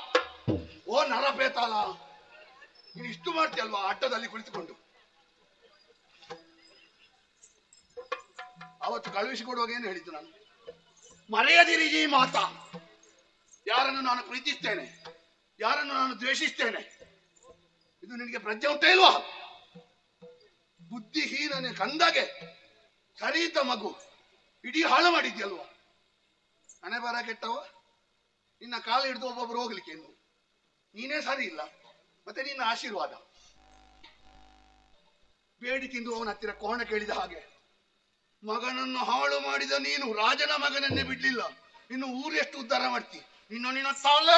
ಓ ನರಪೇತಾಲ, ನೀನು ಇಷ್ಟು ಮಾಡ್ತೀಯಲ್ವಾ ಅಡ್ಡದಲ್ಲಿ ಕುಳಿತುಕೊಂಡು? ಅವತ್ತು ಕಳುಹಿಸಿಕೊಡುವಾಗ ಏನು ಹೇಳಿದ್ದು ನಾನು? ಮರೆಯದಿರಿ ಈ ಮಾತಾ. ಯಾರನ್ನು ನಾನು ಪ್ರೀತಿಸ್ತೇನೆ, ಯಾರನ್ನು ನಾನು ದ್ವೇಷಿಸ್ತೇನೆ, ಇದು ನಿನಗೆ ಪ್ರಜ್ಞೆ ಉಂಟೇ ಇಲ್ವಾ? ಬುದ್ಧಿಹೀನನೆ ಕಂದಗೆ ಸರಿಯಿದ್ದ ಮಗು ಇಡೀ ಹಾಳು ಮಾಡಿದ್ಯಲ್ವಾ? ಮನೆ ಬರ ಕೆಟ್ಟವ, ನಿನ್ನ ಕಾಲು ಹಿಡಿದು ಒಬ್ಬೊಬ್ರು ಹೋಗ್ಲಿಕ್ಕೆ ನೀನೇ ಸರಿ ಇಲ್ಲ, ಮತ್ತೆ ನಿನ್ನ ಆಶೀರ್ವಾದ. ಬೇಡಿ ತಿಂದು ಅವನ ಹತ್ತಿರ ಕೋಣ ಕೇಳಿದ ಹಾಗೆ ಮಗನನ್ನು ಹಾಳು ಮಾಡಿದ ನೀನು ರಾಜನ ಮಗನನ್ನೇ ಬಿಡ್ಲಿಲ್ಲ, ಇನ್ನು ಊರೆಷ್ಟು ಉದ್ಧಾರ ಮಾಡ್ತಿ? ನಿನ್ನ ತಲೆ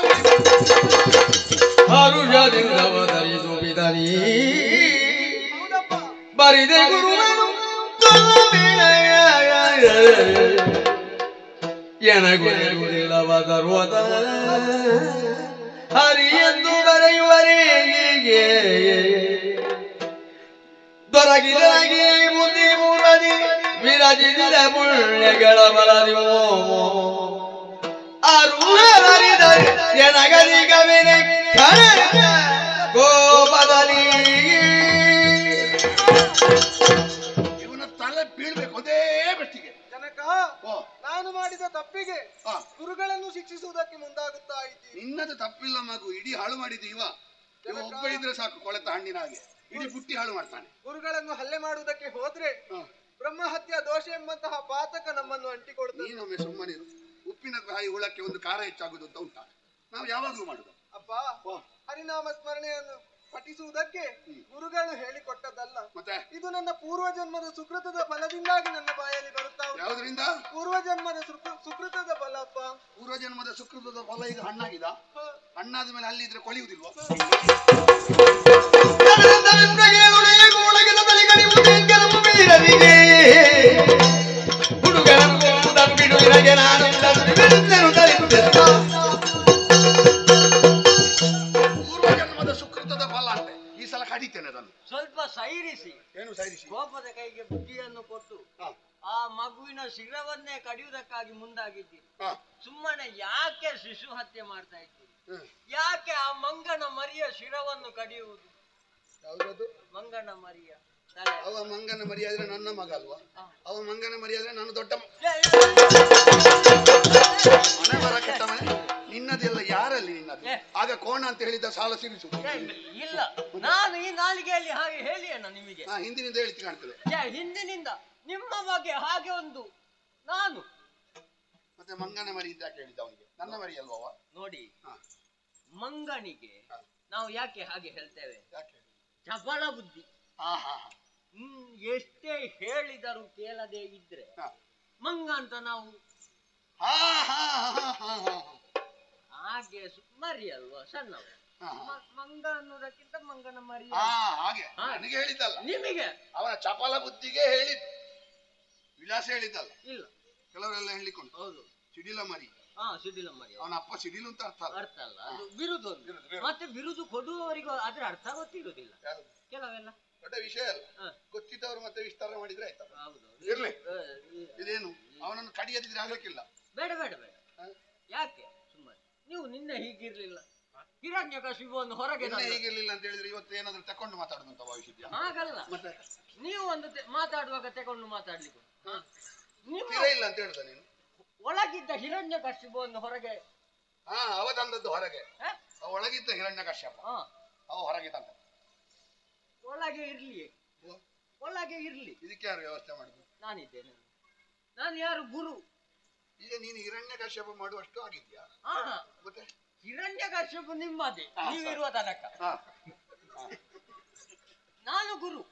ಬರಿದೆ ಗುರು ಎನಗುರಿಲ್ಲವದರುವದ ಹರಿಯೆಂದು ಬರೆಯುವರೆಗೆ ದೊರಗಿದಾಗಿ ಬುದ್ಧಿ ಮೂರದಿ ವಿರಜಿದ ಪುಣ್ಯಗಳ ಬಲದಿ ಅರುಳರಿದ ಎನಗದಿ ಕವಿನೆ ಕರೆ ಗೋಪದಲ್ಲಿ ಇವನ ತಲೆ ಬೀಳ್ಬೇಕು ಅದೇ ಬೆಟ್ಟಿಗೆ. ಜನಕ, ನಾನು ಮಾಡಿದ ತಪ್ಪಿಗೆ ಗುರುಗಳನ್ನು ಶಿಕ್ಷಿಸುವುದಕ್ಕೆ ಮುಂದಾಗುತ್ತಾ ಇದ್ದೀನಿ. ನಿನ್ನದು ತಪ್ಪಿಲ್ಲ ಮಗು, ಇಡೀ ಹಾಳು ಮಾಡಿದ್ದು ಇವ ಒಬ್ಬ ಇದ್ರೆ ಸಾಕು, ಕೊಳೆತ ಹಣ್ಣಿನ ಹಾಗೆ ಇಡೀ ಬುಟ್ಟಿ ಹಾಳು ಮಾಡ್ತಾನೆ. ಗುರುಗಳನ್ನು ಹಲ್ಲೆ ಮಾಡುವುದಕ್ಕೆ ಹೋದ್ರೆ ಬ್ರಹ್ಮಹತ್ಯಾ ದೋಷ ಎಂಬಂತಹ ಪಾತಕ ನಮ್ಮನ್ನು ಅಂಟಿಕೊಡುತ್ತದೆ. ನೀನೊಮ್ಮೆ ಸುಮ್ಮನಿರು. ಉಪ್ಪಿನಕಾಯಿ ಹುಳಕ್ಕೆ ಒಂದು ಖಾರ ಹೆಚ್ಚಾಗುದು ಅಂತ ಉಂಟ? ನಾವು ಯಾವಾಗಲೂ ಮಾಡುದು. ಅಪ್ಪ, ಹರಿನಾಮ ಸ್ಮರಣೆಯನ್ನು ಪಠಿಸುವುದಕ್ಕೆ ಗುರುಗಳು ಹೇಳಿಕೊಟ್ಟದಲ್ಲ, ಮತ್ತೆ ಇದು ನನ್ನ ಪೂರ್ವ ಜನ್ಮದ ಸುಕೃತದ ಫಲದಿಂದಾಗಿ ನನ್ನ ಬಾಯಲ್ಲಿ ಬರುತ್ತಾ ಉಂಟು. ಯಾವುದರಿಂದ? ಪೂರ್ವ ಜನ್ಮದ ಸುಕೃತದ ಫಲ ಅಪ್ಪ. ಪೂರ್ವ ಜನ್ಮದ ಸುಕೃತದ ಫಲ ಈಗ ಹಣ್ಣಾಗಿದ? ಹಣ್ಣಾದ ಮೇಲೆ ಅಲ್ಲಿ ಇದ್ರೆ ಕೊಳೆಯುವುದಿಲ್ವಾ? ಪೂರ್ವ ಜನ್ಮದ ಸುಕೃತದ ಫಲ ಅಂತೆ. ಈ ಸಲ ಕಡಿತೇನೆ ಅದನ್ನು. ಸ್ವಲ್ಪ ಸೈರಿಸಿ. ಏನು ಸೈರಿಸಿ? ಕೋಪದ ಕೈಗೆ ಬುದ್ಧಿಯನ್ನು ಕೊಟ್ಟು ಆ ಮಗುವಿನ ಶಿರವನ್ನೇ ಕಡಿಯುವುದಕ್ಕಾಗಿ ಮುಂದಾಗಿದ್ದೀರಿ. ಸುಮ್ಮನೆ ಯಾಕೆ ಶಿಶು ಹತ್ಯೆ ಮಾಡ್ತಾ ಇದ್ದೀರಿ? ಯಾಕೆ ಆ ಮಂಗನ ಮರಿಯ ಶಿರವನ್ನು ಕಡಿಯುವುದು? ಯಾವ್ದು ಮಂಗನ ಮರಿಯ ಅವ ಮಂಗನ ಮರಿಯಾದ್ರೆ ನನ್ನ ಮಗ ಅಲ್ವಾ? ಅವ ಮಂಗನ ಮರಿಯಾದ್ರೆ ನಾನು ದೊಡ್ಡ ಮನೆ ಬರ ಕೆಟ್ಟ ಮನೆ. ನಿನ್ನದೆಲ್ಲ ಯಾರಲ್ಲಿ ನಿನ್ನದು? ಆಗ ಕೋಣ ಅಂತ ಹೇಳಿದ ಸಾಲ ಸಿರಿಸು. ಇಲ್ಲ, ನಾನು ಈ ನಾಲಿಗೆಯಲ್ಲಿ ಹಾಗೆ ಹೇಳಿಯೇನ ನಿಮಗೆ? ಹಿಂದಿನಿಂದ ಹೇಳ್ತಿ ಕಾಣ್ತದೆ. ಹಿಂದಿನಿಂದ ನಿಮ್ಮ ಬಗ್ಗೆ ಹಾಗೆ ಒಂದು ನಾನು ಮತ್ತೆ ಮಂಗನ ಮರಿ ಇದ್ದ ಹೇಳಿದ ಅವನಿಗೆ ನನ್ನ ಮರಿ ಅಲ್ವವ? ನೋಡಿ, ಮಂಗನಿಗೆ ನಾವು ಯಾಕೆ ಹಾಗೆ ಹೇಳ್ತೇವೆ? ಚಪಲ ಬುದ್ಧಿ. ಎಷ್ಟೇ ಹೇಳಿದರೂ ಕೇಳದೆ ಇದ್ರೆ ಮಂಗ ಅಂತ ನಾವು ಹಾಗೆ ಮರಿ ಅಲ್ವಾ ಸಣ್ಣವ. ಮಂಗ ಅನ್ನೋದಕ್ಕಿಂತ ಮಂಗನ ಮರಿ ಹಾಗೆ ನನಗೆ ಹೇಳಿದ್ದಲ್ಲ, ನಿಮಗೆ ಅವನ ಚಪಲ ಬುದ್ಧಿಗೆ ಹೇಳಿದ್ದು. ವಿಳಾಸ ಹೇಳಿದ್ದಲ್ಲ. ಇಲ್ಲ, ಕೆಲವರೆಲ್ಲ ಹೇಳಿಕೊಂಡು ಹೌದು ಸಿಡಿಲ ಮರಿ. ಸಿಡಿಲ ಮರಿ. ಅವನ ಅಪ್ಪ ಸಿಡಿಲು ಅಂತ ಅರ್ಥ ಅರ್ಥ ಅಲ್ಲ, ಅದು ಬಿರುದು. ಮತ್ತೆ ಬಿರುದು ಕೊಡುವವರಿಗೂ ಅದ್ರ ಅರ್ಥ ಗೊತ್ತಿರುವುದಿಲ್ಲ ಕೆಲವೆಲ್ಲ. ದೊಡ್ಡ ವಿಷಯ ಅಲ್ಲ. ಗೊತ್ತಿದ್ದವರು ಮತ್ತೆ ವಿಸ್ತಾರ ಮಾಡಿದ್ರೆ ಆಯ್ತಲ್ಲ. ಇರ್ಲಿ, ಇದೇನು ಅವನನ್ನು ಕಡಿಯದಿದ್ರೆ ಆಗ್ಲಿಕ್ಕಿಲ್ಲ. ಬೇಡ ಬೇಡ ಬೇಡ, ಯಾಕೆ ಸುಮ್ಮನೆ ನೀವು ನಿನ್ನೆ ಹೀಗಿರ್ಲಿಲ್ಲ, ಹಿರಣ್ಯಕಶಿಪುವನ್ನು ಹೊರಗೆ ಹೀಗಿರ್ಲಿಲ್ಲ ಅಂತ ಹೇಳಿದ್ರೆ ಇವತ್ತು ಏನಾದ್ರು ತಕೊಂಡು ಮಾತಾಡುದಂತ ಭಾವಿಸಿದ್ಯಾ? ಹಾಗಲ್ಲ, ಮತ್ತೆ ನೀವು ಒಂದು ಮಾತಾಡುವಾಗ ತಕೊಂಡು ಮಾತಾಡ್ಲಿಕ್ಕೆ ಇಲ್ಲ ಅಂತ ಹೇಳುದ ನೀನು? ಒಳಗಿದ್ದ ಹಿರಣ್ಯಕಶಿಪುವನ್ನು ಹೊರಗೆ ಅವ ತಂದದ್ದು ಹೊರಗೆ, ಒಳಗಿದ್ದ ಹಿರಣ್ಯಕಶ್ಯಪ ಅವ ಹೊರಗೆ ತಂದ. ಒಳಗೆ ಇರ್ಲಿ, ಒಳಗೆ ಇರ್ಲಿ. ಇದಕ್ಕೆ ಯಾರು ವ್ಯವಸ್ಥೆ ಮಾಡುದು? ನಾನಿದ್ದೇನೆ. ನಾನು ಯಾರು? ಗುರು. ಈಗ ನೀನು ಹಿರಣ್ಯಕಶ್ಯಪ ಮಾಡುವಷ್ಟು ಆಗಿದ್ಯಾ? ಮತ್ತೆ ಹಿರಣ್ಯಕಶ್ಯಪ ನಿಮ್ಮದೇ, ನೀವಿರುವ ತನಕ. ನಾನು ಗುರು.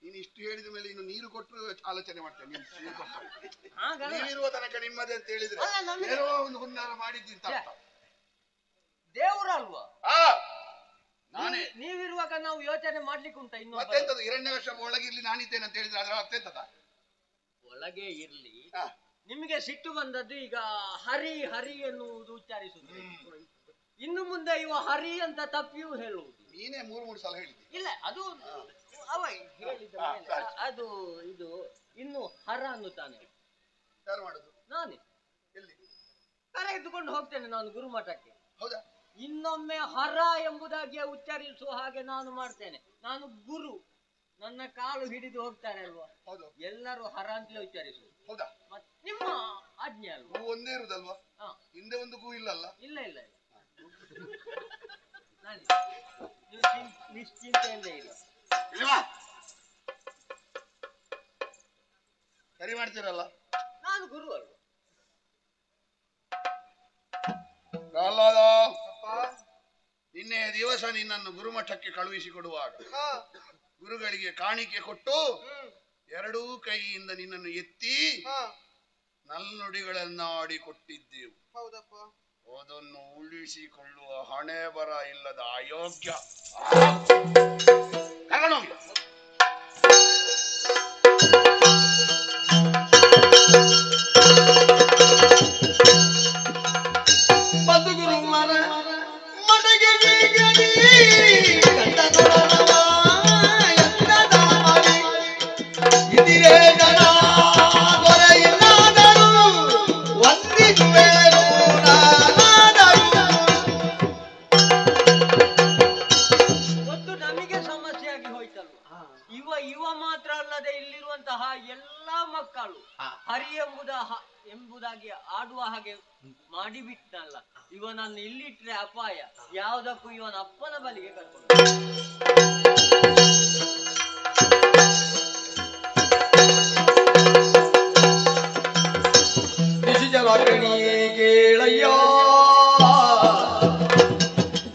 ನೀನು ಇಷ್ಟು ಹೇಳಿದ ಮೇಲೆ ಇನ್ನು ನೀರು ಕೊಟ್ಟು ಆಲೋಚನೆ ಮಾಡ್ತೇನೆ. ನೀವಿರುವ ತನಕ ನಿಮ್ಮದೇ ಅಂತ ಹೇಳಿದ್ರೆ ಏನೋ ಒಂದು ಹುನ್ನಾರ ಮಾಡಿದ್ದಿಂತ ದೇವರಲ್ವಾ? ನೀವಿರುವಾಗ ನಾವು ಯೋಚನೆ ಮಾಡ್ಲಿಕ್ಕೆ ಉಂಟ? ಇನ್ನು ಮತ್ತೆಂತದ್ದು? ಹಿರಣ್ಯಕಶ್ಯಪ ಒಳಗಿರ್ಲಿ ನಾನಿದ್ದೇನೆ ಅಂತ ಹೇಳಿದ್ರೆ ಅದರ ಅರ್ಥ ಎಂತದ? ಒಳಗೆ ಇರ್ಲಿ. ನಿಮಗೆ ಸಿಟ್ಟು ಬಂದದ್ದು ಈಗ ಹರಿ ಹರಿ ಎನ್ನುವುದು ಉಚ್ಚಾರಿಸುವುದು. ಇನ್ನು ಮುಂದೆ ಇವ ಹರಿ ಅಂತ ತಪ್ಪಿಯೂ ಹೇಳುವುದು. ನೀನೇ 3 ಸಲ ಹೇಳಿದ್ದಿ. ಇಲ್ಲ, ಅದು ಅವ ಹೇಳಿದ ಅದು ಇದು ಇನ್ನು ಹರ ಅನ್ನುತ್ತಾನೆ. ಯಾರು ಮಾಡುದು? ನಾನೇ. ಎಲ್ಲಿ ಕರೆದುಕೊಂಡು ಹೋಗ್ತೇನೆ ನಾನು ಗುರುಮಠಕ್ಕೆ. ಹೌದಾ? ಇನ್ನೊಮ್ಮೆ ಹರ ಎಂಬುದಾಗಿ ಉಚ್ಚರಿಸುವ ಹಾಗೆ ನಾನು ಮಾಡ್ತೇನೆ. ನಾನು ಗುರು. ನನ್ನ ಕಾಲು ಹಿಡಿದು ಹೋಗ್ತಾರೆ ಅಲ್ವಾ, ಎಲ್ಲರೂ ಹರ ಅಂತಲೇ ಉಚ್ಚರಿಸುವುದು. ಹೌದಾ? ನಿಮ್ಮ ಆಜ್ಞೆ ಅಲ್ವಾ? ಒಂದೇ ಇರುದಲ್ವಾ? ಹಿಂದೆ ಒಂದು ಗೂ ಇಲ್ಲಲ್ಲ? ಇಲ್ಲ ಇಲ್ಲ ಇಲ್ಲ, ನಿಶ್ಚಿಂತೆಯಿಂದ ಇಲ್ಲ. ಸರಿ ಮಾಡ್ತೀರಲ್ಲ? ನಾನು ಗುರು ಅಲ್ವಾ? ನಿನ್ನೆ ದಿವಸ ನಿನ್ನನ್ನು ಗುರುಮಠಕ್ಕೆ ಕಳುಹಿಸಿಕೊಡುವಾಗ ಗುರುಗಳಿಗೆ ಕಾಣಿಕೆ ಕೊಟ್ಟು ಎರಡೂ ಕೈಯಿಂದ ನಿನ್ನನ್ನು ಎತ್ತಿ ನಲ್ನುಡಿಗಳನ್ನಾಡಿ ಕೊಟ್ಟಿದ್ದೆವು. ಹೌದಪ್ಪ. ಅದನ್ನು ಉಳಿಸಿಕೊಳ್ಳುವ ಹಣೆ ಬರ ಇಲ್ಲದ ಅಯೋಗ್ಯ ಬಂದು ಗುರು ಮರ ಮಡಗೆ ಇದಿರೇ ಜನ ದೊರೆಯಿಲ್ಲಾದರೂ ವಂದಿಸುವೆನು ನಾನಾದರೂ. ಒಂದು ನಮಗೆ ಸಮಸ್ಯೆಯಾಗಿ ಹೋಯ್ತಲ್ವ? ಇವ ಮಾತ್ರ ಅಲ್ಲದೆ ಇಲ್ಲಿರುವಂತಹ ಎಲ್ಲಾ ಮಕ್ಕಳು ಹರಿ ಎಂಬುದಾಗಿ ಆಡುವ ಹಾಗೆ ಮಾಡಿಬಿಟ್ನಲ್ಲ. ಇವನನ್ನು ಇಲ್ಲಿಟ್ರೆ ಅಪಾಯ. ಯಾವುದಕ್ಕೂ ಇವನ ಅಪ್ಪನ ಬಲಿಗೆ ಕರ್ಕೊಂಡು ಕೇಳಯ್ಯ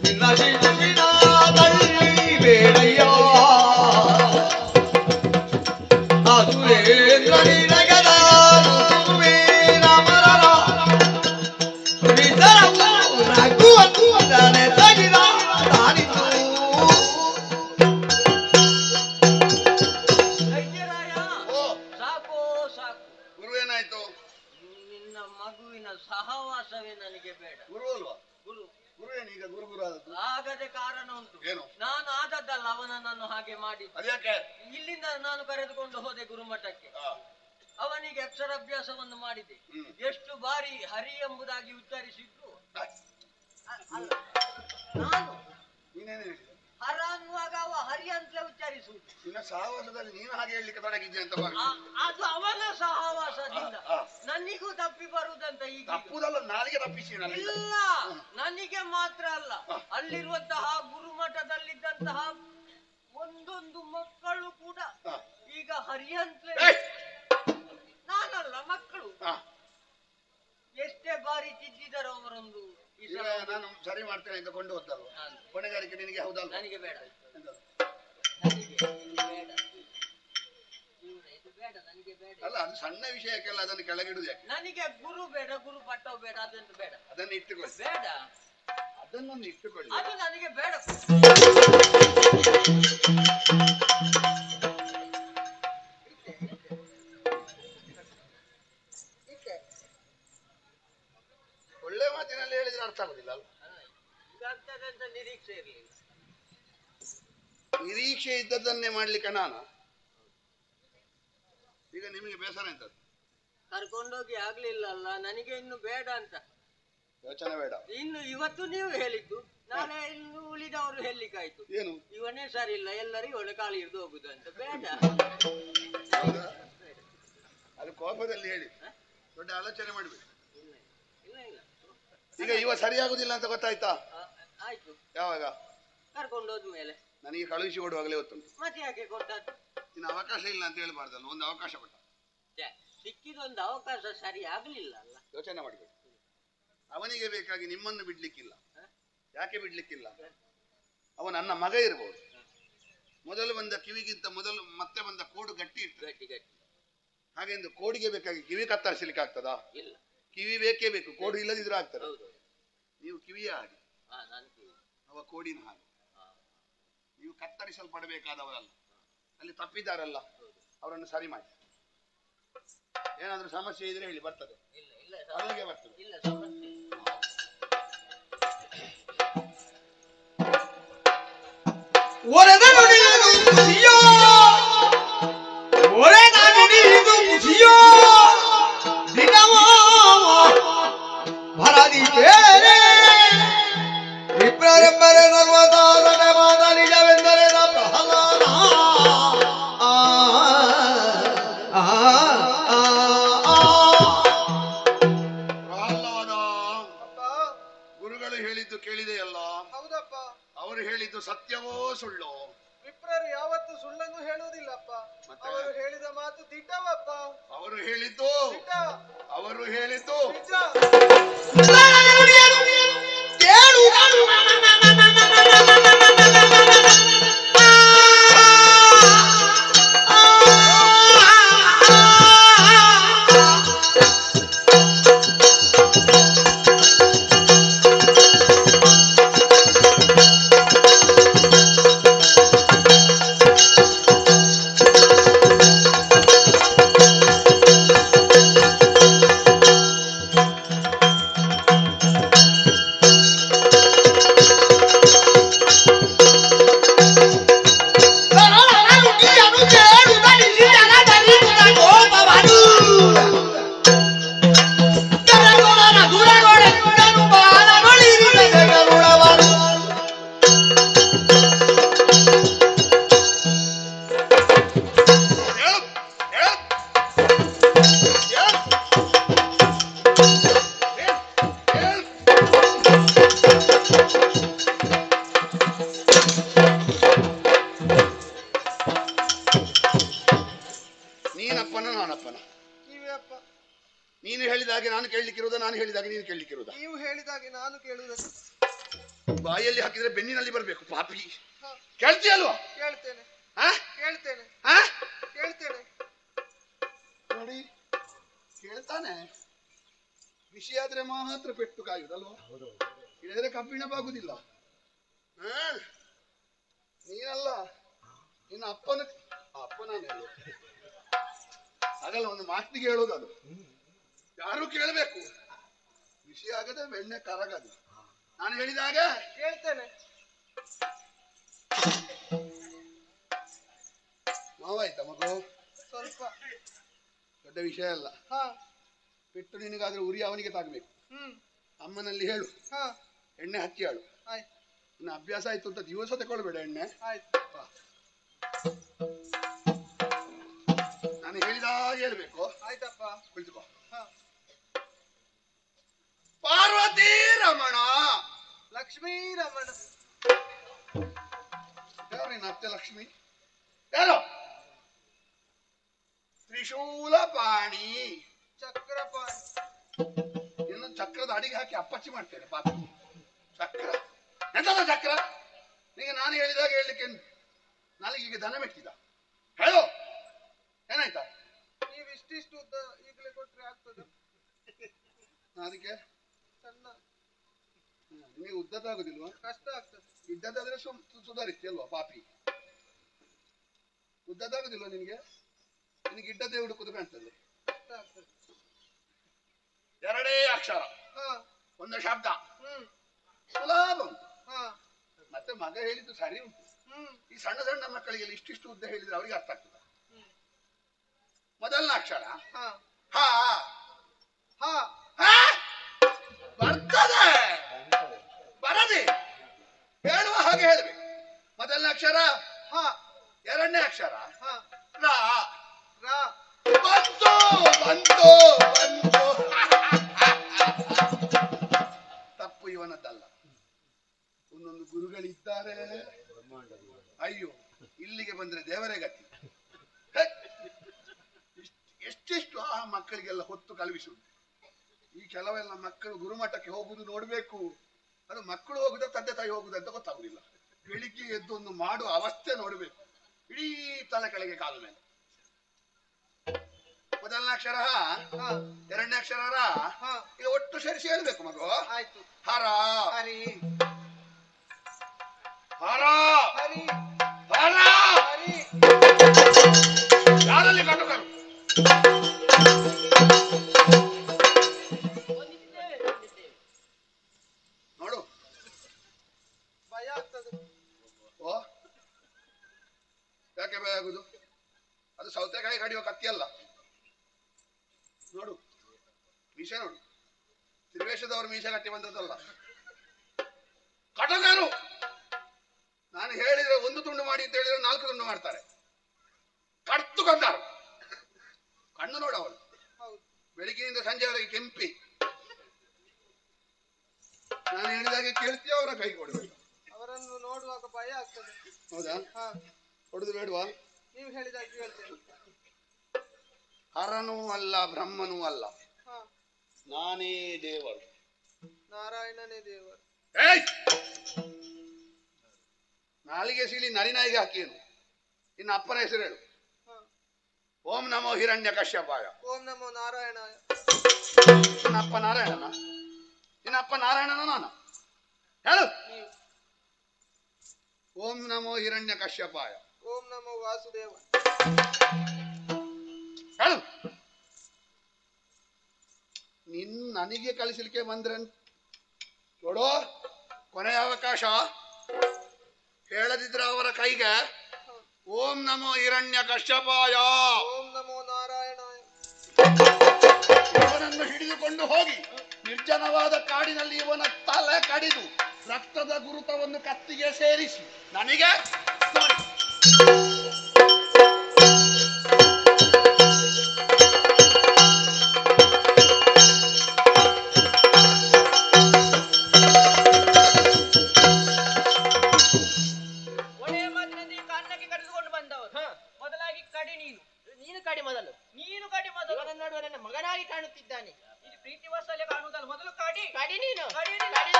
ನಿನ್ನ ಶಿಶಿನ ಬಳ್ಳಿ ಬೇಡಯ್ಯ ಅಸುರೇಂದ್ರ ನಿನಗದ ರಾಮರ ರಘುವಂತನೆ ತಗಿದ ತಾನಿತು. ಸಾಕೋ ಸಾಕು. ಗುರುವೇನಾಯ್ತು? ನಿನ್ನ ಮಗುವಿನ ಸಹವಾಸವೇ ನನಗೆ ಬೇಡ. ಗುರು ಅಲ್ವಾ? ಗುರು ಗುರುವೇನೀಗ ಗುರು ಗುರು ಆದದ್ದು? ಆಗದೆ ಕಾರಣ ಉಂಟು. ಏನು? ನಾನು ಆದದ್ದಲ್ಲ ಅವನನ್ನು ಹಾಗೆ ಮಾಡಿದ್ದು. ಅದ್ಯಾಕೆ? ಇಲ್ಲಿಂದ ನಾನು ಕರೆದುಕೊಂಡು ಹೋದೆ ಗುರುಮಠಕ್ಕೆ. ಅವನಿಗೆ ಅಕ್ಷರಾಭ್ಯಾಸವನ್ನು ಮಾಡಿದೆ. ಎಷ್ಟು ಬಾರಿ ಹರಿ ಎಂಬುದಾಗಿ ಉಚ್ಚರಿಸಿದ್ರು ನಾನು ನೀನೇನು ಹೇಳಿದೆ? ಹರ ಅನ್ನುವಾಗ ಅವ ಹರಿ ಅಂತಲೇ ಉಚ್ಚರಿಸುವುದು. ನಿನ್ನ ಸಹವಾಸದಲ್ಲಿ ನೀನು ಹಾಗೆ ಹೇಳಲಿಕ್ಕೆ ತೊಡಗಿದ್ದೆ ಅಂತ ಅದು ಅವನ ಸಹವಾಸದಿಂದ ನನಗೂ ತಪ್ಪಿ ಬರುವುದಂತ. ಈಗ ತಪ್ಪುದಲ್ಲ, ನಾಲಿಗೆ ತಪ್ಪಿಸಿ. ಇಲ್ಲ, ನನಗೆ ಮಾತ್ರ ಅಲ್ಲ, ಅಲ್ಲಿರುವಂತಹ ಗುರುಮಠದಲ್ಲಿದ್ದಂತಹ ಒಂದೊಂದು ಮಕ್ಕಳು ಕೂಡ ಈಗ ಹರಿ ಅಂತಲೇ. ನಾನಲ್ಲ, ಮಕ್ಕಳು ಎಷ್ಟೇ ಬಾರಿ ತಿದ್ದಿದರು ಅವರೊಂದು. ನಾನು ಸರಿ ಮಾಡ್ತೇನೆ ಅಂತ ಕೊಂಡು ಹೋದಲ್ವ? ಹೊಣೆಗಾರಿಕೆ ನಿನಗೆ ಹೌದಲ್ಲ? ನನಗೆ ಬೇಡ, ಅಲ್ಲ, ಅದು ಸಣ್ಣ ವಿಷಯಕ್ಕೆಲ್ಲ ಅದನ್ನು ಕೆಳಗಿಡುದು ಯಾಕೆ? ನನಗೆ ಗುರು ಬೇಡ, ಗುರು ಪಟ್ಟವು ಬೇಡ, ಅದನ್ನು ಬೇಡ. ಅದನ್ನು ಇಟ್ಟುಕೊಳ್ಳಿ. ಬೇಡ, ಅದನ್ನೊಂದು ಇಟ್ಟುಕೊಳ್ಳಿ. ಅದು ನನಗೆ ಬೇಡ. ಒಳ್ಳೆ ಮಾತಿನಲ್ಲಿ ಹೇಳಿದ್ರೆ ಅರ್ಥ ಆಗುದಿಲ್ಲ ಅಲ್ಲ? ಆಗ್ತದೆ ಅಂತ ನಿರೀಕ್ಷೆ ಇರಲಿಲ್ಲ. ನಿರೀಕ್ಷೆ ಇದ್ದದ್ದನ್ನೇ ಮಾಡ್ಲಿಕ್ಕೆ ನಾನು ಈಗ ನಿಮಗೆ ಬೇಸರ ಎಂತದ್ದು? ಕರ್ಕೊಂಡೋಗಿ ಆಗ್ಲಿಲ್ಲ ಅಲ್ಲ, ನನಗೆ ಇನ್ನು ಬೇಡ ಅಂತ. ಯೋಚನೆ ಬೇಡ. ಇನ್ನು ಇವತ್ತು ನೀವು ಹೇಳಿದ್ದು, ನಾಳೆ ಇನ್ನು ಉಳಿದವರು ಹೇಳಿಕಾಯ್ತು. ಏನು ಇವನೇ ಸರಿ ಇಲ್ಲ, ಎಲ್ಲರಿಗೂ ಇವನ ಕಾಲಿ ಹಿಡಿದು ಹೋಗುದು ಅಂತ. ಬೇಡ, ಅದು ಕೋಪದಲ್ಲಿ ಹೇಳಿ, ದೊಡ್ಡ ಆಲೋಚನೆ ಮಾಡ್ಬೇಕು. ಇಲ್ಲ ಇಲ್ಲ ಇಲ್ಲ. ಈಗ ಇವ ಸರಿಯಾಗುದಿಲ್ಲ ಅಂತ ಗೊತ್ತಾಯ್ತಾ? ಆಯ್ತು. ಯಾವಾಗ? ಕರ್ಕೊಂಡೋದ್ಮೇಲೆ. ನನಗೆ ಕಳುಹಿಸಿ ಕೊಡುವಾಗಲೇ ಗೊತ್ತುಂಟು. ಮತ್ತೆ ಯಾಕೆ ಕೊಟ್ಟದ್ದು? ಇನ್ನು ಅವಕಾಶ ಇಲ್ಲ ಅಂತ ಹೇಳ್ಬಾರ್ದಲ್ಲ, ಒಂದು ಅವಕಾಶ ಕೊಟ್ಟ. ಸಿಕ್ಕಿದೊಂದು ಅವಕಾಶ ಸರಿ ಆಗ್ಲಿಲ್ಲ ಅಲ್ಲ. ಯೋಚನೆ ಮಾಡಬೇಕು. ಅವನಿಗೆ ಬೇಕಾಗಿ ನಿಮ್ಮನ್ನು ಬಿಡ್ಲಿಕ್ಕಿಲ್ಲ. ಯಾಕೆ ಬಿಡ್ಲಿಕ್ಕಿಲ್ಲ? ಅವ ನನ್ನ ಮಗ ಇರಬಹುದು. ಮೊದಲು ಬಂದ ಕಿವಿಗಿಂತ ಮೊದಲು ಮತ್ತೆ ಬಂದ ಕೋಡು ಗಟ್ಟಿ ಇರ್ತದೆ. ಗಟ್ಟಿ. ಹಾಗೆಂದು ಕೋಡಿಗೆ ಬೇಕಾಗಿ ಕಿವಿ ಕತ್ತರಿಸಲಿಕ್ಕೆ ಆಗ್ತದಾ? ಇಲ್ಲ. ಕಿವಿ ಬೇಕೇ ಬೇಕು, ಕೋಡು ಇಲ್ಲದಿದ್ರೆ ಆಗ್ತದೆ. ನೀವು ಕಿವಿಯ ಹಾಗೆ, ಅವ ಕೋಡಿನ ಹಾಗೆ. ನೀವು ಕತ್ತರಿಸಲ್ಪಡಬೇಕಾದವರಲ್ಲ. ಅಲ್ಲಿ ತಪ್ಪಿದ್ದಾರಲ್ಲ, ಅವರನ್ನು ಸರಿ ಮಾಡಿ. ಏನಾದ್ರೂ ಸಮಸ್ಯೆ ಇದ್ರೆ ಹೇಳಿ, ಬರ್ತದೆ. ಅಲ್ಲಿಗೆ ಬರ್ತದೆ. ಇಲ್ಲ ಸಮಸ್ಯೆ. ಒರೆದ ನುಡಿಯುವುದು ಖುಷಿಯೋ, ಒರೆದ ನುಡಿಯುವುದು ಖುಷಿಯೋ, ದಿನವೋ ಭರದಿ ಬೇರೆ ವಿಪ್ರರೆಂಬರೆ 46ನೇ ಮಾದ ನಿಜವೆಂದರೆ ನ ಪ್ರಹ್ಲಾದ. ಪ್ರಹ್ಲಾದ, ಗುರುಗಳು ಹೇಳಿದ್ದು ಕೇಳಿದೆಯಲ್ಲ? ಹೌದಪ್ಪ. ಅವರು ಹೇಳಿದ್ದು ಸತ್ಯವೋ ಸುಳ್ಳು? ವಿಪ್ರರು ಯಾವತ್ತು ಸುಳ್ಳನ್ನು ಹೇಳುವುದಿಲ್ಲಪ್ಪ. ಅವರು ಹೇಳಿದ ಮಾತು ದಿಟ್ಟವಪ್ಪ. ಅವರು ಹೇಳಿದ್ದು ದಿಟ್ಟ. ಅವರು ಹೇಳಿದ್ದು ನಿಜ. ನೀನಪ್ಪನ ನಾನಪ್ಪನ? ನೀನು ಹೇಳಿದಾಗೆ ನಾನು ಕೇಳಲಿಕ್ಕಿರುವುದ, ನಾನು ಹೇಳಿದಾಗೆ ನೀನು ಕೇಳಲಿಕ್ಕಿರುವುದ? ನೀವು ಹೇಳಿದಾಗೆ ನಾನು ಕೇಳುವುದಕ್ಕೆ. ಬಾಯಲ್ಲಿ ಹಾಕಿದ್ರೆ ಬೆನ್ನಿನಲ್ಲಿ ಬರಬೇಕು ಪಾಪಿ. ಕೇಳ್ತೀಯಲ್ವಾ? ಕೇಳ್ತೇನೆ. ಕೇಳ್ತೇನೆ. ಕೇಳ್ತೇನೆ. ನೋಡಿ, ಕೇಳ್ತಾನೆ. ವಿಷಯ ಆದ್ರೆ ಮಾತ್ರ ಪೆಟ್ಟು ಕಾಯುದಲ್ವಾ? ಇಲ್ಲದ್ರೆ ಕಬ್ಬಿಣ ಬಾಗುದಿಲ್ಲ. ನೀನಲ್ಲ, ನಿನ್ನ ಅಪ್ಪನಾನೆ ಹಾಗಲ್ಲ, ಒಂದು ಮಾತಿಗೆ ಹೇಳೋದು ಅದು. ಯಾರು ಕೇಳಬೇಕು, ವಿಷಯ ಆಗದೆ ಬೆಣ್ಣೆ ಕರಗದು. ನಾನು ಹೇಳಿದಾಗ ಕೇಳ್ತೇನೆ. ನೋವಾಯ್ತಾ ಮಗು? ಸ್ವಲ್ಪ. ದೊಡ್ಡ ವಿಷಯ ಅಲ್ಲ. ಪೆಟ್ಟು ನಿನಗಾದ್ರೆ ಉರಿ ಅವನಿಗೆ ತಾಗಬೇಕು. ಅಮ್ಮನಲ್ಲಿ ಹೇಳು, ಎಣ್ಣೆ ಹಚ್ಚಿ ಆಳು. ಇನ್ನು ಅಭ್ಯಾಸ ಆಯ್ತು ಅಂತ ದಿವಸ ತಗೊಳ್ಬೇಡ ಎಣ್ಣೆ. ನಾನು ಹೇಳಿದಾಗ ಹೇಳ್ಬೇಕು. ಆಯ್ತಪ್ಪ. ಕುಳಿತುಕೋ. ಪಾರ್ವತಿ ರಮಣ. ಲಕ್ಷ್ಮೀ ರಮಣ. ಯಾರು ನಿನ್ನ ಅತ್ತೆ ಲಕ್ಷ್ಮಿ? ಯಾರು? ತ್ರಿಶೂಲ ಪಾಣಿ. ಚಕ್ರಪಾಣಿ. ಇನ್ನು ಚಕ್ರದ ಅಡಿಗೆ ಹಾಕಿ ಅಪ್ಪಚ್ಚಿ ಮಾಡ್ತೇನೆ ಪಾಪ. ಚಕ್ರ ಎಂತದ ಚಕ್ರ? ನಿಮಗೆ ನಾನು ಹೇಳಿದಾಗ ಹೇಳಲಿಕ್ಕೆ ನಾಲಿಗೆಗೆ ದನ ಮೆಟ್ಟಿದ. ಹೇಳು, ಏನಾಯ್ತಾ? ನೀವು ಇಷ್ಟಿಷ್ಟು ಉದ್ದ ಈಗಲೇ ಕೊಟ್ರೆ ಆಗ್ತದೆ? ಅದಕ್ಕೆ ಸಣ್ಣ. ನಿಮಗೆ ಉದ್ದದಾಗುದಿಲ್ವಾ? ಕಷ್ಟ ಆಗ್ತದೆ. ಇದ್ದದಾದ್ರೆ ಸುಧಾರಿಸ್ತಿ ಅಲ್ವಾ ಪಾಪಿ? ಉದ್ದದಾಗುದಿಲ್ವಾ ನಿನಗೆ? ನಿನಗೆ ಇದ್ದದ್ದೇ ಹುಡುಕುದು ಕಾಣ್ತದೆ. ಕಷ್ಟ ಆಗ್ತದೆ. ಎರಡೇ ಅಕ್ಷರ, ಒಂದು ಶಬ್ದ, ಸುಲಭ ಉಂಟು. ಮತ್ತೆ ಮಗ ಹೇಳಿದ್ದು ಸರಿ ಉಂಟು. ಈ ಸಣ್ಣ ಸಣ್ಣ ಮಕ್ಕಳಿಗೆ ಇಷ್ಟಿಷ್ಟು ಉದ್ದ ಹೇಳಿದ್ರೆ ಅವರಿಗೆ ಅರ್ಥ ಆಗ್ತದೆ. ಮೊದಲನೇ ಅಕ್ಷರ ಹಾ ಬರ್ತದೆ, ಬರದೆ ಹೇಳುವ ಹಾಗೆ ಹೇಳ್ಬೇಕು. ಮೊದಲನೇ ಅಕ್ಷರ ಹ, ಎರಡನೇ ಅಕ್ಷರ ರಾ. ಬಂತು ಬಂತು ಬಂತು. ತಪ್ಪು ಇವನದ್ದಲ್ಲ, ಒಂದೊಂದು ಗುರುಗಳಿದ್ದಾರೆ. ಅಯ್ಯೋ, ಇಲ್ಲಿಗೆ ಬಂದ್ರೆ ದೇವರೇ ಗತಿ. ಎಷ್ಟೆಷ್ಟು ಆ ಮಕ್ಕಳಿಗೆಲ್ಲ ಹೊತ್ತು ಕಳುಹಿಸುವುದು. ಈ ಕೆಲವೆಲ್ಲ ಮಕ್ಕಳು ಗುರುಮಠಕ್ಕೆ ಹೋಗುದು ನೋಡ್ಬೇಕು, ಅದು ಮಕ್ಕಳು ಹೋಗುದ ತಂದೆ ತಾಯಿ ಹೋಗುದ ಅಂತ ಗೊತ್ತಾಗುದಿಲ್ಲ. ಬೆಳಿಗ್ಗೆ ಎದ್ದು ಒಂದು ಮಾಡುವ ಅವಸ್ಥೆ ನೋಡ್ಬೇಕು, ಇಡೀ ತಲೆ ಕೆಳಗೆ ಕಾಲ ಮೇಲೆ. ಮೊದಲನೇ ಅಕ್ಷರ ಹ, ಎರಡನೇ ಅಕ್ಷರ ರ. ಈಗ ಒಟ್ಟು ಸೇರಿಸಿ ಹೇಳ್ಬೇಕು ಮಗು. ಆಯ್ತು. ಹರ ಹರಿ ಹರ ಹರಿ ಹರ. ಹರಿ. ಯಾರಲ್ಲಿ ಕಟುಕರು? ನೋಡು, ಭಯ ಆಗ್ತದೆ. ಓ ಯಾಕೆ ಭಯ ಆಗುದು? ಅದು ಸೌತೆಕಾಯಿ ಕಡಿಯುವ ಕತ್ತಿ ಅಲ್ಲ. ನೋಡು ಮೀಸೆ ನೋಡು, ತಿರುವೇಶದವರು ಮೀಸೆ ಕಟ್ಟಿ ಬಂದದ್ದಲ್ಲ. ಕಟಕರು ನಾನು ಹೇಳಿದ್ರೆ ಒಂದು ತುಂಡು ಮಾಡಿ ಅಂತ ಹೇಳಿದ್ರೆ 4 ತುಂಡು ಮಾಡ್ತಾರೆ. ಕಡ್ತು ಕಂದಾರು. ಕಣ್ಣು ನೋಡು ಅವಳು, ಬೆಳಿಗ್ಗಿನಿಂದ ಸಂಜೆವರೆಗೆ ಕೆಂಪಿ. ನಾನು ಹೇಳಿದಾಗೆ ಕೇಳ್ತೀಯ, ಅವರ ಕೈ ಕೊಡಬೇಕು. ಅವರನ್ನು ನೋಡುವಾಗ ಭಯ ಆಗ್ತದೆ. ಹೌದಾ? ಕೊಡುದು ಬೇಡವಾ? ನೀವು ಹೇಳಿದಾಗ ಹೇಳ್ತೇನೆ. ಹರನೂ ಅಲ್ಲ ಬ್ರಹ್ಮನೂ ಅಲ್ಲ, ನಾನೇ ದೇವರು. ನಾರಾಯಣನೇ ದೇವರು. ನಾಲಿಗೆ ಸೀಳಿ ನರಿನಾಯಿಗೆ ಹಾಕಿಯನು. ಇನ್ನು ಅಪ್ಪನ ಹೆಸರು ಹೇಳು. ಓಂ ನಮೋ ಹಿರಣ್ಯ ಕಶ್ಯಪಾಯ. ಓಂ ನಮೋ ನಾರಾಯಣಾಯ. ನಿನ್ನ ಅಪ್ಪ ನಾರಾಯಣನ? ನಿನ್ನ ಅಪ್ಪ ನಾರಾಯಣನ ನಾನು ಹೇಳು. ಓಂ ನಮೋ ಹಿರಣ್ಯ ಕಶ್ಯಪಾಯ. ಓಂ ನಮೋ ವಾಸುದೇವ. ಹೇಳು. ನನಗೆ ಕಳಿಸಲಿಕ್ಕೆ ಬಂದ್ರೆ ನೋಡು, ಕೊನೆಯ ಅವಕಾಶ. ಹೇಳದಿದ್ರೆ ಅವರ ಕೈಗೆ ಓಂ ನಮೋ ಹಿರಣ್ಯ ಕಶ್ಯಪಾಯ. ಓಂ ನಮೋ ನಾರಾಯಣಾಯ. ಇವನನ್ನು ಹಿಡಿದುಕೊಂಡು ಹೋಗಿ ನಿರ್ಜನವಾದ ಕಾಡಿನಲ್ಲಿ ಇವನ ತಲೆ ಕಡಿದು ರಕ್ತದ ಗುರುತವನ್ನು ಕತ್ತಿಗೆ ಸೇರಿಸಿ ನನಗೆ ನೋಡಿ. ಒಳ್ಳೆಯ ಮಾತಿನಂತೆ ಈ ಕಾರಣಕ್ಕೆ ಕರೆದುಕೊಂಡು ಬಂದವರು ಮೊದಲಾಗಿ ಕಡಿ. ನೀನು ಕಡಿ ಮೊದಲು. ನೀನು ಕಡಿ ಮೊದಲು. ಇವನ ನೋಡುವ ನನ್ನ ಮಗನಾಗಿ ಕಾಣುತ್ತಿದ್ದಾನೆ. ಇದು ಪ್ರೀತಿ ವರ್ಷಲ್ಲೇ ಕಾಣುವುದಲ್ಲ. ಮೊದಲು ಕಡಿ. ಕಡಿ ನೀನು. ಕಡಿ ನೀನು. ಕಡಿ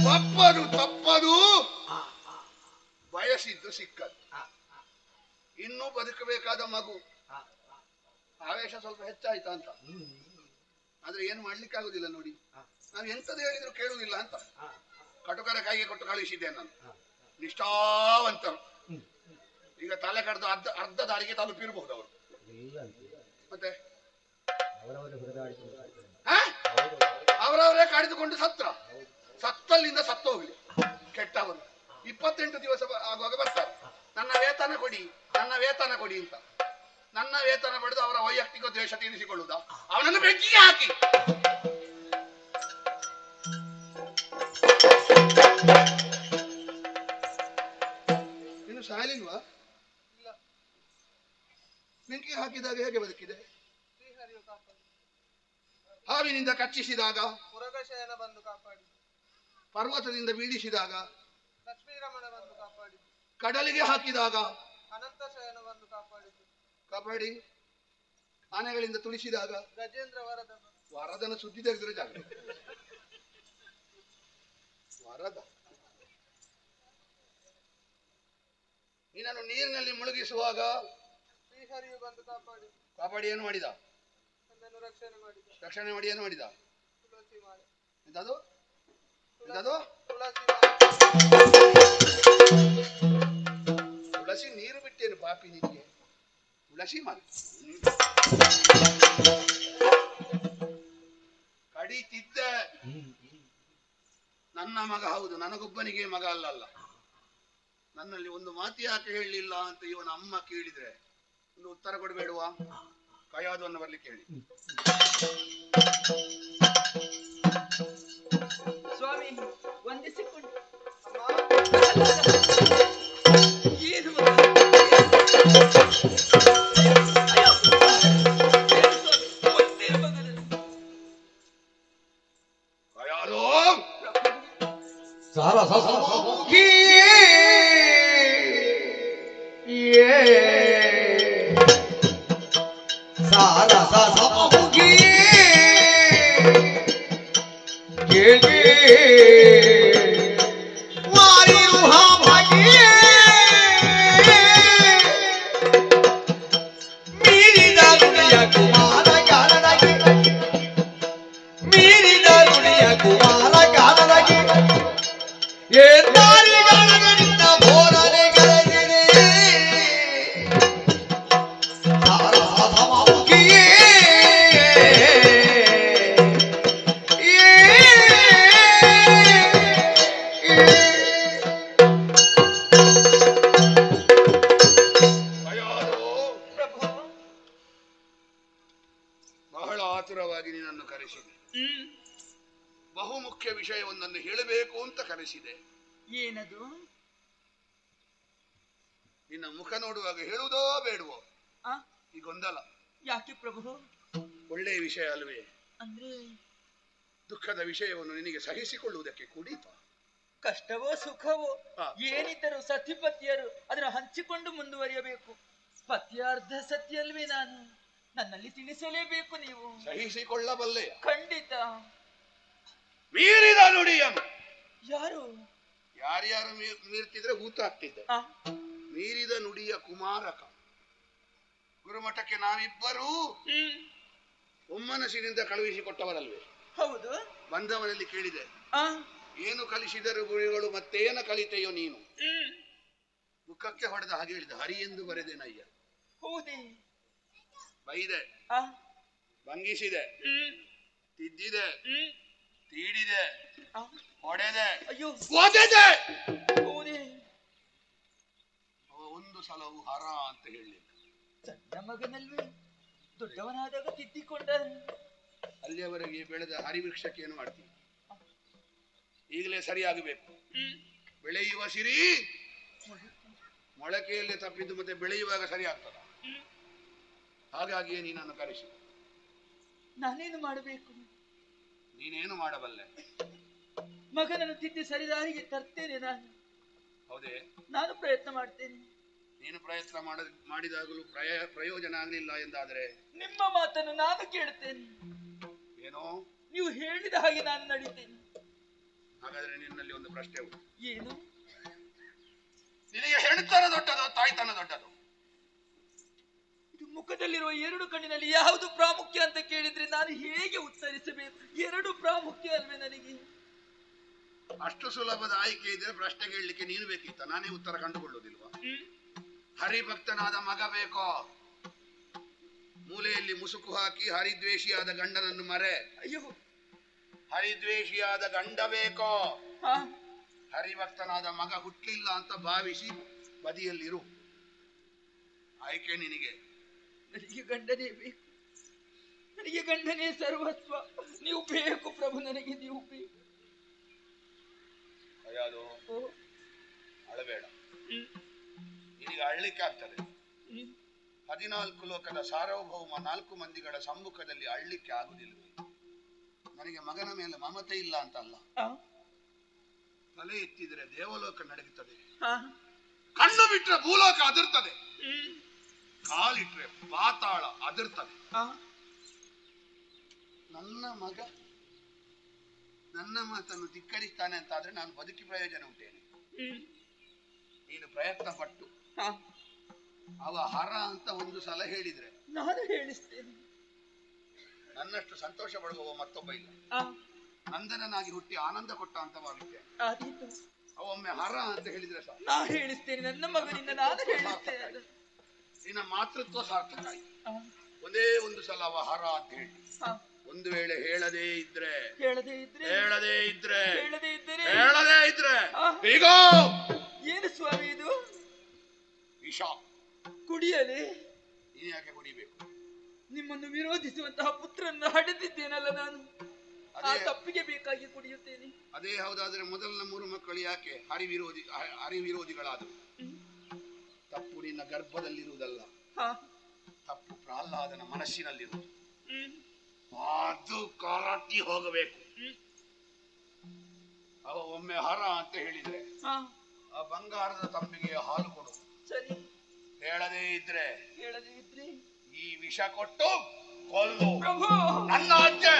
ತಪ್ಪದು ತಪ್ಪದು. ಬಯಸಿದ್ದು ಸಿಕ್ಕದು. ಇನ್ನೂ ಬದುಕಬೇಕಾದ ಮಗು. ಆವೇಶ ಸ್ವಲ್ಪ ಹೆಚ್ಚಾಯ್ತಾ ಅಂತ. ಆದ್ರೆ ಏನು ಮಾಡ್ಲಿಕ್ಕೆ ಆಗುದಿಲ್ಲ ನೋಡಿ. ನಾವು ಎಂತದ್ದು ಹೇಳಿದ್ರು ಕೇಳುವುದಿಲ್ಲ ಅಂತ ಕಟುಕರ ಕೈಗೆ ಕೊಟ್ಟು ಕಳುಹಿಸಿದ್ದೇನೆ ನಾನು. ನಿಷ್ಠಾವಂತರು. ಈಗ ತಲೆ ಕಡ್ದು ಅರ್ಧ ದಾರಿಗೆ ತಲುಪಿರಬಹುದು ಅವರು. ಮತ್ತೆ ಅವರವರೇ ಕಾಡಿದುಕೊಂಡು ಸತ್ತಲ್ಲಿಂದ ಸತ್ತು ಹೋಗ್ಲಿ ಕೆಟ್ಟವರು. 28 ದಿವಸ ಆಗುವಾಗ ಬರ್ತಾರೆ, ನನ್ನ ವೇತನ ಕೊಡಿ ನನ್ನ ವೇತನ ಕೊಡಿ ಅಂತ. ನನ್ನ ವೇತನ ಪಡೆದು ಅವರ ವೈಯಕ್ತಿಕ ದ್ವೇಷ ತೀರಿಸಿಕೊಳ್ಳುವುದ? ಅವನನ್ನು ಬೆಂಕಿಗೆ ಹಾಕಿ. ಇನ್ನು ಸಾಯಲಿಲ್ವಾ? ಬೆಂಕಿಗೆ ಹಾಕಿದಾಗ ಹೇಗೆ ಬದುಕಿದೆ? ಹಾವಿನಿಂದ ಕಚ್ಚಿಸಿದಾಗ, ಮುರಗಶಯನ ಬಂದು ಕಾಪಾಡಿ. ಪರ್ವತದಿಂದ ಬೀಳಿಸಿದಾಗ, ಲಕ್ಷ್ಮೀರಮಣ ಬಂದು ಕಾಪಾಡಿ. ಕಡಲಿಗೆ ಹಾಕಿದಾಗ, ಅನಂತ ಶಯನ ಬಂದು ಕಾಪಾಡಿತು. ಕಾಪಾಡಿ. ಆನೆಗಳಿಂದ ತುಳಿಸಿದಾಗ, ಗಜೇಂದ್ರ ವರದನ ಸುದ್ದಿ ತೆಗೆದ್ರೆ ಜಾಗ ವರದ. ನೀನನ್ನು ನೀರಿನಲ್ಲಿ ಮುಳುಗಿಸುವಾಗ ಶ್ರೀಹರಿಯು ಬಂದು ಕಾಪಾಡಿ. ಕಾಪಾಡಿ ಏನು ಮಾಡಿದ? ನನ್ನನ್ನು ರಕ್ಷಣೆ ಮಾಡಿದ. ರಕ್ಷಣೆ ಮಾಡಿ ಏನು ಮಾಡಿದ? ತುಳಸಿ ಮಾಲೆ. ಎಂತದು? ಎಂತದು? ತುಳಸಿ ಮಾಲೆ. ತುಳಸಿ ವ್ಯಾಪಿ ನಿನಗೆ ತುಳಸಿ ಮರ ಕಡಿತಿದ್ದೆ. ನನ್ನ ಮಗ ಹೌದು, ನನಗೊಬ್ಬನಿಗೆ ಮಗ ಅಲ್ಲಲ್ಲ. ನನ್ನಲ್ಲಿ ಒಂದು ಮಾತು ಯಾಕೆ ಹೇಳಲಿಲ್ಲ ಅಂತ ಇವನ ಅಮ್ಮ ಕೇಳಿದ್ರೆ ಒಂದು ಉತ್ತರ ಕೊಡಬೇಡುವಾ? ಕಯಾದವನ್ನು ಬರ್ಲಿಕ್ಕೆ ಹೇಳಿ. ಸ್ವಾಮಿ ವಂದಿಸಿಕೊಂಡು ಏನು ಕಯಾದೋ ಬಹಳ ಆತುರವಾಗಿ ನಿನ್ನನ್ನು ಕರೆಸಿದೆ. ಬಹುಮುಖ್ಯ ವಿಷಯವೊಂದನ್ನು ಹೇಳಬೇಕು ಅಂತ ಕರೆಸಿದೆ. ಏನದು? ನಿನ್ನ ಮುಖ ನೋಡುವಾಗ ಹೇಳುವುದೋ ಬೇಡವೋ ಈ ಗೊಂದಲ. ಯಾಕೆ ಪ್ರಭು? ಒಳ್ಳೆಯ ವಿಷಯ ಅಲ್ವೇ? ಅಂದ್ರೆ ದುಃಖದ ವಿಷಯವನ್ನು ನಿನಗೆ ಸಹಿಸಿಕೊಳ್ಳುವುದಕ್ಕೆ ಕುಡಿತ. ಕಷ್ಟವೋ ಸುಖವೋ ಏನಿದ್ದರೂ ಸತಿಪತಿಯರು ಅದನ್ನು ಹಂಚಿಕೊಂಡು ಮುಂದುವರಿಯಬೇಕು. ಪತ್ಯಾರ್ಧ ಸತ್ಯ ಅಲ್ವೇ ನಾನು? ನನ್ನಲ್ಲಿ ತಿಳಿಸಲೇಬೇಕು ನೀವು. ಸಹಿಸಿಕೊಳ್ಳಬಲ್ಲೆ? ಖಂಡಿತ. ಮೀರಿದ ನುಡಿಯನ್ನು ಯಾರು? ಯಾರ್ಯಾರು ಮೀರ್ತಿದ್ರೆ ಹೂತು ಹಾಕ್ತಿದ್ದೆ. ಮೀರಿದ ನುಡಿಯ ಕುಮಾರಕ ಗುರುಮಠಕ್ಕೆ ನಾವಿಬ್ಬರೂ ಒಮ್ಮನಸಿನಿಂದ ಕಳುಹಿಸಿಕೊಟ್ಟವರಲ್ವೇ? ಹೌದು. ಬಂದವರಲ್ಲಿ ಕೇಳಿದೆ, ಏನು ಕಲಿಸಿದರು ಗುರುಗಳು, ಮತ್ತೇನ ಕಲಿತೆಯೋ ನೀನು? ಮುಖಕ್ಕೆ ಹೊಡೆದ ಹಾಗೆ ಹೇಳಿದ, ಹರಿ ಎಂದು ಬರೆದೇನಯ್ಯ. ಹೌದೇ? ಬೈದೆ, ಭಂಗಿಸಿದೆ, ತಿದ್ದಿದೆ, ತೀಡಿದೆ, ಹೊಡೆದೆ, ಓದಿದೆ. ಒಂದು ಸಲವು ಹರ ಅಂತ ಹೇಳಲಿಲ್ಲ. ಸಣ್ಣ ಮಗನಲ್ವೇ, ದೊಡ್ಡವನಾದಾಗ ತಿದ್ದಿಕೊಂಡ. ಅಲ್ಲಿಯವರೆಗೆ ಬೆಳೆದ ಹರಿವೃಕ್ಷಕ್ಕೆ ಏನು ಮಾಡ್ತೀವಿ? ಈಗಲೇ ಸರಿಯಾಗಬೇಕು. ಬೆಳೆಯುವ ಸಿರಿ ಮೊಳಕೆಯಲ್ಲೇ ತಪ್ಪಿದ್ದು ಮತ್ತೆ ಬೆಳೆಯುವಾಗ ಸರಿ ಆಗ್ತದ. ಹಾಗಾಗಿಯೇ ನೀನನ್ನು ಕರೆಸಿ. ನಾನೇನು ಮಾಡಬೇಕು? ನೀನೇನು ಮಾಡಬಲ್ಲೆ? ಮಗನನ್ನು ತಿದ್ದಿ ಸರಿದಾರಿಗೆ ತರ್ತೇನೆ ನಾನು. ಹೌದೇ? ನಾನು ಪ್ರಯತ್ನ ಮಾಡ್ತೇನೆ. ನೀನು ಪ್ರಯತ್ನ ಮಾಡಿದಾಗಲೂ ಪ್ರಯೋಜನ ಆಗಲಿಲ್ಲ ಎಂದಾದರೆ ನಿಮ್ಮ ಮಾತನ್ನು ನಾನು ಕೇಳ್ತೇನೆ. ಏನೋ ನೀವು ಹೇಳಿದ ಹಾಗೆ ನಾನು ನಡೀತೇನೆ. ಹಾಗಾದ್ರೆ ನಿನ್ನಲ್ಲಿ ಒಂದು ಪ್ರಶ್ನೆ ಉಂಟು. ಏನು? ನಿನಗೆ ಹೆಣ್ತನ ದೊಡ್ಡದು, ತಾಯ್ತನ ದೊಡ್ಡದು? ಇದು ಮುಖದಲ್ಲಿರುವ ಎರಡು ಕಣ್ಣಿನಲ್ಲಿ ಯಾವುದು ಪ್ರಾಮುಖ್ಯ ಅಂತ ಕೇಳಿದ್ರೆ ನಾನು ಹೇಗೆ ಉತ್ತರಿಸಬೇಕು? ಎರಡು ಪ್ರಾಮುಖ್ಯ ಅಲ್ವೇ ನನಗೆ? ಅಷ್ಟು ಸುಲಭದ ಆಯ್ಕೆ ಇದ್ರೆ ಪ್ರಶ್ನೆ ಕೇಳಲಿಕ್ಕೆ ನೀನು ಬೇಕಿತ್ತ? ನಾನೇ ಉತ್ತರ ಕಂಡುಕೊಳ್ಳುವುದಿಲ್ವಾ? ಹರಿಭಕ್ತನಾದ ಮಗ ಬೇಕೋ? ಮೂಲೆಯಲ್ಲಿ ಮುಸುಕು ಹಾಕಿ ಹರಿದ್ವೇಷಿಯಾದ ಗಂಡನನ್ನು ಮರೆ. ಅಯ್ಯೋ, ಹರಿದ್ವೇಷಿಯಾದ ಗಂಡ ಬೇಕೋ? ಹರಿಭಕ್ತನಾದ ಮಗ ಹುಟ್ಟಲಿಲ್ಲ ಅಂತ ಭಾವಿಸಿ ಬದಿಯಲ್ಲಿರು. ಆಯ್ಕೆ ನಿನಗೆ. ನನಗೆ ಗಂಡನೇ ಬೇಕು. ನನಗೆ ಗಂಡನೇ ಸರ್ವಸ್ವ. ನೀವು ಬೇಕು ಪ್ರಭು, ನನಗೆ ನೀವು ಬೇಕು. ಅಯ್ಯಾದು ಅಳಬೇಡ. ನಿನಗೆ ಅಳ್ಲಿಕ್ಕೆ ಆಗ್ತದೆ. 14 ಲೋಕದ ಸಾರ್ವಭೌಮ 4 ಮಂದಿಗಳ ಸಮ್ಮುಖದಲ್ಲಿ ಅಳ್ಲಿಕ್ಕೆ ಆಗುದಿಲ್ಲ. ನನಗೆ ಮಗನ ಮೇಲೆ ಮಮತೆ ಇಲ್ಲ ಅಂತಲ್ಲ. ತಲೆ ಎತ್ತಿದರೆ ದೇವಲೋಕ ನಡಗುತ್ತದೆ, ಕಣ್ಣು ಬಿಟ್ರೆ ಭೂಲೋಕ ಅದರ್ತದೆ, ಕಾಲಿಟ್ರೆ ಪಾತಾಳ ಅದರ್ತದೆ. ನನ್ನ ಮಗ ನನ್ನ ಮಾತನ್ನು ಧಿಕ್ಕರಿಸ್ತಾನೆ ಅಂತಾದ್ರೆ ನಾನು ಬದುಕಿ ಪ್ರಯೋಜನ ಉಂಟೇನೆ? ನೀನು ಪ್ರಯತ್ನ ಪಟ್ಟು ಅವ ಹರ ಅಂತ ಒಂದು ಸಲ ಹೇಳಿದ್ರೆ ನಾನು ಹೇಳಿಸ್ತೇನೆ. ನನ್ನಷ್ಟು ಸಂತೋಷ ಪಡುವ ಮತ್ತೊಬ್ಬ ಇಲ್ಲ. ನಂದನನಾಗಿ ಹುಟ್ಟಿ ಆನಂದ ಕೊಟ್ಟ ಅಂತ ಭಾವಿಸ್ತೇನೆ. ಆದೀತು. ಅವೊಮ್ಮೆ ಹರ ಅಂತ ಹೇಳಿದ್ರೆ ಸಹ ನಾ ಹೇಳಿಸ್ತೇನೆ. ನನ್ನ ಮಗನಿಂದ ನಾನು ಹೇಳಿಸ್ತೇನೆ. ನಿನ್ನ ಮಾತೃತ್ವ ಸಾರ್ಥಕ ಆಯ್ತು. ಒಂದೇ ಒಂದು ಸಲ ಅವ ಹರ ಅಂತ ಹೇಳಿ, ಒಂದು ವೇಳೆ ಹೇಳದೇ ಇದ್ರೆ ಈಗ ಏನು ಸ್ವಾಮಿ ಇದು? ವಿಷ ಕುಡಿಯಲಿ? ನೀನು ಯಾಕೆ ಕುಡಿಬೇಕು? ನಿಮ್ಮನ್ನು ವಿರೋಧಿಸುವಂತಹ ಪುತ್ರನ್ನು ಹಡೆದಿದ್ದೇನಲ್ಲ ನಾನು, ಆ ತಪ್ಪಿಗೆ ಬೇಕಾಗಿ ಕುಡಿಯುತ್ತೇನೆ. ಅದೇ ಹೌದಾದ್ರೆ ಮೊದಲನ 3 ಮಕ್ಕಳು ಯಾಕೆ ಹರಿವಿರೋಧಿಗಳಾದರು? ತಪ್ಪು ನಿನ್ನ ಗರ್ಭದಲ್ಲಿರುವುದಲ್ಲ, ತಪ್ಪು ಪ್ರಹ್ಲಾದನ ಮನಸ್ಸಿನಲ್ಲಿರುವುದು. ಅದು ಕರಟಿ ಹೋಗಬೇಕು. ಅವ ಒಮ್ಮೆ ಹರ ಅಂತ ಹೇಳಿದ್ರೆ ಆ ಬಂಗಾರದ ತಂಬಿಗೆ ಹಾಲು ಕೊಡು. ಹೇಳದೇ ಇದ್ರೆ ಈ ವಿಷ ಕೊಟ್ಟು ಕೊಲ್ಲು. ನನ್ನ ಅಜ್ಜೆ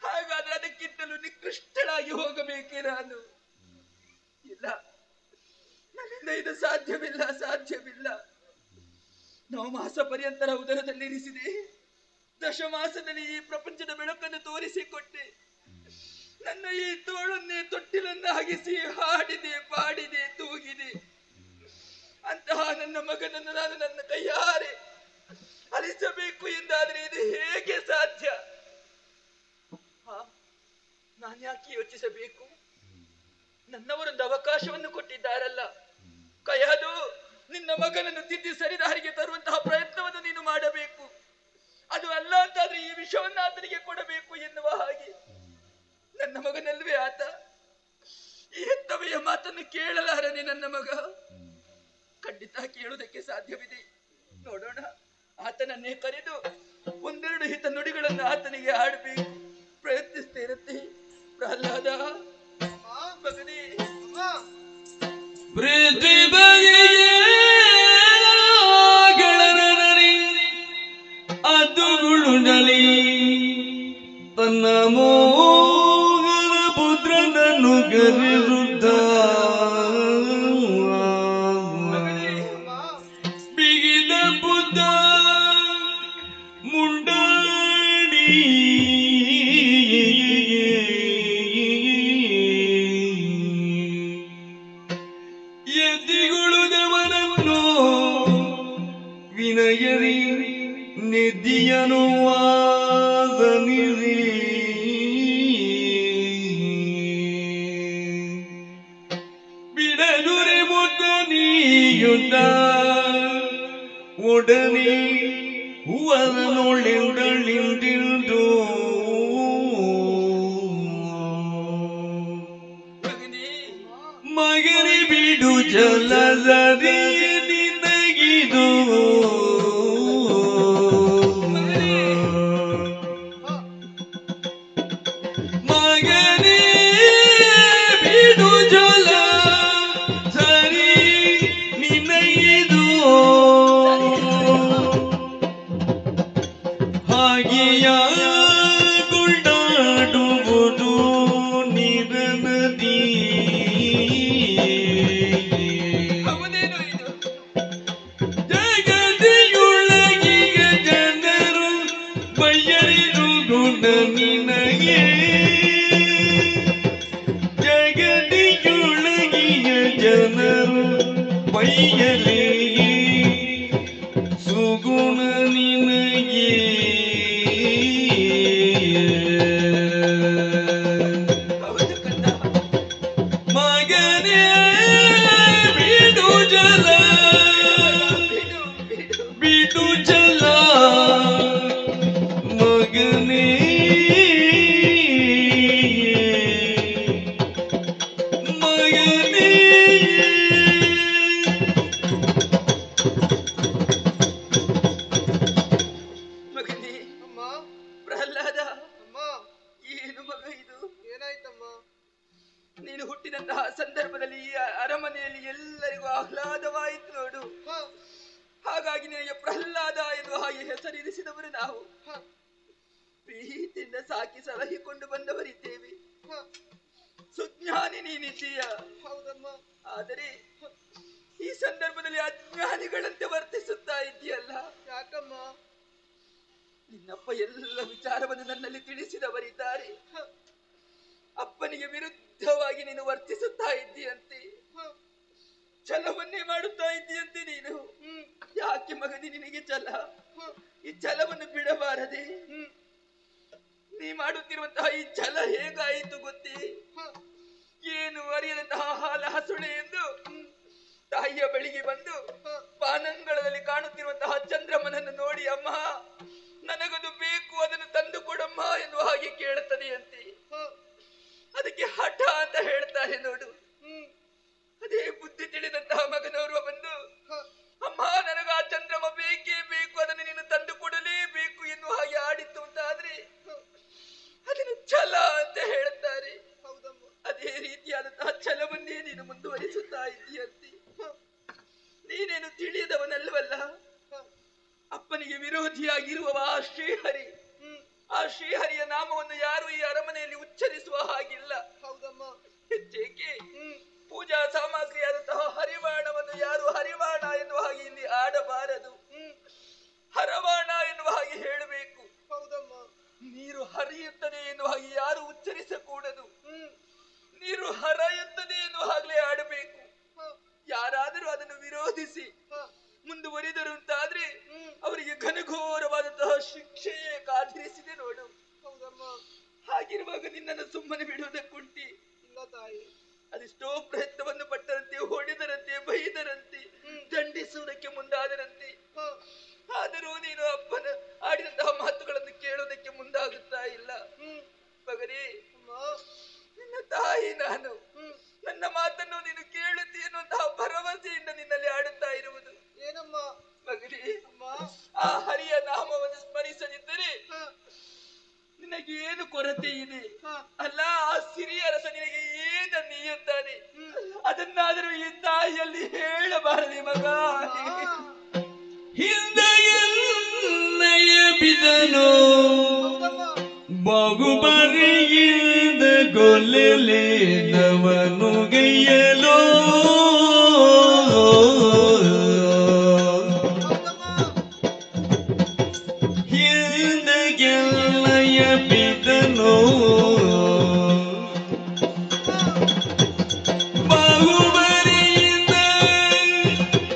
ಹಾಗಾದ್ರೆ ಅದಕ್ಕಿಂತಲೂ ನಿಕೃಷ್ಟಳಾಗಿ ಹೋಗಬೇಕೇ ನಾನು? ಇಲ್ಲ, ನನ್ನಿಂದ ಇದು ಸಾಧ್ಯವಿಲ್ಲ, ಸಾಧ್ಯವಿಲ್ಲ. ನವಮಾಸ ಪರ್ಯಂತರ ಉದರದಲ್ಲಿರಿಸಿದೆ, ದಶಮಾಸದಲ್ಲಿ ಈ ಪ್ರಪಂಚದ ಬೆಳಕನ್ನು ತೋರಿಸಿಕೊಟ್ಟೆ. ನನ್ನ ಈ ತೋಳನ್ನೇ ತೊಟ್ಟಿಲನ್ನಾಗಿಸಿ ಹಾಡಿದೆ, ಪಾಡಿದೆ, ತೂಗಿದೆ. ಅಂತಹ ನನ್ನ ಮಗನನ್ನು ನಾನು ನನ್ನ ಕೈಯಾರೆ ಅಲಿಸಬೇಕು ಎಂದಾದರೆ ಇದು ಹೇಗೆ ಸಾಧ್ಯ? ನಾನು ಯಾಕೆ ಯೋಚಿಸಬೇಕು? ನನ್ನವರೊಂದು ಅವಕಾಶವನ್ನು ಕೊಟ್ಟಿದ್ದಾರಲ್ಲ, ಕೈಯಾದು ನಿನ್ನ ಮಗನನ್ನು ತಿದ್ದಿ ಸರಿದಾರಿಗೆ ತರುವಂತಹ ಪ್ರಯತ್ನವನ್ನು ನೀನು ಮಾಡಬೇಕು. ಅದು ಅಲ್ಲ ಅಂತಾದ್ರೆ ಈ ವಿಷವನ್ನು ಆತನಿಗೆ ಕೊಡಬೇಕು ಎನ್ನುವ ಹಾಗೆ. ನನ್ನ ಮಗನಲ್ವೇ ಆತ? ಈ ಹೆತ್ತವೆಯ ಮಾತನ್ನು ಕೇಳಲಾರನೆ ನನ್ನ ಮಗ? ಖಂಡಿತ ಕೇಳುವುದಕ್ಕೆ ಸಾಧ್ಯವಿದೆ. ನೋಡೋಣ, ಆತನನ್ನೇ ಕರೆದು ಒಂದೆರಡು ಹಿತ ನುಡಿಗಳನ್ನು ಆತನಿಗೆ ಆಡಬೇಕು, ಪ್ರಯತ್ನಿಸ್ತಾ ಇರುತ್ತೆ. ಪ್ರಹ್ಲಾದ ಮಗನೇ, ಅದುಗುಳುಡಲಿ ತನ್ನ ಮೋಗದ ಪುತ್ರನನ್ನು ಗರಿರುದ್ದ ಬಿಗಿದ ಬುದ್ಧ ಮುಂಡಾಡಿ ಎದ್ದಿಗುಳುದವನನ್ನು ವಿನಯರಿ ನಿಧಿಯನು ವಾದನಿರಿ ಬಿಡದುರೆ ಮೊತ್ತ ನೀಯುದ್ದ ಒಡನೆ ಹೂವನೊಳೆಂದಳಿಂದಿಲ್ದು ಮಗರಿ ಬಿಡು ಜಲದರಿ ನಿನಗಿದು ಮಗನೇ ಬಿಡು ಜಲ ಸರಿ ನಿನಗಿದು ಹಾಗೆಯ ಗುಂಡಾಡುವುದು ನಿರನದಿ ಜಗದಿಯೊಳಗಿಯ ಜನರು ಬಯ್ಯರಿರುಗುಣ ನಿನಗೆ ಜಗದಿಯೊಳಗಿಯ ಜನರು ಬಯ್ಯರೇ ಸುಗುಣ ನಿನಗೆ ಮಗನೇ ಬಿಡು ಜಲ ಬಿಡು ಜಲ ಮಗನೇ ಮಗನೇ ಮಗನೇ. ಅಮ್ಮ, ಪ್ರಹ್ಲಾದ, ಅಮ್ಮ, ಏನು ಮಗ ಇದು? ಏನಾಯ್ತಮ್ಮ? ನೀನು ಹುಟ್ಟಿದಂತಹ ಸಂದರ್ಭದಲ್ಲಿ ಈ ಅರಮನೆಯಲ್ಲಿ ಎಲ್ಲರಿಗೂ ಆಹ್ಲಾದವಾಯಿತು ನೋಡು. ಹಾಗಾಗಿ ನಿನಗೆ ಪ್ರಹ್ಲಾದ ಎನ್ನುವ ಹಾಗೆ ಹೆಸರಿರಿಸಿದವರು ನಾವು. ಪ್ರೀತಿಯಿಂದ ಸಾಕಿ ಸಲಹಿಕೊಂಡು ಬಂದವರಿದ್ದೇವೆ. ಸುಜ್ಞಾನಿ ನೀನಿದ್ದೀಯ. ಹೌದಮ್ಮ. ಆದರೆ ಈ ಸಂದರ್ಭದಲ್ಲಿ ಅಜ್ಞಾನಿಗಳಂತೆ ವರ್ತಿಸುತ್ತಾ ಇದೆಯಲ್ಲ. ಯಾಕಮ್ಮ? ನಿನ್ನಪ್ಪ ಎಲ್ಲ ವಿಚಾರವನ್ನು ನನ್ನಲ್ಲಿ ತಿಳಿಸಿದವರಿದ್ದಾರೆ. ಅಪ್ಪನಿಗೆ ವಿರುದ್ಧವಾಗಿ ನೀನು ವರ್ತಿಸುತ್ತಾ ಇದ್ದೀಯಂತೆ, ಛಲವನ್ನೇ ಮಾಡುತ್ತಾ ಇದ್ದೀಯಂತೆ ನೀನು. ಯಾಕೆ ಮಗನಿ ನಿನಗೆ ಛಲ? ಈ ಛಲವನ್ನು ಬಿಡಬಾರದೆ? ನೀ ಮಾಡುತ್ತಿರುವಂತಹ ಈ ಛಲ ಹೇಗಾಯಿತು ಗೊತ್ತೇ? ಏನು ಅರಿಯದಂತಹ ಹಾಲ ಹಸುಳೆ ಎಂದು ತಾಯಿಯ ಬಳಿಗೆ ಬಂದು ಪಾನಂಗಳದಲ್ಲಿ ಕಾಣುತ್ತಿರುವಂತಹ ಚಂದ್ರಮನನ್ನು ನೋಡಿ, ಅಮ್ಮ ನನಗದು ಬೇಕು, ಅದನ್ನು ತಂದು ಕೊಡಮ್ಮ ಎನ್ನುವ ಹಾಗೆ ಕೇಳುತ್ತದೆಯಂತೆ. ಅದಕ್ಕೆ ಹಠ ಅಂತ ಹೇಳ್ತಾರೆ ನೋಡು. ಅದೇ ಬುದ್ಧಿ ತಿಳಿದಂತಹ ಮಗನವರು ಬಂದು, ಅಮ್ಮ ನನಗ ಆ ಚಂದ್ರಮ ಬೇಕೇ ಬೇಕು, ಅದನ್ನು ನೀನು ತಂದು ಕೊಡಲೇಬೇಕು ಎನ್ನುವ ಹಾಗೆ ಆಡಿತ್ತು ಅಂತ ಆದ್ರೆ ಅದನ್ನು ಛಲ ಅಂತ ಹೇಳ್ತಾರೆ. ಅದೇ ರೀತಿಯಾದಂತಹ ಛಲವನ್ನೇ ನೀನು ಮುಂದುವರಿಸುತ್ತಾ ಇದ್ದೀಯಂತೆ. ನೀನೇನು ತಿಳಿಯದವನಲ್ವಲ್ಲ. ಅಪ್ಪನಿಗೆ ವಿರೋಧಿಯಾಗಿರುವವ ಶ್ರೀಹರಿ ಆ ಶ್ರೀಹರಿಯ ನಾಮವನ್ನು ಯಾರು ಈ ಅರಮನೆಯಲ್ಲಿ ಉಚ್ಚರಿಸುವ ಹಾಗಿಲ್ಲ. ಹೌದಮ್ಮ. ಹೆಚ್ಚೇಕೆ ಪೂಜಾ ಸಾಮಗ್ರಿಯಾದಂತಹ ಹರಿವಾಣವನ್ನು ಯಾರು ಹರಿವಾಣ ಎನ್ನುವ ಹಾಗೆ ಇಲ್ಲಿ ಆಡಬಾರದು, ಹರವಾಣ ಎನ್ನುವ ಹಾಗೆ ಹೇಳಬೇಕು. ಹೌದಮ್ಮ. ನೀರು ಹರಿಯುತ್ತದೆ ಎನ್ನುವ ಹಾಗೆ ಯಾರು ಉಚ್ಚರಿಸಕೂಡದು, ನೀರು ಹರಿಯುತ್ತದೆ ಎನ್ನುವ ಹಾಗಲೇ ಆಡಬೇಕು. ಯಾರಾದರೂ ಅದನ್ನು ವಿರೋಧಿಸಿ ಮುಂದುವರಿದರು ಅಂತಾದ್ರೆ ಅವರಿಗೆ ಘನಘೋರವಾದಂತಹ ಶಿಕ್ಷೆಯೇ ಕಾದಿರಿಸಿದೆ ನೋಡು. ಹೌದಮ್ಮ. ಹಾಗಿರುವಾಗ ನಿನ್ನನ್ನು ಸುಮ್ಮನೆ ಬಿಡುವುದಕ್ಕುಂಟಿ? ಇಲ್ಲ ತಾಯಿ. ಅದೆಷ್ಟೋ ಪ್ರಯತ್ನವನ್ನು ಪಟ್ಟರಂತೆ, ಹೊಡೆದರಂತೆ, ಬೈದರಂತೆ, ದಂಡಿಸುವುದಕ್ಕೆ ಮುಂದಾದರಂತೆ. ಆದರೂ ನೀನು ಅಪ್ಪನ ಆಡಿದಂತಹ ಮಾತುಗಳನ್ನು ಕೇಳೋದಕ್ಕೆ ಮುಂದಾಗುತ್ತಾ ಇಲ್ಲ. ಮಗನೇ, ನಿನ್ನ ತಾಯಿ ನಾನು, ನನ್ನ ಮಾತನ್ನು ನೀನು ಕೇಳುತ್ತಿ ಎನ್ನುವಂತಹ ಭರವಸೆಯಿಂದ ನಿನ್ನಲ್ಲಿ ಆಡುತ್ತಾ ಇರುವುದು. ಏನಮ್ಮ? ಮಗನೇ, ಆ ಹರಿಯ ನಾಮವನ್ನು ಸ್ಮರಿಸದಿದ್ದರೆ ನಿನಗೆ ಏನು ಕೊರತೆ ಇದೆ? ಅಲ್ಲ, ಆ ಸಿರಿಯ ರಸ ನಿನಗೆ ಏನು ನೀಯುತ್ತಾನೆ? ಅದನ್ನಾದರೂ ಈ ತಾಯಿಯಲ್ಲಿ ಹೇಳಬಾರದೆ ಮಗ. ಹಿಂದೆಯನ್ನಯ ಬಿದನು ಬಾಗುಬರಿಯಿಂದ ಗೊಲ್ಲೆಲೆದವನು ಗೈಯಲೋ ಹಿಂದೆಯನ್ನಯ ಬಿದನು ಬಾಗುಬರಿಯಿಂದ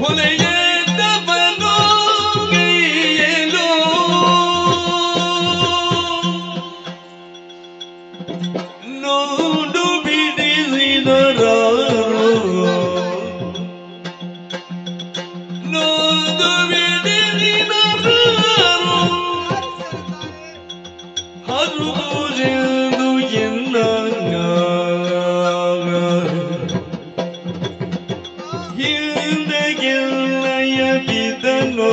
ಹೊಲೆಯದವನು ಗೈಯಲೋ ನೋಡು ಬಿಡಿಸಿದರಾರು ನೋಡು ಬಿಡಿಸಿದರಾರು ಹರುವುದು ಎನ್ನ ಹಿಂದೆ ಗೆಲ್ಲಯ ಬಿದನು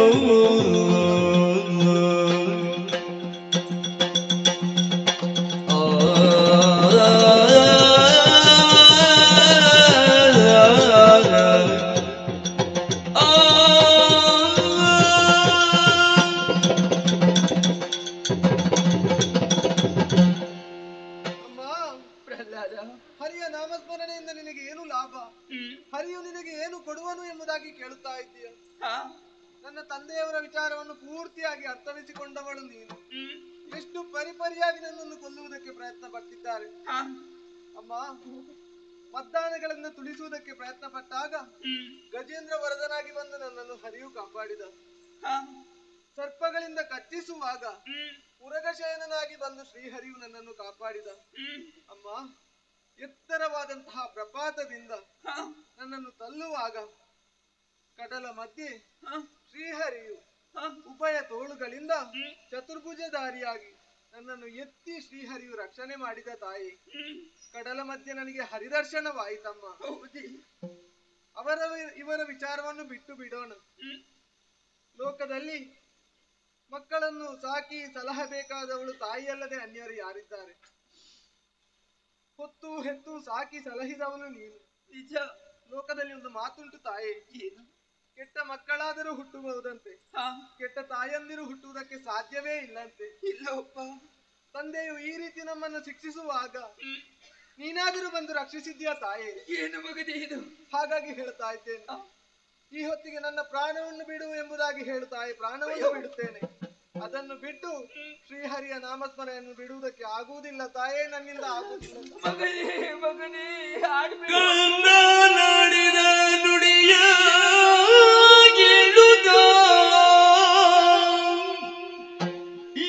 ಹರಿಯ ನಾಮಸ್ಮರಣೆಯಿಂದ ನಿನಗೆ ಏನು ಲಾಭ? ಹರಿಯು ನಿನಗೆ ಏನು ಕೊಡುವನು ಎಂಬುದಾಗಿ ಕೇಳುತ್ತಾ ಇದ್ದೀಯ. ನನ್ನ ತಂದೆಯವರ ವಿಚಾರವನ್ನು ಪೂರ್ತಿಯಾಗಿ ಅರ್ಥವಿಸಿಕೊಂಡವಳು ನೀನು. ಎಷ್ಟು ಪರಿಪರಿಯಾಗಿ ನನ್ನನ್ನು ಕೊಲ್ಲುವುದಕ್ಕೆ ಪ್ರಯತ್ನ ಪಟ್ಟಿದ್ದಾರೆ. ಅಮ್ಮ, ಮದ್ದಾನೆಗಳನ್ನು ತುಳಿಸುವುದಕ್ಕೆ ಪ್ರಯತ್ನ ಪಟ್ಟಾಗ ಗಜೇಂದ್ರ ವರದನಾಗಿ ಬಂದು ನನ್ನನ್ನು ಹರಿಯು ಕಾಪಾಡಿದ. ಸರ್ಪಗಳಿಂದ ಕಚ್ಚಿಸುವಾಗ ಉರಗಶಯನಾಗಿ ಬಂದು ಶ್ರೀಹರಿಯು ನನ್ನನ್ನು ಕಾಪಾಡಿದ. ಅಮ್ಮ, ಎತ್ತರವಾದಂತಹ ಪ್ರಪಾತದಿಂದ ನನ್ನನ್ನು ತಳ್ಳುವಾಗ ಕಡಲ ಮಧ್ಯೆ ಶ್ರೀಹರಿಯು ಉಭಯ ತೋಳುಗಳಿಂದ ಚತುರ್ಭುಜಧಾರಿಯಾಗಿ ನನ್ನನ್ನು ಎತ್ತಿ ಶ್ರೀಹರಿಯು ರಕ್ಷಣೆ ಮಾಡಿದ ತಾಯಿ. ಕಡಲ ಮಧ್ಯೆ ನನಗೆ ಹರಿದರ್ಶನವಾಯಿತಮ್ಮ. ಇವರ ವಿಚಾರವನ್ನು ಬಿಟ್ಟು ಬಿಡೋಣ. ಲೋಕದಲ್ಲಿ ಮಕ್ಕಳನ್ನು ಸಾಕಿ ಸಲಹಬೇಕಾದವಳು ತಾಯಿಯಲ್ಲದೆ ಅನ್ಯರು ಯಾರಿದ್ದಾರೆ? ಹೊತ್ತು ಹೆತ್ತು ಸಾಕಿ ಸಲಹಿದವನು ನೀನು. ನಿಜ. ಲೋಕದಲ್ಲಿ ಒಂದು ಮಾತುಂಟು ತಾಯಿ, ಏನು? ಕೆಟ್ಟ ಮಕ್ಕಳಾದರೂ ಹುಟ್ಟಬಹುದಂತೆ, ಕೆಟ್ಟ ತಾಯಂದಿರು ಹುಟ್ಟುವುದಕ್ಕೆ ಸಾಧ್ಯವೇ ಇಲ್ಲಂತೆ. ಇಲ್ಲಪ್ಪ. ತಂದೆಯು ಈ ರೀತಿ ನಮ್ಮನ್ನು ಶಿಕ್ಷಿಸುವಾಗ ನೀನಾದರೂ ಬಂದು ರಕ್ಷಿಸಿದ್ಯಾ ತಾಯಿ? ಏನು ಮಗನೇ ಇದು? ಹಾಗಾಗಿ ಹೇಳ್ತಾ ಇದ್ದೇನೆ, ಈ ಹೊತ್ತಿಗೆ ನನ್ನ ಪ್ರಾಣವನ್ನು ಬಿಡು ಎಂಬುದಾಗಿ ಹೇಳ್ತಾಯಿ. ಪ್ರಾಣವನ್ನು ಬಿಡುತ್ತೇನೆ. ಅದನ್ನು ಬಿಟ್ಟು ಶ್ರೀಹರಿಯ ನಾಮಸ್ಮರಣೆಯನ್ನು ಬಿಡುವುದಕ್ಕೆ ಆಗುವುದಿಲ್ಲ ತಾಯೇ, ನನ್ನಿಂದ ಆಗುವುದಿಲ್ಲ. ನಾಡಿದ ನುಡಿಯ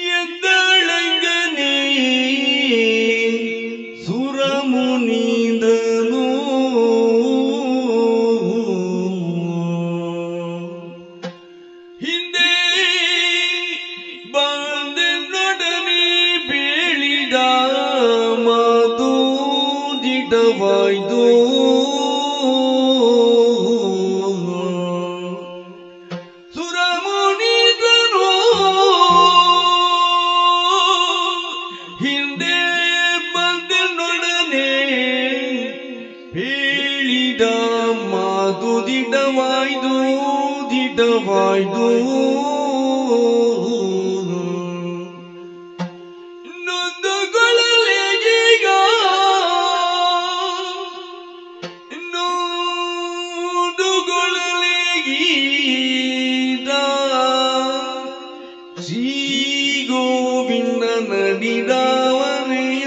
ಎದ್ದಳಂಗನೇ ಸುರಮುನಿದನು ಹಿಂದೆ ಬಂದನೊಡನೆ ಬೀಳಿದ ಮಾತು ದಿಟವಾಯ್ತು. ಸುರಮುನಿದನು ಹಿಂದೆ ಬಂದನೊಡನೆ ಹೇಳಿದ ಮಾತು ದಿಟವಾಯ್ತು ದಿಟವಾಯ್ತು. ಗೋವಿಂದ ನಡಿದಾವನೆಯ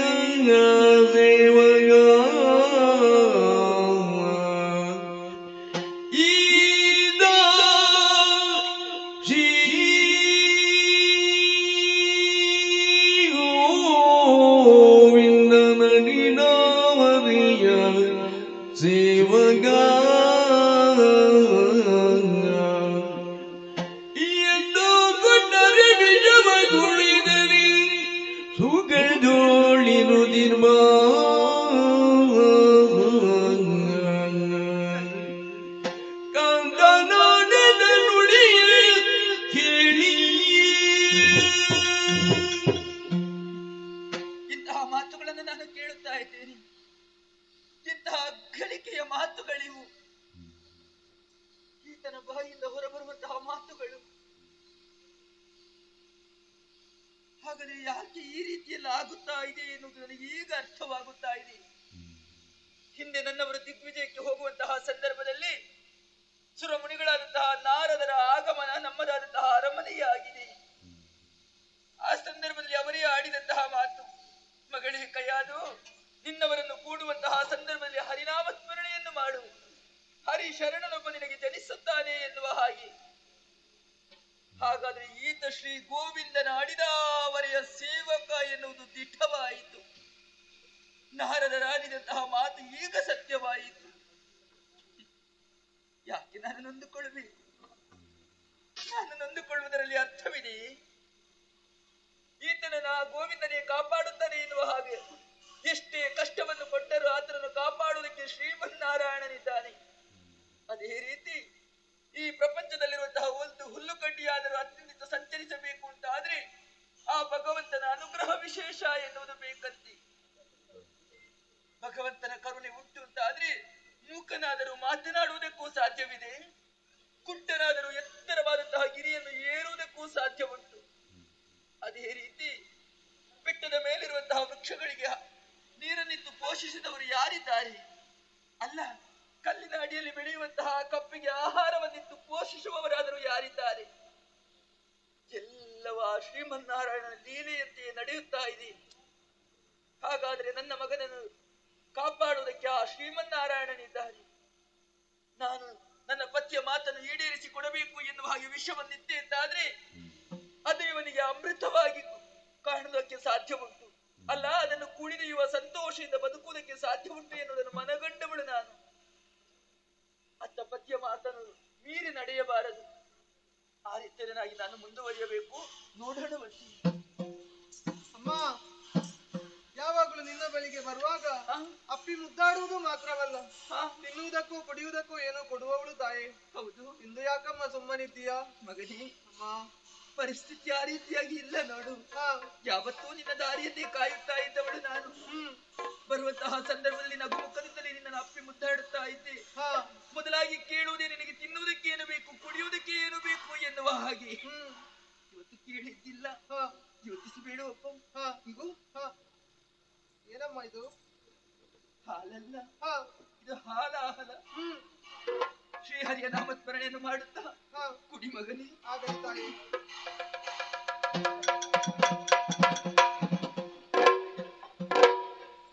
ದೇವಗ ಈದ ಶ್ರೀ ಗೋವಿಂದ ನಡಿದಾವನೆಯ ಸೇವಗ ಎಂದು ಕೊಟ್ಟರೆ ವಿಜವ ಕುಳಿದರಿ ಸುಖದೋಳಿರು ನಿರ್ಮ ಕಂದನಾಡದ ನುಡಿಯ ಕೇಳಿ ಇಂತಹ ಮಾತುಗಳನ್ನು ನಾನು ಕೇಳುತ್ತಾ ಇದ್ದೇನೆ. ಇಂತಹ ಗಳಿಕೆಯ ಮಾತುಗಳಿವು. ಈತನ ಬಾಯಿಂದ ಹೊರಬರುವಂತಹ ಮಾತುಗಳು. ಹಾಗಾದರೆ ಯಾಕೆ ಈ ರೀತಿಯಲ್ಲಿ ಆಗುತ್ತಾ ಇದೆ ಎನ್ನುವುದು ನನಗೆ ಈಗ ಅರ್ಥವಾಗುತ್ತಾ ಇದೆ. ಹಿಂದೆ ನನ್ನವರು ದಿಗ್ವಿಜಯಕ್ಕೆ ಹೋಗುವಂತಹ ಸಂದರ್ಭದಲ್ಲಿ ಸುರಮುನಿಗಳಾದಂತಹ ನಾರದರ ಆಗಮನ ನಮ್ಮದಾದಂತಹ ಅರಮನೆಯೇ ಆಗಿದೆ. ಆ ಸಂದರ್ಭದಲ್ಲಿ ಅವರೇ ಆಡಿದಂತಹ ಮಾತು, ಮಗಳೇ ಕೈಯಾದು, ನಿನ್ನವರನ್ನು ಕೂಡುವಂತಹ ಸಂದರ್ಭದಲ್ಲಿ ಹರಿನಾಮ ಸ್ಮರಣೆಯನ್ನು ಮಾಡು, ಹರಿ ಶರಣನೊಬ್ಬ ನಿನಗೆ ಜನಿಸುತ್ತಾನೆ ಎನ್ನುವ ಹಾಗೆ. ಹಾಗಾದರೆ ಈತ ಶ್ರೀ ಗೋವಿಂದನ ಅಡಿದಾವರೆಯ ಸೇವಕ ಎನ್ನುವುದು ದಿಟ್ಟವಾಯಿತು. ನಾರದರಾಡಿದಂತಹ ಮಾತು ಈಗ ಸತ್ಯವಾಯಿತು. ಯಾಕೆ ನಾನು ನೊಂದುಕೊಳ್ಳಬೇಕು? ನಾನು ನೊಂದುಕೊಳ್ಳುವುದರಲ್ಲಿ ಅರ್ಥವಿದೆ. ಈತನನ್ನ ಗೋವಿಂದನೇ ಕಾಪಾಡುತ್ತಾನೆ ಎನ್ನುವ ಹಾಗೆ. ಎಷ್ಟೇ ಕಷ್ಟವನ್ನು ಕೊಟ್ಟರೂ ಆತನನ್ನು ಕಾಪಾಡುವುದಕ್ಕೆ ಶ್ರೀಮನ್ನಾರಾಯಣನಿದ್ದಾನೆ. ಅದೇ ರೀತಿ ಈ ಪ್ರಪಂಚದಲ್ಲಿರುವಂತಹ ಒಂದು ಹುಲ್ಲುಕಡ್ಡಿಯಾದರೂ ಅತ್ಯಂತ ಸಂಚರಿಸಬೇಕು ಅಂತ ಆದ್ರೆ ಆ ಭಗವಂತನ ಅನುಗ್ರಹ ವಿಶೇಷ ಎನ್ನುವುದು ಬೇಕಂತೆ. ಭಗವಂತನ ಕರುಣೆ ಉಂಟು ಅಂತ ಆದ್ರೆ ಮೂಕನಾದರೂ ಮಾತನಾಡುವುದಕ್ಕೂ ಸಾಧ್ಯವಿದೆ, ಕುಂಟನಾದರೂ ಎತ್ತರವಾದಂತಹ ಗಿರಿಯನ್ನು ಏರುವುದಕ್ಕೂ ಸಾಧ್ಯ ಉಂಟು. ಅದೇ ರೀತಿ ಬೆಟ್ಟದ ಮೇಲಿರುವಂತಹ ವೃಕ್ಷಗಳಿಗೆ ನೀರನ್ನಿತ್ತು ಪೋಷಿಸಿದವರು ಯಾರಿದ್ದಾರೆ? ಅಲ್ಲ, ಕಲ್ಲಿನ ಅಡಿಯಲ್ಲಿ ಬೆಳೆಯುವಂತಹ ಕಪ್ಪಿಗೆ ಆಹಾರವನ್ನಿತ್ತು ಪೋಷಿಸುವವರಾದರೂ ಯಾರಿದ್ದಾರೆ? ಎಲ್ಲವ ಶ್ರೀಮನ್ನಾರಾಯಣನ ಲೀಲೆಯಂತೆ ನಡೆಯುತ್ತಾ ಇದೆ. ಹಾಗಾದರೆ ನನ್ನ ಮಗನನ್ನು ಕಾಪಾಡುವುದಕ್ಕೆ ಆ ಶ್ರೀಮನ್ನಾರಾಯಣನಿದ್ದಾನೆ. ನಾನು ನನ್ನ ಪತಿಯ ಮಾತನ್ನು ಈಡೇರಿಸಿ ಕೊಡಬೇಕು ಎನ್ನುವ ಹಾಗೆ ವಿಷವನ್ನಿತ್ತೆ ಅಂತಾದ್ರೆ ಅದು ಇವನಿಗೆ ಅಮೃತವಾಗಿ ಕಾಣುವುದಕ್ಕೆ ಸಾಧ್ಯ ಉಂಟು. ಅಲ್ಲ, ಅದನ್ನು ಕುಣಿಯುವ ಸಂತೋಷದಿಂದ ಬದುಕುವುದಕ್ಕೆ ಸಾಧ್ಯ ಉಂಟು ಎನ್ನುವುದನ್ನು ಮನಗಂಡವಳು ನಾನು. ಅತ್ತ ಪತಿಯ ಮಾತನ್ನು ಮೀರಿ ನಡೆಯಬಾರದು. ಆ ರೀತಿಯನ್ನಾಗಿ ನಾನು ಮುಂದುವರಿಯಬೇಕು. ನೋಡೋಣ ಬನ್ನಿ. ಅಮ್ಮ, ಯಾವಾಗಲೂ ನಿನ್ನ ಬಳಿಗೆ ಬರುವಾಗ ಅಪ್ಪಿ ಮುದ್ದಾಡುವುದು ಮಾತ್ರವಲ್ಲ, ತಿನ್ನುವುದಕ್ಕೂ ಕುಡಿಯುವುದಕ್ಕೂ ಏನೋ ಕೊಡುವವಳು ತಾಯಿ. ಹೌದು. ಇಂದು ಯಾಕಮ್ಮ ಸುಮ್ಮನಿದ್ದೀಯಾ? ಮಗನೇ, ಅಮ್ಮ, ಪರಿಸ್ಥಿತಿ ಆ ರೀತಿಯಾಗಿ ಇಲ್ಲ ನೋಡು. ಯಾವತ್ತೂ ನಿನ್ನ ದಾರಿಯನ್ನೇ ಕಾಯುತ್ತಾ ಇದ್ದವಳು ನಾನು. ಬರುವಂತಹ ಸಂದರ್ಭದಲ್ಲಿ ನಗುಮುಖದಿಂದಲೇ ನಿನ್ನ ಅಪ್ಪಿ ಮುದ್ದಾಡುತ್ತಾ ಇದ್ದೆ. ಮೊದಲಾಗಿ ಕೇಳುವುದೇ ನಿನಗೆ ತಿನ್ನುವುದಕ್ಕೆ ಏನು ಬೇಕು, ಕುಡಿಯುವುದಕ್ಕೆ ಏನು ಬೇಕು ಎನ್ನುವ ಹಾಗೆ. ಇವತ್ತು ಕೇಳಿದ್ದಿಲ್ಲ, ಯೋಚಿಸಬೇಡಪ್ಪ. ಇಗೋ, ಏನಮ್ಮ ಇದು? ಹಾಲಲ್ಲ, ಇದು ಹಾಲಾಹಲ. ಶ್ರೀಹರಿಯ ನಾಮಸ್ಮರಣೆಯನ್ನು ಮಾಡುತ್ತಾ ಕುಡಿ ಮಗನೇ. ಆಗಲಿ ತಾಯಿ.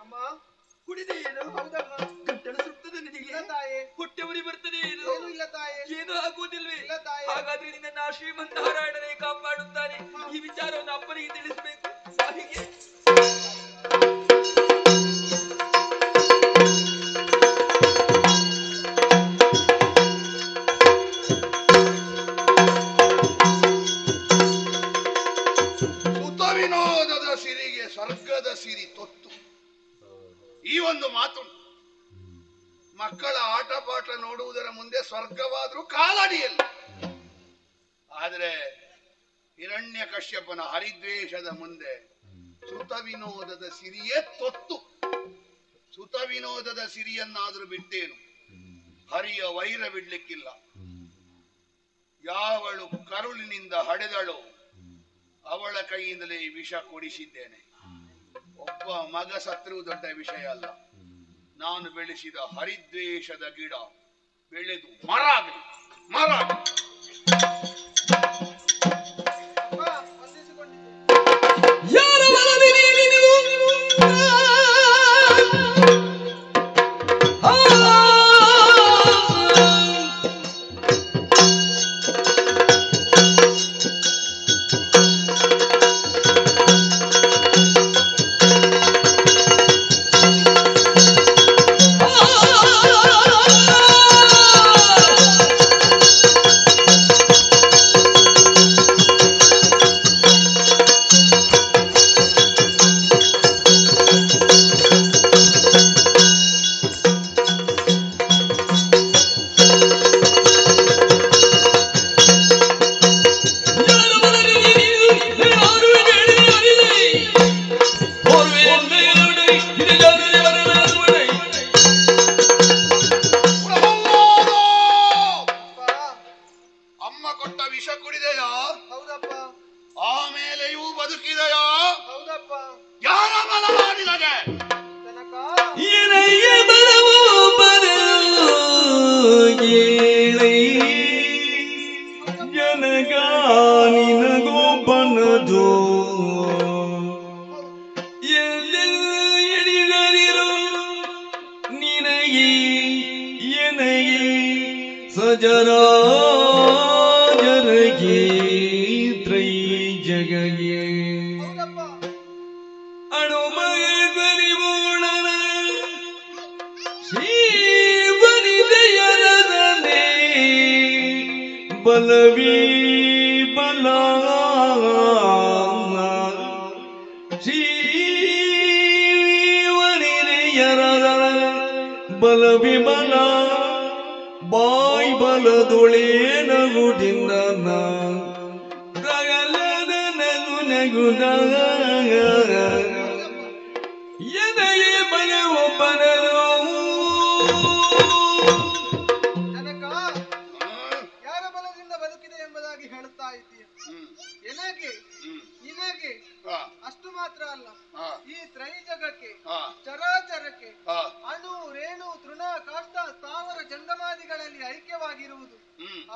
ಅಮ್ಮ, ಕುಡಿದೆ ಏನು? ಹೌದಮ್ಮ. ಗಂಟಲು ಸುತ್ತದೆ ನಿನಗೆ? ತಾಯಿ. ಹೊಟ್ಟೆ ಉರಿ ಬರ್ತದೆ ಏನು? ಏನು ಇಲ್ಲ ತಾಯಿ. ಏನು ಆಗುವುದಿಲ್ವೇ? ಇಲ್ಲ ತಾಯಿ. ಹಾಗಾದ್ರೆ ನಿನ್ನ ಶ್ರೀಮನ್ನಾರಾಯಣನೇ ಕಾಪಾಡುತ್ತಾನೆ. ಈ ವಿಚಾರವನ್ನು ಅಪ್ಪನಿಗೆ ತಿಳಿಸಬೇಕು. ಹೀಗೆ ವಿನೋದದ ಸಿರಿಗೆ ಸ್ವರ್ಗದ ಸಿರಿ ತೊತ್ತು. ಈ ಒಂದು ಮಾತು ಮಕ್ಕಳ ಆಟ ಪಾಠ ನೋಡುವುದರ ಮುಂದೆ ಸ್ವರ್ಗವಾದ್ರೂ ಕಾಲಡಿಯಲ್ಲಿ. ಆದರೆ ಹಿರಣ್ಯ ಕಶ್ಯಪನ ಹರಿದ್ವೇಷದ ಮುಂದೆ ಸುತ ವಿನೋದದ ಸಿರಿಯೇ ತೊತ್ತು. ಸುತ ವಿನೋದದ ಸಿರಿಯನ್ನಾದ್ರೂ ಬಿಟ್ಟೇನು, ಹರಿಯ ವೈರ ಬಿಡ್ಲಿಕ್ಕಿಲ್ಲ. ಯಾವಳು ಕರುಳಿನಿಂದ ಹಡೆದಳೋ ಅವಳ ಕೈಯಿಂದಲೇ ವಿಷ ಕೊಡಿಸಿದ್ದೇನೆ. ಒಬ್ಬ ಮಗ ಸತ್ರು ದೊಡ್ಡ ವಿಷಯ ಅಲ್ಲ. ನಾನು ಬೆಳೆಸಿದ ಹರಿದ್ವೇಷದ ಗಿಡ ಬೆಳೆದು ಮರ ಆಗಲಿ, ಮರ ಆಗಲಿ. ಬದುಕಿದೆಯೋ? ಹೌದಪ್ಪ. ಯಾರ ಬಲ ಮಾಡಿದಗೆ? ಎನಗೆ ಬಲವೋ ಬರಗೇಳೈ ಜನಗ ನಿನಗೊಬ್ಬನದು ಎಳಿದರಿರೋ ನಿನಗೆ ಎನಗೆ ಸಜರಾಜರಗೆ ತ್ರೈ ಜಗಗೆ ಅಣುಮಯ ಗರಿಬೋಣನ ಶ್ರೀವನಿದೆಯರನೇ ಬಲವೀ ಬಲ ಶ್ರೀವನಿದೆಯರದ ಬಲವಿ ಬಲ ಬಾಯ್ ಬಲದೊಳೇನ ಗುಡಿಂದ ರಗಲದ ನಗು ನಗುದ ಎನಗೆ ಬಲ ಒಬ್ಬನದು ಜನಕ ಯಾರ ಬಲದಿಂದ ಬದುಕಿದೆ ಎಂಬುದಾಗಿ ಹೇಳುತ್ತಾ ಇದ್ದೀಯ. ಎನಗೆ ನಿನಗೆ ಅಷ್ಟು ಮಾತ್ರ ಅಲ್ಲ, ಈ ತ್ರೈ ಜಗಕ್ಕೆ ಚರಾಚರಕ್ಕೆ ಅಣು ರೇಣು ತೃಣ ಕಾಷ್ಟ ಸ್ಥಾವರ ಜಂಗಮಾದಿಗಳಲ್ಲಿ ಐಕ್ಯವಾಗಿರುವುದು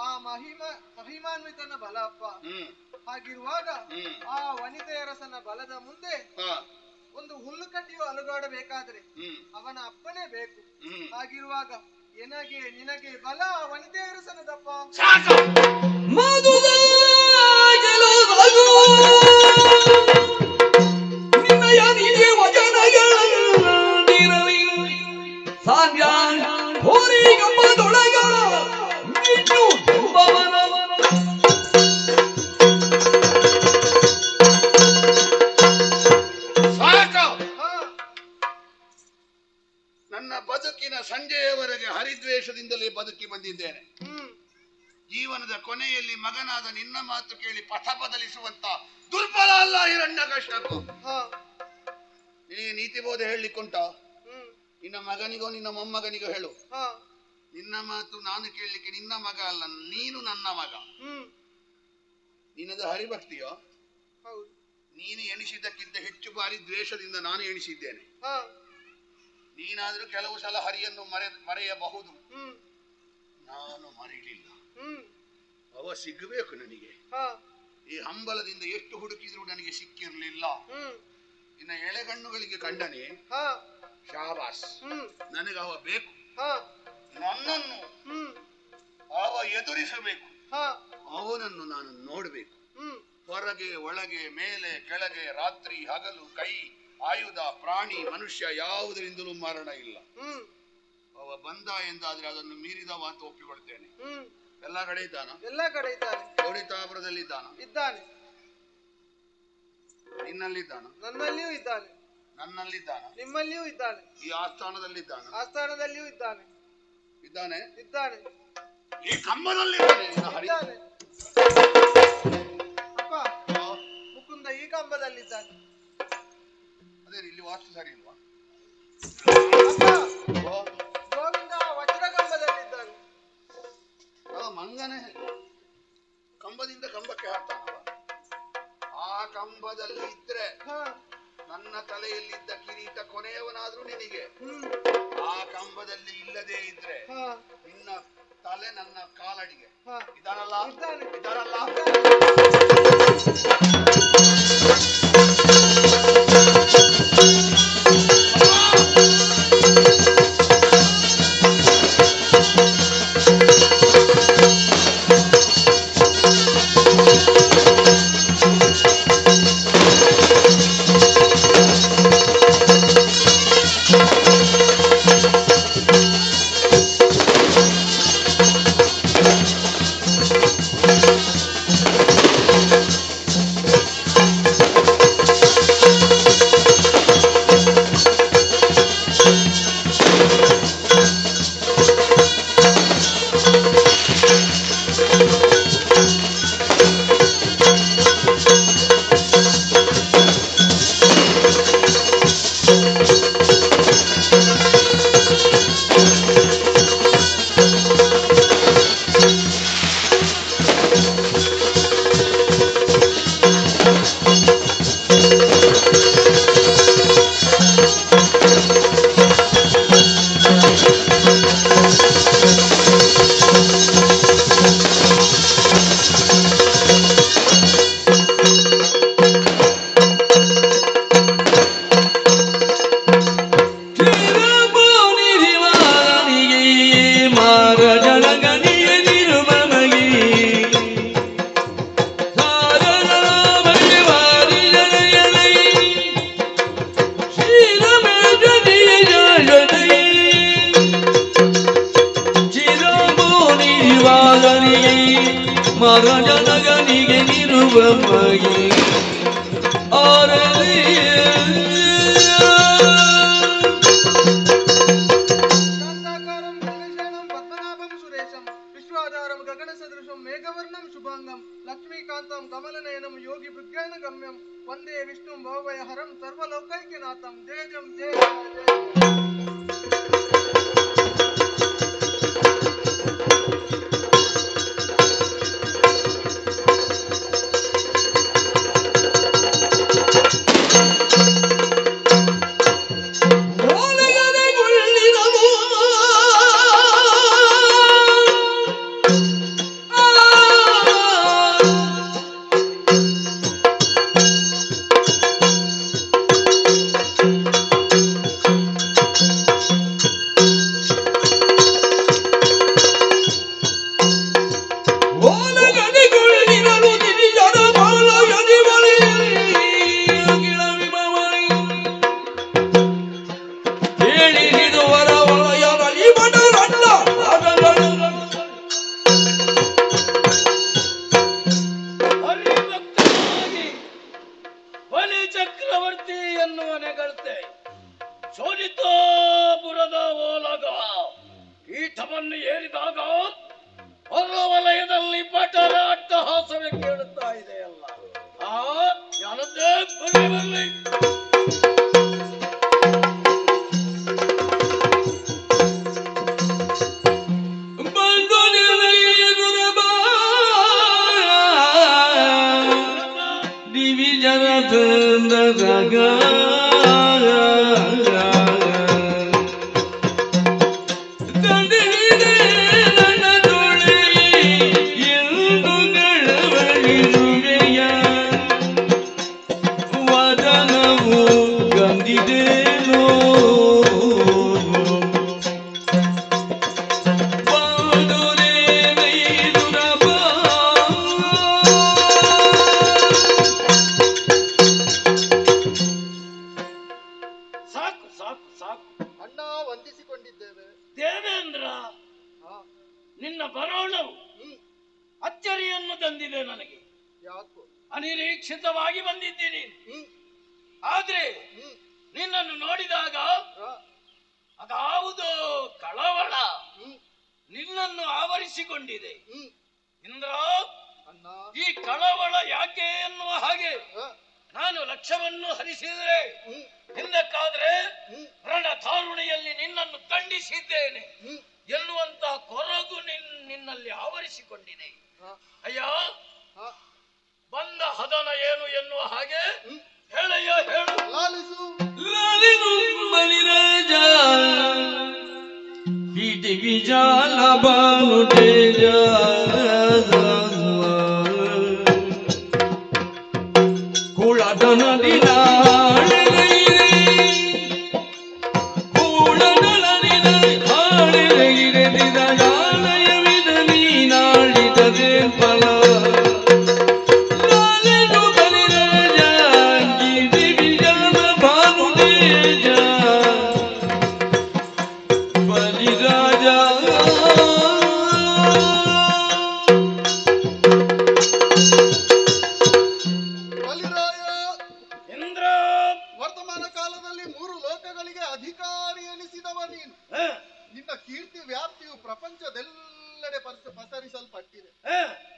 ಆ ಮಹಿಮಾನ್ವಿತನ ಬಲ ಅಪ್ಪ. ಹಾಗಿರುವಾಗ ಆ ವನಿತೆಯರಸನ ಬಲದ ಮುಂದೆ ಒಂದು ಹುಲ್ಲು ಕಡ್ಡಿಯು ಅಲುಗಾಡಬೇಕಾದ್ರೆ ಅವನ ಅಪ್ಪನೇ ಬೇಕು. ಹಾಗಿರುವಾಗ ಎನಗೆ ನಿನಗೆ ಬಲ ವನಿತೆಯರಸನದಪ್ಪ. ನಿನ್ನಯ ನಿಜ ವಚನಗಳ ಹೋರಿಗಮ್ಮದೊಳಗಳ ಇಟ್ಟು ನನ್ನ ಬದುಕಿನ ಸಂಜೆಯವರೆಗೆ ಹರಿದ್ವೇಷದಿಂದಲೇ ಬದುಕಿ ಬಂದಿದ್ದೇನೆ. ಜೀವನದ ಕೊನೆಯಲ್ಲಿ ಮಗನಾದ ನಿನ್ನ ಮಾತು ಕೇಳಿ ಪಥ ಬದಲಿಸುವಂತ ದುರ್ಬಲ ಅಲ್ಲ ಹಿರಣ್ಯಕಶ್ಯಪು. ನಿನಗೆ ನೀತಿ ಬೋಧೆ ಹೇಳಲಿಕ್ಕುಂಟ? ನಿನ್ನ ಮಗನಿಗೋ ನಿನ್ನ ಮೊಮ್ಮಗನಿಗೋ ಹೇಳು. ನಿನ್ನ ಮಾತು ನಾನು ಕೇಳಲಿಕ್ಕೆ ನಿನ್ನ ಮಗ ಅಲ್ಲ, ನೀನು ನನ್ನ ಮಗ. ನಿನ್ನದು ಹರಿಭಕ್ತಿಯೋ? ನೀನು ಎಣಿಸಿದ್ದಕ್ಕಿಂತ ಹೆಚ್ಚು ಬಾರಿ ದ್ವೇಷದಿಂದ ನಾನು ಎಣಿಸಿದ್ದೇನೆ. ನೀನಾದ್ರೂ ಕೆಲವು ಸಲ ಹರಿಯನ್ನು ಮರೆಯಬಹುದು, ನಾನು ಮರೆಯಲಿಲ್ಲ. ಅವ ಸಿಗಬೇಕು ನನಗೆ. ಈ ಹಂಬಲದಿಂದ ಎಷ್ಟು ಹುಡುಕಿದ್ರು ನನಗೆ ಸಿಕ್ಕಿರ್ಲಿಲ್ಲ. ಇನ್ನ ಎಳೆಗಣ್ಣುಗಳಿಗೆ ಕಂಡನೆ ಶಾಬಾಸ್, ನನಗೆ ಅವ ಬೇಕು. ನನ್ನನ್ನು ಅವ ಎದುರಿಸಬೇಕು, ಅವನನ್ನು ನಾನು ನೋಡಬೇಕು. ಹೊರಗೆ ಒಳಗೆ ಮೇಲೆ ಕೆಳಗೆ ರಾತ್ರಿ ಹಗಲು ಕೈ ಆಯುಧ ಪ್ರಾಣಿ ಮನುಷ್ಯ ಯಾವುದರಿಂದಲೂ ಮರಣ ಇಲ್ಲ. ಅವ ಬಂದ ಎಂದಾದ್ರೆ ಅದನ್ನು ಮೀರಿದವ ಅಂತ ಒಪ್ಪಿಕೊಳ್ತೇನೆ. ಎಲ್ಲ ಕಡೆ ಇದ್ದಾನ? ಎಲ್ಲ ಕಡೆ ಇದ್ದಾನೆ. ಗೌರಿತಾಪುರದಲ್ಲಿ ಇದ್ದಾನ? ಇದ್ದಾನೆ. ನಿನ್ನಲ್ಲಿದ್ದಾನ? ನನ್ನಲ್ಲಿಯೂ ಇದ್ದಾನೆ. ನನ್ನಲ್ಲಿದ್ದಾನ? ನಿಮ್ಮಲ್ಲಿಯೂ ಇದ್ದಾನೆ. ಈ ಆಸ್ಥಾನದಲ್ಲಿದ್ದಾನ? ಆಸ್ಥಾನದಲ್ಲಿಯೂ ಇದ್ದಾನೆ. ಇದ್ದಾನೆ? ಇದ್ದಾನೆ. ಈ ಕಂಬದಲ್ಲಿದ್ದಾನೆ? ಅಪ್ಪ, ಮುಕುಂದ ಈ ಕಂಬದಲ್ಲಿದ್ದಾನೆ. ಅದೇ ಇಲ್ಲಿ ವಾಸ್ತು ಸರಿ ಇಲ್ವಾ? ಗೋವಿಂದ ವಜ್ರ ಕಂಬದಲ್ಲಿದ್ದಾನೆ. ಮಂಗನೇ ಕಂಬದಿಂದ ಕಂಬಕ್ಕೆ ಹಾಕ್ತಾನವ. ಆ ಕಂಬದಲ್ಲಿ ಇದ್ರೆ ನನ್ನ ತಲೆಯಲ್ಲಿದ್ದ ಕಿರೀಟ ಕೊನೆಯವನಾದ್ರೂ ನಿನಗೆ. ಆ ಕಂಬದಲ್ಲಿ ಇಲ್ಲದೆ ಇದ್ರೆ ನಿನ್ನ ತಲೆ ನನ್ನ ಕಾಲಡಿಗೆ. ಇದಾನಲ್ಲ? ಇದಾನಲ್ಲ? ಮಯಿ ಆರಲಿಯ ಶಾಂತಾಕಾರಂ ಭುಜಗಶಯನಂ ಪದ್ಮನಾಭಂ ಸುರೇಶಂ ವಿಶ್ವಾಧಾರಂ ಗಗನ ಸದೃಶಂ ಮೇಘವರ್ಣಂ ಶುಭಾಂಗಂ ಲಕ್ಷ್ಮೀಕಾಂತಂ ಕಮಲನಯನಂ ಯೋಗಿ ಭೃಗ್ಯಾನ ಗಮ್ಯಂ ವಂದೇ ವಿಷ್ಣುಂ ಭವಭಯಹರಂ ಸರ್ವಲೋಕೈಕ್ಯನಾಥಂ ಜಯಜಂ ಜಯ ಅನಿರೀಕ್ಷಿತವಾಗಿ ಬಂದಿದ್ದೀನಿ. ಆದ್ರೆ ನಿನ್ನನ್ನು ನೋಡಿದಾಗ ಅದಾವುದೋ ಕಳವಳ ನಿನ್ನನ್ನು ಆವರಿಸಿಕೊಂಡಿದೆ. ಇಂದ್ರ, ಈ ಕಳವಳ ಯಾಕೆ ಎನ್ನುವ ಹಾಗೆ ನಾನು ಲಕ್ಷ್ಯವನ್ನು ಹರಿಸಿದರೆ ಹಿಂದಕ್ಕಾದ್ರೆ ರಣಧಾರುಣಿಯಲ್ಲಿ ನಿನ್ನನ್ನು ಖಂಡಿಸಿದ್ದೇನೆ ಎನ್ನುವಂತಹ ಕೊರಗು ನಿನ್ನಲ್ಲಿ ಆವರಿಸಿಕೊಂಡಿದೆ. ಅಯ್ಯ, ಬಂದ ಹದನ ಏನು ಎನ್ನುವ ಹಾಗೆ ಹೇಳಯ್ಯ, ಹೇಳು. ಲಾಲಿನು ಬಲಿರಾಜ ಪೀಟಿ ವಿಜಾಲ ಬಾನು ತೇಜ ಕುಳದನ ದಿನ ಪಸರಿಸಲ್ಪಟ್ಟಿದೆ.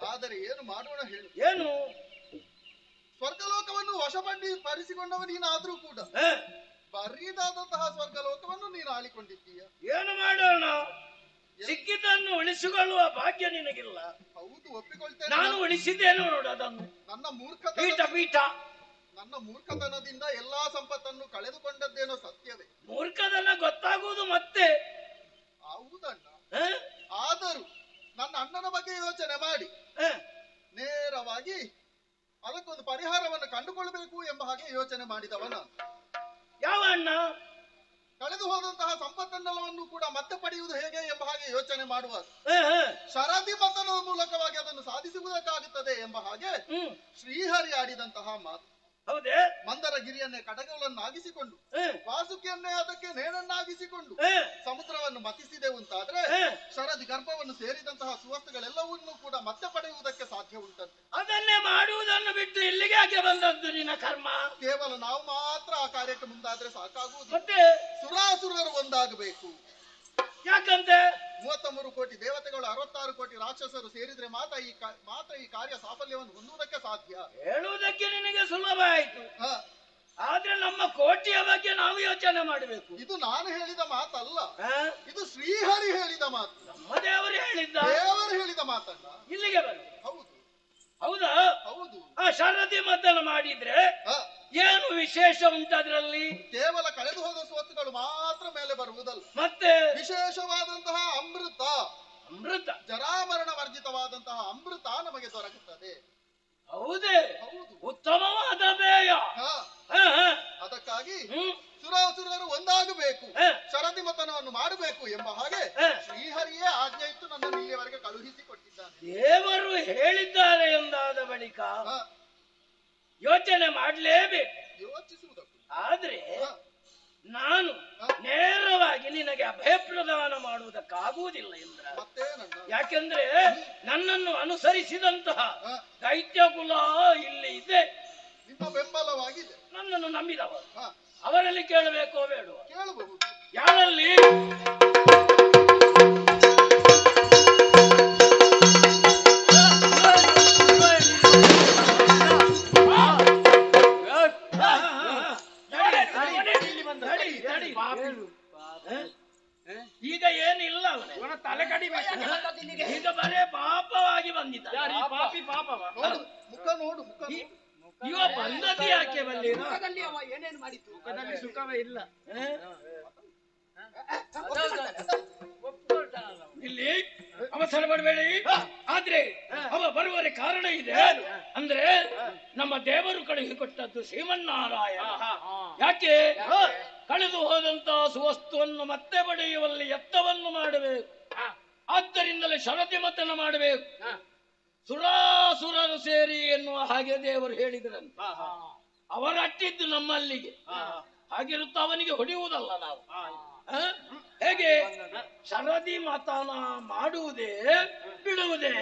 ಆದರೆ ಏನು ಮಾಡೋಣ ಹೇಳು? ಏನು? ಸ್ವರ್ಗಲೋಕವನ್ನು ವಶಪಡಿಸಿಕೊಂಡವ ನೀನಾದ್ರೂ ಕೂಡ ಬರೀದಾದಂತಹ ಸ್ವರ್ಗಲೋಕವನ್ನು ನೀನು ಆಳಿಕೊಂಡಿದ್ದೀಯ. ಏನು ಮಾಡೋಣ? ಸಿಕ್ಕಿದ್ದನ್ನು ಉಳಿಸಿಕೊಳ್ಳುವ ಭಾಗ್ಯ ನಿನಗಿಲ್ಲ. ಹೌದು, ಒಪ್ಪಿಕೊಳ್ತೇನೆ. ನಾನು ಉಳಿಸಿದ್ದೇನು ನೋಡು ಅದನ್ನು. ನನ್ನ ಮೂರ್ಖತನದಿಂದ ಎಲ್ಲಾ ಸಂಪತ್ತನ್ನು ಕಳೆದುಕೊಂಡದ್ದೇನೋ ಸತ್ಯವೇ. ಮೂರ್ಖತನ ಗೊತ್ತಾಗುವುದು ಮತ್ತೆ. ಹೌದಣ್ಣ. ಆದರೂ ನನ್ನ ಅಣ್ಣನ ಬಗ್ಗೆ ಯೋಚನೆ ಮಾಡಿ ನೇರವಾಗಿ ಅದಕ್ಕೊಂದು ಪರಿಹಾರವನ್ನು ಕಂಡುಕೊಳ್ಳಬೇಕು ಎಂಬ ಹಾಗೆ ಯೋಚನೆ ಮಾಡಿದವನ. ಯಾವ ಅಣ್ಣ? ಕಳೆದು ಹೋದಂತಹ ಸಂಪತ್ತನ್ನೆಲ್ಲವನ್ನು ಕೂಡ ಮತ್ತೆ ಪಡೆಯುವುದು ಹೇಗೆ ಎಂಬ ಹಾಗೆ ಯೋಚನೆ ಮಾಡುವ ಶರಾಧಿ ಬಂಧನದ ಮೂಲಕವಾಗಿ ಅದನ್ನು ಸಾಧಿಸುವುದಕ್ಕಾಗುತ್ತದೆ ಎಂಬ ಹಾಗೆ ಶ್ರೀಹರಿ ಆಡಿದಂತಹ ಮಾತು. ಹೌದೇ? ಮಂದರಗಿರಿಯನ್ನೇ ಕಡಗಲನ್ನಾಗಿಸಿಕೊಂಡು ವಾಸುಕಿಯನ್ನೇ ಅದಕ್ಕೆ ನೇಣನ್ನಾಗಿಸಿಕೊಂಡು ಸಮುದ್ರವನ್ನು ಮತಿಸಿದೆವು ಅಂತಾದ್ರೆ ಶರದಿ ಗರ್ಭವನ್ನು ಸೇರಿದಂತಹ ಸುವಸ್ತುಗಳೆಲ್ಲವನ್ನೂ ಕೂಡ ಮತ್ತೆ ಪಡೆಯುವುದಕ್ಕೆ ಸಾಧ್ಯ ಉಂಟಂತೆ. ಅದನ್ನೇ ಮಾಡುವುದನ್ನು ಬಿಟ್ಟು ಇಲ್ಲಿಗೆ ಯಾಕೆ ಬಂದದ್ದು ನಿನ್ನ ಕರ್ಮ? ಕೇವಲ ನಾವು ಮಾತ್ರ ಆ ಕಾರ್ಯಕ್ಕೆ ಮುಂದಾದ್ರೆ ಸಾಕಾಗುವುದು. ಮತ್ತೆ ಸುರಾಸುರರು ಒಂದಾಗಬೇಕು. ಯಾಕಂತೆ? 33 ಕೋಟಿ ದೇವತೆಗಳು 66 ಕೋಟಿ ರಾಕ್ಷಸರು ಸೇರಿದ್ರೆ ಮಾತ್ರ ಈ ಕಾರ್ಯ ಸಾಫಲ್ಯವನ್ನು ಹೊಂದುವುದಕ್ಕೆ ಸಾಧ್ಯ. ಹೇಳುವುದಕ್ಕೆ ನಿನಗೆ ಸುಲಭ ಆಯ್ತು, ಆದ್ರೆ ನಮ್ಮ ಕೋಟಿಯ ಬಗ್ಗೆ ನಾವು ಯೋಚನೆ ಮಾಡಬೇಕು. ಇದು ನಾನು ಹೇಳಿದ ಮಾತಲ್ಲ, ಇದು ಶ್ರೀಹರಿ ಹೇಳಿದ ಮಾತು. ನಮ್ಮ ದೇವರು ಹೇಳಿದ ಮಾತಲ್ಲ. ಇಲ್ಲಿಗೆ ಬರ. ಹೌದು. ಹೌದಾ? ಹೌದು. ಆ ಶರದಿ ಮತನ ಮಾಡಿದ್ರೆ ಏನು ವಿಶೇಷ ಉಂಟದ್ರಲ್ಲಿ? ಕೇವಲ ಕಳೆದು ಹೋದ ಸ್ವತ್ತುಗಳು ಮಾತ್ರ ಮೇಲೆ ಬರುವುದಲ್ಲ, ಮತ್ತೆ ವಿಶೇಷವಾದಂತಹ ಅಮೃತ ಜರಾಮರಣ ವರ್ಜಿತವಾದಂತಹ ಅಮೃತ ನಮಗೆ ದೊರಕುತ್ತದೆ. ಹೌದೇ? ಉತ್ತಮವಾದ ಬೇಯ. ಅದಕ್ಕಾಗಿ ಸುರಾಸುರರು ಒಂದಾಗಬೇಕು, ಶರದಿ ಮತನವನ್ನು ಮಾಡಬೇಕು ಎಂಬ ಹಾಗೆ ಶ್ರೀಹರಿಯೇ ಆಜ್ಞೆ ಇತ್ತು ನನ್ನನ್ನು ಇಲ್ಲಿಯವರೆಗೆ ಕಳುಹಿಸಿ ಕೊಟ್ಟಿದ್ದಾನೆ. ದೇವರು ಹೇಳಿದ್ದಾರೆ ಎಂದಾದ ಬಳಿಕ ಯೋಚನೆ ಮಾಡಲೇಬೇಕು. ಯೋಚಿಸುವುದಕ್ಕೂ ಆದ್ರೆ ನಾನು ನೇರವಾಗಿ ನಿನಗೆ ಅಭಯ ಪ್ರದಾನ ಮಾಡುವುದಕ್ಕಾಗುವುದಿಲ್ಲ ಇಂದ್ರ. ಯಾಕೆಂದ್ರೆ ನನ್ನನ್ನು ಅನುಸರಿಸಿದಂತಹ ದೈತ್ಯ ಕುಲ ಇಲ್ಲಿ ಇದೆ, ನಿಮ್ಮ ಬೆಂಬಲವಾಗಿದೆ. ನನ್ನನ್ನು ನಂಬಿದವರು ಅವರಲ್ಲಿ ಕೇಳಬೇಕೋ ಬೇಡವೋ? ಕೇಳಬಹುದು. ಯಾರಲ್ಲಿ? ಈಗ ಏನಿಲ್ಲ, ಅವನ ತಲೆ ಕಡಿಬೇಕು. ಈಗ ಬರೇ ಪಾಪವಾಗಿ ಬಂದಿದ್ದ. ಪಾಪಿ ಪಾಪವ ಮುಖ ನೋಡು, ಮುಖ ಇವ ಬಂದದ್ದು ಯಾಕೆ ಬಲ್ಲಿ? ಏನೇನು ಮಾಡಿತ್ತು? ಮುಖದಲ್ಲಿ ಸುಖವೇ ಇಲ್ಲ. ಇಲ್ಲಿ ಅವಸರ ಮಾಡಬೇಡಿ. ಆದ್ರೆ ಅವ ಬರುವರೆ ಕಾರಣ ಇದೆ. ಅಂದ್ರೆ ನಮ್ಮ ದೇವರು ಕಳುಹಿಕೊಟ್ಟದ್ದು ಶ್ರೀಮನ್ನಾರಾಯಣ. ಯಾಕೆ? ಕಳೆದು ಹೋದಂತಹ ಸುವಸ್ತುವನ್ನು ಮತ್ತೆ ಪಡೆಯುವಲ್ಲಿ ಯತ್ನವನ್ನು ಮಾಡಬೇಕು. ಆದ್ದರಿಂದಲೇ ಶರದಿ ಮತನ ಮಾಡಬೇಕು. ಸುರಾಸುರರು ಸೇರಿ ಎನ್ನುವ ಹಾಗೆ ದೇವರು ಹೇಳಿದ್ರಂತ. ಅವರಟ್ಟಿದ್ದು ನಮ್ಮಲ್ಲಿಗೆ, ಹಾಗಿರುತ್ತ ಅವನಿಗೆ ಹೊಡೆಯುವುದಲ್ಲ ನಾವು. ಹೇಗೆ? ಶರದಿ ಮತನ ಮಾಡುವುದೇ ಬಿಡುವುದೇ?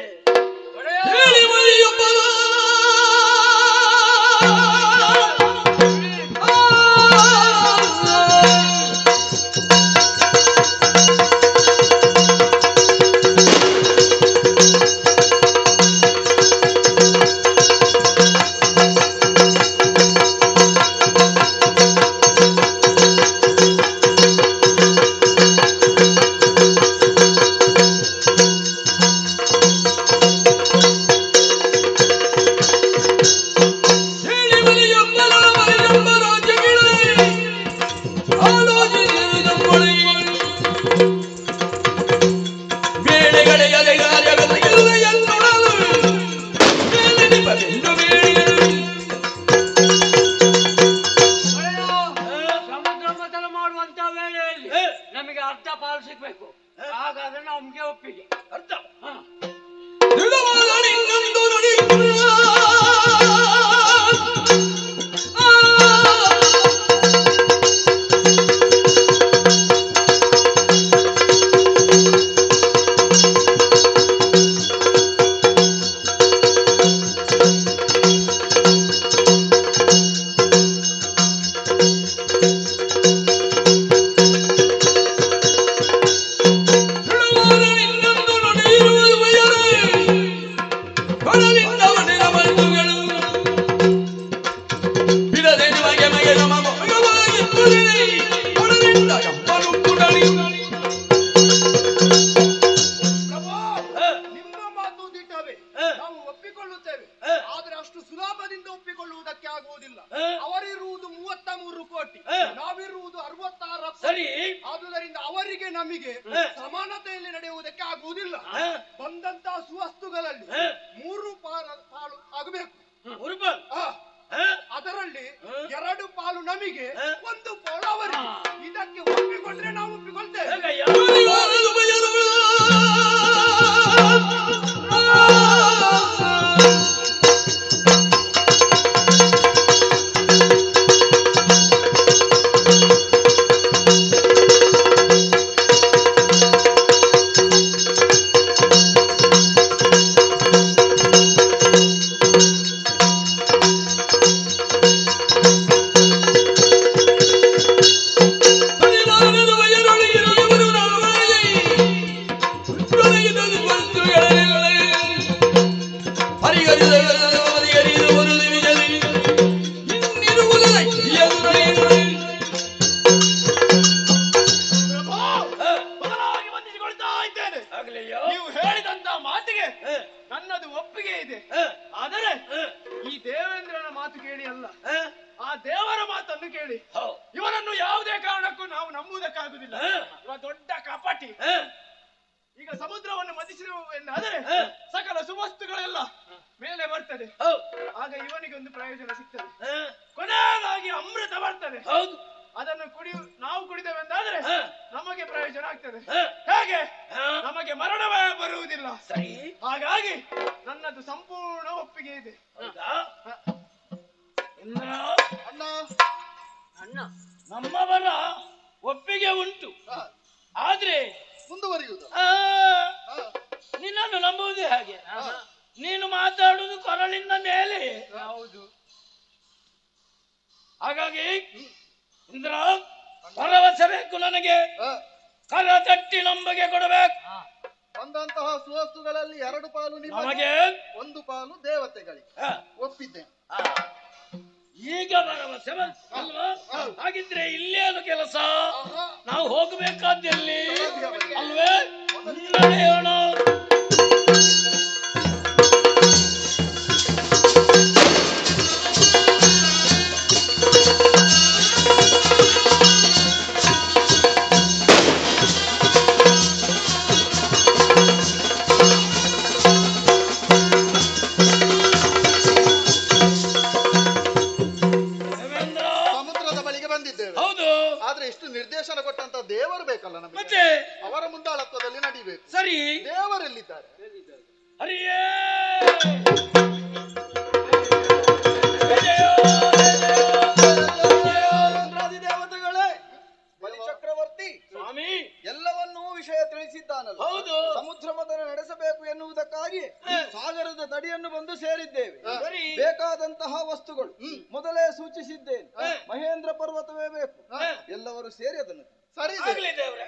ಅಲ್ಲ, ಆ ದೇವರ ಮಾತನ್ನು ಕೇಳಿ. ಇವನನ್ನು ಯಾವುದೇ ಕಾರಣಕ್ಕೂ ನಾವು ನಂಬುವುದಕ್ಕಾಗುದಿಲ್ಲ. ಇವ ದೊಡ್ಡ ಕಪಟಿ. ಈಗ ಸಮುದ್ರವನ್ನು ಮತಿಸಿರುವೆಂದಾದರೆ ಸಕಲ ಸುವಸ್ತುಗಳೆಲ್ಲ ಮೇಲೆ ಬರ್ತದೆ. ಆಗ ಇವನಿಗೆ ಒಂದು ಪ್ರಯೋಜನ ಸಿಗ್ತದೆ. ಕೊನೆಯದಾಗಿ ಅಮೃತ ಬರ್ತದೆ. ಅದನ್ನು ನಾವು ಕುಡಿದೆವೆಂದಾದರೆ ನಮಗೆ ಪ್ರಯೋಜನ ಆಗ್ತದೆ. ಹೇಗೆ ನಮಗೆ ಮರಣವೇ ಬರುವುದಿಲ್ಲ. ಹಾಗಾಗಿ ನನ್ನದು ಸಂಪೂರ್ಣ ಒಪ್ಪಿಗೆ ಇದೆ. ಅಣ್ಣ, ನಮ್ಮವರ ಒಪ್ಪಿಗೆ ಉಂಟು. ಆದ್ರೆ ಮುಂದುವರಿಯುವುದು ನಿನ್ನನ್ನು ನಂಬುವುದೇ ಹಾಗೆ. ನೀನು ಮಾತಾಡುವುದು ಕೊರಳಿನ ಮೇಲೆ. ಹೌದು. ಹಾಗಾಗಿ ಇಂದ್ರ ಭರವಸೆ ಬೇಕು ನನಗೆ. ಕರ ತಟ್ಟಿ ನಂಬಗೆ ಕೊಡಬೇಕು. ಬಂದಂತಹ ಸುವಸ್ತುಗಳಲ್ಲಿ 2 ಪಾಲು ನಮಗೆ, 1 ಪಾಲು ದೇವತೆಗಳಿಗೆ ಒಪ್ಪಿದ್ದೇನೆ. ಈಗ ಭರವಸೆ ಅಲ್ವಾ? ಹಾಗಿದ್ರೆ ಇಲ್ಲೇನು ಕೆಲಸ? ನಾವು ಹೋಗಬೇಕಾದಲ್ಲಿ ಅಲ್ವೇ? ನಡೆಯೋಣ. ನಿರ್ದೇಶನ ಕೊಟ್ಟಂತ ದೇವರು ಬೇಕಲ್ಲ ನಮಗೆ. ಮತ್ತೆ ಅವರ ಮುಂದಾಳತ್ವದಲ್ಲಿ ನಡಿಬೇಕು. ಸರಿ, ದೇವರೆಲ್ಲಿದ್ದಾರೆ? ಹರಿಯೇ ದೇವತೆಗಳೇ, ಬಲಿ ಚಕ್ರವರ್ತಿ ಸ್ವಾಮಿ ಎಲ್ಲವನ್ನೂ ವಿಷಯ ತಿಳಿಸಿದ್ದಾನಲ್ಲ. ಹೌದು. ಸಮುದ್ರ ಮಥನ ನಡೆಸಬೇಕು ಎನ್ನುವುದಕ್ಕಾಗಿ ಸಾಗರದ ತಡಿಯನ್ನು ಬಂದು ಸೇರಿದ್ದೇವೆ. ಸರಿ. ಬೇಕಾದಂತಹ ವಸ್ತುಗಳು ಮೊದಲೇ ಸೂಚಿಸಿದ್ದೇನೆ. ಮಹೇಂದ್ರ ಪರ್ವತವೇ ಬೇಕು. ಎಲ್ಲವರು ಸೇರಿ ಅದನ್ನು ಸರಿ ದೇವರೇ.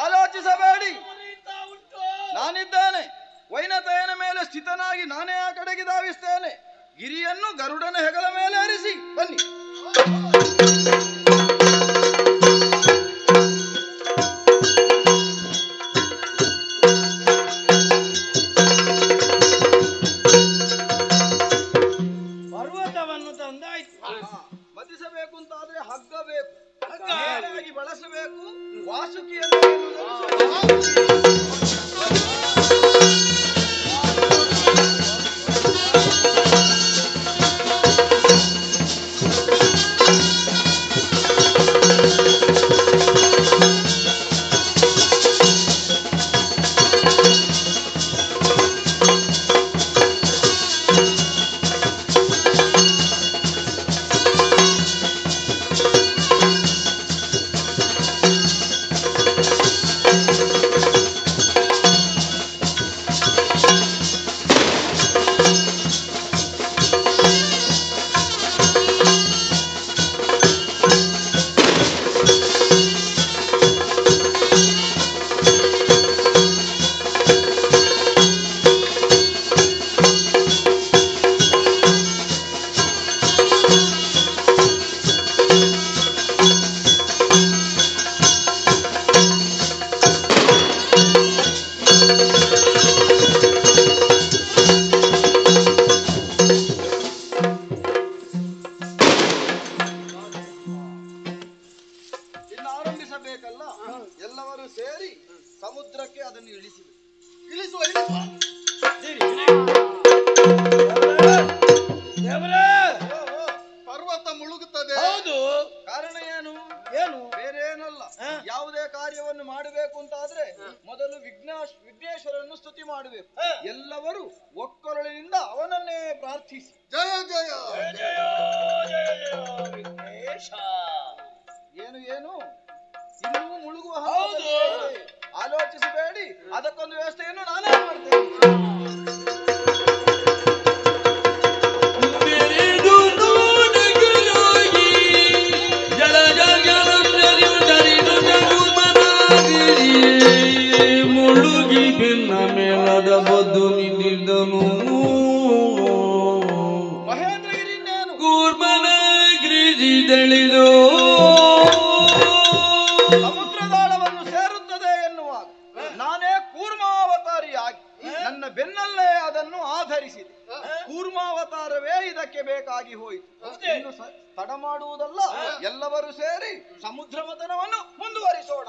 ಆಲೋಚಿಸಬೇಡಿ, ನಾನಿದ್ದೇನೆ. ವೈನತೆಯನ ಮೇಲೆ ಸ್ಥಿತನಾಗಿ ನಾನೇ ಆ ಕಡೆಗೆ ಧಾವಿಸ್ತೇನೆ. ಗಿರಿಯನ್ನು ಗರುಡನ ಹೆಗಲ ಮೇಲೆ ಹರಿಸಿ ಬನ್ನಿ. ಪರ್ವತವನ್ನು ತಂದಾಯ್ತು. ಮತಿಸಬೇಕು ಅಂತಾದ್ರೆ ಹಗ್ಗ ಬೇಕು. ಹಗ್ಗ ಬಳಸಬೇಕು. ವಾಸುಕಿಯನ್ನು ಸೇರಿ ಸಮುದ್ರಕ್ಕೆ ಅದನ್ನು ಇಳಿಸಿವೆ. ಇಳಿಸುವ ಪರ್ವತ ಮುಳುಗುತ್ತದೆ. ಹೌದು. ಕಾರಣ ಏನು? ಬೇರೆ ಏನಲ್ಲ. ಯಾವುದೇ ಕಾರ್ಯವನ್ನು ಮಾಡಬೇಕು ಅಂತಾದ್ರೆ ಮೊದಲು ವಿಘ್ನೇಶ್ವರನ್ನು ಸ್ತುತಿ ಮಾಡಬೇಕು. ಎಲ್ಲರೂ ಒಕ್ಕೊರಳಿನಿಂದ ಅವನನ್ನೇ ಪ್ರಾರ್ಥಿಸಿ ಜಯ ಜಯ ವಿಘ್ನೇಶ. ಏನು ಇನ್ನೂ ಮುಳುಗುವ ಹೌದು. ಆಲೋಚಿಸಬೇಡಿ, ಅದಕ್ಕೊಂದು ವ್ಯವಸ್ಥೆಯನ್ನು ನಾನೇ ಮಾಡ್ತೇನೆ. ಮುಳುಗಿ ಭಿನ್ನ ಮೇಲದ ಬದ್ದು ನಿಂತಿದ್ದನು ಮಹೇಂದ್ರಗಿರಿ ಕೂರ್ಮನ ಗಿರಿಜಿದಳಿದು ಸಮುದ್ರದಾಳವನ್ನು ಸೇರುತ್ತದೆ ಎನ್ನುವಾಗ ನಾನೇ ಕೂರ್ಮಾವತಾರಿಯಾಗಿ ನನ್ನ ಬೆನ್ನಲ್ಲೇ ಅದನ್ನು ಆಧರಿಸಿದೆ. ಕೂರ್ಮಾವತಾರವೇ ಇದಕ್ಕೆ ಬೇಕಾಗಿ ಹೋಯಿತು. ಇನ್ನು ತಡ ಮಾಡುವುದಲ್ಲ, ಎಲ್ಲರೂ ಸೇರಿ ಸಮುದ್ರ ಮಥನವನ್ನು ಮುಂದುವರಿಸೋಣ.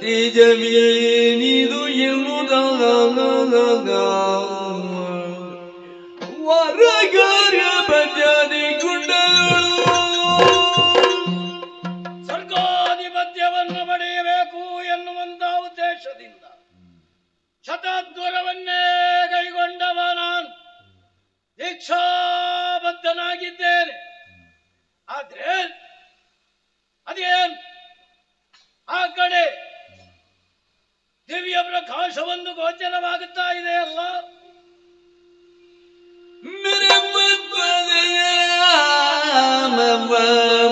ತೇಜವೇನಿದು ಎನ್ನುವುದಾಗ ವರಗಾರ್ಯ ಪದ್ಯಾದಿ ಗುಂಡಗಳು ಸ್ವರ್ಗಾಧಿಪತ್ಯವನ್ನು ಪಡೆಯಬೇಕು ಎನ್ನುವಂತ ಉದ್ದೇಶದಿಂದ ಶತದ್ವರವನ್ನೇ ಕೈಗೊಂಡವ ನಾನು ದೀಕ್ಷಾಬದ್ಧನಾಗಿದ್ದೇನೆ. ಆದ್ರೆ ಅದೇನು ಆ ಕಡೆ ದಿವ್ಯ ಪ್ರಕಾಶವೊಂದು ಗೋಚರವಾಗುತ್ತಾ ಇದೆ ಅಲ್ಲ.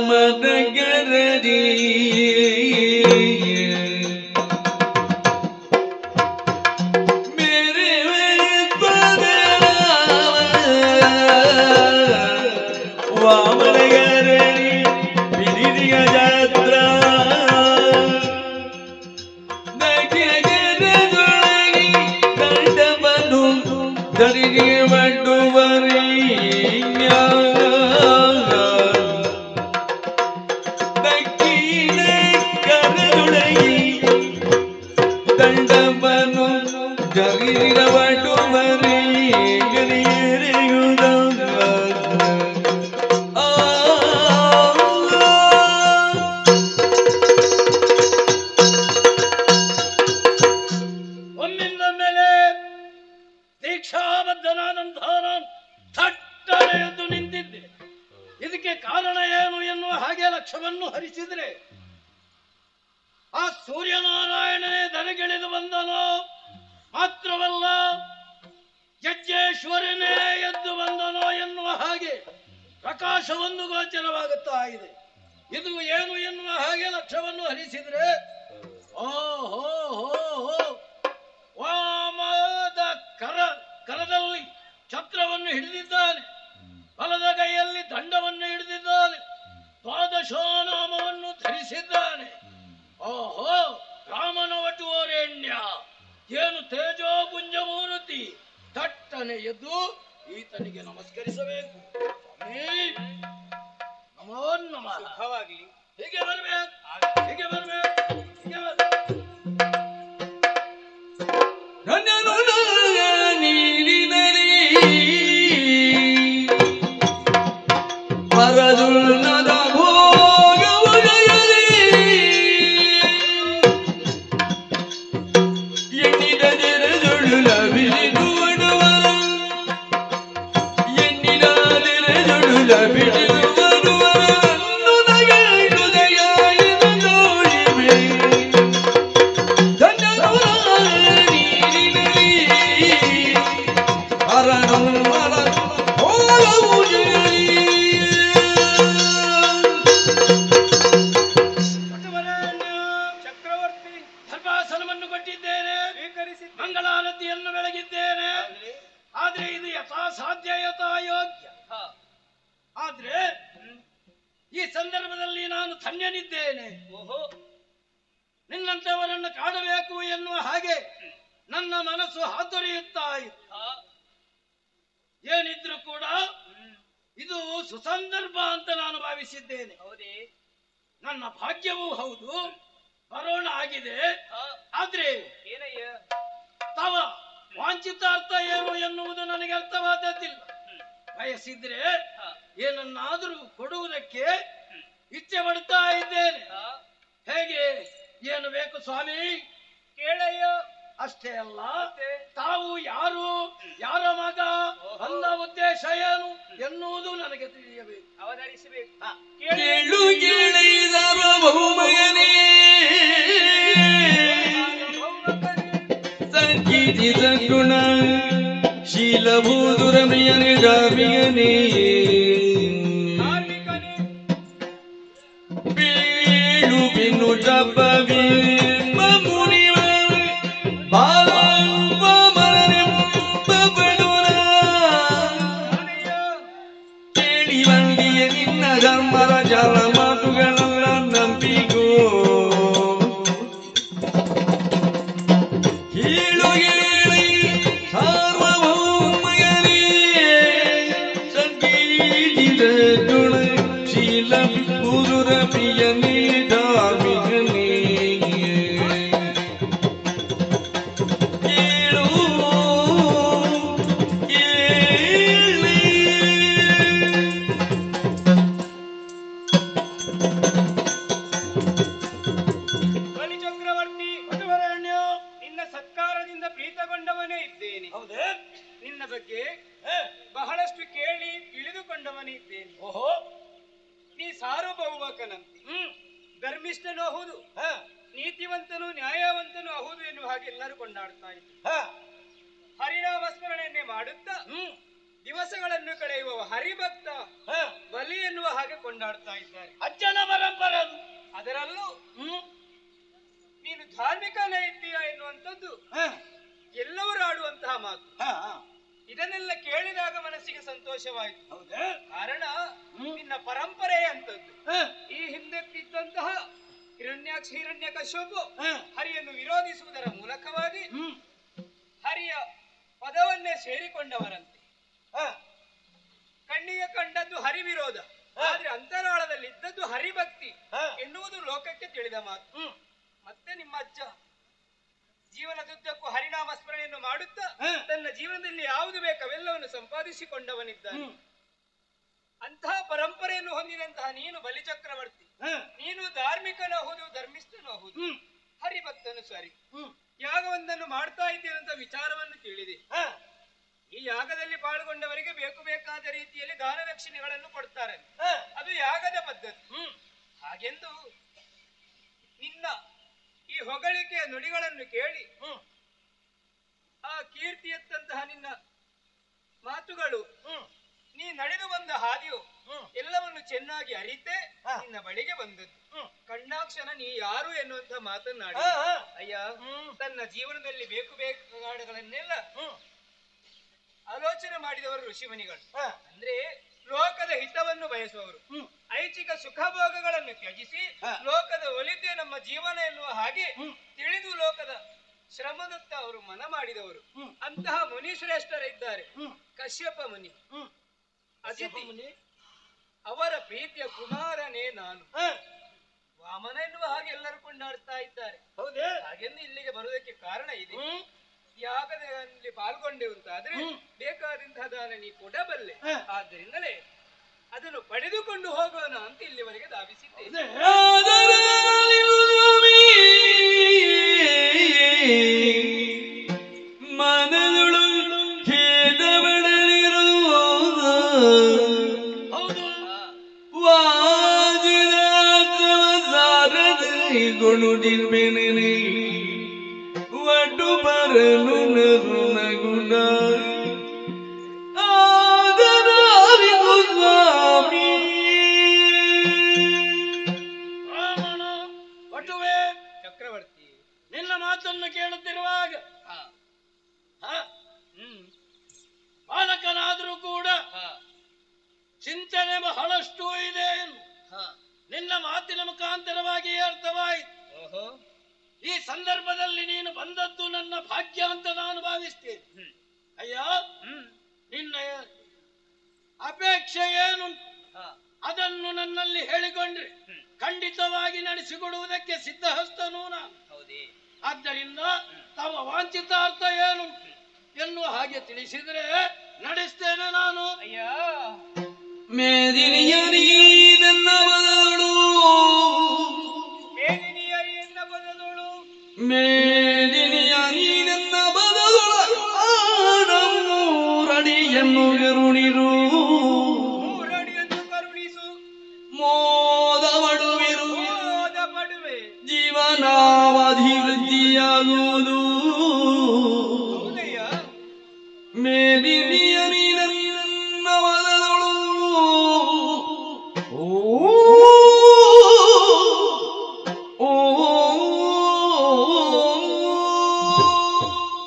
ಮದಗರದಿ ವಾಮನಗರಡಿ ಬಿರಿದಿಯ ಜಾತ್ರ ದರಿಗೆ ಮಾಡುವರಿ ದಕ್ಕಿನ ಕರದೊಳಗಿ ದಂಡವನ್ನು ಜರಿರ ಮಾಡುವರಿ ಗರಿಯರೆಯುವುದ ಒಮ್ಮಿಂದ ಮೇಲೆ ದೀಕ್ಷಾಬದ್ಧನಾದಂತಹ ನಾನು ಥಟ್ಟನೆ ಎದ್ದು ನಿಂತಿದ್ದೆ. ಇದಕ್ಕೆ ಕಾರಣ ಏನು ಎನ್ನುವ ಹಾಗೆ ಲಕ್ಷ್ಯವನ್ನು ಹರಿಸಿದ್ರೆ ಆ ಸೂರ್ಯನಾರಾಯಣನೇ ದನಗಿಳಿದು ಬಂದನು. ಮಾತ್ರವಲ್ಲ ಯಜ್ಞೇಶ್ವರನೇ ಎದ್ದು ಬಂದನೋ ಎನ್ನುವ ಹಾಗೆ ಪ್ರಕಾಶವೊಂದು ಗೋಚರವಾಗುತ್ತಾ ಇದೆ. ಇದು ಏನು ಎನ್ನುವ ಹಾಗೆ ಲಕ್ಷ್ಯವನ್ನು ಹರಿಸಿದ್ರೆ ಓಹೋ ವಾಮದ ಕರದಲ್ಲಿ ಛತ್ರವನ್ನು ಹಿಡಿದಿದ್ದಾನೆ, ಬಲದ ಕೈಯಲ್ಲಿ ದಂಡವನ್ನು ಹಿಡಿದಿದ್ದಾನೆ, ದ್ವಾದಶನಾಮವನ್ನು ಧರಿಸಿದ್ದಾನೆ. ಓಹೋ ರಾಮನ ವಟುವರೆಣ್ಯ, ಏನು ತೇಜೋ ಪುಂಜಮೂರ್ತಿ. ಥಟ್ಟನೆ ಎದ್ದು ಈತನಿಗೆ ನಮಸ್ಕರಿಸಬೇಕು. ನಮೋ ನಮಃ. ಹೀಗೆ ಬರ್ಬೇಕು, ಹೀಗೆ ಬರ್ಬೇಕು, ಹೀಗೆ ಬರ್ಬೇಕು. ಪರದುರ್ನದ ಭೋಗವಗಲಿ ಎಣ್ಣಿದ ಜರಜೊಳುಲ ಬಿಡಿದುವಡುವ ಎಣ್ಣಿದ ಜರಜೊಳುಲ ಬಿಡಿದುವಡುವ ಹೃದಯ ಜೋಡಿವೆ ನೀರಿನಲ್ಲಿ ಅರನು ಮರ ಹೋಲವು ಜರಿ ಆದ್ರೆ ಈ ಸಂದರ್ಭದಲ್ಲಿ ನಾನು ಧನ್ಯನಿದ್ದೇನೆ. ಓಹೋ, ನಿನ್ನಂತವರನ್ನು ಕಾಣಬೇಕು ಎನ್ನುವ ಹಾಗೆ ನನ್ನ ಮನಸ್ಸು ಹಾತೊರೆಯುತ್ತಾ ಇತ್ತು. ಏನಿದ್ರು ಕೂಡ ಇದು ಸುಸಂದರ್ಭ ಅಂತ ನಾನು ಭಾವಿಸಿದ್ದೇನೆ. ಹೌದೇ? ನನ್ನ ಭಾಗ್ಯವೂ ಹೌದು, ಬರೋಣ ಆಗಿದೆ. ಆದ್ರೆ ಏನಯ್ಯ? ತವ ವಾಂಛಿತಾರ್ಥ ಏನು ಎನ್ನುವುದು ನನಗೆ ಅರ್ಥವಾದದ್ದಿಲ್ಲ. ಬಯಸಿದ್ರೆ ಏನನ್ನಾದರೂ ಕೊಡುವುದಕ್ಕೆ ಇಚ್ಛೆ ಪಡ್ತಾ ಇದ್ದೇನೆ. ಹೇಗೆ ಏನು ಬೇಕು ಸ್ವಾಮಿ? ಕೇಳಯ್ಯ. ಅಷ್ಟೇ ಅಲ್ಲ, ತಾವು ಯಾರು, ಯಾರ ಮಗ, ನನ್ನ ಉದ್ದೇಶ ಏನು ಎನ್ನುವುದು ನನಗೆ ತಿಳಿಯಬೇಕು, ಅವತರಿಸಬೇಕು. ಕೇಳು ಕೇಳಿದರ ಬಹುಮಗನೇ ಸಂಕೀರ್ತಿತ ಗುಣ ಶೀಲಭೂದುರಮಯನೇ ಧಾರ್ಮಿಕನೇ ಬೀಳು ಬಿನ್ನು ಜಪವೇ ಮುನಿವ ಬಾಲಂಬ ಮರನೆ ಬಬಡುರ ಕೇಳಿ ಬಂದಿಯ ನಿನ್ನ ಧರ್ಮದ ಜಾಲ ಮಾತುಗಳೆಲ್ಲ ನಂಬಿಕೋ ಕೀಳು ಹೇಳಿ ಸಾರ್ವಭೌಮಗನೇ ಸಂಗೀತ ಗುಣ ಶೀಲ ಪುರುರ ಪ್ರಿಯನೇ ಧಾರ್ಮಿಕನೇ ಕೇಳು ಕೇಳಿ ಬಲಿ ಚಕ್ರವರ್ತಿ, ನಿನ್ನ ಸತ್ಕಾರದಿಂದ ಪ್ರೀತಗೊಂಡವನೇ ಇದ್ದೇನೆ. ಹೌದೇ? ನಿನ್ನ ಬಗ್ಗೆ ಬಹಳಷ್ಟು ಕೇಳಿ ತಿಳಿದುಕೊಂಡವನೇ ಇದ್ದೇನೆ. ಓಹೋ, ನೀ ಸಾರ್ವಭೌಮಕನಂತೆ, ಧರ್ಮಿಷ್ಠನೂ ಹೌದು, ನೀತಿವಂತನು ನ್ಯಾಯವಂತನು ಹೌದು ಎನ್ನುವ ಹಾಗೆ ಎಲ್ಲರೂ ಕೊಂಡಾಡ್ತಾ ಇದ್ದಾರೆ. ಹರಿನಾಮ ಸ್ಮರಣೆಯನ್ನೇ ಮಾಡುತ್ತಾ ದಿವಸಗಳನ್ನು ಕಳೆಯುವ ಹರಿಭಕ್ತ ಬಲಿ ಎನ್ನುವ ಹಾಗೆ ಕೊಂಡಾಡ್ತಾ ಇದ್ದಾರೆ. ಅಜ್ಜನ ಪರಂಪರ. ಅದರಲ್ಲೂ ನೀನು ಧಾರ್ಮಿಕನೇ ಇದ್ದೀಯಾ ಎನ್ನುವಂಥದ್ದು ಎಲ್ಲರೂ ಆಡುವಂತಹ ಮಾತು. ಇದನ್ನೆಲ್ಲ ಕೇಳಿದಾಗ ಮನಸ್ಸಿಗೆ ಸಂತೋಷವಾಯಿತು. ಹೌದೇ? ಕಾರಣ ನಿನ್ನ ಪರಂಪರೆ ಅಂತದ್ದು. ಈ ಹಿಂದೆತ್ತಿದ್ದಂತಹ ಹಿರಣ್ಯಕಶ್ಯಪು ಹರಿಯನ್ನು ವಿರೋಧಿಸುವುದರ ಮೂಲಕವಾಗಿ ಹರಿಯ ಪದವನ್ನೇ ಸೇರಿಕೊಂಡವರಂತೆ. ಕಣ್ಣಿಗೆ ಕಂಡದ್ದು ಹರಿ ವಿರೋಧ, ಆದ್ರೆ ಅಂತರಾಳದಲ್ಲಿ ಇದ್ದದ್ದು ಹರಿಭಕ್ತಿ ಎನ್ನುವುದು ಲೋಕಕ್ಕೆ ತಿಳಿದ ಮಾತು. ಮತ್ತೆ ನಿಮ್ಮ ಅಜ್ಜ ಜೀವನದುದ್ದಕ್ಕೂ ಹರಿನಾಮ ಸ್ಮರಣೆಯನ್ನು ಮಾಡುತ್ತಾ ತನ್ನ ಜೀವನದಲ್ಲಿ ಯಾವುದು ಬೇಕವೆಲ್ಲವನ್ನು ಸಂಪಾದಿಸಿಕೊಂಡವನಿದ್ದಾನೆ. ಅಂತಹ ಪರಂಪರೆಯನ್ನು ಹೊಂದಿದಂತಹ ನೀನು ಬಲಿಚಕ್ರವರ್ತಿ, ನೀನು ಧಾರ್ಮಿಕನೂ ಹೌದು, ಧರ್ಮಿಷ್ಠನೂ ಹೌದು, ಹರಿಭಕ್ತನು ಸರಿ. ಯಾಗವೊಂದನ್ನು ಮಾಡ್ತಾ ಇದ್ದೇನಂತ ವಿಚಾರವನ್ನು ತಿಳಿದೆ. ಈ ಯಾಗದಲ್ಲಿ ಪಾಲ್ಗೊಂಡವರಿಗೆ ಬೇಕಾದ ರೀತಿಯಲ್ಲಿ ದಾನ ದಕ್ಷಿಣೆಗಳನ್ನು ಕೊಡ್ತಾರೆ, ಅದು ಯಾಗದ ಪದ್ಧತಿ. ಹಾಗೆಂದು ನಿನ್ನ ಈ ಹೊಗಳಿಕೆಯ ನುಡಿಗಳನ್ನು ಕೇಳಿ ಆ ಕೀರ್ತಿಯತ್ತಂತಹ ನಿನ್ನ ಮಾತುಗಳು, ನೀ ನಡೆದು ಬಂದ ಹಾದಿಯು ಎಲ್ಲವನ್ನು ಚೆನ್ನಾಗಿ ಅರಿತೆ ನಿನ್ನ ಬಳಿಗೆ ಬಂದದ್ದು. ಕಣ್ಣಾಕ್ಷಣ ನೀ ಯಾರು ಎನ್ನುವಂತ ಮಾತನ್ನಾಡಿ ಅಯ್ಯ ತನ್ನ ಜೀವನದಲ್ಲಿ ಬೇಕಾಡುಗಳನ್ನೆಲ್ಲ ಆಲೋಚನೆ ಮಾಡಿದವರು ಋಷಿಮುನಿಗಳು. ಅಂದ್ರೆ ಲೋಕದ ಹಿತವನ್ನು ಬಯಸುವವರು, ಐಚ್ಛಿಕ ಸುಖಭೋಗಗಳನ್ನು ತ್ಯಜಿಸಿ ಲೋಕದ ಒಲಿತೆ ನಮ್ಮ ಜೀವನ ಎನ್ನುವ ಹಾಗೆ ತಿಳಿದು ಲೋಕದ ಶ್ರಮದತ್ತ ಅವರು ಮನ ಮಾಡಿದವರು. ಅಂತಹ ಮುನಿ ಶ್ರೇಷ್ಠರಿದ್ದಾರೆ. ಕಶ್ಯಪ ಮುನಿ, ಅದಿತಿ ಮುನಿ, ಅವರ ಪ್ರೀತಿಯ ಕುಮಾರನೇ ನಾನು. ವಾಮನ ಎನ್ನುವ ಹಾಗೆ ಎಲ್ಲರೂ ಕೊಂಡಾಡ್ತಾ ಇದ್ದಾರೆ. ಹೌದೇ? ಹಾಗೆಂದು ಇಲ್ಲಿಗೆ ಬರುವುದಕ್ಕೆ ಕಾರಣ ಇದೆ. ಯಾಗದಲ್ಲಿ ಪಾಲ್ಗೊಂಡೆವು ಅಂತಾದ್ರೆ ಬೇಕಾದಂತಹ ದಾನ ನೀ ಕೊಡಬಲ್ಲೆ, ಆದ್ದರಿಂದಲೇ ಅದನ್ನು ಪಡೆದುಕೊಂಡು ಹೋಗೋಣ ಅಂತ ಇಲ್ಲಿವರೆಗೆ ಧಾವಿಸಿದ್ದೇನೆ. ಮನದೊಳು ಖೇದವಡಲಿರುವ ವಾಜಿನಾಥವಸಾರದಿ ಗುಣುಡಿರ್ಬೇನೆ ಒಟ್ಟು ಬರನು ನಗುಣ ಆದರಾರಿಗೂ ಸ್ವಾಮಿ. ರಾಮಣ ಒಟ್ಟುವೆ ಚಕ್ರವರ್ತಿ, ನಿನ್ನ ಮಾತನ್ನು ಕೇಳುತ್ತಿರುವಾಗ ಬಾಲಕನಾದರೂ ಕೂಡ ಚಿಂತನೆ ಬಹಳ ಬಹಳಷ್ಟು ಇದೆ ಎಂದು ನಿನ್ನ ಮಾತಿನ ಮುಖಾಂತರವಾಗಿ ಅರ್ಥವಾಯಿತು. ಈ ಸಂದರ್ಭದಲ್ಲಿ ನೀನು ಬಂದದ್ದು ನನ್ನ ಭಾಗ್ಯ ಅಂತ ನಾನು ಭಾವಿಸ್ತೇನೆ. ಅಯ್ಯ, ನಿನ್ನ ಅಪೇಕ್ಷೆ ಏನು ಅದನ್ನು ನನ್ನಲ್ಲಿ ಹೇಳಿಕೊಂಡ್ರೆ ಖಂಡಿತವಾಗಿ ನಡೆಸಿಕೊಡುವುದಕ್ಕೆ ಸಿದ್ಧಹಸ್ತನೂ ನಾನು. ಆದ್ದರಿಂದ ತಮ್ಮ ವಾಂಛಿತಾರ್ಥ ಏನು ಎನ್ನುವ ಹಾಗೆ ತಿಳಿಸಿದರೆ ನಡೆಸ್ತೇನೆ ನಾನು. ಮೇದಿನಿಯ ನನ್ನ ಬದಲು ಮೇದಿನಿಯ ನನ್ನ ಬದಲು ಮೂರಡಿಯನ್ನು ಗರುಣಿರು ಮೋದ ಮಾಡುವಿರು ಜೀವನಾವಧಿವೃದ್ಧಿಯಾಗುವುದು. ಮೇದಿನಿಯ ನನ್ನ ಬದಲು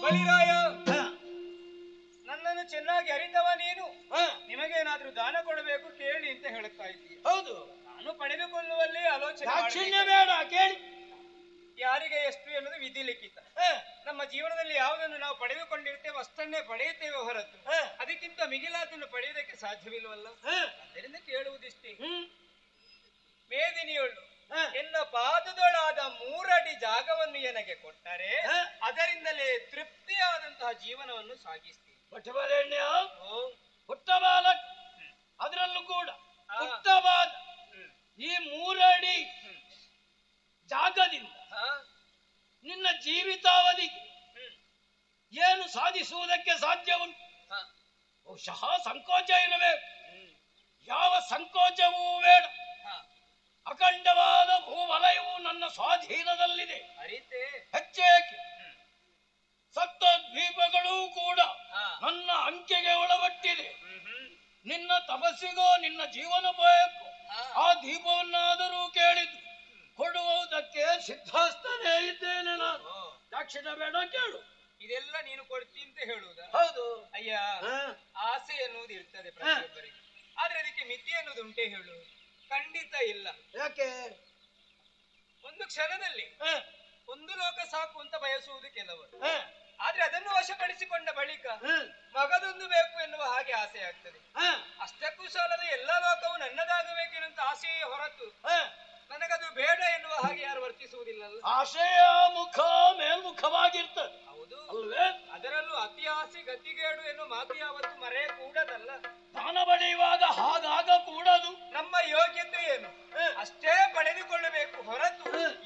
ಬಲಿರಾಯ, ನನ್ನನ್ನು ಚೆನ್ನಾಗಿ ಅರಿತವ ನೀನು. ನಿಮಗೇನಾದ್ರೂ ದಾನ ಕೊಡಬೇಕು ಕೇಳಿ ಅಂತ ಹೇಳುತ್ತಾ ಇದ್ದೀಯ. ಹೌದು, ನಾನು ಪಡೆದುಕೊಳ್ಳುವಲ್ಲಿ ಆಲೋಚನೆ ಬೇಡ ಕೇಳಿ. ಯಾರಿಗೆ ಎಷ್ಟು ಎನ್ನುವುದು ವಿಧಿ ಲಿಖಿತ. ನಮ್ಮ ಜೀವನದಲ್ಲಿ ಯಾವುದನ್ನು ನಾವು ಪಡೆದುಕೊಂಡಿರ್ತೇವೆ ಅಷ್ಟನ್ನೇ ಪಡೆಯುತ್ತೇವೆ ಹೊರತು ಅದಕ್ಕಿಂತ ಮಿಗಿಲಾದನ್ನು ಪಡೆಯುವುದಕ್ಕೆ ಸಾಧ್ಯವಿಲ್ವಲ್ಲ. ಅದರಿಂದ ಕೇಳುವುದಿಷ್ಟೇ. ಮೇದಿನಿಯೊಳ್ಳು ಎನ್ನ ಪಾದದೊಳಾದ 3 ಅಡಿ ಜಾಗವನ್ನು ನನಗೆ ಕೊಟ್ಟರೆ ಅದರಿಂದಲೇ ತೃಪ್ತಿಯಾದಂತಹ ಜೀವನವನ್ನು ಸಾಗಿಸ್ತೀನಿ. ಪುಟ್ಟ ಬಾಲಕ, ಅದರಲ್ಲೂ ಕೂಡ ಪುಟ್ಟವಾದ ಈ 3 ಅಡಿ ಜಾಗದಿಂದ ನಿನ್ನ ಜೀವಿತಾವಧಿಗೆ ಏನು ಸಾಧಿಸುವುದಕ್ಕೆ ಸಾಧ್ಯ ಉಂಟು? ಬಹುಶಃ ಸಂಕೋಚ ಇರಬೇಕು. ಯಾವ ಸಂಕೋಚವೂ ಬೇಡ. ಅಖಂಡವಾದ ಭೂವಲಯವು ನನ್ನ ಸ್ವಾಧೀನದಲ್ಲಿದೆ. ಹೆಚ್ಚೇಕೆ ಸಪ್ತ ದ್ವೀಪಗಳೂ ಕೂಡ ನನ್ನ ಅಂಕೆಗೆ ಒಳಪಟ್ಟಿದೆ. ನಿನ್ನ ತಪಸ್ಸಿಗೋ ನಿನ್ನ ಜೀವನ ಬಯಕು ಆ ದೀಪವನ್ನಾದರೂ ಕೇಳಿದ್ದು ಕೊಡುವುದಕ್ಕೆ ಸಿದ್ಧಸ್ಥನೇ ಇದ್ದೇನೆ ನಾನು. ದಾಕ್ಷಿಣ ಬೇಡ, ಕೇಳು. ಇದೆಲ್ಲ ನೀನು ಕೊಡ್ತೀನಿ ಅಂತ ಹೇಳುವುದಾ? ಹೌದು. ಅಯ್ಯ, ಆಸೆ ಎನ್ನುವುದು ಇರ್ತದೆ ಪ್ರತಿಯೊಬ್ಬರಿಗೆ. ಆದ್ರೆ ಅದಕ್ಕೆ ಮಿತಿ ಅನ್ನೋದು ಉಂಟೆ ಹೇಳು? ಖಂಡಿತ ಇಲ್ಲ. ಯಾಕೆ? ಒಂದು ಕ್ಷಣದಲ್ಲಿ ಒಂದು ಲೋಕ ಸಾಕು ಅಂತ ಬಯಸುವುದು ಕೆಲವರು. ಆದ್ರೆ ಅದನ್ನು ವಶಪಡಿಸಿಕೊಂಡ ಬಳಿಕ ಮಗದೊಂದು ಬೇಕು ಎನ್ನುವ ಹಾಗೆ ಆಸೆ ಆಗ್ತದೆ. ಅಷ್ಟಕ್ಕೂ ಸಾಲದ ಎಲ್ಲ ಲೋಕವು ನನ್ನದಾಗಬೇಕೆನ್ನುವಂತ ಆಸೆಯೇ ಹೊರತು ನನಗದು ಬೇಡ ಎನ್ನುವ ಹಾಗೆ ಯಾರು ವರ್ತಿಸುವುದಿಲ್ಲಲ್ಲ. ಆಸೆಯ ಮುಖ ಮೇಲ್ಮುಖವಾಗಿರ್ತದೆ. ಹೌದು ಅಲ್ವೇ? ಅದರಲ್ಲೂ ಅತಿ ಆಸೆ ಗತಿಗೇಡು ಎನ್ನುವ ಮಾತು ಯಾವತ್ತು ಮರೆಯ ಕೂಡದಲ್ಲ. ದಾನ ಪಡೆಯುವಾಗ ಹಾಗಾಗ ಕೂಡದು. ನಮ್ಮ ಯೋಗ್ಯತೆ ಏನು ಅಷ್ಟೇ ಪಡೆದುಕೊಳ್ಳಬೇಕು ಹೊರತು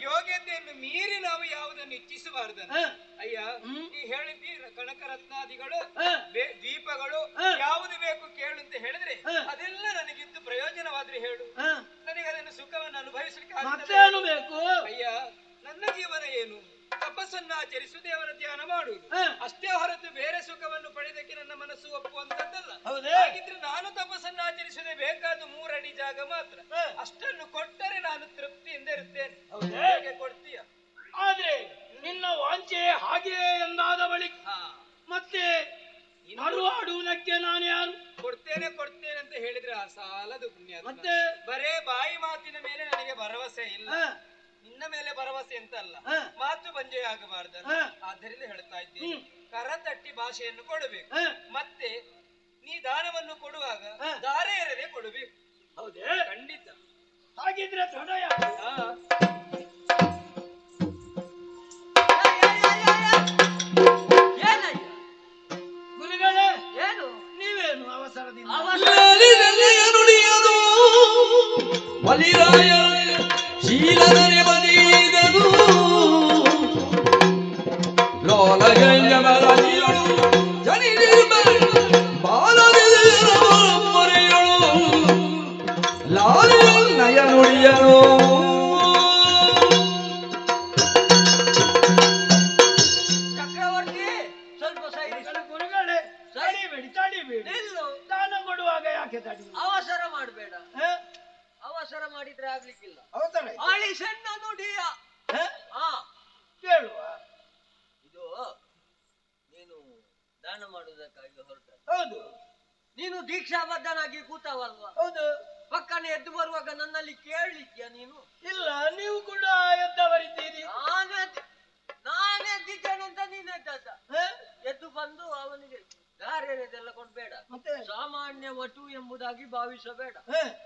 ಯೋಗ್ಯತೆಯನ್ನು ಮೀರಿ ನಾವು ಯಾವುದನ್ನು ಇಚ್ಛಿಸಬಾರದಲ್ಲ. ಅಯ್ಯ, ನೀ ಹೇಳಿದ್ದಿ ಕನಕರತ್ನಾದಿಗಳು ದ್ವೀಪಗಳು ಯಾವುದು ಬೇಕು ಕೇಳು ಅಂತ ಹೇಳಿದ್ರೆ ಅದೆಲ್ಲ ನನಗಿದ್ದು ಪ್ರಯೋಜನವಾದ್ರೆ ಹೇಳು. ನನಗೆ ಅದನ್ನು ಸುಖವನ್ನು ಅನುಭವಿಸಲಿಕ್ಕೆ ಬೇಕು. ಅಯ್ಯ, ನನ್ನ ಜೀವನ ಏನು? ತಪಸ್ಸನ್ನು ಆಚರಿಸು, ದೇವರ ಧ್ಯಾನ ಮಾಡುವುದು ಅಷ್ಟೇ ಹೊರತು ಬೇರೆ ಸುಖವನ್ನು ಪಡೆದಕ್ಕೆ ನನ್ನ ಮನಸ್ಸು ಒಪ್ಪುವಂತದ್ದಲ್ಲ. ಹಾಗಿದ್ರೆ ನಾನು ತಪಸ್ಸನ್ನು ಆಚರಿಸದೆ ಬೇಕಾದ 3 ಅಡಿ ಜಾಗ ಮಾತ್ರ. ಅಷ್ಟನ್ನು ಕೊಟ್ಟರೆ ನಾನು ತೃಪ್ತಿಯಿಂದ ಇರ್ತೇನೆ. ಹೇಗೆ ಕೊಡ್ತೀಯ? ಆದ್ರೆ ನಿನ್ನ ವಾಂಚೆ ಹಾಗೆ ಎಂದಾದ ಬಳಿಕ ಮತ್ತೆ ಮರುವಾಡುವುದಕ್ಕೆ ನಾನು ಯಾರು? ಕೊಡ್ತೇನೆ ಕೊಡ್ತೇನೆ ಅಂತ ಹೇಳಿದ್ರೆ ಆ ಸಾಲದು ಪುಣ್ಯ. ಮತ್ತೆ ಬರೇ ಬಾಯಿ ಮಾತಿನ ಮೇಲೆ ನನಗೆ ಭರವಸೆ ಇಲ್ಲ. ನಿನ್ನ ಮೇಲೆ ಭರವಸೆ ಅಂತ ಅಲ್ಲ, ಮಾತು ಬಂಜೆ ಆಗಬಾರ್ದಲ್ಲ. ಆದ್ದರಿಂದ ಹೇಳ್ತಾ ಇದ್ದೀನಿ, ಕರ ತಟ್ಟಿ ಭಾಷೆಯನ್ನು ಕೊಡಬೇಕು. ಮತ್ತೆ ನೀ ದಾನವನ್ನು ಕೊಡುವಾಗ ದಾರೆ ಇರದೆ ಕೊಡಬೇಕು. ಹೌದೇ? ಖಂಡಿತ. ಹಾಗಿದ್ರೆ ತಡಯ ಗುರುಗಳೇ, ಏನು ನೀವೇನು ಅವಸರದಿಂದ ಬಲಿರಾಯ ಶೀಲನೆ ಬದಿದನು ಲೋಲಗಂಜಮರದಿಯಳು ಬಾಲದಿರಮರೆಯಳು ಲಾಲಿಯ ನಯ ನುಡಿಯನು ಚಕ್ರವರ್ತಿ ಸ್ವಲ್ಪ ಗುರುಗಳೇ, ತಡಿಬೇಡಿ. ದಾನ ಕೊಡುವಾಗ ಯಾಕೆ ತಡಿ? ಅವಸರ ಮಾಡಬೇಡ. ಅವಸರ ಮಾಡಿದ್ರೆ ಆಗ್ಲಿಕ್ಕಿಲ್ಲ. ಆಳಿ ಸಣ್ಣ ನುಡಿಯ ಕೇಳುವ. ಇದು ನೀನು ದಾನ ಮಾಡುವುದಕ್ಕಾಗಿ ಹೊರಟ. ಹೌದು. ನೀನು ದೀಕ್ಷಾಬದ್ಧನಾಗಿ ಕೂತವಲ್ವಾ? ಹೌದು. ಪಕ್ಕನೆ ಎದ್ದು ಬರುವಾಗ ನನ್ನಲ್ಲಿ ಕೇಳಲಿಕ್ಕಿಯ ನೀನು? ಇಲ್ಲ, ನೀವು ಕೂಡ ಎದ್ದವರಿದ್ದೀರಿ. ನಾನೆದ್ದಿದ್ದೇನಂತ ನೀನೆದ್ದ? ಎದ್ದು ಬಂದು ಅವನಿಗೆ ಧಾರೆದೆಲ್ಲ ಕೊಡ್ಬೇಡ, ಸಾಮಾನ್ಯ ವಟು ಎಂಬುದಾಗಿ ಭಾವಿಸಬೇಡ.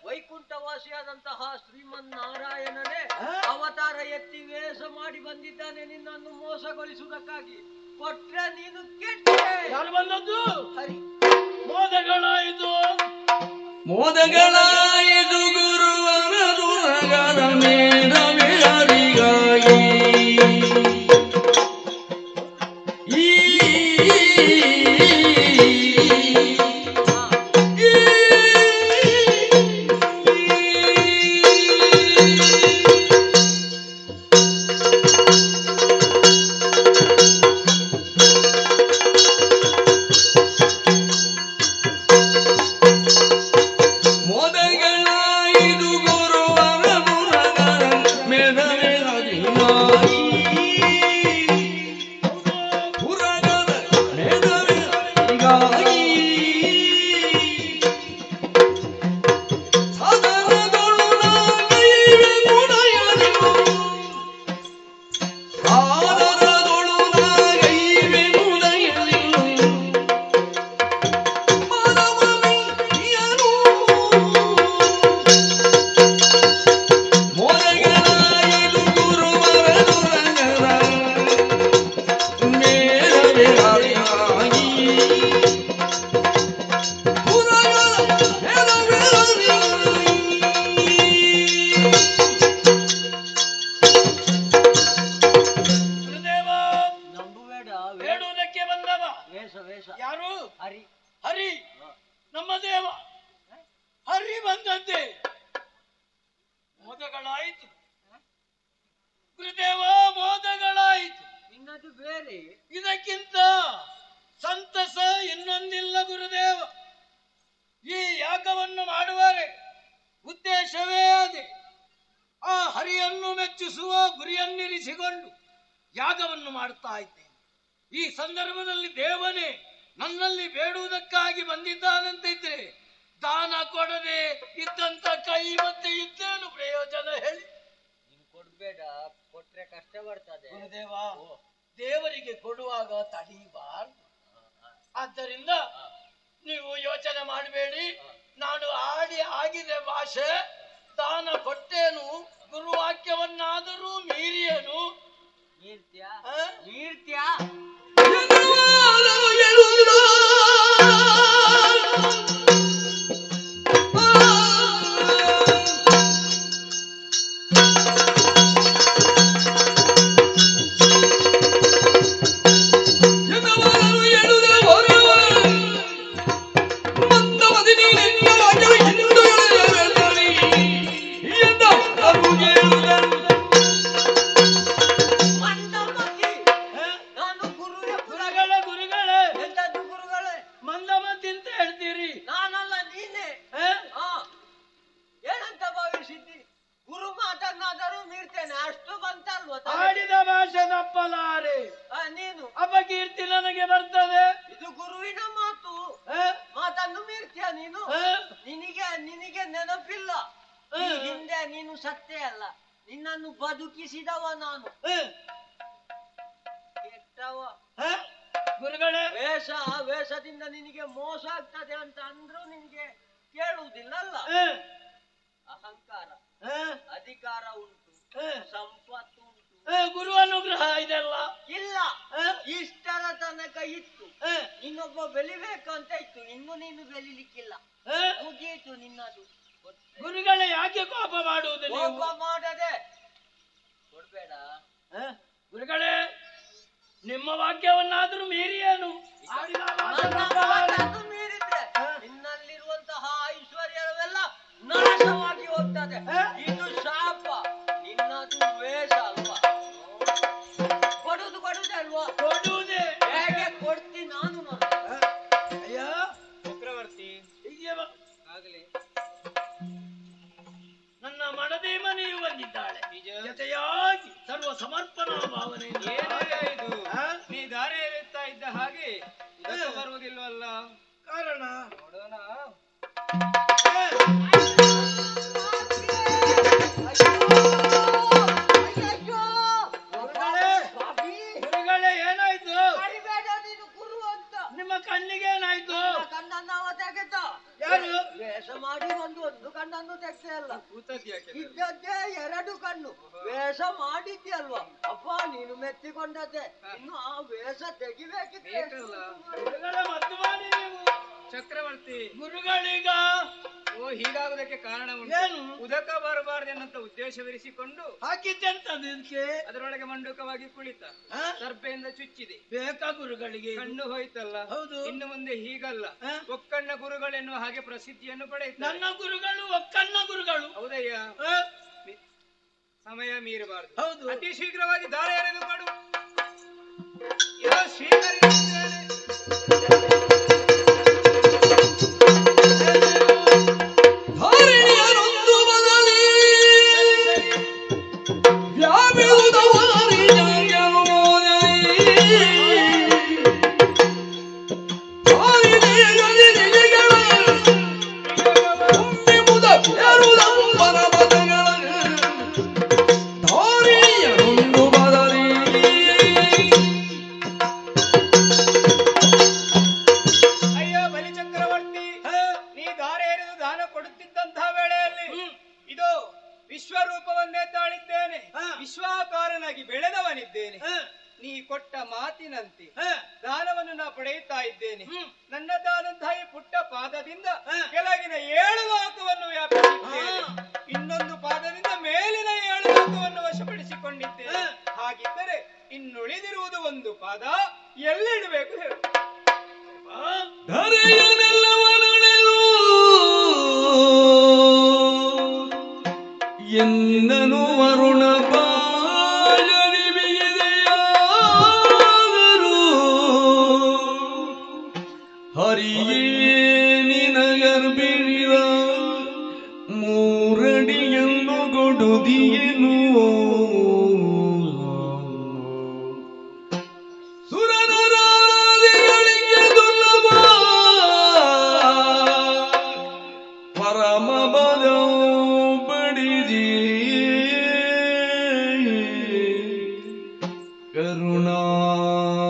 ವೈಕುಂಠವಾಸಿಯಾದಂತಹ ಶ್ರೀಮನ್ನಾರಾಯಣನೇ ಅವತಾರ ಎತ್ತಿ ವೇಷ ಮಾಡಿ ಬಂದಿದ್ದಾನೆ ನಿನ್ನನ್ನು ಮೋಸಗೊಳಿಸುವುದಕ್ಕಾಗಿ. ಕೊಟ್ರೆ ನೀನು ಕೆಟ್ಟೆ. ಯಾರು ಬಂದದ್ದು? ಹರಿ. ಮೋದಗಳಾಯಿತು ಗುರುವರ ದುರಗರ ಮೇಡವೇ ಹರಿಗಾಗಿ ಇದಕ್ಕಿಂತ ಸಂತಸ ಇನ್ನೊಂದಿಲ್ಲ ಗುರುದೇವ. ಈ ಯಾಗವನ್ನು ಮಾಡುವರೆ ಉದ್ದೇಶವೇ ಅದೇ. ಆ ಹರಿಯನ್ನು ಮೆಚ್ಚಿಸುವ ಗುರಿಯನ್ನಿರಿಸಿಕೊಂಡು ಯಾಗವನ್ನು ಮಾಡುತ್ತಾ ಇದ್ದೇನೆ. ಈ ಸಂದರ್ಭದಲ್ಲಿ ದೇವನೇ ನನ್ನಲ್ಲಿ ಬೇಡುವುದಕ್ಕಾಗಿ ಬಂದಿದ್ದಾನಂತಿದ್ರೆ ದಾನ ಕೊಡದೆ ಇದ್ದಂತ ಕೈ ಮತ್ತೆ ಇದ್ದೇನು ಪ್ರಯೋಜನ ಹೇಳಿ? ನೀನು ಕೊಡ್ಬೇಡ, ಕೊಟ್ರೆ ಕಷ್ಟ ಬರ್ತದೆ. ಗುರುದೇವ, ದೇವರಿಗೆ ಕೊಡುವಾಗ ತಡೀಬಾರ್ದು. ಆದ್ದರಿಂದ ನೀವು ಯೋಚನೆ ಮಾಡಬೇಡಿ. ನಾನು ಆಗಿದೆ ಭಾಷೆ, ದಾನ ಕೊಟ್ಟೇನು, ಗುರುವಾಕ್ಯವನ್ನಾದರೂ ಮೀರಿಯೇನು. ಮೀರ್ತ್ಯಾ ಬದುಕಿಸಿದವ ನಾನು. ಗುರುಗಳೇ, ವೇಷದಿಂದ ನಿನಗೆ ಮೋಸ ಆಗ್ತದೆ ಅಂತ ಅಂದ್ರೂ ನಿನಗೆ ಕೇಳುವುದಿಲ್ಲಲ್ಲ. ಅಹಂಕಾರ, ಅಧಿಕಾರ ಉಂಟು, ಸಂಪತ್ತು ಉಂಟು, ಗುರು ಅನುಗ್ರಹ ಇದೆಲ್ಲ ಇಲ್ಲ. ಇಷ್ಟರ ತನಕ ಇತ್ತು, ಇನ್ನೊಬ್ಬ ಬೆಳಿಬೇಕಂತ ಇತ್ತು, ಇನ್ನು ನೀನು ಬೆಳಿಲಿಕ್ಕಿಲ್ಲ, ಮುಗೀತು ನಿನ್ನದು. ಗುರುಗಳೇ, ಯಾಕೆ ಕೋಪ ಮಾಡುವುದು? ಕೋಪ ಮಾಡದೆ ಕೊಡ್ಬೇಡ. ಗುರುಗಳೇ, ನಿಮ್ಮ ವಾಕ್ಯವನ್ನಾದ್ರೂ ಮೀರಿಯೇನು? ಮೀರಿದ್ರೆ ನಿನ್ನಲ್ಲಿರುವಂತಹ ಐಶ್ವರ್ಯವೆಲ್ಲ ನಾಶವಾಗಿ ಹೋಗ್ತದೆ. ಇದು ಶಾಪ, ನಿನ್ನದು ವೇಷ ಅಲ್ವಾ? ಕೊಡುವುದೇ ಅಲ್ವಾ? ಕೊಡುವುದೇ. ಹೇಗೆ ಕೊಡ್ತೀನಿ ನಾನು ನೋಡಿ. ಅಯ್ಯ ಚಕ್ರವರ್ತಿ, ಆಗಲಿ ನನ್ನ ಮಡದಿ ಮನೆಯು ಬಂದಿದ್ದಾಳೆ. ಜೊತೆಯಾಗಿ ಸರ್ವ ಸಮರ್ಪಣಾ ಭಾವನೆ. ನೀ ದಾರಿ ಎತ್ತಾ ಇದ್ದ ಹಾಗೆ ಬರುವುದಿಲ್ವಲ್ಲ? ಕಾರಣ ನೋಡೋಣ. ಇದ್ದದ್ದೇ 2 ಕಣ್ಣು, ವೇಷ ಮಾಡಿದ್ಯಲ್ವಾ ಅಪ್ಪ, ನೀನು ಮೆಚ್ಚಿಕೊಂಡದ್ದೆ. ಇನ್ನು ಆ ವೇಷ ತೆಗಿಬೇಕಿತ್ತು. ಚಕ್ರವರ್ತಿ ಗುರುಗಳೀಗ ಹೀಗಾಗುವುದಕ್ಕೆ ಕಾರಣ ಉಂಟು. ಉದಕ ಬರಬಾರದೆನ್ನಂತ ಉದ್ದೇಶವಿರಿಸಿಕೊಂಡು ಹಾಕಿದ್ದೆಂತದಕ್ಕೆ ಅದರೊಳಗೆ ಮಂಡುಕವಾಗಿ ಕುಳಿತ ಸರ್ಪೆಯಿಂದ ಚುಚ್ಚಿದೆ. ಬೇಕಾ ಗುರುಗಳಿಗೆ? ಕಣ್ಣು ಹೋಯ್ತಲ್ಲ. ಹೌದು. ಇನ್ನು ಮುಂದೆ ಹೀಗಲ್ಲ, ಒಕ್ಕಣ್ಣ ಗುರುಗಳೆನ್ನುವ ಹಾಗೆ ಪ್ರಸಿದ್ಧಿಯನ್ನು ಪಡೆಯುತ್ತಾರೆ. ನನ್ನ ಗುರುಗಳು ಒಕ್ಕಣ್ಣ ಗುರುಗಳು. ಹೌದಯ್ಯ, ಸಮಯ ಮೀರಬಾರದು. ಹೌದು. ಅತಿ ಶೀಘ್ರವಾಗಿ ದಾರ ಎರೆದು ಕೊಡು. ಸ್ವೀಕರಿಸುತ್ತೇನೆ. ಧಾರಿಣಿಯರೊಂದು ಬದಲಿ ವ್ಯಾಪಿಸುವುದವಾರಿ ಜಂಗಲು ಮೋದಲಿ ಧಾರಿಣಿಯ ಗದಿಗಳ ಒಮ್ಮೆ ಮುದ ಬೇರುದ ಮುಂಬನ ಬದಗಳ ಧಾರಿಣಿಯರೊಂದು ಬದಲಿ. ಅಯ್ಯೋ ಬಲಿ ಚಕ್ರವರ್ತಿ, ನೀ ದಾರ ಎರೆದು ದಾನ ಕೊಡುತ್ತಿದ್ದಂತಹ ವೇಳೆಯಲ್ಲಿ ಇದು ವಿಶ್ವರೂಪವನ್ನೇ ತಾಳಿದ್ದೇನೆ, ವಿಶ್ವಾಕಾರನಾಗಿ ಬೆಳೆದವನಿದ್ದೇನೆ. ನೀ ಕೊಟ್ಟ ಮಾತಿನಂತೆ ದಾನವನ್ನು ನಾ ಪಡೆಯುತ್ತಾ ಇದ್ದೇನೆ. ನನ್ನದಾದಂತಹ ಈ ಪುಟ್ಟ ಪಾದದಿಂದ ಕೆಳಗಿನ 7 ಲೋಕವನ್ನು ವ್ಯಾಪಿಸಿದ್ದೇನೆ. ಇನ್ನೊಂದು ಪಾದದಿಂದ ಮೇಲಿನ 7 ಲೋಕವನ್ನು ವಶಪಡಿಸಿಕೊಂಡಿದ್ದೇನೆ. ಹಾಗಿದ್ದರೆ ಇನ್ನುಳಿದಿರುವುದು ಒಂದು ಪಾದ, ಎಲ್ಲಿಡಬೇಕು ಹೇಳು. ಧರೆಯನೆಲ್ಲವನುಳೆದು ಎನ್ನನು ವರುಣ ಬಾಯಲಿ ಬಿಗಿದೆಯಾದರೂ ಹರಿಯೇ ನಿನಗರ್ಬಿಳಿದ ಮೂರಡಿಯನ್ನು ಕೊಡುದಿಯನು ಸುರನರಾದಿಗಳಿಗೆ ದುರ್ಲಭ ಪರಮ ಬಲ ಪಡಿದಿ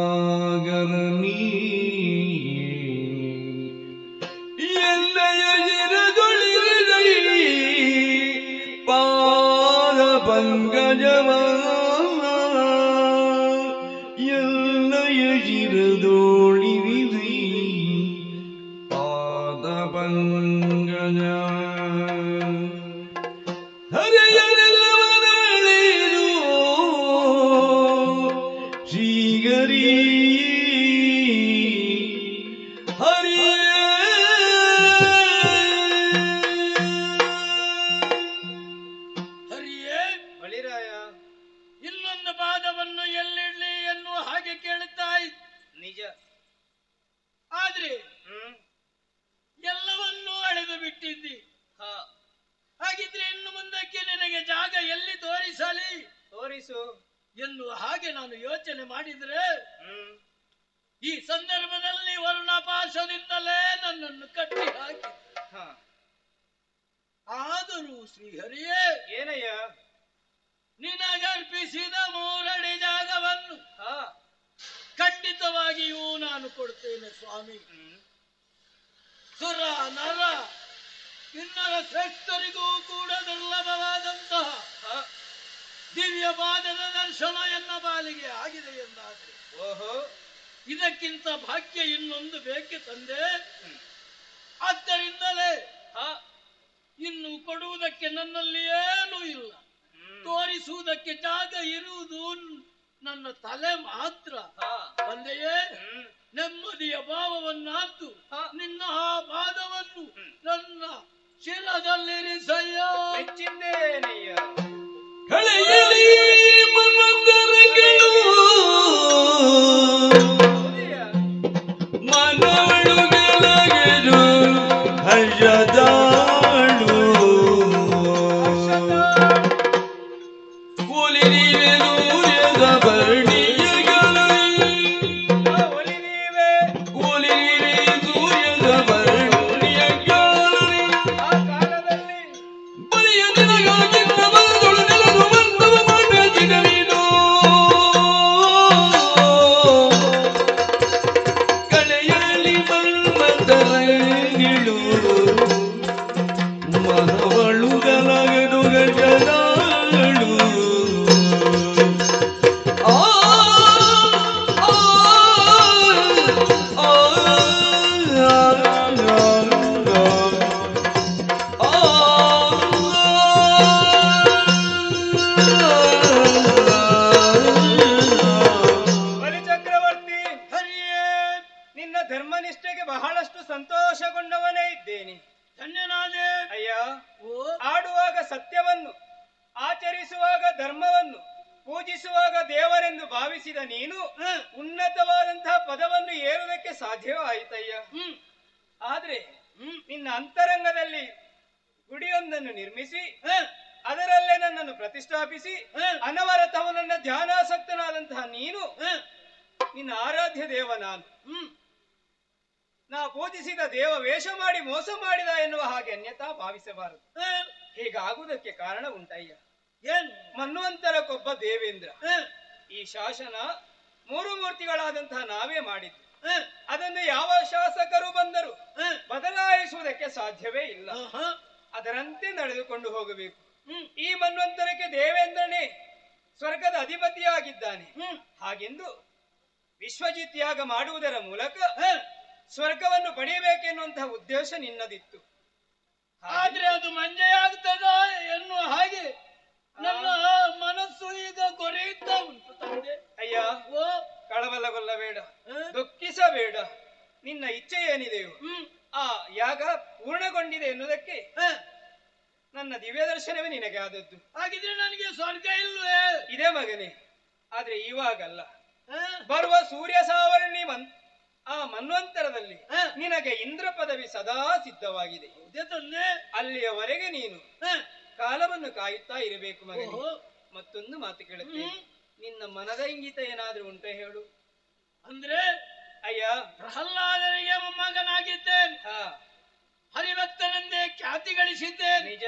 ಕರುಣಾಗರನಿ ಎಲ್ಲಯ ಜಿರದೊಳಿರೈ ಪಾದ ಪಂಕಜವ ಎಲ್ಲಯ ಜಿರದೊಳಿರಿದೈ ಪಾದ ಪಂಕಜ ಹರೆಯನೆಲ್ಲವನಳೆದು ಶ್ರೀಗರಿ ಹರಿಯೇ ಹರಿಯೇ ಬಳಿರಾಯ, ಇನ್ನೊಂದು ಪಾದವನ್ನು ಎಲ್ಲಿಡ್ಲಿ ಎನ್ನುವ ಹಾಗೆ ಕೇಳುತ್ತಾ ಇತ್ತು. ನಿಜ. ಆದ್ರೆ ಎಲ್ಲವನ್ನೂ ಅಳೆದು ಬಿಟ್ಟಿದ್ದಿ. ಹಾಗಿದ್ರೆ ಇನ್ನು ಮುಂದಕ್ಕೆ ನಿನಗೆ ಜಾಗ ಎಲ್ಲಿ ತೋರಿಸಲಿ? ತೋರಿಸು ಎನ್ನುವ ಹಾಗೆ ನಾನು ಯೋಚನೆ ಮಾಡಿದ್ರೆ ಈ ಸಂದರ್ಭದಲ್ಲಿ ವರುಣಪಾಶದಿಂದಲೇ ನನ್ನನ್ನು ಕಟ್ಟಿ ಹಾಕಿ. ಆದರೂ ಶ್ರೀಹರಿಯೇ, ಏನಯ್ಯ? ನಿನಗರ್ಪಿಸಿದ 3 ಅಡಿ ಜಾಗವನ್ನು ಖಂಡಿತವಾಗಿಯೂ ನಾನು ಕೊಡ್ತೇನೆ ಸ್ವಾಮಿ. ಸುರ ನರ ಕಿನ್ನರ ಶ್ರೇಷ್ಠರಿಗೂ ಕೂಡ ದುರ್ಲಭವಾದಂತಹ ದಿವ್ಯ ಪಾದದ ದರ್ಶನ ಎನ್ನ ಬಾಲಿಗೆ ಆಗಿದೆ ಎಂದಾದರೆ ಇದಕ್ಕಿಂತ ಭಾಗ್ಯ ಇನ್ನೊಂದು ಬೇಕೆ ತಂದೆ. ಆದ್ದರಿಂದಲೇ ಇನ್ನು ಕೊಡುವುದಕ್ಕೆ ನನ್ನಲ್ಲಿ ಏನೂ ಇಲ್ಲ. ತೋರಿಸುವುದಕ್ಕೆ ಜಾಗ ಇರುವುದು ನನ್ನ ತಲೆ ಮಾತ್ರ. ತಂದೆಯೇ, ನೆಮ್ಮದಿಯ ಭಾವವನ್ನಾದ್ದು ನಿನ್ನ ಆ ಪಾದವನ್ನು ನನ್ನ ಶಿರದಲ್ಲಿರಿಸಯ್ಯ. ಮೆಚ್ಚಿದ್ದೇನೆಯ್ಯ. ಕಳೆಯಲಿ ಮನ್ವಂತರಗಳು ಮನವಳು ಗೆಲಗೆದು ಹರ್ಷದಾಳು ಒಲಿದಿವೆ ದೂರ್ಯದ ಬರ್ಣಿಯಗಲೈ ಒಲಿದಿವೆ ದೂರ್ಯದ ಬರ್ಣಿಯಗಲೈ ಬಲಿಯ ದಿನಗಾಗಿ ಬರದೊಳು ನೆಲದು ಬಂದವ ಮಾಡಿದರಿದೋ ಕಳೆಯಲಿ ಮನ್ವಂತರಗಳು ಮನವಳು ಗೆಲಗೆದು ಭಜನಾಳು ಬಲಿಚಕ್ರವರ್ತಿ, ನಿನ್ನ ಧರ್ಮನಿಷ್ಠೆಗೆ ಬಹಳಷ್ಟು ಸಂತೋಷಗೊಂಡವನೇ ಇದ್ದೇನೆ. ಧನ್ಯನಾದೆ. ಅಯ್ಯ, ಆಡುವಾಗ ಸತ್ಯವನ್ನು, ಆಚರಿಸುವಾಗ ಧರ್ಮವನ್ನು, ಪೂಜಿಸುವಾಗ ದೇವರೆಂದು ಭಾವಿಸಿದ ನೀನು ಉನ್ನತವಾದಂತಹ ಪದವನ್ನು ಏರುವುದಕ್ಕೆ ಸಾಧ್ಯವಾಯಿತಯ್ಯ. ಆದ್ರೆ ನಿನ್ನ ಅಂತರಂಗದಲ್ಲಿ ಗುಡಿಯೊಂದನ್ನು ನಿರ್ಮಿಸಿ ಅದರಲ್ಲೇ ನನ್ನನ್ನು ಪ್ರತಿಷ್ಠಾಪಿಸಿ ಅನವರತವು ನನ್ನ ಧ್ಯಾನಾಸಕ್ತನಾದಂತಹ ನೀನು ನಿನ್ನ ಆರಾಧ್ಯ ದೇವ ನಾನು. ನಾ ಪೂಜಿಸಿದ ದೇವ ವೇಷ ಮಾಡಿ ಮೋಸ ಮಾಡಿದ ಎನ್ನುವ ಹಾಗೆ ಅನ್ಯತಾ ಭಾವಿಸಬಾರದು. ಹೀಗಾಗುವುದಕ್ಕೆ ಕಾರಣ ಉಂಟಯ್ಯ. ಮನ್ವಂತರಕ್ಕೊಬ್ಬ ದೇವೇಂದ್ರ. ಈ ಶಾಸನ ಮೂರು ಮೂರ್ತಿಗಳಾದಂತಹ ನಾವೇ ಮಾಡಿದ್ದು. ಅದನ್ನು ಯಾವ ಶಾಸಕರು ಬಂದರು ಬದಲಾಯಿಸುವುದಕ್ಕೆ ಸಾಧ್ಯವೇ ಇಲ್ಲ. ಅದರಂತೆ ನಡೆದುಕೊಂಡು ಹೋಗಬೇಕು. ಈ ಮನ್ವಂತರಕ್ಕೆ ದೇವೇಂದ್ರನೇ ಸ್ವರ್ಗದ ಅಧಿಪತಿಯಾಗಿದ್ದಾನೆ. ಹಾಗೆಂದು ವಿಶ್ವಜಿತ್ ಯಾಗ ಮಾಡುವುದರ ಮೂಲಕ ಸ್ವರ್ಗವನ್ನು ಪಡೆಯಬೇಕೆನ್ನುವಂತಹ ಉದ್ದೇಶ ನಿನ್ನದಿತ್ತು. ಆದ್ರೆ ಅದು ಮಂಜೆಯಾಗ್ತದ ಎನ್ನುವ ಹಾಗೆ ನನ್ನ ಮನಸ್ಸು ಈಗ ಕೊರೆಯುತ್ತಾ ಉಂಟು ತಂದೆ. ಅಯ್ಯ, ಕಳವಳಗೊಳ್ಳಬೇಡ, ದುಃಖಿಸಬೇಡ. ನಿನ್ನ ಇಚ್ಛೆ ಏನಿದೆಯೋ ಆ ಯಾಗ ಪೂರ್ಣಗೊಂಡಿದೆ ಎನ್ನುವುದಕ್ಕೆ ನನ್ನ ದಿವ್ಯ ದರ್ಶನವೇ ನಿನಗೆ ಆದದ್ದು. ಹಾಗಿದ್ರೆ ನನಗೆ ಸ್ವರ್ಗ ಇಲ್ವೇ? ಇದೇ ಮಗನೇ, ಆದ್ರೆ ಇವಾಗಲ್ಲ. ಬರುವ ಸೂರ್ಯ ಸಾವರ್ಣಿ ಆ ಮನ್ವಂತರದಲ್ಲಿ ನಿನಗೆ ಇಂದ್ರ ಪದವಿ ಸದಾ ಸಿದ್ಧವಾಗಿದೆ. ಅಲ್ಲಿಯವರೆಗೆ ನೀನು ಕಾಲವನ್ನು ಕಾಯುತ್ತಾ ಇರಬೇಕು ಮಗನೇ. ಮತ್ತೊಂದು ಮಾತು ಕೇಳುತ್ತೇನೆ, ನಿನ್ನ ಮನದ ಇಂಗಿತ ಏನಾದ್ರೂ ಉಂಟೆ ಹೇಳು. ಅಂದ್ರೆ ಅಯ್ಯ, ಪ್ರಹ್ಲಾದನಿಗೆ ಮೊಮ್ಮಗನಾಗಿದ್ದೇನೆ, ಹರಿಭಕ್ತನೆಂದೇ ಖ್ಯಾತಿ ಗಳಿಸಿದ್ದೇನೆ ನಿಜ.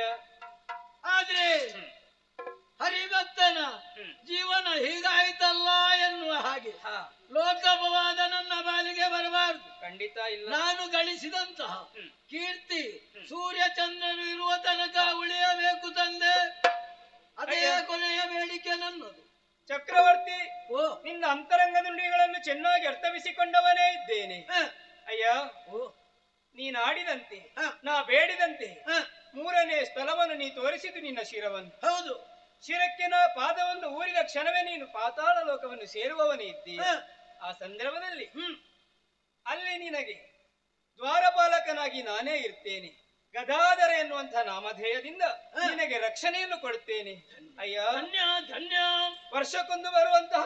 ಆದ್ರೆ ಹರಿಭಕ್ತನ ಜೀವನ ಹೀಗಾಯ್ತಲ್ಲ ಎನ್ನುವ ಹಾಗೆ ಲೋಕಪವಾದ ನನ್ನ ಬಾಲಿಗೆ ಬರಬಾರದು. ಖಂಡಿತ ಇಲ್ಲ. ನಾನು ಗಳಿಸಿದಂತಹ ಕೀರ್ತಿ ಸೂರ್ಯ ಚಂದ್ರನು ಇರುವ ತನಕ ಉಳಿಯಬೇಕು ತಂದೆ. ಅದೇ ಕೊನೆಯ ಬೇಡಿಕೆ ನನ್ನದು. ಚಕ್ರವರ್ತಿ, ನಿನ್ನ ಅಂತರಂಗ ನುಡಿಗಳನ್ನು ಚೆನ್ನಾಗಿ ಅರ್ಥವಿಸಿಕೊಂಡವನೇ ಇದ್ದೇನೆ. ಅಯ್ಯ, ನೀನಾಡಿದಂತೆ ನಾ ಬೇಡಿದಂತೆ ಮೂರನೇ ಸ್ಥಳವನ್ನು ನೀ ತೋರಿಸಿದ್ದು ನಿನ್ನ ಶಿರವನ್ನು. ಹೌದು, ಶಿರಕ್ಕೆ ನಾ ಪಾದವನ್ನು ಊರಿದ ಕ್ಷಣವೇ ನೀನು ಪಾತಾಳ ಲೋಕವನ್ನು ಸೇರುವವನೇ ಇದ್ದೀಯ. ಆ ಸಂದರ್ಭದಲ್ಲಿ ಅಲ್ಲಿ ನಿನಗೆ ದ್ವಾರಪಾಲಕನಾಗಿ ನಾನೇ ಇರ್ತೇನೆ. ಗದಾಧರ ಎನ್ನುವಂತಹ ನಾಮಧೇಯದಿಂದ ನಿನಗೆ ರಕ್ಷಣೆಯನ್ನು ಕೊಡುತ್ತೇನೆ. ಅಯ್ಯ, ಧನ್ಯ. ವರ್ಷಕ್ಕೊಂದು ಬರುವಂತಹ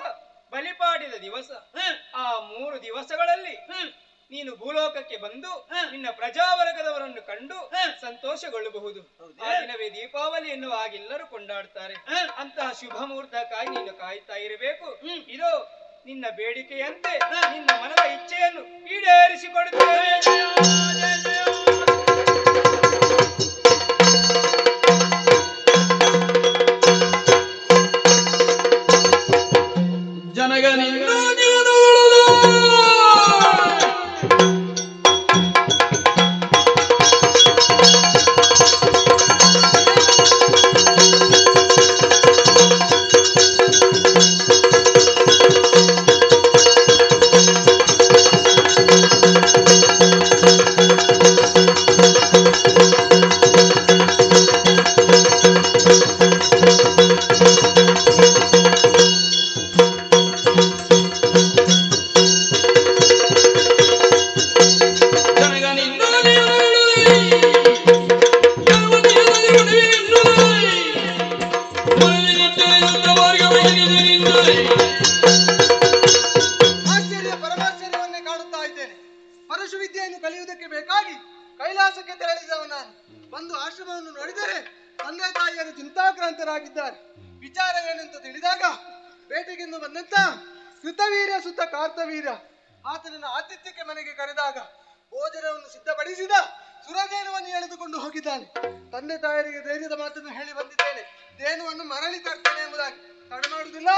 ಬಲಿಪಾಡಿದ ದಿವಸ, ಆ 3 ದಿವಸಗಳಲ್ಲಿ ನೀನು ಭೂಲೋಕಕ್ಕೆ ಬಂದು ನಿನ್ನ ಪ್ರಜಾವರ್ಗದವರನ್ನು ಕಂಡು ಸಂತೋಷಗೊಳ್ಳಬಹುದು. ಆ ದಿನವೇ ದೀಪಾವಳಿ ಎನ್ನುವ ಹಾಗೆಲ್ಲರೂ ಕೊಂಡಾಡ್ತಾರೆ. ಅಂತಹ ಶುಭ ಮುಹೂರ್ತಕ್ಕಾಗಿ ನೀನು ಕಾಯ್ತಾ ಇರಬೇಕು. ಇದು ನಿನ್ನ ಬೇಡಿಕೆಯಂತೆ ನಿನ್ನ ಮನದ ಇಚ್ಛೆಯನ್ನು ಈಡೇರಿಸಿಕೊಡುತ್ತೇನೆ. ಆಶ್ಚರ್ಯ ಪರಮಾಶ್ಚರ್ಯವನ್ನೇ ಕಾಣುತ್ತಾ ಇದ್ದೇನೆ. ಪರಶು ವಿದ್ಯೆಯನ್ನು ಕಲಿಯುವುದಕ್ಕೆ ಬೇಕಾಗಿ ಕೈಲಾಸಕ್ಕೆ ತೆರಳಿದವ ನಾನು. ಬಂದು ಆಶ್ರಮವನ್ನು ನೋಡಿದರೆ ತಂದೆ ತಾಯಿಯರು ಚಿಂತಾಕ್ರಾಂತರಾಗಿದ್ದಾರೆ. ವಿಚಾರವೇನೆಂತ ತಿಳಿದಾಗ ಬೇಟೆಗೆಂದು ಬಂದಂತ ಕೃತವೀರ್ಯ ಸುತ್ತ ಕಾರ್ತವೀರ್ಯ ಆತನನ್ನು ಆತಿಥ್ಯಕ್ಕೆ ಮನೆಗೆ ಕರೆದಾಗ ಭೋಜನವನ್ನು ಸಿದ್ಧಪಡಿಸಿದ ಸುರದೇನುವನ್ನು ಎಳೆದುಕೊಂಡು ಹೋಗಿದ್ದಾನೆ. ತಂದೆ ತಾಯರಿಗೆ ಧೈರ್ಯದ ಮಾತನ್ನು ಹೇಳಿ ಬಂದಿದ್ದೇನೆ. ದೇನುವನ್ನು ಮರಳಿ ತರ್ತೇನೆ ಎಂಬುದಾಗಿ ತಡೆ ಮಾಡುವುದಿಲ್ಲ.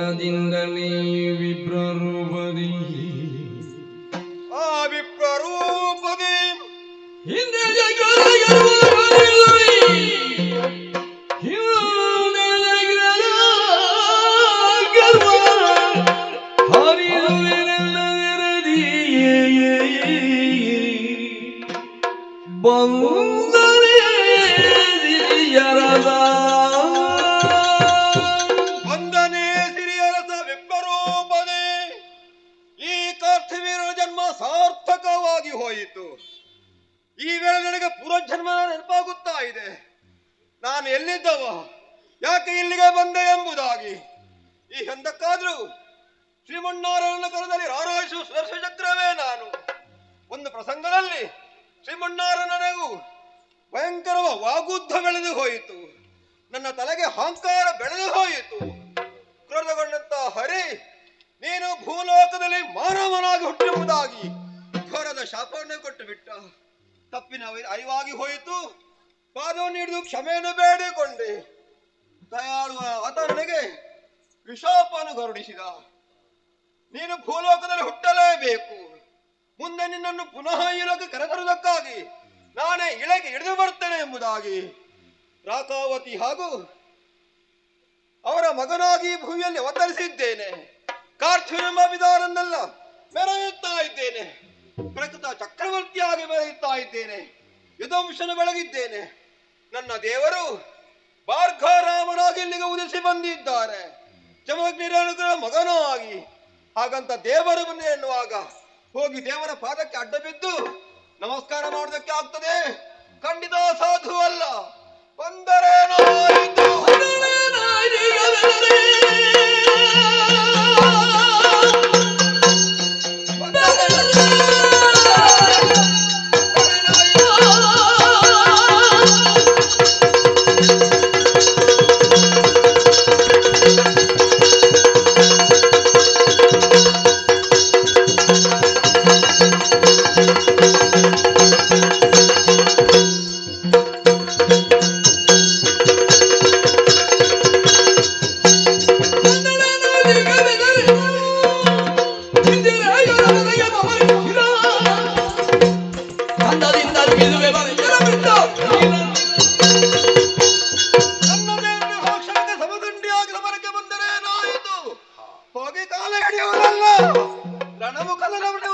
ಬಂದದಿಂದಲೇ ವಿಪ್ರರೂಪದಿ ಆ ವಿಪ್ರರೂಪದಿ ಹಿಂದೆ ವಂದನೆ ಸಿರಿಯರಸ ವಿಪ್ರರೂಪದೆ. ಈ ಕಾರ್ತಿವೀರ ಜನ್ಮ ಸಾರ್ಥಕವಾಗಿ ಹೋಯಿತು. ಈ ವೇಳೆ ನನಗೆ ಪುನರ್ಜನ್ಮ ನೆನಪಾಗುತ್ತಾ ಇದೆ. ನಾನು ಎಲ್ಲಿದ್ದವ, ಯಾಕೆ ಇಲ್ಲಿಗೆ ಬಂದೆ ಎಂಬುದಾಗಿ. ಈ ಎಂದಕ್ಕಾದ್ರೂ ಶ್ರೀಮನ್ನಾರಾಯಣ ಕರದಲ್ಲಿ ರಾರಾಯಿಸುವ ಸುದರ್ಶಚಕ್ರವೇ ನಾನು. ಒಂದು ಪ್ರಸಂಗದಲ್ಲಿ ಶ್ರೀಮನ್ನಾರಾಯಣನಿಗೂ ಭಯಂಕರ ವಾಗುದ್ಧ ಬೆಳೆದು ಹೋಯಿತು. ನನ್ನ ತಲೆಗೆ ಅಹಂಕಾರ ಬೆಳೆದು ಹೋಯಿತು. ಕ್ರೋಧಗೊಂಡಂತ ಹರಿ, ನೀನು ಭೂಲೋಕದಲ್ಲಿ ಮಾನವನಾಗಿ ಹುಟ್ಟುವುದಾಗಿ ಘೋರದ ಶಾಪವನ್ನು ಕೊಟ್ಟು ಬಿಟ್ಟ. ತಪ್ಪಿನ ಅರಿವಾಗಿ ಹೋಯಿತು. ಪಾದವನ್ನು ಹಿಡಿದು ಕ್ಷಮೆಯನ್ನು ಬೇಡಿಕೊಂಡೆ. ದಯಾಳುವ ಆತ ನನಗೆ ವಿಶಾಪವನ್ನು ಗರುಡಿಸಿದ. ನೀನು ಭೂಲೋಕದಲ್ಲಿ ಹುಟ್ಟಲೇಬೇಕು. ಮುಂದೆ ನಿನ್ನನ್ನು ಪುನಃ ಇಳಕ್ಕೆ ಕರೆತರುವುದಕ್ಕಾಗಿ ನಾನೇ ಇಳಗೆ ಹಿಡಿದು ಬರ್ತೇನೆ ಎಂಬುದಾಗಿ ರಾಕಾವತಿ ಹಾಗೂ ಅವರ ಮಗನಾಗಿ ಭೂಮಿಯಲ್ಲಿ ಅವತರಿಸಿದ್ದೇನೆ. ಕಾರ್ತಿವೆಂಬ ವಿಧಾನನ್ನೆಲ್ಲ ಮೆರೆಯುತ್ತಾ ಇದ್ದೇನೆ. ಪ್ರಕೃತ ಚಕ್ರವರ್ತಿಯಾಗಿ ಮೆರೆಯುತ್ತಾ ಇದ್ದೇನೆ. ಯದುವಂಶನ ಬೆಳಗಿದ್ದೇನೆ. ನನ್ನ ದೇವರು ಭಾರ್ಗವರಾಮನಾಗಿ ಇಲ್ಲಿಗೆ ಉದಿಸಿ ಬಂದಿದ್ದಾರೆ. ಜಮಗ್ನಿರ ಮಗನಾಗಿ. ಹಾಗಂತ ದೇವರು ಬನ್ನಿ ಎನ್ನುವಾಗ ಹೋಗಿ ದೇವರ ಪಾದಕ್ಕೆ ಅಡ್ಡ ಬಿದ್ದು ನಮಸ್ಕಾರ ಮಾಡೋದಕ್ಕೆ ಆಗ್ತದೆ? ಖಂಡಿತ ಸಾಧು ಅಲ್ಲ. ಬಂದರೇನಾಯಿತು?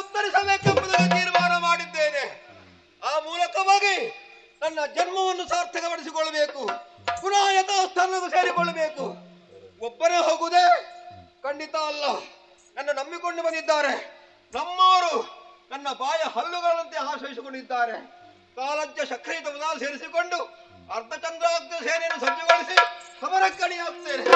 ಉತ್ತರಿಸಬೇಕೆಂಬುದನ್ನು ತೀರ್ಮಾನ ಮಾಡಿದ್ದೇನೆ. ಆ ಮೂಲಕವಾಗಿ ನನ್ನ ಜನ್ಮವನ್ನು ಸಾರ್ಥಕಪಡಿಸಿಕೊಳ್ಳಬೇಕು. ಪುನಃ ಯಥಾಸ್ಥಾನಕ್ಕೆ ಸೇರಿಕೊಳ್ಳಬೇಕು. ಒಬ್ಬನೇ ಹೋಗುವುದೇ? ಖಂಡಿತ ಅಲ್ಲ. ನನ್ನ ನಂಬಿಕೊಂಡು ಬಂದಿದ್ದಾರೆ. ನಮ್ಮವರು ನನ್ನ ಬಾಯ ಹಲ್ಲುಗಳಂತೆ ಆಶ್ರಯಿಸಿಕೊಂಡಿದ್ದಾರೆ. ಕಾಲಜ್ಜ ಸಕ್ರಿಯ ಮೊದಲು ಸೇರಿಸಿಕೊಂಡು ಅರ್ಧಚಂದ್ರಾಗ್ನ ಸೇನೆಯನ್ನು ಸಜ್ಜುಗೊಳಿಸಿ ಸಮರಕ್ಕಣಿಯಾಗುತ್ತೇನೆ.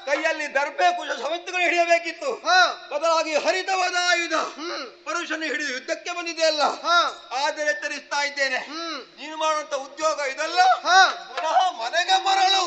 ಕೈಯಲ್ಲಿ ದರ್ಬೆ ಕುಶ ಸವಂತಗಳು ಹಿಡಿಯಬೇಕಿತ್ತು. ಬದಲಾಗಿ ಹರಿತವಾದ ಆಯುಧ ಪರುಷನ್ನು ಹಿಡಿದು ಯುದ್ಧಕ್ಕೆ ಬಂದಿದೆಯಲ್ಲ, ಆದರೆ ಎಚ್ಚರಿಸ್ತಾ ಇದ್ದೇನೆ. ನೀನು ಮಾಡುವಂತ ಉದ್ಯೋಗ ಇದಲ್ಲ. ಪುನಃ ಮನೆಗೆ ಮರಳು.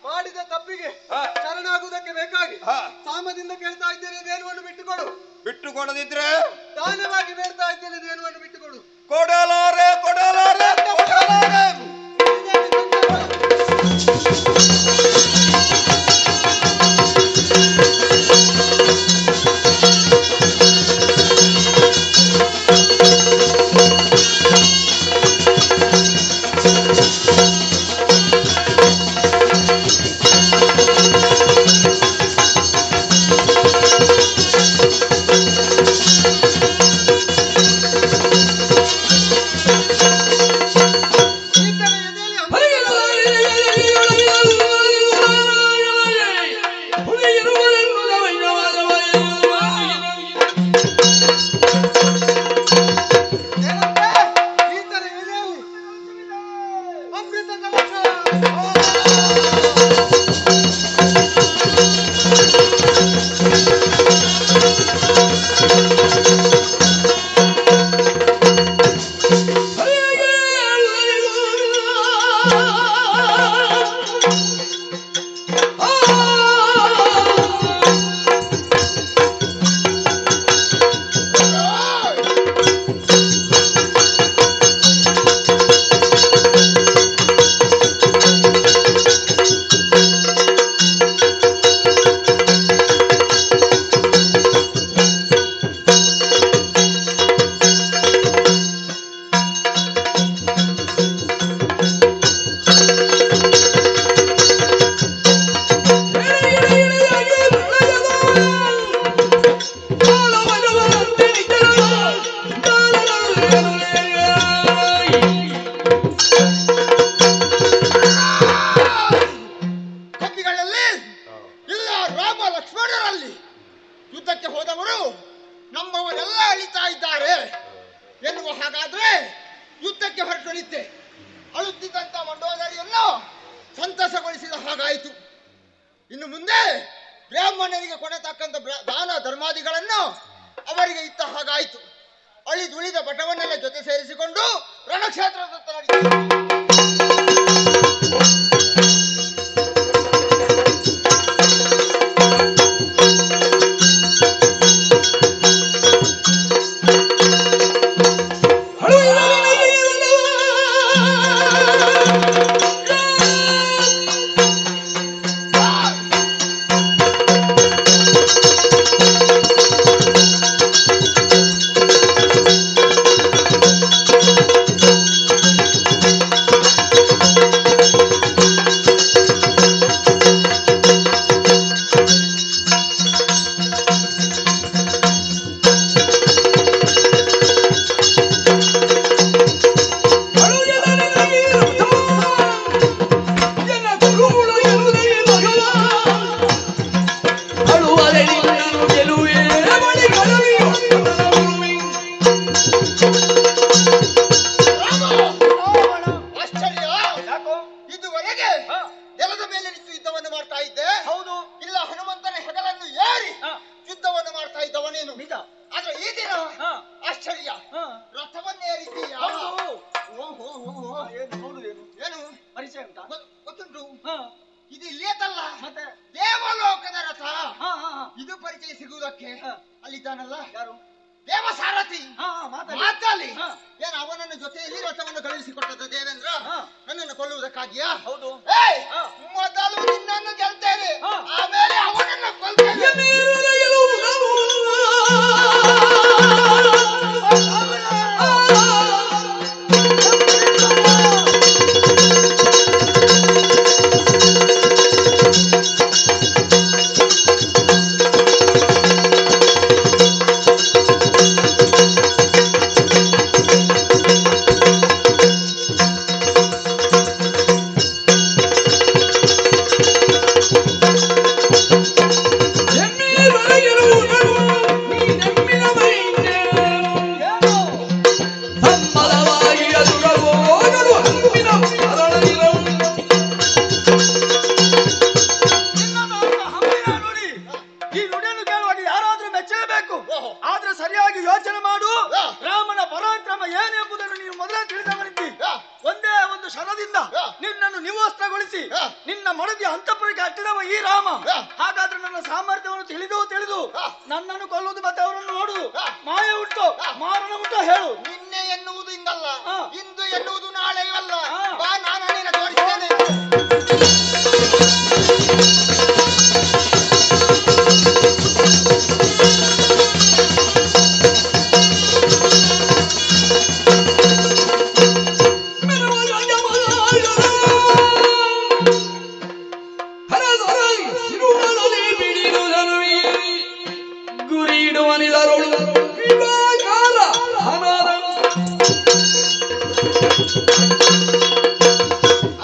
ಮಾಡಿದ ತಪ್ಪಿಗೆ ಶರಣಾಗುವುದಕ್ಕೆ ಬೇಕಾಗಿ ಸಾಮದಿಂದ ಕೇಳ್ತಾ ಇದ್ದೇನೆ, ದೇನುವನ್ನು ಬಿಟ್ಟುಕೊಡು. ಬಿಟ್ಟುಕೊಡದಿದ್ರೆ ದಾನವಾಗಿ ಬೇಡ್ತಾ ಇದ್ದೇನೆ, ದೇನುವನ್ನು ಬಿಟ್ಟುಕೊಡು. ಕೊಡಲಾರೆ ಕೊಡಲಾರೆ ಕೊಡಲಾರೆ. ಇನ್ನು ಮುಂದೆ ಬ್ರಾಹ್ಮಣರಿಗೆ ಕೊಡತಕ್ಕಂಥ ದಾನ ಧರ್ಮಾದಿಗಳನ್ನು ಅವರಿಗೆ ಇತ್ತ ಹಾಗಾಯಿತು. ಅಳಿದುಳಿದ ಬಟವನ್ನೆಲ್ಲ ಜೊತೆ ಸೇರಿಸಿಕೊಂಡು ರಣಕ್ಷೇತ್ರದ ಅಂತಃಪುರಕ್ಕೆ ಹತ್ತಿದವ ಈ ರಾಮ. ಹಾಗಾದ್ರೆ ನನ್ನ ಸಾಮರ್ಥ್ಯವನ್ನು ತಿಳಿದು ನನ್ನನ್ನು ಕೊಲ್ಲುವುದು ಮತ್ತೆ ಅವರನ್ನು ನೋಡುದು ಮಾಯ ಉಂಟು ಮಾರಣ ಉಂಟು ಹೇಳು. ನಿನ್ನೆ ಎನ್ನುವುದು ಇಂದಲ್ಲ, ಇಂದು ಎನ್ನುವುದು ನಾಳೆಯಲ್ಲ. ಬಾ, ನಾನು ನಿನ್ನ ತೋರಿಸ್ತೇನೆ.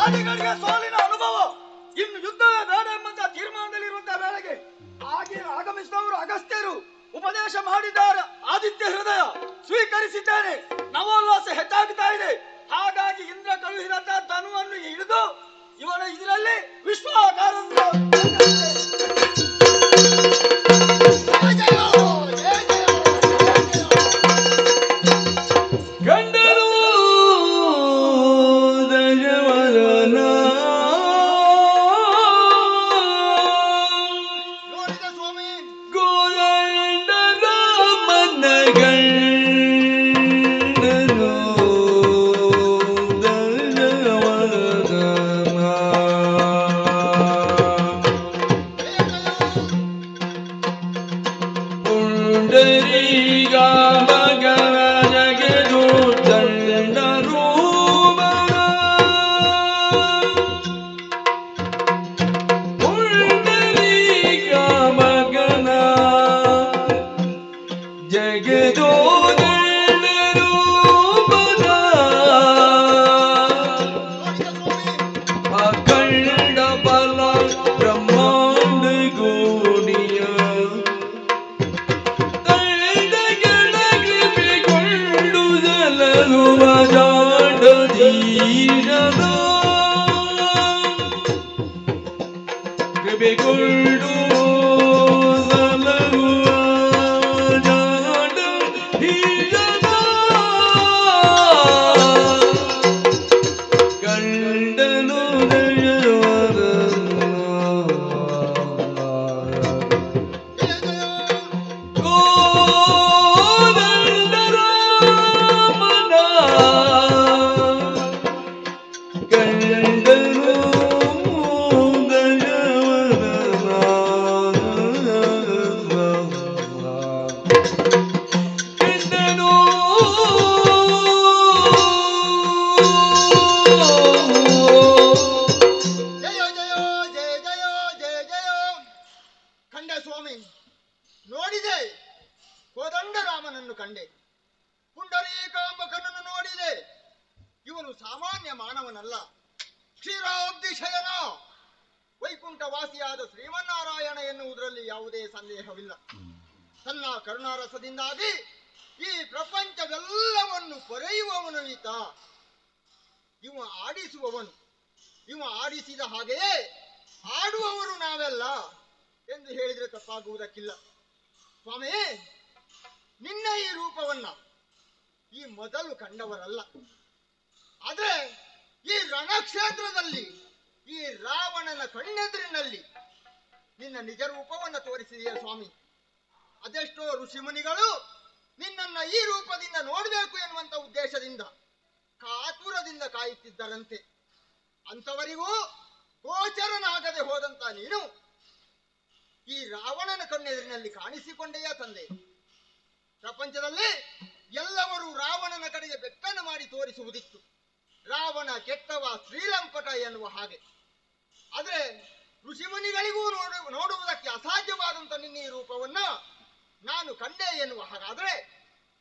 ಅಡಿಗಡಿಗೆ ಸೋಲಿನ ಅನುಭವ, ಇನ್ನು ಯುದ್ಧವೇ ಬೇಡ ಎಂಬಂತ ತೀರ್ಮಾನದಲ್ಲಿರುವಂತಹ ವೇಳೆಗೆ ಹಾಗೆ ಆಗಮಿಸಿದವರು ಅಗಸ್ತ್ಯರು ಉಪದೇಶ ಮಾಡಿದ್ದಾರೆ. ಆದಿತ್ಯ ಹೃದಯ ಸ್ವೀಕರಿಸಿದ್ದೇನೆ. ನವೋಲ್ಲಾಸ ಹೆಚ್ಚಾಗುತ್ತಾ ಇದೆ. ಹಾಗಾಗಿ ಇಂದ್ರ ಕಳುಹಿದಂತಹ ಧನುವನ್ನು ಹಿಡಿದು ಇವನ ಇದರಲ್ಲಿ ವಿಶ್ವಾಕಾರ ಗಂಡರು ದಶವದನ ನೋಡಿದ ಸ್ವಾಮಿ, ಗೋದಂಡ ರಾಮನ ಗಂಡನು ದಶವದನ ಪುಂಡರೀಗ ಮಗನ ಜಗದು ದಂಡ ರೂಪನ ಪುಂಡರೀಗ ಮಗನ ಜಗದು ದಂಡ ರೂಪನ ಅಖಂಡ ಬಲ ಬ್ರಹ್ಮಾಂಡ ಗೋಣಿಯ ಕೃಪೆಗೊಂಡು ಗಂಡನು ಜಯ ಜಯೋ ಜಯ ಜಯೋ ಜಯ ಜಯೋ. ಕಂಡೆ ಸ್ವಾಮಿ, ನೋಡಿದೆ. ಕೋದಂಡ ರಾಮನನ್ನು ಕಂಡೆ. ಪುಂಡರೀಕಾಂಬಕನನ್ನು ನೋಡಿದೆ. ಇವನು ಸಾಮಾನ್ಯ ಮಾನವನಲ್ಲ. ಕ್ಷೀರಾಬ್ಧಿ ಶಯನ ವೈಕುಂಠವಾಸಿಯಾದ ಶ್ರೀಮನ್ನಾರಾಯಣ ಎನ್ನುವುದರಲ್ಲಿ ಯಾವುದೇ ಸಂದೇಹವಿಲ್ಲ. ತನ್ನ ಕರುಣಾರಸದಿಂದಾಗಿ ಈ ಪ್ರಪಂಚವೆಲ್ಲವನ್ನು ಕೊರೆಯುವವನು ಈತ. ಇವ ಆಡಿಸುವವನು. ಇವ ಆಡಿಸಿದ ಹಾಗೆಯೇ ಆಡುವವರು ನಾವೆಲ್ಲ ಎಂದು ಹೇಳಿದ್ರೆ ತಪ್ಪಾಗುವುದಕ್ಕಿಲ್ಲ. ಸ್ವಾಮಿ, ನಿನ್ನ ಈ ರೂಪವನ್ನ ಈ ಮೊದಲು ಕಂಡವರಲ್ಲ. ಆದ್ರೆ ಈ ರಣಕ್ಷೇತ್ರದಲ್ಲಿ ಈ ರಾವಣನ ಕಣ್ಣೆದುರಿನಲ್ಲಿ ನಿನ್ನ ನಿಜ ರೂಪವನ್ನ ತೋರಿಸಿದೆಯ ಸ್ವಾಮಿ. ಅದೆಷ್ಟೋ ಋಷಿಮುನಿಗಳು ನಿನ್ನನ್ನ ಈ ರೂಪದಿಂದ ನೋಡಬೇಕು ಎನ್ನುವಂತ ಉದ್ದೇಶದಿಂದ ಕಾತುರದಿಂದ ಕಾಯುತ್ತಿದ್ದರಂತೆ. ಅಂತವರಿಗೂ ಗೋಚರನಾಗದೆ ಹೋದಂತ ನೀನು ಈ ರಾವಣನ ಕಣ್ಣೆದುರಿನಲ್ಲಿ ಕಾಣಿಸಿಕೊಂಡೆಯ ತಂದೆ. ಪ್ರಪಂಚದಲ್ಲಿ ಎಲ್ಲವರು ರಾವಣನ ಕಡೆಗೆ ಬೆಕ್ಕನ್ನು ಮಾಡಿ ತೋರಿಸುವುದಿತ್ತು. ರಾವಣ ಕೆಟ್ಟವ, ಶ್ರೀಲಂಪಟ ಎನ್ನುವ ಹಾಗೆ. ಆದ್ರೆ ಋಷಿಮುನಿಗಳಿಗೂ ನೋಡುವುದಕ್ಕೆ ಅಸಾಧ್ಯವಾದಂತ ನಿನ್ನ ಈ ರೂಪವನ್ನ ನಾನು ಕಂಡೆ ಎನ್ನುವ ಹಾಗಾದ್ರೆ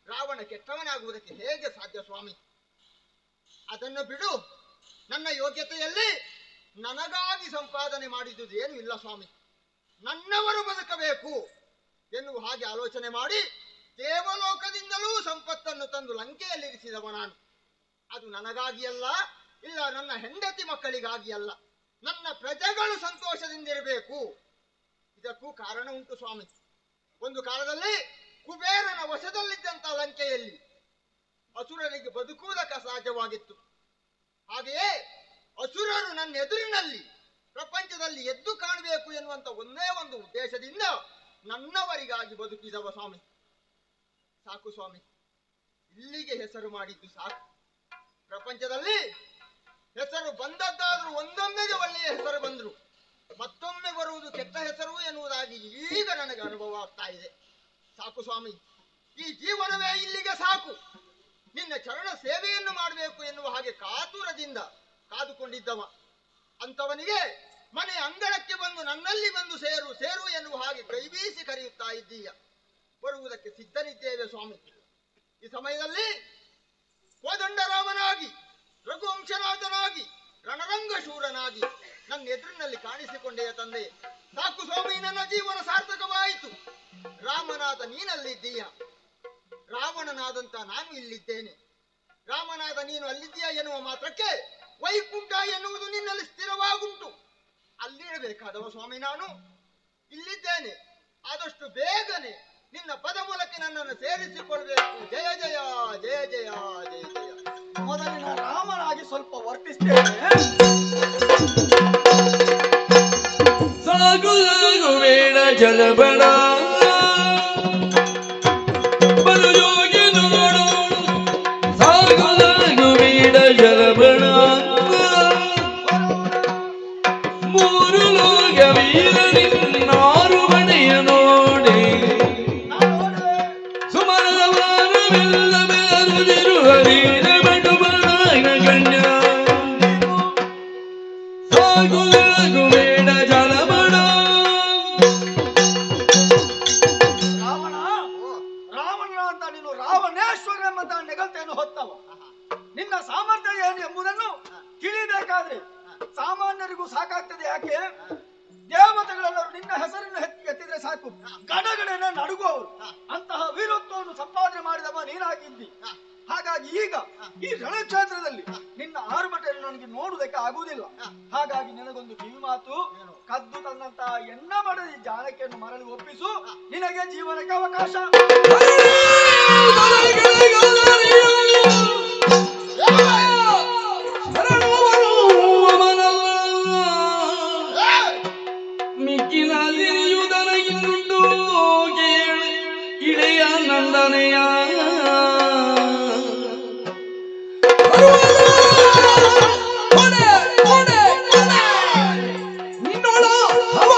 ರಾವಣ ಕೆಟ್ಟವನಾಗುವುದಕ್ಕೆ ಹೇಗೆ ಸಾಧ್ಯ ಸ್ವಾಮಿ? ಅದನ್ನು ಬಿಡು. ನನ್ನ ಯೋಗ್ಯತೆಯಲ್ಲಿ ನನಗಾಗಿ ಸಂಪಾದನೆ ಮಾಡಿದುದು ಏನು ಇಲ್ಲ ಸ್ವಾಮಿ. ನನ್ನವರು ಬದುಕಬೇಕು ಎನ್ನುವ ಹಾಗೆ ಆಲೋಚನೆ ಮಾಡಿ ದೇವಲೋಕದಿಂದಲೂ ಸಂಪತ್ತನ್ನು ತಂದು ಲಂಕೆಯಲ್ಲಿರಿಸಿದವ ನಾನು. ಅದು ನನಗಾಗಿ ಅಲ್ಲ, ಇಲ್ಲ ನನ್ನ ಹೆಂಡತಿ ಮಕ್ಕಳಿಗಾಗಿ ಅಲ್ಲ, ನನ್ನ ಪ್ರಜೆಗಳು ಸಂತೋಷದಿಂದಿರಬೇಕು. ಇದಕ್ಕೂ ಕಾರಣ ಉಂಟು ಸ್ವಾಮಿ. ಒಂದು ಕಾಲದಲ್ಲಿ ಕುಬೇರನ ವಶದಲ್ಲಿದ್ದಂತ ಲಂಕೆಯಲ್ಲಿ ಅಸುರರಿಗೆ ಬದುಕುವುದಕ್ಕೆ ಅಸಾಧ್ಯವಾಗಿತ್ತು. ಹಾಗೆಯೇ ಅಸುರರು ನನ್ನ ಎದುರಿನಲ್ಲಿ ಪ್ರಪಂಚದಲ್ಲಿ ಎದ್ದು ಕಾಣಬೇಕು ಎನ್ನುವಂತ ಒಂದೇ ಒಂದು ಉದ್ದೇಶದಿಂದ ನನ್ನವರಿಗಾಗಿ ಬದುಕಿದವ ಸ್ವಾಮಿ. ಸಾಕು ಸ್ವಾಮಿ, ಇಲ್ಲಿಗೆ ಹೆಸರು ಮಾಡಿದ್ದು ಸಾಕು. ಪ್ರಪಂಚದಲ್ಲಿ ಹೆಸರು ಬಂದದ್ದಾದ್ರೂ ಒಂದೊಮ್ಮೆಗೆ ಒಳ್ಳೆಯ ಹೆಸರು ಬಂದ್ರು, ಮತ್ತೊಮ್ಮೆ ಬರುವುದು ಕೆಟ್ಟ ಹೆಸರು ಎನ್ನುವುದಾಗಿ ಈಗ ನನಗೆ ಅನುಭವ ಆಗ್ತಾ ಇದೆ. ಸಾಕು ಸ್ವಾಮಿ, ಈ ಜೀವನವೇ ಇಲ್ಲಿಗೆ ಸಾಕು. ನಿನ್ನ ಚರಣ ಸೇವೆಯನ್ನು ಮಾಡಬೇಕು ಎನ್ನುವ ಹಾಗೆ ಕಾತುರದಿಂದ ಕಾದುಕೊಂಡಿದ್ದವ ಅಂತವನಿಗೆ ಮನೆ ಅಂಗಳಕ್ಕೆ ಬಂದು ನನ್ನಲ್ಲಿ ಬಂದು ಸೇರು ಸೇರು ಎನ್ನುವ ಹಾಗೆ ಕೈಬೀಸಿ ಕರೆಯುತ್ತಾ ಇದ್ದೀಯ. ಬರುವುದಕ್ಕೆ ಸಿದ್ಧನಿದ್ದೇವೆ ಸ್ವಾಮಿ. ಈ ಸಮಯದಲ್ಲಿ ಕೋದಂಡರಾಮನಾಗಿ, ರಘುವಂಶನಾಥನಾಗಿ, ರಣರಂಗ ಶೂರನಾಗಿ ನನ್ನ ಎದುರಿನಲ್ಲಿ ಕಾಣಿಸಿಕೊಂಡೆಯ ತಂದೆ. ಸಾಕು ಸ್ವಾಮಿ, ನನ್ನ ಜೀವನ ಸಾರ್ಥಕವಾಯಿತು. ರಾಮನಾಥ ನೀನಲ್ಲಿದ್ದೀಯ, ರಾವಣನಾದಂತ ನಾನು ಇಲ್ಲಿದ್ದೇನೆ. ರಾಮನಾಥ ನೀನು ಅಲ್ಲಿದ್ದೀಯ ಎನ್ನುವ ಮಾತ್ರಕ್ಕೆ ವೈಕುಂಠ ಎನ್ನುವುದು ನಿನ್ನಲ್ಲಿ ಸ್ಥಿರವಾಗುಂಟು. ಅಲ್ಲಿರಬೇಕಾದವ ಸ್ವಾಮಿ, ನಾನು ಇಲ್ಲಿದ್ದೇನೆ. ಆದಷ್ಟು ಬೇಗನೆ ನಿನ್ನ ಪದ ಮೂಲಕ ನನ್ನನ್ನು ಸೇರಿಸಿಕೊಳ್ಬೇಕು. ಜಯ ಜಯ ಜಯ ಜಯ ಜಯ ಜಯ. ಮೊದಲಿನ ರಾಮನಾಗಿ ಸ್ವಲ್ಪ ವರ್ತಿಸ್ತೇನೆ. ಸಾಗು ಸಾಗು ಬೇಡ ಜಲಬಡ ಬಲು ಯೋಗಿ ನೋಡು. ಸಾಗು ಸಾಗು ಬೇಡ ಜಲಬಡ ಮೂರು ಲೋಕ ವೀರ ನಿನ್ನಾರು ಮನೆಯ ನೋಡಿ ಸುಮರವಾರವಿಲ್ಲ ಬೆರುದಿರುವ ವೀರ ಬಡು ಬಡಾಯ ಗಣ್ಯ. ಸಾಗು ಸಾಗು ಬೇಡ ಜಲಬಡ. ರಾವಣ ಅಂತ ನೀನು ರಾವಣೇಶ್ವರ ಎಂಬಂತ ನೆಗಲ್ತೆಯನ್ನು ಹೊತ್ತವ. ನಿನ್ನ ಸಾಮರ್ಥ್ಯ ಏನು ಎಂಬುದನ್ನು ತಿಳಿಬೇಕಾದ್ರೆ ಸಾಮಾನ್ಯರಿಗೂ ಸಾಕಾಗ್ತದೆ. ಯಾಕೆ ದೇವತೆಗಳೆಲ್ಲರೂ ನಿನ್ನ ಹೆಸರನ್ನು ಎತ್ತಿದ್ರೆ ಸಾಕು, ಗಡಗಡನೆ ನಡುಗುವವರು. ಅಂತಹ ವೀರತ್ವವನ್ನು ಸಂಪಾದನೆ ಮಾಡಿದವ ನೀನಾಗಿದ್ದಿ. ಹಾಗಾಗಿ ಈಗ ಈ ರಣಕ್ಷೇತ್ರದಲ್ಲಿ ನಿನ್ನ ಆರ್ಭಟವನ್ನು ನನಗೆ ನೋಡುವುದಕ್ಕೆ ಆಗುವುದಿಲ್ಲ. ಹಾಗಾಗಿ ನಿನಗೊಂದು ಕಿವಿ ಮಾತು, ಕದ್ದು ತಂದಂತಹ ಎನ್ನ ಬಡದಿ ಜಾನಕಿಯನ್ನು ಮರಳಿ ಒಪ್ಪಿಸು. ನಿನಗೆ ಜೀವನಕ್ಕೆ ಅವಕಾಶ. ಮಿಕ್ಕಿನಲ್ಲಿಯುವುದನಗಿಂದು ಇಳೆಯ ನಂದನೆಯ ನಿನ್ನೋಳ ಹವ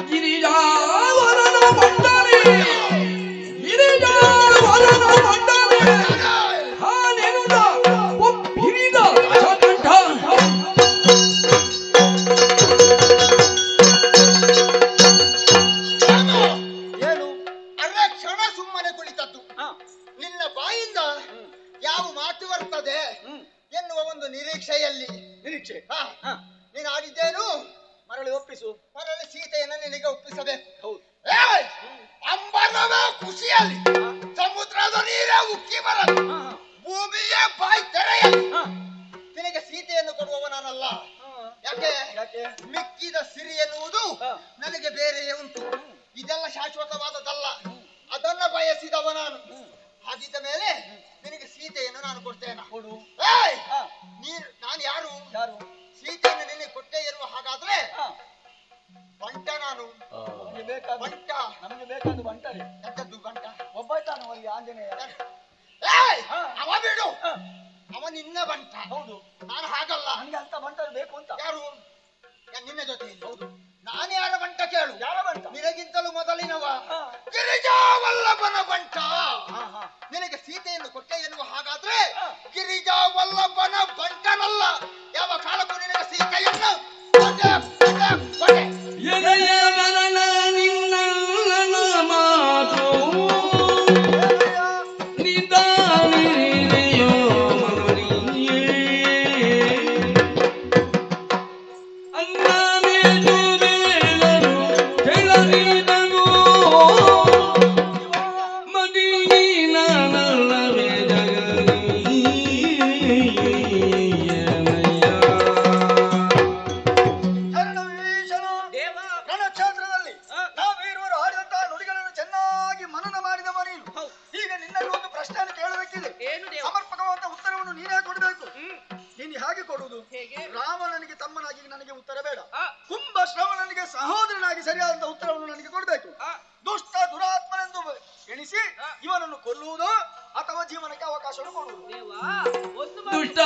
ಗಿರಿಜಾವರನ ಮಂಡನೆ ಗಿರಿಜಾವರನ ಮಂಡನೆ ಹಾನೆನುದ ಒಪ್ಪಿರಿದ ಕಂಠ. ಏನು ಅರೆ ಕ್ಷಣ ಸುಮ್ಮನೆ ಕುಳಿತದ್ದು. ನಿನ್ನ ಬಾಯಿಂದ ಯಾವ ಮಾತು ಬರ್ತದೆ ಎನ್ನುವ ಒಂದು ನಿರೀಕ್ಷೆಯಲ್ಲಿ ನಿರೀಕ್ಷೆ ನೀನು ಆಡಿದ್ದೇನು, ಮರಳಿ ಒಪ್ಪಿಸು. ಮರಳಿ ಸೀತೆಯನ್ನು ನಿನಗೆ ಒಪ್ಪಿಸಬೇಕು. ಹೌದು. ಅಂಬರವೇ ಖುಷಿಯಲ್ಲಿ, ಸಮುದ್ರದ ನೀರೇ ಉಕ್ಕಿ ಬರಲಿ, ಭೂಮಿಯೇ ಬಾಯಿ ತೆರೆಯಲಿ, ನಿನಗೆ ಸೀತೆಯನ್ನು ಕೊಡುವವ ನಾನಲ್ಲ. ಯಾಕೆ ಮಿಕ್ಕಿದ ಸಿರಿ ಎನ್ನುವುದು ನನಗೆ ಬೇರೆಯೇ ಉಂಟು. ಇದೆಲ್ಲ ಶಾಶ್ವತವಾದದಲ್ಲ, ಅದನ್ನ ಬಯಸಿದವ ನಾನು. ಹಾಗಿದ್ದ ಮೇಲೆ ನಿನಗೆ ಸೀತೆಯನ್ನು ನಾನು ಕೊಡ್ತೇನೆ. ನಾನು ಯಾರು? ಸೀತೆಯನ್ನು ನಿನಗೆ ಕೊಟ್ಟೆ ಎನ್ನುವ ಹಾಗಾದ್ರೆ ಬಂಟ ನಾನು. ಬಂಟ ನಮಗೆ ಬೇಕಾದ ಬಂಟರಿ. ಎಂತದ್ದು ಬಂಟ? ಒಬ್ಬ ತಾನು ಅವರಿಗೆ ಆಂಜನೇಯ. ಅವ ಬಿಡು, ಅವ ನಿನ್ನ ಬಂಟ. ಹೌದು, ನಾನು ಹಾಗಲ್ಲ. ಹಂಗೆ ಅಂತ ಬಂಟರು ಬೇಕು ಅಂತ. ಯಾರು? ನಿನ್ನ ಜೊತೆ. ಹೌದು. ನಾನು ಯಾರ ಬಂಟ ಕೇಳು? ಯಾರ ಬಂಟ? ನಿನಗಿಂತಲೂ ಮೊದಲಿನವ ಗಿರಿಜಾವಲ್ಲಭನ ಬಂಟ. ನಿನಗೆ ಸೀತೆಯನ್ನು ಕೊಟ್ಟೆ ಎನ್ನುವ ಹಾಗಾದ್ರೆ ಗಿರಿಜಾವಲ್ಲಭನ ಬಂಟನಲ್ಲ. ಯಾವ ಕಾಲಕ್ಕೂ ನಿನಗೆ ಸೀತೆಯನ್ನು ನಿನ್ನ ಮಾತು ನಿಧಾನಿದೆಯೋ ಅಂಗನೇ ಜುಬೇಲನು ಕೆಳಗಿದನು ಮದೀನ ನಲ್ಲವೇ ಜಗದೀ ತಮ್ಮನಾಗಿ ನನಗೆ ಉತ್ತರ ಬೇಡ. ಕುಂಭ ಶ್ರವಣನಿಗೆ ಸಹೋದರನಾಗಿ ಸರಿಯಾದಂತಹ ಉತ್ತರವನ್ನು ನನಗೆ ಕೊಡಬೇಕು. ದುಷ್ಟ ದುರಾತ್ಮನೆಂದು ಎಣಿಸಿ ಇವನನ್ನು ಕೊಲ್ಲುವುದು ಅಥವಾ ಜೀವನಕ್ಕೆ ಅವಕಾಶವನ್ನು ಕೊಡುವುದು. ದುಷ್ಟ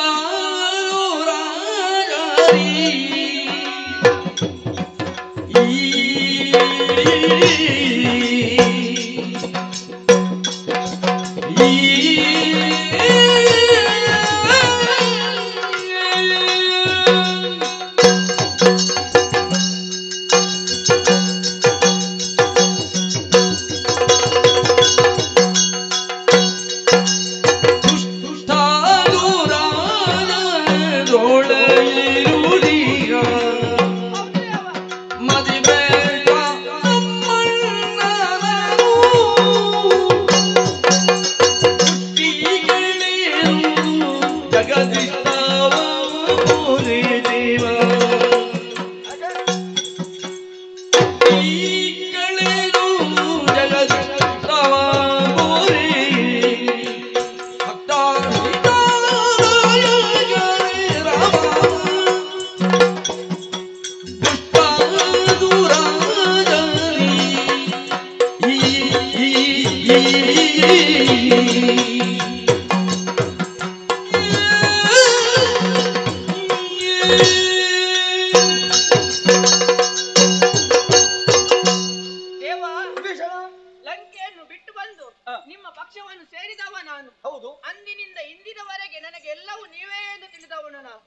ಲಂಕೆಯನ್ನು ಬಿಟ್ಟು ಬಂದು ನಿಮ್ಮ ಪಕ್ಷವನ್ನು ಸೇರಿದವ ನಾನು. ಹೌದು. ಅಂದಿನಿಂದ ಇಂದಿನವರೆಗೆ ನನಗೆ ಎಲ್ಲವೂ ನೀವೇ ಎಂದು ತಿಳಿದವನು ನಾನು.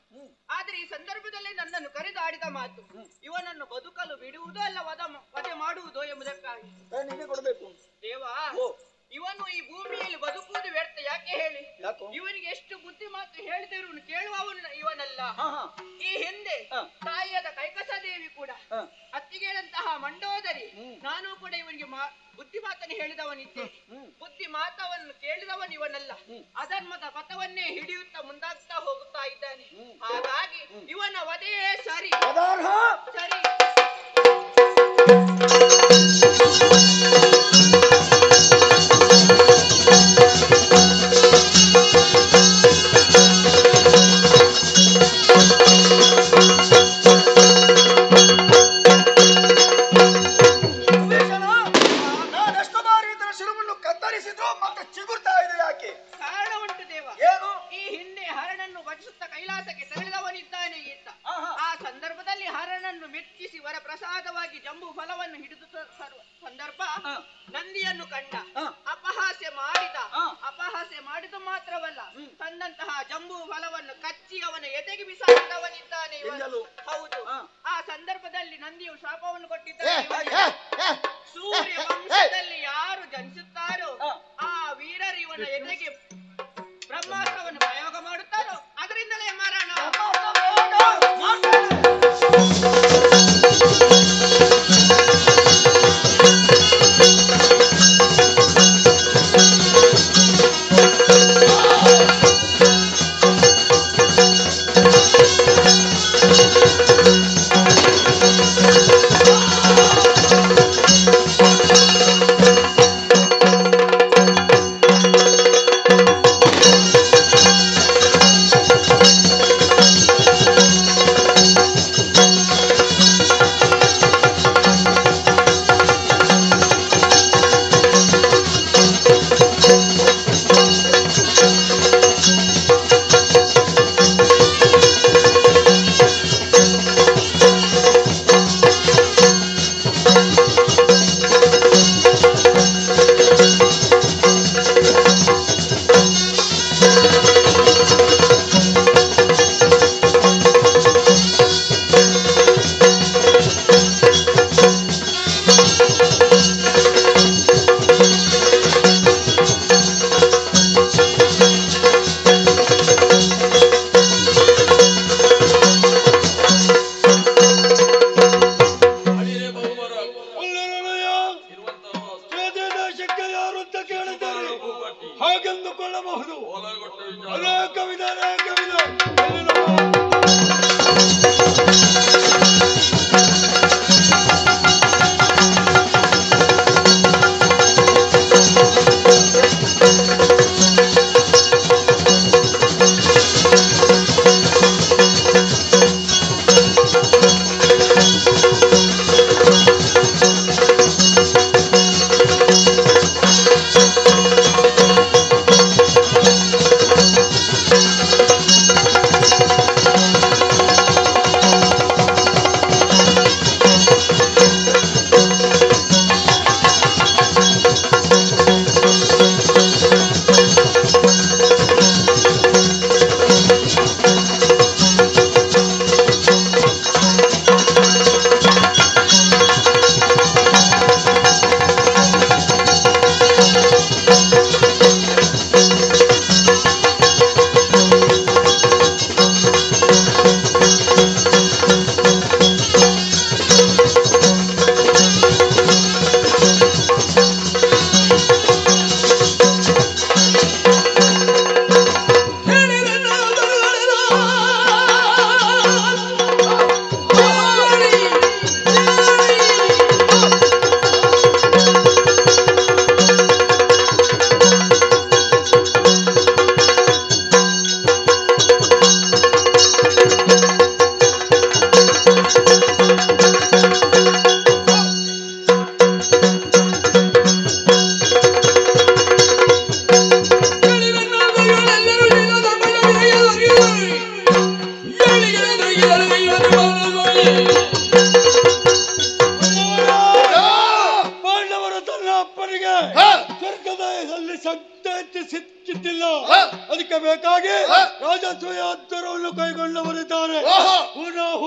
ಆದ್ರೆ ಈ ಸಂದರ್ಭದಲ್ಲಿ ನನ್ನನ್ನು ಕರೆದು ಆಡಿದ ಮಾತು ಇವನನ್ನು ಬದುಕಲು ಬಿಡುವುದೋ ಅಲ್ಲ ವಧೆ ಮಾಡುವುದೋ ಎಂಬುದಕ್ಕಾಗಿ ಕೊಡಬೇಕು. ದೇವಾ, ಇವನು ಈ ಭೂಮಿಯಲ್ಲಿ ಬದುಕುವುದು ವ್ಯರ್ಥ. ಯಾಕೆ ಹೇಳಿ? ಇವನಿಗೆ ಎಷ್ಟು ಬುದ್ಧಿ ಮಾತು ಹೇಳಿದರು ಕೇಳುವವನು ಇವನಲ್ಲ. ಈ ಹಿಂದೆ ತಾಯಿಯಾದ ಕೈಕಸದೇವಿ ಕೂಡ ಅತ್ತಿಗೆಳಂತಹ ಮಂಡೋದರಿ ನಾನು ಕೂಡ ಇವನಿಗೆ ಬುದ್ಧಿ ಮಾತನ್ನು ಹೇಳಿದವನಿದ್ದೆ. ಬುದ್ಧಿ ಮಾತವನ್ನು ಕೇಳಿದವನು ಇವನಲ್ಲ. ಅಧರ್ಮದ ಪಥವನ್ನೇ ಹಿಡಿಯುತ್ತಾ ಮುಂದಾಗ್ತಾ ಹೋಗುತ್ತಾ ಇದ್ದಾನೆ. ಹಾಗಾಗಿ ಇವನ ವಧೆಯೇ ಸರಿ ಸರಿ. ಕಾರಣ ಉಂಟು ದೇವ. ಈ ಹಿಂದೆ ಹರನನ್ನು ಭಜಿಸುತ್ತಾ ಕೈಲಾಸಕ್ಕೆ ತೆರಳಿದವನಿದ್ದಾನೆ ಈತ. ಆ ಸಂದರ್ಭದಲ್ಲಿ ಹರನನ್ನು ಮೆಚ್ಚಿಸಿ ವರ ಪ್ರಸಾದವಾಗಿ ಜಂಬೂ ಫಲವನ್ನು ಹಿಡಿದು ಸಂದರ್ಭ ನಂದಿಯನ್ನು ಕಂಡ. ಅಪಹಾಸ್ಯ ಮಾಡಿದ ಮಾತ್ರವಲ್ಲ, ತಂದಂತಹ ಜಂಬೂ ಫಲವನ್ನು ಕಚ್ಚಿ ಅವನ ಎದೆಗೆ ಬಿಸಾಡಿದವನಿದ್ದಾನೆ ಇವನು. ಹೌದು. ಆ ಸಂದರ್ಭದಲ್ಲಿ ನಂದಿಯು ಶಾಪವನ್ನು ಕೊಟ್ಟಿದ್ದಾನೆ. ಸೂರ್ಯ ವಂಶದಲ್ಲಿ ಯಾರು ಜನಿಸುತ್ತಾರೋ ಆ ವೀರರು ಇವನ ಎದೆಗೆ ಬ್ರಹ್ಮಾಸ್ತ್ರವನ್ನು ಪ್ರಯೋಗ ಮಾಡುತ್ತಾರೋ ಅದರಿಂದಲೇ ಮರಣ.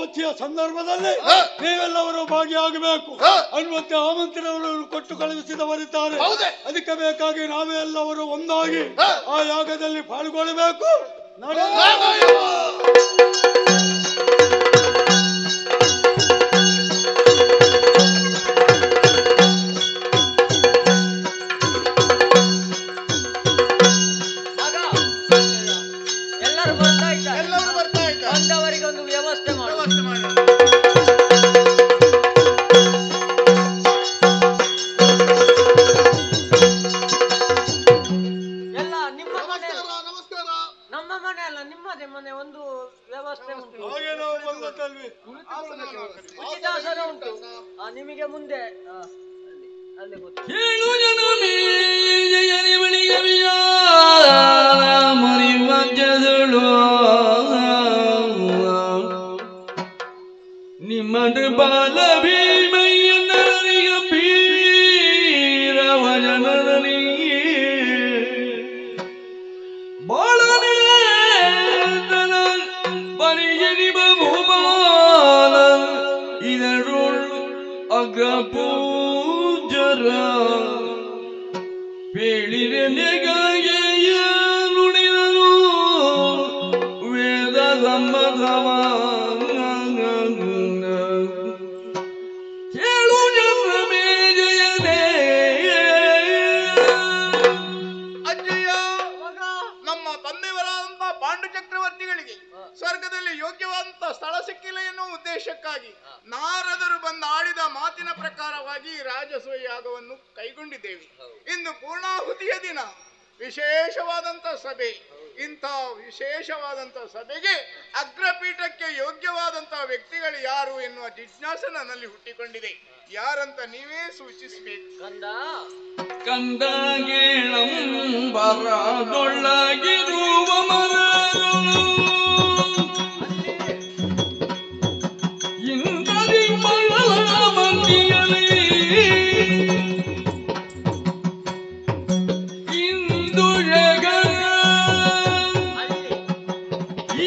ಆಹುತಿಯ ಸಂದರ್ಭದಲ್ಲಿ ನೀವೆಲ್ಲವರು ಭಾಗಿಯಾಗಬೇಕು ಅನ್ನುವಂತೆ ಆಮಂತ್ರಣವನ್ನು ಕೊಟ್ಟು ಕಳುಹಿಸಿದವರಿದ್ದಾರೆ. ಅದಕ್ಕೆ ಬೇಕಾಗಿ ನಾವೇ ಎಲ್ಲವರು ಒಂದಾಗಿ ಆ ಯಾಗದಲ್ಲಿ ಪಾಲ್ಗೊಳ್ಳಬೇಕು. ಎಲ್ಲರೂ ಬರ್ತಾ ಇದ್ದಾರೆ. ಬಂದವರಿಗೊಂದು ವ್ಯವಸ್ಥೆ ಮಾಡಿ ಎಲ್ಲ ನಿಮ್ಮ ಮನೆ. ನಮ್ಮ ಮನೆ ಅಲ್ಲ, ನಿಮ್ಮದೇ ಮನೆ. ಒಂದು ವ್ಯವಸ್ಥೆ ಉಂಟು, ಉಚಿತಾಸನ ಉಂಟು. ನಿಮಗೆ ಮುಂದೆ ಅಲ್ಲಿ ಗೊತ್ತು. ನಿಮ್ಮದ ಬಾಲ ಭೀಮಯ್ಯನರಿಗ ಬೀರವ ಜನರಲ್ಲಿ ಬಾಳನೇ ಬರಿಯನಿಬ ಭೂಮಾನ ಇದರೊಳು ಅಗ್ರ ಪೂಜರ ಬೇಳಿರೆ ನೆಗೆಯ ನುಡಿದನು ವೇದ ಸಮ್ಮತವ ಕೇಳು ಜನಮೇ ಜಯನೇ. ಅಜ್ಜಯ್ಯ, ನಮ್ಮ ತಂದೆಯವರಾದಂತಹ ಪಾಂಡು ಚಕ್ರವರ್ತಿಗಳಿಗೆ ಸ್ವರ್ಗದಲ್ಲಿ ಯೋಗ್ಯವಾದಂತಹ ಸ್ಥಳ ಸಿಕ್ಕಿಲ್ಲ ಎನ್ನುವ ಉದ್ದೇಶಕ್ಕಾಗಿ ನಾರದರು ಬಂದು ಆಡಿದ ಮಾತಿನ ಪ್ರಕಾರವಾಗಿ ರಾಜಸೂಯ ಯಾಗವನ್ನು ಕೈಗೊಂಡಿದ್ದೇವೆ. ಇಂದು ಪೂರ್ಣಾಹುತಿಯ ದಿನ, ವಿಶೇಷವಾದಂತ ಸಭೆ. ಇಂಥ ವಿಶೇಷವಾದಂತ ಸಭೆಗೆ ಅಗ್ರಪೀಠಕ್ಕೆ ಯೋಗ್ಯವಾದಂತಹ ವ್ಯಕ್ತಿಗಳು ಯಾರು ಎನ್ನುವ ಜಿಜ್ಞಾಸೆ ನನ್ನಲ್ಲಿ ಹುಟ್ಟಿಕೊಂಡಿದೆ. ಯಾರಂತ ನೀವೇ ಸೂಚಿಸಬೇಕು. ಕಂದಗೇಳಂಬರದೊಳಗಿರುವ ಮರಗಳು ಇಂದರಿ ಮಳಲ ಮಂದಿಯಲಿ ಇಂದು ಜಗನ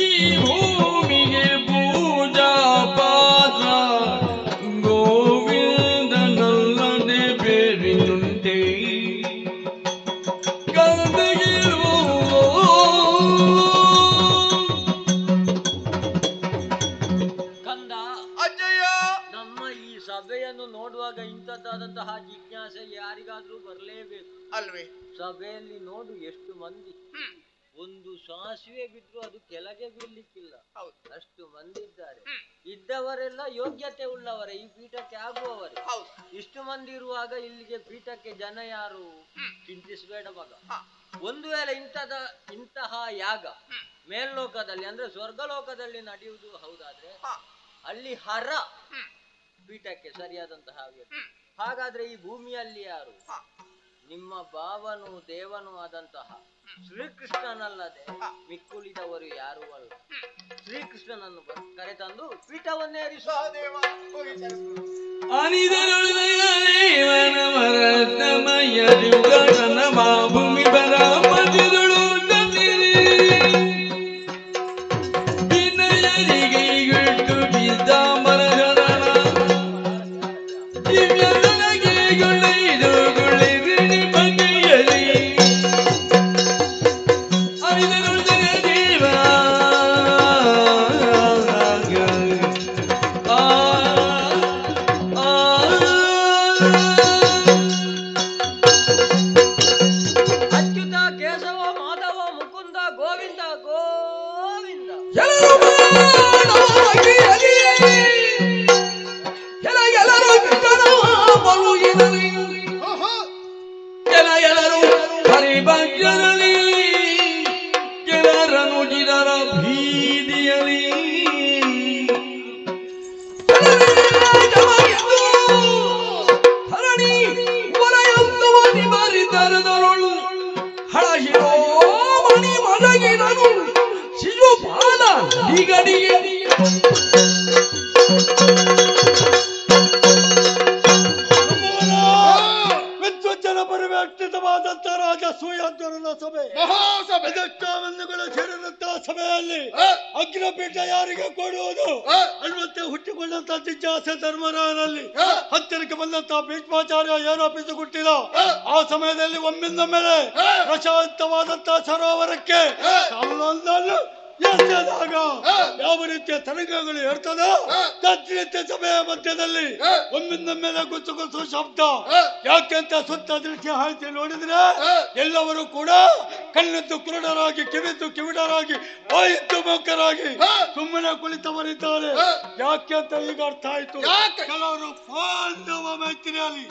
ಈ ಭೂಮಿಗೆ ಪೂಜಾ ಪಾತ್ರ ಗೋವಿಂದನಲ್ಲದೆ ಬೇರಿನುಂಟೆ ಕಂದ. ಅಜ್ಜಯ್ಯ, ನಮ್ಮ ಈ ಸಭೆಯನ್ನು ನೋಡುವಾಗ ಇಂಥದ್ದಾದಂತಹ ಜಿಜ್ಞಾಸೆ ಯಾರಿಗಾದ್ರೂ ಬರಲೇಬೇಕು ಅಲ್ವೇ? ಸಭೆಯಲ್ಲಿ ನೋಡು ಎಷ್ಟು ಮಂದಿ. ಒಂದು ಸಾಸಿವೆ ಬಿಟ್ಟರು ಅದು ಕೆಳಗೆ ಬೀಳ್ಲಿಕ್ಕಿಲ್ಲ, ಅಷ್ಟು ಮಂದಿ ಇದ್ದಾರೆ. ಇದ್ದವರೆಲ್ಲ ಯೋಗ್ಯತೆ ಉಳ್ಳವರೇ, ಈ ಪೀಠಕ್ಕೆ ಆಗುವವರೇ. ಇಷ್ಟು ಮಂದಿ ಇರುವಾಗ ಇಲ್ಲಿಗೆ ಪೀಠಕ್ಕೆ ಜನ ಯಾರು ಚಿಂತಿಸಬೇಡ ಮಗ. ಒಂದು ವೇಳೆ ಇಂತಹ ಯಾಗ ಮೇಲ್ಲೋಕದಲ್ಲಿ ಅಂದ್ರೆ ಸ್ವರ್ಗಲೋಕದಲ್ಲಿ ನಡೆಯುವುದು ಹೌದಾದ್ರೆ ಅಲ್ಲಿ ಹರ ಪೀಠಕ್ಕೆ ಸರಿಯಾದಂತಹ ವ್ಯಕ್ತಿ. ಹಾಗಾದ್ರೆ ಈ ಭೂಮಿಯಲ್ಲಿ ಯಾರು? ನಿಮ್ಮ ಭಾವನು ದೇವನು ಆದಂತಹ ಶ್ರೀಕೃಷ್ಣನಲ್ಲದೆ ಮಿಕ್ಕುಳಿದವರು ಯಾರೂ ಅಲ್ಲ. ಶ್ರೀಕೃಷ್ಣನನ್ನು ಕರೆತಂದು ಪೀಠವನ್ನೇ ಏರಿಸುವ ದೇವ. ಭೂಮಿ ಬರ ಮಧ್ಯದಳು ವಿನಯರಿಗೆ ಇಟ್ಟು ಬಿದ್ದ ಮರಗರಣ ದಿವ್ಯದನಗೆ ಗುಳ್ಳೆದು ಗುಳ್ಳೆ ಬಿಡಿ ಬಗೆಯಲಿ ಅರಿದಳು ಜಗದೇವ ಅಚ್ಯುತ ಕೇಶವ ಮಾಧವ ಮುಕುಂದ ಗೋವಿಂದ ಗೋವಿಂದ. ಕೆಲರು ಹರಿಭಂಜನಲ್ಲಿ ಕೆಲರನು ಜಿದರ ಭೀದಿಯಲಿ ಹರಣಿ ವಲಯಂದುವ ನಿಬರಿದರದರಳು ಹಳಹಿರೋ ಮಣಿ ಮಲಗಿದನು ಶಿಶುಪಾಲ ನಿಗಡಿಗೆ ವಿದ್ವಜ್ಜನ ಪರಿವ್ಯಕ್ತಿತವಾದಂತಹ ರಾಜಸೂಯಾಧ್ವರನ ಸಭೆ, ಮಹಾಸಭೆ, ಇದಕ್ಕಾಮಂದುಗಳು ಸೇರಿದಂತಹ ಸಭೆಯಲ್ಲಿ ಅಗ್ರಪೀಠ ಯಾರಿಗೆ ಕೊಡುವುದು ಅನ್ನುವಂತ ಹುಟ್ಟಿಕೊಂಡಂತ ಜಿಜ್ಞಾಸೆ ಧರ್ಮರಾಯನಲ್ಲಿ ಹತ್ತಿರಕ್ಕೆ ಬಂದಂತ ಭೀಷ್ಮಾಚಾರ್ಯ ಏನೋ ಪಿಸುಗುಟ್ಟಿದ ಆ ಸಮಯದಲ್ಲಿ ಒಮ್ಮಿಂದೊಮ್ಮೆಲೆ ಪ್ರಶಾಂತವಾದಂತಹ ಸರೋವರಕ್ಕೆ ಕಲ್ಲೊಂದನ್ನು ಎಸೆದಾಗ ಯಾವ ರೀತಿಯ ತರಂಗಗಳು ಇರ್ತದ ತದ್ರೀತಿಯ ಸಭೆಯ ಮಧ್ಯದಲ್ಲಿ ಒಮ್ಮಿಂದೊಮ್ಮೆಲೆ ಗುಸು ಗುಸು ಶಬ್ದ ಯಾಕೆಂತ ಸುತ್ತ ದೃಷ್ಟಿ ಹಾಯಿಸಿ ನೋಡಿದ್ರೆ ಎಲ್ಲವರು ಕೂಡ ಕಣ್ಣೆದ್ದು ಕುರುಡರಾಗಿ ಕಿವಿದ್ದು ಕಿವಿಡರಾಗಿ ಬಾಯಿದ್ದು ಮೂಕರಾಗಿ ಸುಮ್ಮನೆ ಕುಳಿತವರಿದ್ದಾರೆ. ಯಾಕೆಂತ ಈಗ ಅರ್ಥ ಆಯ್ತು. ಕೆಲವರು ಪಾಂಡವ ಮೈತ್ರಿಯಲ್ಲಿ,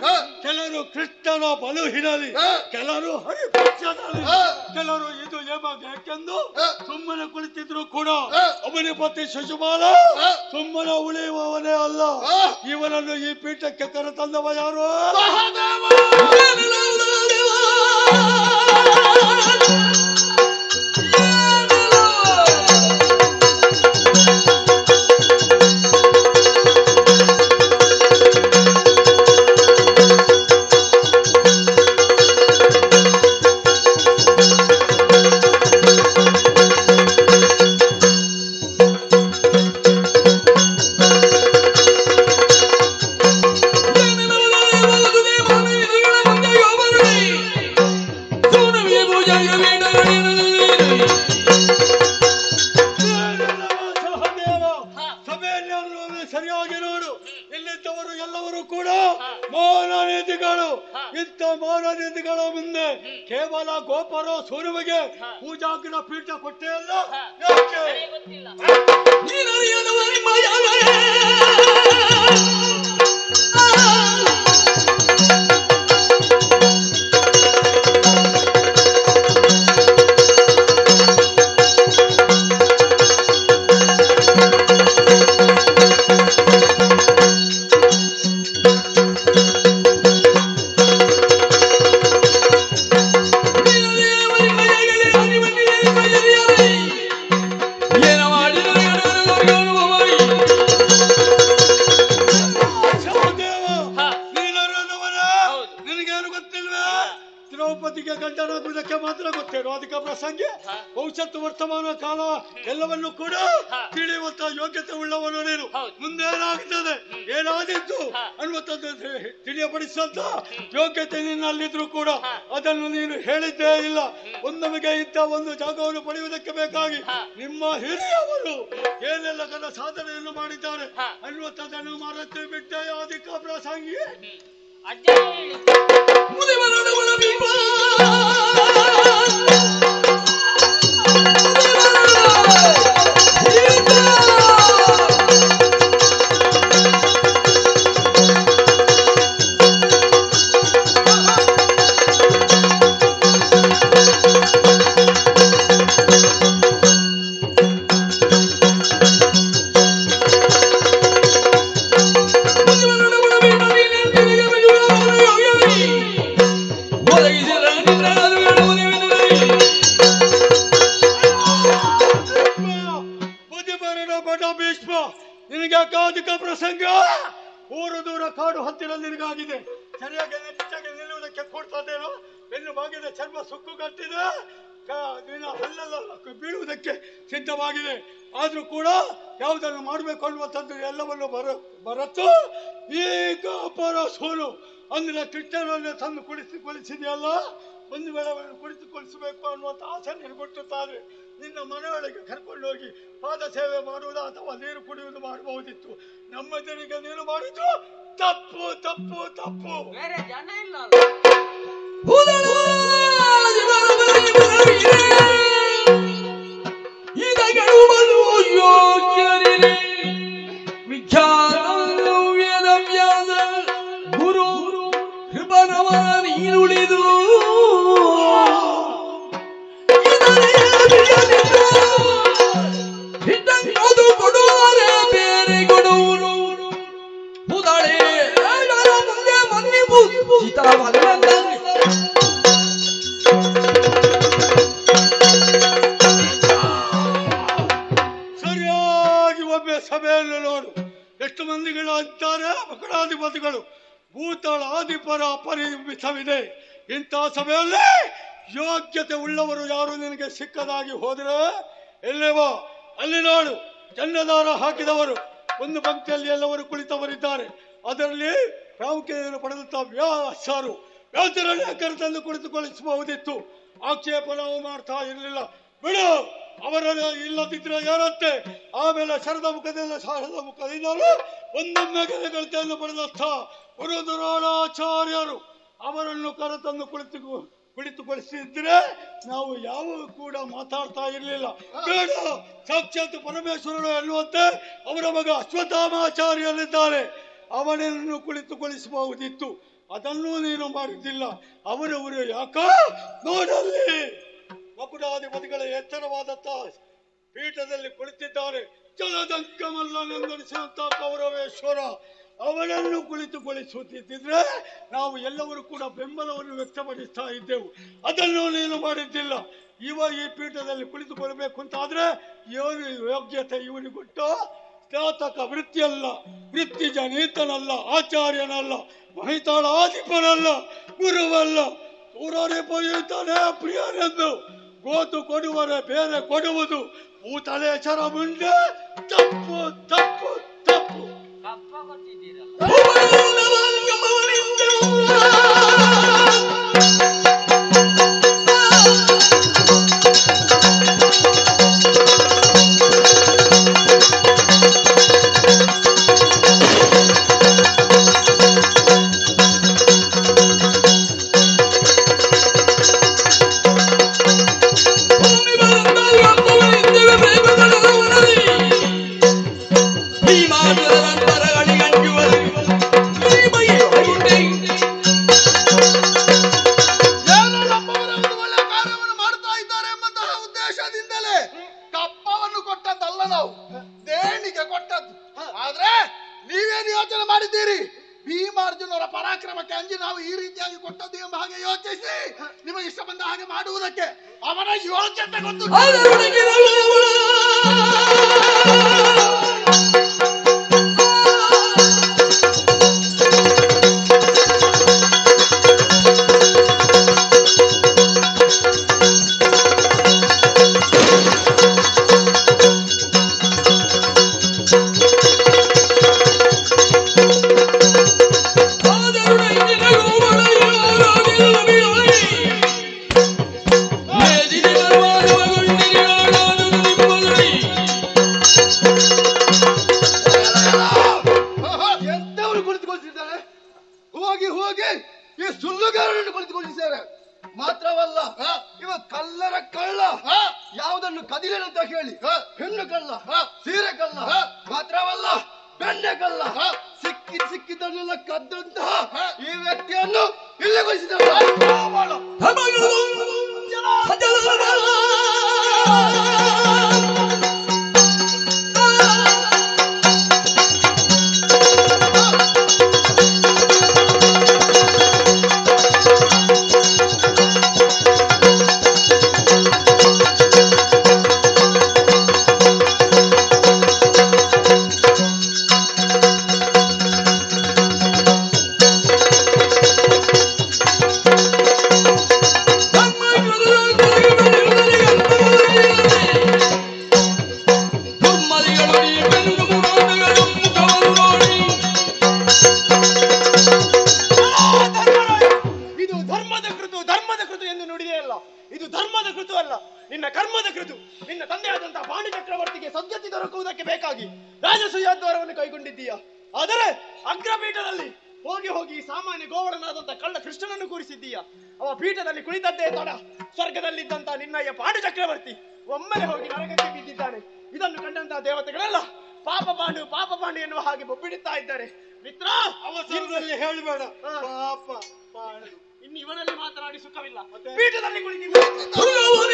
ಕೆಲವರು ಕೃಷ್ಣನ ಬಲುಹಿನಲ್ಲಿ, ಕೆಲವರು ಹರಿಪಕ್ಷದಲ್ಲಿ, ಕೆಲವರು ಇದು ಏಕೆಂದು ಸುಮ್ಮನೆ ಕುಳಿತಿದ್ರು ಕೂಡ ಅವನ ಪತಿ ಶಿಶುಪಾಲ ಸುಮ್ಮನೆ ಉಳಿಯುವವನೇ ಅಲ್ಲ. ಇವನನ್ನು ಈ ಪೀಠಕ್ಕೆ ಕರೆತಂದವ ಯಾರು? ಸರಿಯಾಗಿ ನೋಡು, ಇಲ್ಲಿದ್ದವರು ಎಲ್ಲವರು ಕೂಡ ಮೌನನಿಧಿಗಳು. ಇಂಥ ಮೌನನಿಧಿಗಳ ಮುಂದೆ ಕೇವಲ ಗೋಪರ ಸೂರ್ಯವಿಗೆ ಪೂಜಾಗ್ರ ಪೀಠ ಕೊಟ್ಟೇ ಅಲ್ಲ. ಯಾಕೆ ಗಂಡನಾಗುವುದಕ್ಕೆ ಮಾತ್ರ ಗೊತ್ತೇನು? ಅದಕ್ಕೆ ಪ್ರಸಂಗಿ ಭವಿಷ್ಯತ್ತು ವರ್ತಮಾನ ಕಾಲ ಎಲ್ಲವನ್ನು ಕೂಡ ತಿಳಿಯುವಂತ ಯೋಗ್ಯತೆ ಉಳ್ಳವನು ನೀನು. ಮುಂದೇನಾಗ್ತದೆ, ಏನಾದಿತ್ತು ಅನ್ನುವಂಥದ್ದು ತಿಳಿಯಪಡಿಸುವಂತ ಯೋಗ್ಯತೆ ನಿನ್ನಲ್ಲಿದ್ರು ಕೂಡ ಅದನ್ನು ನೀನು ಹೇಳಿದ್ದೇ ಇಲ್ಲ. ನಮಗೆ ಇಂಥ ಒಂದು ಜಾಗವನ್ನು ಪಡೆಯುವುದಕ್ಕೆ ಬೇಕಾಗಿ ನಿಮ್ಮ ಹಿರಿಯವರು ಏನೆಲ್ಲ ಕದ ಸಾಧನೆಯನ್ನು ಮಾಡಿದ್ದಾರೆ ಅನ್ನುವಂಥದ್ದನ್ನು ಮರೆತು ಬಿಟ್ಟೆ. ಅದಕ್ಕೆ ಪ್ರಸಂಗಿ ನಿನಗೆ ಅಕಾಧಿಕ ಪ್ರಸಂಗ. ಊರು ದೂರ ಕಾಡು ಹತ್ತಿರ ನಿನಗಾಗಿದೆ. ಸರಿಯಾಗಿ ನಿಚ್ಚಾಗಿ ನಿಲ್ಲುವುದಕ್ಕೆ ಕೊಡ್ತದೇನೋ. ಬೆನ್ನು ಬಾಗಿದೆ, ಚರ್ಮ ಸುಕ್ಕು ಕಟ್ಟಿದೆ, ನಿನ್ನ ಹಲ್ಲೆಲ್ಲ ಬೀಳುವುದಕ್ಕೆ ಸಿದ್ಧವಾಗಿದೆ. ಆದ್ರೂ ಕೂಡ ಯಾವುದನ್ನು ಮಾಡಬೇಕು ಅನ್ನುವಂಥದ್ದು ಎಲ್ಲವನ್ನು ಬರತ್ತು. ಈಗ ಅಪರ ಸೋಲು ಅಂದ್ರೆ ಕೃಷ್ಣನನ್ನು ತಂದು ಕುಳಿಸಿದೆಯಲ್ಲ, ಒಂದು ವೇಳೆ ಕುಳಿತುಕೊಳಿಸಬೇಕು ಅನ್ನುವಂಥ ಆಸೆ ನಿನಗೊಟ್ಟುತ್ತಾರೆ. ನಿನ್ನ ಮನೆಯೊಳಗೆ ಕರ್ಕೊಂಡು ಹೋಗಿ ಪಾದ ಸೇವೆ ಮಾಡುವುದು ಅಥವಾ ನೀರು ಕುಡಿಯುವುದು ಮಾಡಬಹುದಿತ್ತು. ನಮ್ಮ ಜನರಿಗೆ ನೀನು ಮಾಡಿದ್ದು ತಪ್ಪು ತಪ್ಪು ತಪ್ಪು. ಬೇರೆ ಜನ ಇಲ್ಲ. ಗುರು ಕೃಪನವ ನೀನುಳಿದು ಹಿಟ್ಟಂಗದು ಕೊಡುವರೆ ಬೇರೆ ಕೊಡುವರು ಪುದಳೆ ಮುಂದೆ ಮನ್ನಿಬು ಚಿತ್ರವಲ್ಲ. ಸರಿಯಾಗಿ ಒಮ್ಮೆ ಸಭೆಯನ್ನು ನೋಡು. ಎಷ್ಟು ಮಂದಿಗಳು ಅಂತಾರೆ ಮಕರಾಧಿಪತಿಗಳು, ಭೂತಳಾಧಿಪರ ಪರಿಮಿತವಿದೆ. ಇಂಥ ಸಭೆಯಲ್ಲಿ ಯೋಗ್ಯತೆ ಉಳ್ಳವರು ಯಾರು ನಿನಗೆ ಸಿಕ್ಕದಾಗಿ ಹೋದರೆ ಎಲ್ಲಿವ ಅಲ್ಲಿ ನೋಡು. ಜನ್ನದಾರ ಹಾಕಿದವರು ಒಂದು ಪಂಕ್ತಿಯಲ್ಲಿ ಎಲ್ಲವರು ಕುಳಿತವರಿದ್ದಾರೆ. ಅದರಲ್ಲಿ ಪ್ರಾಮುಖ್ಯತೆಯನ್ನು ಪಡೆದಂತಹ ವ್ಯಾಸರು ವ್ಯಾಸರನ್ನೇ ಕರೆತಂದು ಕುಳಿತುಕೊಳ್ಳಿಸಬಹುದಿತ್ತು. ಆಕ್ಷೇಪ ನಾವು ಮಾಡ್ತಾ ಇರಲಿಲ್ಲ. ಬಿಡು, ಅವರನ್ನು ಇಲ್ಲದಿದ್ರೆ ಏನಂತೆ. ಆಮೇಲೆ ಶರದ ಮುಖದಿಂದಲೂ ಒಂದೊಮ್ಮೆ ಗೆಲೆಗಳನ್ನು ಪಡೆದಂಥ ಗುರು ದ್ರೋಣಾಚಾರ್ಯರು ಅವರನ್ನು ಕರೆತಂದು ಕುಳಿತುಗೊಳಿಸಿದ್ರೆ ನಾವು ಯಾವ ಕೂಡ ಮಾತಾಡ್ತಾ ಇರಲಿಲ್ಲ. ಬೇಡ, ಸಾಕ್ಷಾತ್ ಪರಮೇಶ್ವರನು ಎನ್ನುವಂತೆ ಅವರ ಮಗ ಅಶ್ವತ್ಥಾಮಾಚಾರ್ಯರಿದ್ದಾರೆ, ಅವನನ್ನು ಕುಳಿತುಗೊಳಿಸಬಹುದಿತ್ತು. ಅದನ್ನೂ ನೀನು ಮಾಡಿದ್ದಿಲ್ಲ. ಅವರವರು ಯಾಕ ನೋಡಲ್ಲಿ ಮಕುಟಾಧಿಪತಿಗಳ ಎತ್ತರವಾದಂತ ಪೀಠದಲ್ಲಿ ಕುಳಿತಿದ್ದಾರೆ. ಜಲದಂಕಮಲ್ಲನೆಂದೆನಿಸಿದಂತ ಕೌರವೇಶ್ವರ ಅವನನ್ನು ಕುಳಿತುಗೊಳಿಸುತ್ತಿದ್ದರೆ ನಾವು ಎಲ್ಲರೂ ಕೂಡ ಬೆಂಬಲವನ್ನು ವ್ಯಕ್ತಪಡಿಸ್ತಾ ಇದ್ದೆವು. ಅದನ್ನು ನೀನು ಮಾಡಿದ್ದಿಲ್ಲ. ಈ ಪೀಠದಲ್ಲಿ ಕುಳಿತುಕೊಳ್ಬೇಕು ಅಂತಾದ್ರೆ ಏನು ಯೋಗ್ಯತೆ ಇವನಿಗೊಟ್ಟು? ಸ್ನಾತಕ ವೃತ್ತಿಯಲ್ಲ, ವೃತ್ತಿಜ ನೀತನಲ್ಲ, ಆಚಾರ್ಯನಲ್ಲ, ಮಹಿತಾಳಾಧಿಪನಲ್ಲ, ಗುರುವಲ್ಲ. ಸೂರನೇ ಪೊರೆಯುತ್ತಾನೆ ಪ್ರಿಯನೆಂದು ಗೋತು ಕೊಡುವರೆ ಬೇರೆ ಕೊಡುವುದು ಭೂತಲೇಶ್ವರ ಮುಂದೆ ತಪ್ಪು ತಪ್ಪು ತಪ್ಪು. ಭೀಮಾರ್ಜುನರ ಪರಾಕ್ರಮಕ್ಕೆ ಅಂಜಿ ನಾವು ಈ ರೀತಿಯಾಗಿ ಕೊಟ್ಟದ್ದು ಎಂಬ ಹಾಗೆ ಯೋಚಿಸಿ ನಿಮಗೆ ಇಷ್ಟ ಬಂದ ಹಾಗೆ ಮಾಡುವುದಕ್ಕೆ ಅವನ ಯೋಗ್ಯತೆ ಗೊತ್ತು. ಮಾತ್ರವಲ್ಲ, ಇವ ಕಳ್ಳರ ಕಳ್ಳ, ಯಾವುದನ್ನು ಕದಿಲೇನಂತ ಹೇಳಿ ಹೆಣ್ಣು ಕಳ್ಳ, ಸೀರೆ ಕಳ್ಳ, ಮಾತ್ರವಲ್ಲ ಬೆಣ್ಣೆ ಕಳ್ಳ, ಸಿಕ್ಕಿದ್ದನ್ನೆಲ್ಲ ಕದ್ದಂತಹ ಈ ವ್ಯಕ್ತಿಯನ್ನು ಇಲ್ಲಗೊಳಿಸಿದ್ದಾರೆ. ಇದು ಧರ್ಮದ ಕೃತು ಅಲ್ಲ, ನಿನ್ನ ಕರ್ಮದ ಕೃತು. ನಿನ್ನ ತಂದೆಯಾದಂತಹ ಪಾಂಡು ಚಕ್ರವರ್ತಿಗೆ ಸದ್ಗತಿ ದೊರಕುವುದಕ್ಕೆ ಬೇಕಾಗಿ ರಾಜಸೂಯಾದ್ವಾರವನ್ನು ಕೈಗೊಂಡಿದ್ದೀಯ. ಆದರೆ ಅಗ್ರಪೀಠದಲ್ಲಿ ಹೋಗಿ ಹೋಗಿ ಸಾಮಾನ್ಯ ಗೋವರ್ಣನಾದಂತ ಕಳ್ಳ ಕೃಷ್ಣನನ್ನು ಕೂರಿಸಿದ್ದೀಯ. ಅವ ಪೀಠದಲ್ಲಿ ಕುಳಿತದ್ದೇ ತಡ ಸ್ವರ್ಗದಲ್ಲಿದ್ದಂತ ನಿನ್ನಯ್ಯ ಪಾಂಡು ಚಕ್ರವರ್ತಿ ಒಮ್ಮೆಲೆ ಹೋಗಿ ನರಕಕ್ಕೆ ಬಿದ್ದಿದ್ದಾನೆ. ಇದನ್ನು ಕಂಡಂತಹ ದೇವತೆಗಳೆಲ್ಲ ಪಾಪ ಪಾಂಡು ಎನ್ನುವ ಹಾಗೆ ಬೊಬ್ಬಿಡುತ್ತಾ ಇದ್ದಾರೆ. ಮಿತ್ರ, ಅವಸರದಲ್ಲಿ ಹೇಳಬೇಡ. ಪಾಪ ಪಾಂಡು ಇನ್ನು ಇವನಲ್ಲಿ ಮಾತನಾಡಿ ಸುಖವಿಲ್ಲ. ಪೀಠದಲ್ಲಿ ಕುಳಿತಿದ್ದ Oh,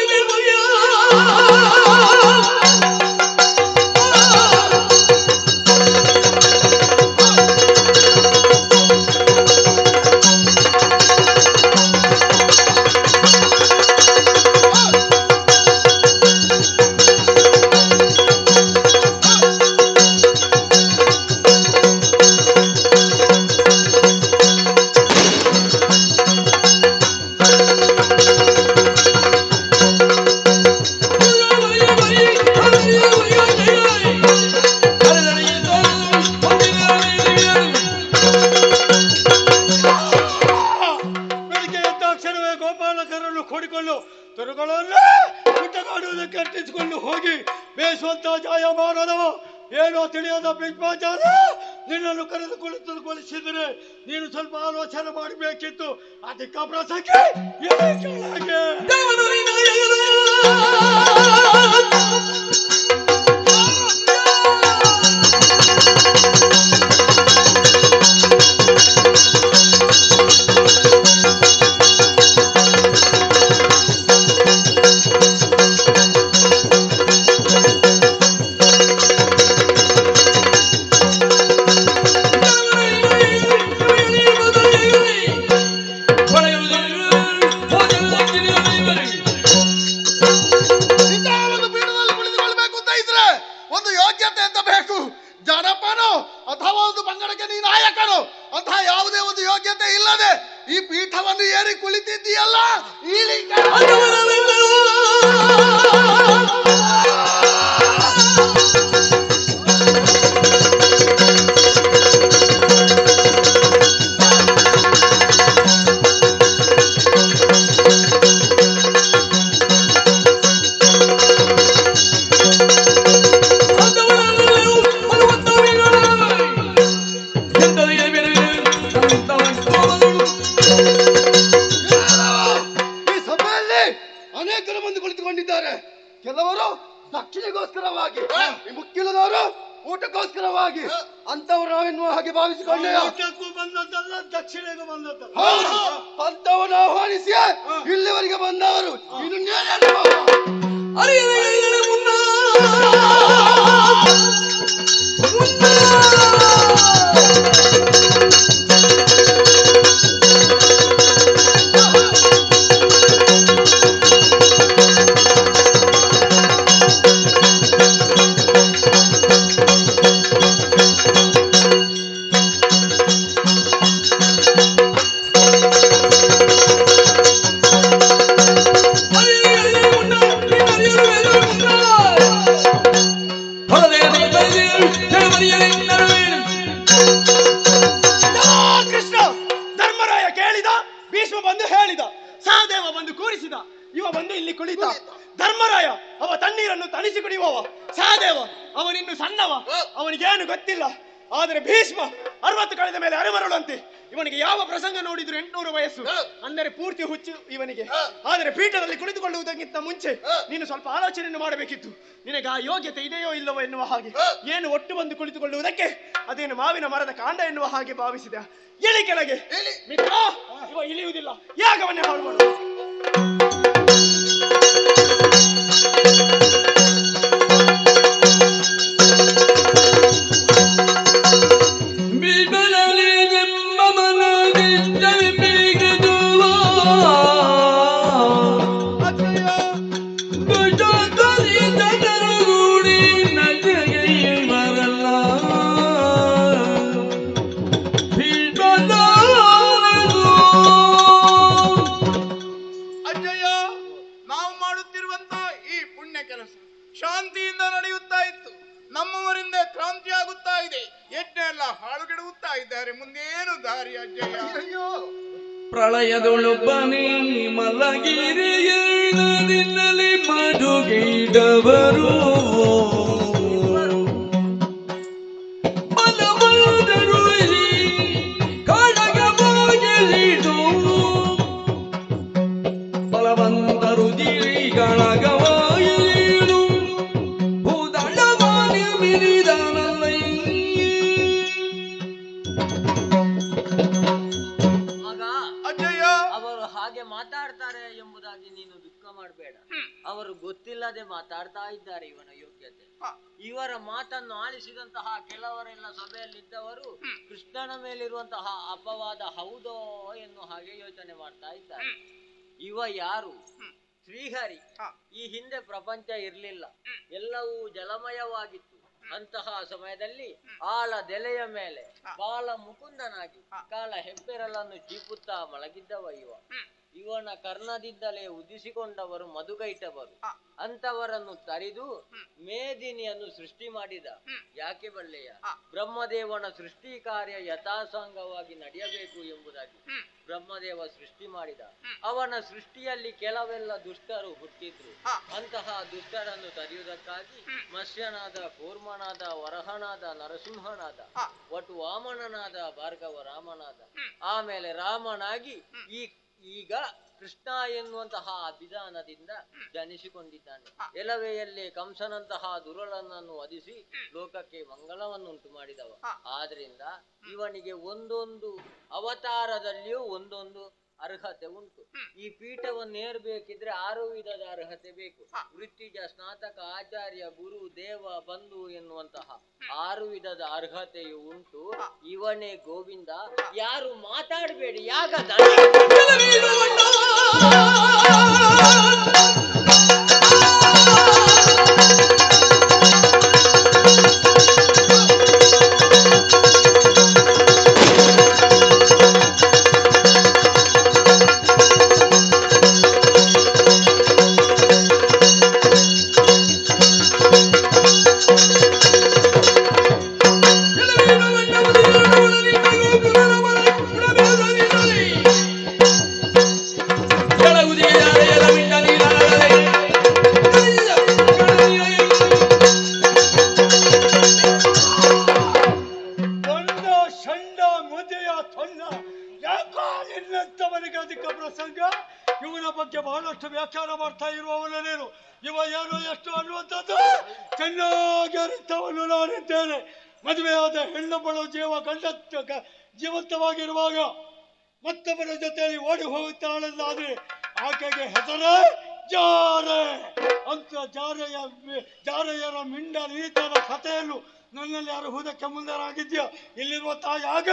ನಿನ್ನನ್ನು ಕರೆದು ಕುಳಿತುಗೊಳಿಸಿದರೆ ನೀನು ಸ್ವಲ್ಪ ಆಲೋಚನೆ ಮಾಡಬೇಕಿತ್ತು. ಅದಕ್ಕ ಪ್ರಸಕ್ಕೆ ಈ ಪೀಠವನ್ನು ಏರಿ ಕುಳಿತಿದ್ದೀಯಲ್ಲ ಕೆಲವರು ದಕ್ಷಿಣೆಗೋಸ್ಕರವಾಗಿ, ಮುಖ್ಯದವರು ಊಟಕ್ಕೋಸ್ಕರವಾಗಿ, ಅಂತವರು ನಾವೆನ್ನುವ ಹಾಗೆ ಭಾವಿಸಿಕೊಂಡೆ. ಬಂದದ್ದಲ್ಲ, ದಕ್ಷಿಣೆಗೂ ಬಂದದ್ದು. ಅಂತವನ್ನ ಆಹ್ವಾನಿಸಿ ಇಲ್ಲಿವರೆಗೆ ಬಂದವರು ಕೃಷ್ಣ. ಧರ್ಮರಾಯ ಕೇಳಿದ, ಭೀಷ್ಮ ಬಂದು ಹೇಳಿದ, ಸಹದೇವ ಬಂದು ಕೂರಿಸಿದ, ಇವ ಬಂದು ಇಲ್ಲಿ ಕುಳಿತ. ಧರ್ಮರಾಯ ಅವ ತಣ್ಣೀರನ್ನು ತಣಿಸಿ ಕುಡಿಯುವವ, ಸಹದೇವ ಅವನಿನ್ನು ಸಣ್ಣವ, ಅವನಿಗೇನು ಗೊತ್ತಿಲ್ಲ. ಆದರೆ ಭೀಷ್ಮ 60 ಕಳೆದ ಮೇಲೆ ಅರೆಮರಳಂತೆ. ಇವನಿಗೆ ಯಾವ ಪ್ರಸಂಗ ನೋಡಿದ್ರು 800 ವಯಸ್ಸು, ಅಂದರೆ ಪೂರ್ತಿ ಹುಚ್ಚು ಇವನಿಗೆ. ಆದರೆ ಪೀಠದಲ್ಲಿ ಕುಳಿತುಕೊಳ್ಳುವುದಕ್ಕಿಂತ ಮುಂಚೆ ನೀನು ಸ್ವಲ್ಪ ಆಲೋಚನೆಯನ್ನು ಮಾಡಬೇಕಿತ್ತು. ನಿನಗೆ ಆ ಯೋಗ್ಯತೆ ಇದೆಯೋ ಇಲ್ಲವೋ ಎನ್ನುವ ಹಾಗೆ. ಏನು ಒಟ್ಟು ಬಂದು ಕುಳಿತುಕೊಳ್ಳುವುದಕ್ಕೆ ಅದೇನು ಮಾವಿನ ಮರದ ಕಾಂಡ ಎನ್ನುವ ಹಾಗೆ ಭಾವಿಸಿದ. ಇಳಿ ಕೆಳಗೆ ಮಿತ್ರ, ಇವ ಇಳಿಯುವುದಿಲ್ಲ, ಯಾಗವನ್ನೇ ಹಾಳು ಮಾಡು. ಶಾಂತಿಯಿಂದ ನಡೆಯುತ್ತಾ ಇತ್ತು. ನಮ್ಮವರಿಂದ ಕ್ರಾಂತಿ ಆಗುತ್ತಾ ಇದೆ. ಯಜ್ಞ ಎಲ್ಲ ಹಾಳುಗೆಡುತ್ತಾ ಇದ್ದಾರೆ. ಮುಂದೇನು ದಾರಿ ಅಜ್ಜಯ್ಯ? ಪ್ರಳಯದೊಳೊಬ್ಬನೇ ಮಲಗಿರಿಯಲ್ಲಿ ಮಡುಗಿಡವರು ಮಲಮರುಳಿ ಕಳಗವಾಗಿಳಿದು ಬಲವಂತರು ದಿರಿ ಕಳಗವಾಗಿಳಿದು ಭೂದಳವಾಣಿ ಮಿರಿದನಲ್ಲೈ. ಅವರು ಹಾಗೆ ಮಾತಾಡ್ತಾರೆ ಎಂಬುದಾಗಿ ನೀನು ದುಃಖ ಮಾಡಬೇಡ. ಅವರು ಗೊತ್ತಿಲ್ಲದೆ ಮಾತಾಡ್ತಾ ಇದ್ದಾರೆ ಇವನ ಯೋಗ್ಯತೆ. ಇವರ ಮಾತನ್ನು ಆಲಿಸಿದಂತಹ ಕೆಲವರೆಲ್ಲ ಸಭೆಯಲ್ಲಿದ್ದವರು ಕೃಷ್ಣನ ಮೇಲಿರುವಂತಹ ಅಪವಾದ ಹೌದೋ ಎನ್ನುವ ಹಾಗೆ ಯೋಚನೆ ಮಾಡ್ತಾ ಇದ್ದಾರೆ. ಇವ ಯಾರು? ಶ್ರೀಹರಿ. ಈ ಹಿಂದೆ ಪ್ರಪಂಚ ಇರಲಿಲ್ಲ, ಎಲ್ಲವೂ ಜಲಮಯವಾಗಿತ್ತು. ಅಂತಹ ಸಮಯದಲ್ಲಿ ಆಲದೆಲೆಯ ಮೇಲೆ ಬಾಲ ಮುಕುಂದನಾಗಿ ಕಾಲ ಹೆಬ್ಬೆರಲನ್ನು ಚೀಪುತ್ತಾ ಮಲಗಿದ್ದವ ಇವ. ಇವನ ಕರ್ಣದಿಂದಲೇ ಉದಿಸಿಕೊಂಡವರು ಮಧುಕೈಟವರು. ಅಂತವರನ್ನು ತರಿದು ಮೇದಿನಿಯನ್ನು ಸೃಷ್ಟಿ ಮಾಡಿದ. ಯಾಕೆ ಬಲ್ಲೆಯ? ಬ್ರಹ್ಮದೇವನ ಸೃಷ್ಟಿ ಕಾರ್ಯ ಯಥಾಸಾಂಗವಾಗಿ ನಡೆಯಬೇಕು ಎಂಬುದಾಗಿ ಬ್ರಹ್ಮದೇವ ಸೃಷ್ಟಿ ಮಾಡಿದ. ಅವನ ಸೃಷ್ಟಿಯಲ್ಲಿ ಕೆಲವೆಲ್ಲ ದುಷ್ಟರು ಹುಟ್ಟಿದ್ರು. ಅಂತಹ ದುಷ್ಟರನ್ನು ತರಿಯುವುದಕ್ಕಾಗಿ ಮತ್ಸ್ಯನಾದ, ಕೂರ್ಮನಾದ, ವರಹನಾದ, ನರಸಿಂಹನಾದ, ಒಟ್ಟು ವಾಮನನಾದ, ಭಾರ್ಗವ ರಾಮನಾದ, ಆಮೇಲೆ ರಾಮನಾಗಿ ಈಗ ಕೃಷ್ಣ ಎನ್ನುವಂತಹ ಅಭಿಧಾನದಿಂದ ಜನಿಸಿಕೊಂಡಿದ್ದಾನೆ. ಎಲವೆಯಲ್ಲಿ ಕಂಸನಂತಹ ದುರುಳನನ್ನು ವಧಿಸಿ ಲೋಕಕ್ಕೆ ಮಂಗಳವನ್ನುಂಟು ಮಾಡಿದವ. ಆದ್ರಿಂದ ಇವನಿಗೆ ಒಂದೊಂದು ಅವತಾರದಲ್ಲಿಯೂ ಒಂದೊಂದು ಅರ್ಹತೆ ಉಂಟು. ಈ ಪೀಠವನ್ನೇರ್ಬೇಕಿದ್ರೆ 6 ವಿಧದ ಅರ್ಹತೆ ಬೇಕು. ವೃತ್ತಿಜ, ಸ್ನಾತಕ, ಆಚಾರ್ಯ, ಗುರು, ದೇವ, ಬಂಧು ಎನ್ನುವಂತಹ 6 ವಿಧದ ಅರ್ಹತೆಯು ಉಂಟು. ಇವನೇ ಗೋವಿಂದ. ಯಾರು ಮಾತಾಡಬೇಡಿ, ಯಾಗ ಇವನ ಬಗ್ಗೆ ಬಹಳಷ್ಟು ವ್ಯಾಖ್ಯಾನ ಮಾಡ್ತಾ ಇರುವವನೇನು ಇವ ಏನು ಎಷ್ಟು ಅನ್ನುವಂಥದ್ದು ಚೆನ್ನಾಗಿ ಅರಿತವನ್ನು ನಾನಿದ್ದೇನೆ. ಮದುವೆಯಾದ ಹೆಣ್ಣೊಬ್ಬಳು ಜೀವಂತವಾಗಿರುವಾಗ ಮತ್ತೊಬ್ಬರ ಜೊತೆಯಲ್ಲಿ ಓಡಿ ಹೋಗುತ್ತಾಳೆಂದಾದ್ರೆ ಆಕೆಗೆ ಹೆಸರೇ ಜಾರೆ ಅಂತ. ಜಾರೆಯರ ಮಿಂಡ ನೀತರ ಕಥೆಯನ್ನು ನನ್ನಲ್ಲಿ ಅರುವುದಕ್ಕೆ ಮುಂದರಾಗಿದ್ಯಾ? ಇಲ್ಲಿರುವ ತಾಯಾಗ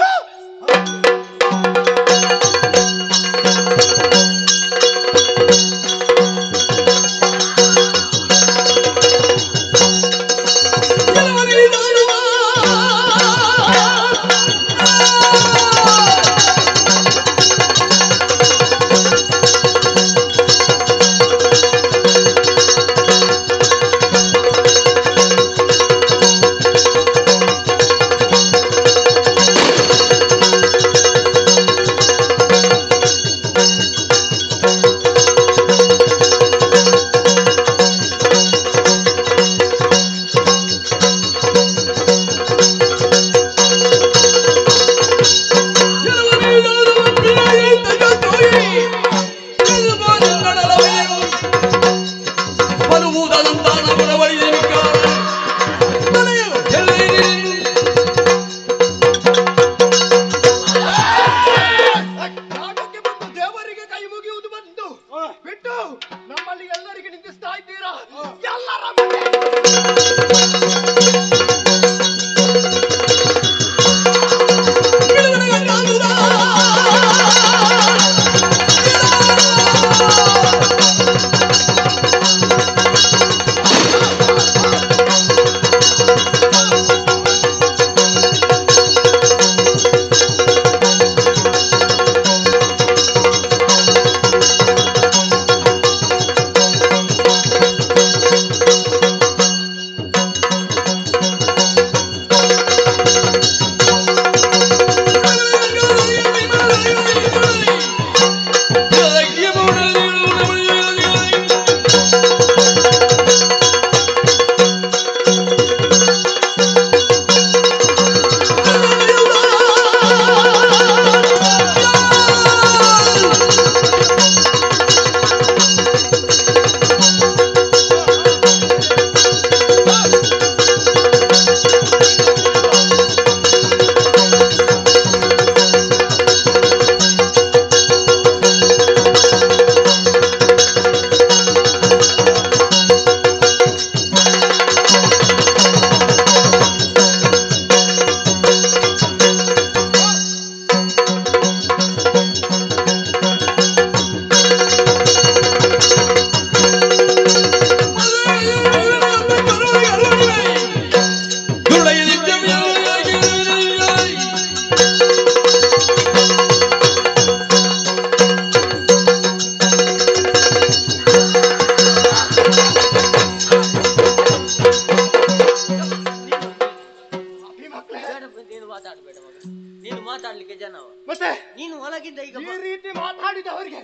ಮಾತಾಡ್ಬೇಡ ಮಗ, ನೀನು ಮಾತಾಡ್ಲಿಕ್ಕೆ ಜನವ. ಮತ್ತೆ ನೀನು ಒಳಗಿಂದ ಈಗ ಈ ರೀತಿ ಮಾತಾಡಿದವರಿಗೆ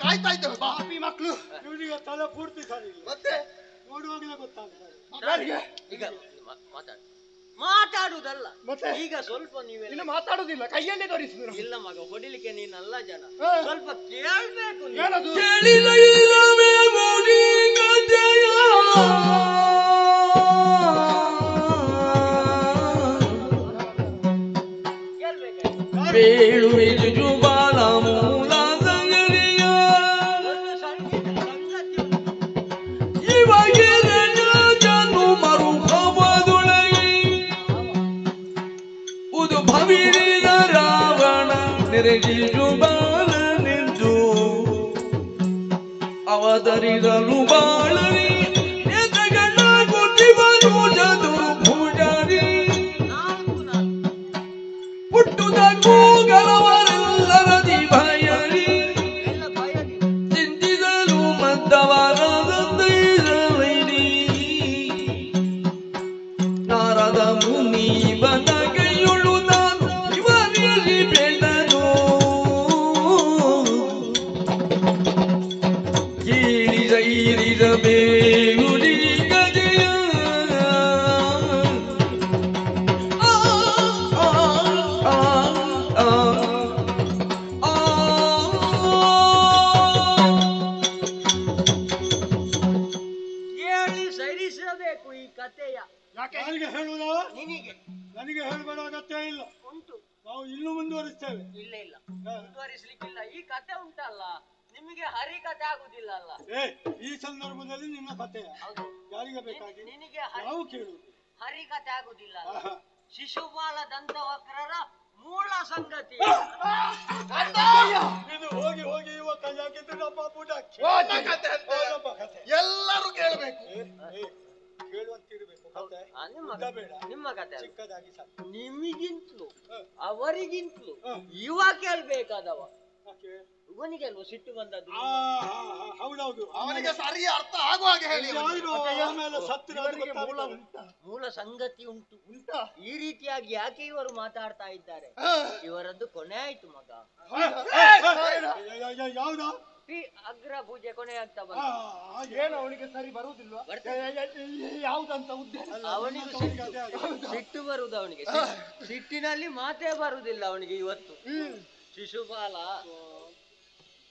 ಕಾಯ್ತಾ ಇದ್ದೇವೆ. ಪಾಪಿ ಮಕ್ಕಳು ಇವನಿಗೆ ತಲೆ ಪೂರ್ತಿ ಸರಿ ಇಲ್ಲ. ಮತ್ತೆ ನೋಡುವಾಗಲೇ ಗೊತ್ತಾಗ್ತದೆ. ಈಗ ಮಾತಾಡುವುದಲ್ಲ ಮತ್ತೆ ಈಗ ಸ್ವಲ್ಪ ನೀವೆಲ್ಲ ಇನ್ನು ಮಾತಾಡುದಿಲ್ಲ, ಕೈಯಲ್ಲೇ ತೋರಿಸಿದ್ರು. ಇಲ್ಲ ಮಗ, ಹೊಡಿಲಿಕ್ಕೆ ನೀನಲ್ಲ ಜನ, ಸ್ವಲ್ಪ ಕೇಳ್ಬೇಕು ನೀನು. ಏನದು? ಕೇಳಿದ ಇಲ್ಲವೇ ಮೌಡಿ ಕಥೆಯ ಬೇಳುವಿದು ಜುಬಾಲ ಮೂಲ ಸಂಗರಿಯ ಇವಾಗೆ ಜನು ಮರುಭವದೊಳಗೆ ಉದು ಭವಿರಿದ ರಾವಣ ನೆರೆಗಿ ಜುಬಾಲ ನಿಂತು ಅವತರಿದಲು ಬಾಳರಿ ಎದಗಣ್ಣ ಗುತ್ತಿವರು ಚದುರು ಭುಜಾರಿ ಹುಟ್ಟುದ ಕೂಗಲವರೆಲ್ಲರದಿ ಭಯರಿ ಚಿಂತಿಸಲು ಮದ್ದವರದೈರಲಿ ನಾರದ ಮುನಿ ಬನ ಕೈಯುಳು ನಾನು ಇವರಲ್ಲಿ ಬೆಳೆದನು ಕೀಳಿದ ಬೇಗುಡಿ ಗದೆಯ ಕೇಳಿ ಸರಿಸಬೇಕು ಈ ಕಥೆಯ. ನನಗೆ ಹೇಳುವುದ? ನಿನಗೆ ನನಗೆ ಹೇಳಬೇಡ ಅಗತ್ಯ ಇಲ್ಲ. ಉಂಟು, ನಾವು ಇನ್ನೂ ಮುಂದುವರಿಸ್ತೇವೆ. ಇಲ್ಲ ಇಲ್ಲ ಮುಂದುವರಿಸಲಿಕ್ಕಿಲ್ಲ. ಈ ಕಥೆ ಉಂಟಲ್ಲ, ನಿಮಗೆ ಹರಿ ಕಥೆ ಆಗುದಿಲ್ಲ ಅಲ್ಲ. ಈ ಸಂದರ್ಭದಲ್ಲಿ ನಿನ್ನ ಕಥೆಯ ಯಾರಿಗೆ ಬೇಕಾಗಿ ನಿನಗೆ ನಾವು ಕೇಳುವುದು ಹರಿ ಕಥೆ ಆಗುದಿಲ್ಲ ಅಲ್ಲ. ಶಿಶುಪಾಲ ದಂತವಕ್ರರ ಮೂಲ ಸಂಗತಿ ಇದು ಹೋಗಿ ಹೋಗಿ ಇವ ಕೈಯಾಗಿದ್ದು ನಮ್ಮ ಪುಟ ಎಲ್ಲರೂ ಕೇಳಬೇಕು. ಕೇಳುವಂತಿರ್ಬೇಕು. ನಿಮ್ಮ ಕಥೆ ಚಿಕ್ಕದಾಗಿ ಸಾಕು. ನಿಮಗಿಂತಲೂ ಅವರಿಗಿಂತಲೂ ಇವ ಕೇಳ್ಬೇಕಾದವ. ಇವನಿಗೆ ಅಲ್ವ ಸಿಟ್ಟು ಬಂದದ್ದು. ಹೌದೌದು, ಅವನಿಗೆ ಸರಿ ಅರ್ಥ ಆಗುವ ಹಾಗೆ ಹೇಳಿ. ಮೂಲ ಸಂಗತಿ ಉಂಟು. ಈ ರೀತಿಯಾಗಿ ಯಾಕೆ ಇವರು ಮಾತಾಡ್ತಾ ಇದ್ದಾರೆ? ಇವರದ್ದು ಕೊನೆ ಆಯ್ತು ಮಗ. ಯಾವ್ದು? ಈ ಅಗ್ರ ಪೂಜೆ ಕೊನೆ ಆಗ್ತಾ ಬಂತು. ಏನು ಅವನಿಗೆ ಸರಿ ಬರುವುದಿಲ್ವಾ? ಯಾವ್ದಂತ ಉದ್ದೇಶ? ಅವನಿಗೆ ಸಿಟ್ಟು ಬರುವುದು. ಅವನಿಗೆ ಸಿಟ್ಟಿನಲ್ಲಿ ಮಾತೇ ಬರುವುದಿಲ್ಲ ಅವನಿಗೆ ಇವತ್ತು. ಶಿಶುಪಾಲ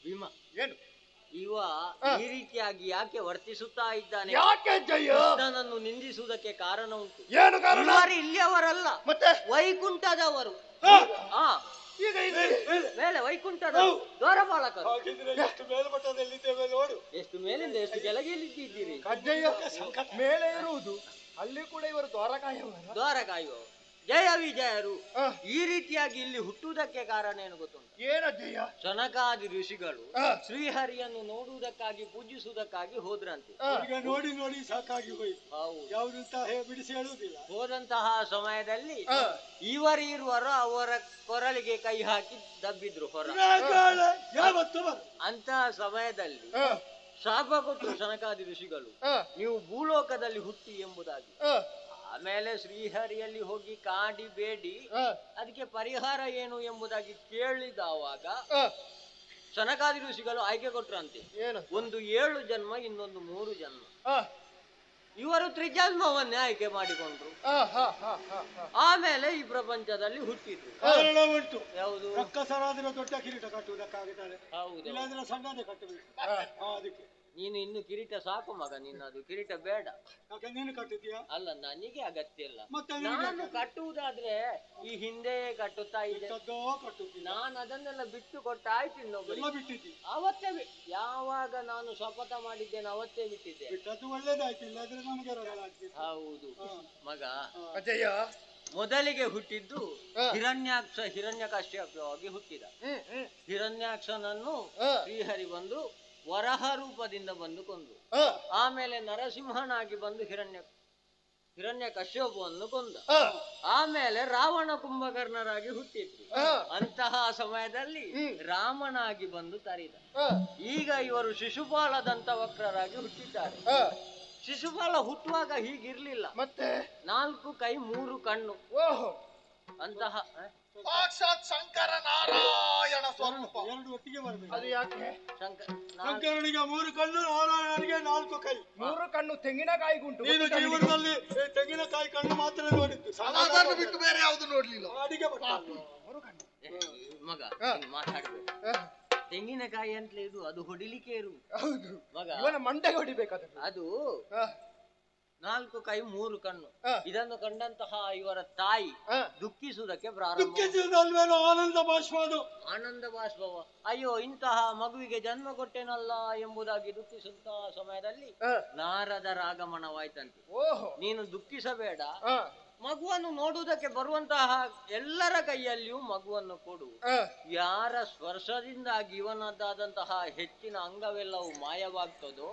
ಭೀಮ ಏನು ಇವ ಈ ರೀತಿಯಾಗಿ ಯಾಕೆ ವರ್ತಿಸುತ್ತಾ ಇದ್ದಾನೆ? ಯಾಕೆ ಜಯ ಕೃಷ್ಣನನ್ನು ನಿಂದಿಸುವುದಕ್ಕೆ ಕಾರಣ ಉಂಟು. ಏನು ಕಾರಣ? ಇಲ್ಲಿಯವರಲ್ಲ, ಮತ್ತೆ ವೈಕುಂಠದವರು. ಮೇಲೆ ವೈಕುಂಠದ ದ್ವಾರಪಾಲಕರು. ಎಷ್ಟು ಮೇಲ್ಮಟ್ಟದಲ್ಲಿದ್ದೇವೆ ನೋಡು. ಎಷ್ಟು ಮೇಲಿಂದ ಎಷ್ಟು ಕೆಳಗೆಲ್ಲಿದ್ದೀರಿ? ಮೇಲೆ ಇರುವುದು ಅಲ್ಲಿ ಕೂಡ ಇವರು ದ್ವಾರ ಕಾಯುವವರು, ಜಯ ವಿಜಯರು. ಈ ರೀತಿಯಾಗಿ ಇಲ್ಲಿ ಹುಟ್ಟುವುದಕ್ಕೆ ಕಾರಣ ಏನು ಗೊತ್ತುಂಟು? ಏನಜ್ಜಯ್ಯ? ಸನಕಾದಿ ಋಷಿಗಳು ಶ್ರೀಹರಿಯನ್ನು ನೋಡುವುದಕ್ಕಾಗಿ ಪೂಜಿಸುವುದಕ್ಕಾಗಿ ಹೋದ್ರಂತೆ. ನೋಡಿ ನೋಡಿ ಸಾಕಾಗಿ ಹೋಯ್ತು. ಯಾವುದು ಬಿಡಿಸಿ ಹೇಳುವುದಿಲ್ಲ. ಹೋದಂತಹ ಸಮಯದಲ್ಲಿ ಇವರಿರುವರು ಅವರ ಕೊರಳಿಗೆ ಕೈ ಹಾಕಿ ದಬ್ಬಿದ್ರು ಹೊರ. ಅಂತಹ ಸಮಯದಲ್ಲಿ ಶಾಪ ಕೊಟ್ಟರು ಸನಕಾದಿ ಋಷಿಗಳು, ನೀವು ಭೂಲೋಕದಲ್ಲಿ ಹುಟ್ಟಿ ಎಂಬುದಾಗಿ. ಆಮೇಲೆ ಶ್ರೀಹರಿಯಲ್ಲಿ ಹೋಗಿ ಕಾಡಿ ಬೇಡಿ ಅದಕ್ಕೆ ಪರಿಹಾರ ಏನು ಎಂಬುದಾಗಿ ಕೇಳಿದವಾಗ ಸನಕಾದಿ ಋಷಿಗಳು ಆಯ್ಕೆ ಕೊಟ್ರಂತೆ. ಒಂದು 7 ಜನ್ಮ, ಇನ್ನೊಂದು 3 ಜನ್ಮ. ಇವರು ತ್ರಿಜನ್ಮವನ್ನೇ ಆಯ್ಕೆ ಮಾಡಿಕೊಂಡ್ರು. ಆಮೇಲೆ ಈ ಪ್ರಪಂಚದಲ್ಲಿ ಹುಟ್ಟಿದ್ರು. ಉಂಟು ಯಾವುದು? ರಕ್ಕಸರಾದ್ರೆ ದೊಡ್ಡ ಕಿರೀಟ ಕಟ್ಟುವುದಕ್ಕಾಗುತ್ತದೆ. ಹೌದು, ಇಲ್ಲಾಂದ್ರೆ ಸಣ್ಣದೇ ಕಟ್ಟಬೇಕು. ಅದಕ್ಕೆ ನೀನು ಇನ್ನು ಕಿರೀಟ ಸಾಕು ಮಗ, ನಿನ್ನದು ಕಿರೀಟ ಬೇಡ. ನೀನು ಕಟ್ಟುತ್ತೀಯ? ಅಲ್ಲ, ನನಗೆ ಅಗತ್ಯ ಇಲ್ಲ. ನಾನು ಕಟ್ಟುವುದಾದ್ರೆ ಈ ಹಿಂದೆ ಕಟ್ಟುತ್ತಾ ಇದ್ದೆ. ನಾನು ಅದನ್ನೆಲ್ಲ ಬಿಟ್ಟು ಕೊಟ್ಟಾಯ್ತು. ಇನ್ನೊಬ್ಬರು ಅವತ್ತೇ ಯಾವಾಗ ನಾನು ಶಪಥ ಮಾಡಿದ್ದೇನೆ ಅವತ್ತೇ ಬಿಟ್ಟಿದ್ದೆ. ಒಳ್ಳೇದಾಯ್ತು, ಇಲ್ಲಾದ್ರೆ ನಮಗೆ ಹೌದು ಮಗ. ಅಜಯ ಮೊದಲಿಗೆ ಹುಟ್ಟಿದ್ದು ಹಿರಣ್ಯಕಶ್ಯಪವಾಗಿ ಹುಟ್ಟಿದ. ಹಿರಣ್ಯಾಕ್ಷನನ್ನು ಶ್ರೀಹರಿ ಬಂದು ವರಹ ರೂಪದಿಂದ ಬಂದು ಕೊಂದು, ಆಮೇಲೆ ನರಸಿಂಹನಾಗಿ ಬಂದು ಹಿರಣ್ಯಕಶ್ಯಪವನ್ನು ಕೊಂದ. ಆಮೇಲೆ ರಾವಣ ಕುಂಭಕರ್ಣರಾಗಿ ಹುಟ್ಟಿದ್ರು. ಅಂತಹ ಸಮಯದಲ್ಲಿ ರಾಮನಾಗಿ ಬಂದು ತರಿದ. ಈಗ ಇವರು ಶಿಶುಪಾಲ ದಂತವಕ್ರರಾಗಿ ಹುಟ್ಟಿದ್ದಾರೆ. ಶಿಶುಪಾಲ ಹುಟ್ಟುವಾಗ ಹೀಗಿರ್ಲಿಲ್ಲ. ಮತ್ತೆ 4 ಕೈ 3 ಕಣ್ಣು. ಓಹೋ, ಅಂತಹ ಸಾಕ್ಷಾತ್ ಶಂಕರ ನಾರಾಯಣ ಸ್ವರೂಪ. ಎರಡು ಒಟ್ಟಿಗೆ ಬರಬೇಕು. ಅದು ಯಾಕೆ? ಶಂಕರನಿಗೆ 3 ಕಣ್ಣು, ನಾರಾಯಣನಿಗೆ 4 ಕೈ. 3 ಕಣ್ಣು ತೆಂಗಿನಕಾಯಿಗುಂಟು. ನೀನು ಜೀವನದಲ್ಲಿ ತೆಂಗಿನಕಾಯಿ ಕಣ್ಣು ಮಾತ್ರ ನೋಡಿದ್ದು, ಅದನ್ನು ಬಿಟ್ಟು ಬೇರೆ ಯಾವುದು ನೋಡ್ಲಿಲ್ಲ. ಅಡಿಗೆ ಮಗ ಮಾತಾಡ್ಬೇಕು. ತೆಂಗಿನಕಾಯಿ ಅಂತಲೇ ಇದು, ಅದು ಹೊಡಿಲಿಕ್ಕೆ ಇರು ಹೌದು ಮಗ. ಇವನ ಮಂಡೆಗೆ ಹೊಡಿಬೇಕಾದ ಅದು 4 ಕೈ 3 ಕಣ್ಣು. ಇದನ್ನು ಕಂಡಂತಹ ಇವರ ತಾಯಿ ದುಃಖಿಸುವುದಕ್ಕೆ ಪ್ರಾರಂಭ. ಆನಂದ ಬಾಷ್ಪದು, ಆನಂದ ಬಾಷ್ಪವ. ಅಯ್ಯೋ, ಇಂತಹ ಮಗುವಿಗೆ ಜನ್ಮ ಕೊಟ್ಟೆನಲ್ಲ ಎಂಬುದಾಗಿ ದುಃಖಿಸುವಂತಹ ಸಮಯದಲ್ಲಿ ನಾರದರ ಆಗಮನವಾಯ್ತಂತೆ. ನೀನು ದುಃಖಿಸಬೇಡ, ಮಗುವನ್ನು ನೋಡುವುದಕ್ಕೆ ಬರುವಂತಹ ಎಲ್ಲರ ಕೈಯಲ್ಲಿಯೂ ಮಗುವನ್ನು ಕೊಡು. ಯಾರ ಸ್ಪರ್ಶದಿಂದಾಗಿ ಇವನದ್ದಾದಂತಹ ಹೆಚ್ಚಿನ ಅಂಗವೆಲ್ಲವೂ ಮಾಯವಾಗ್ತದೋ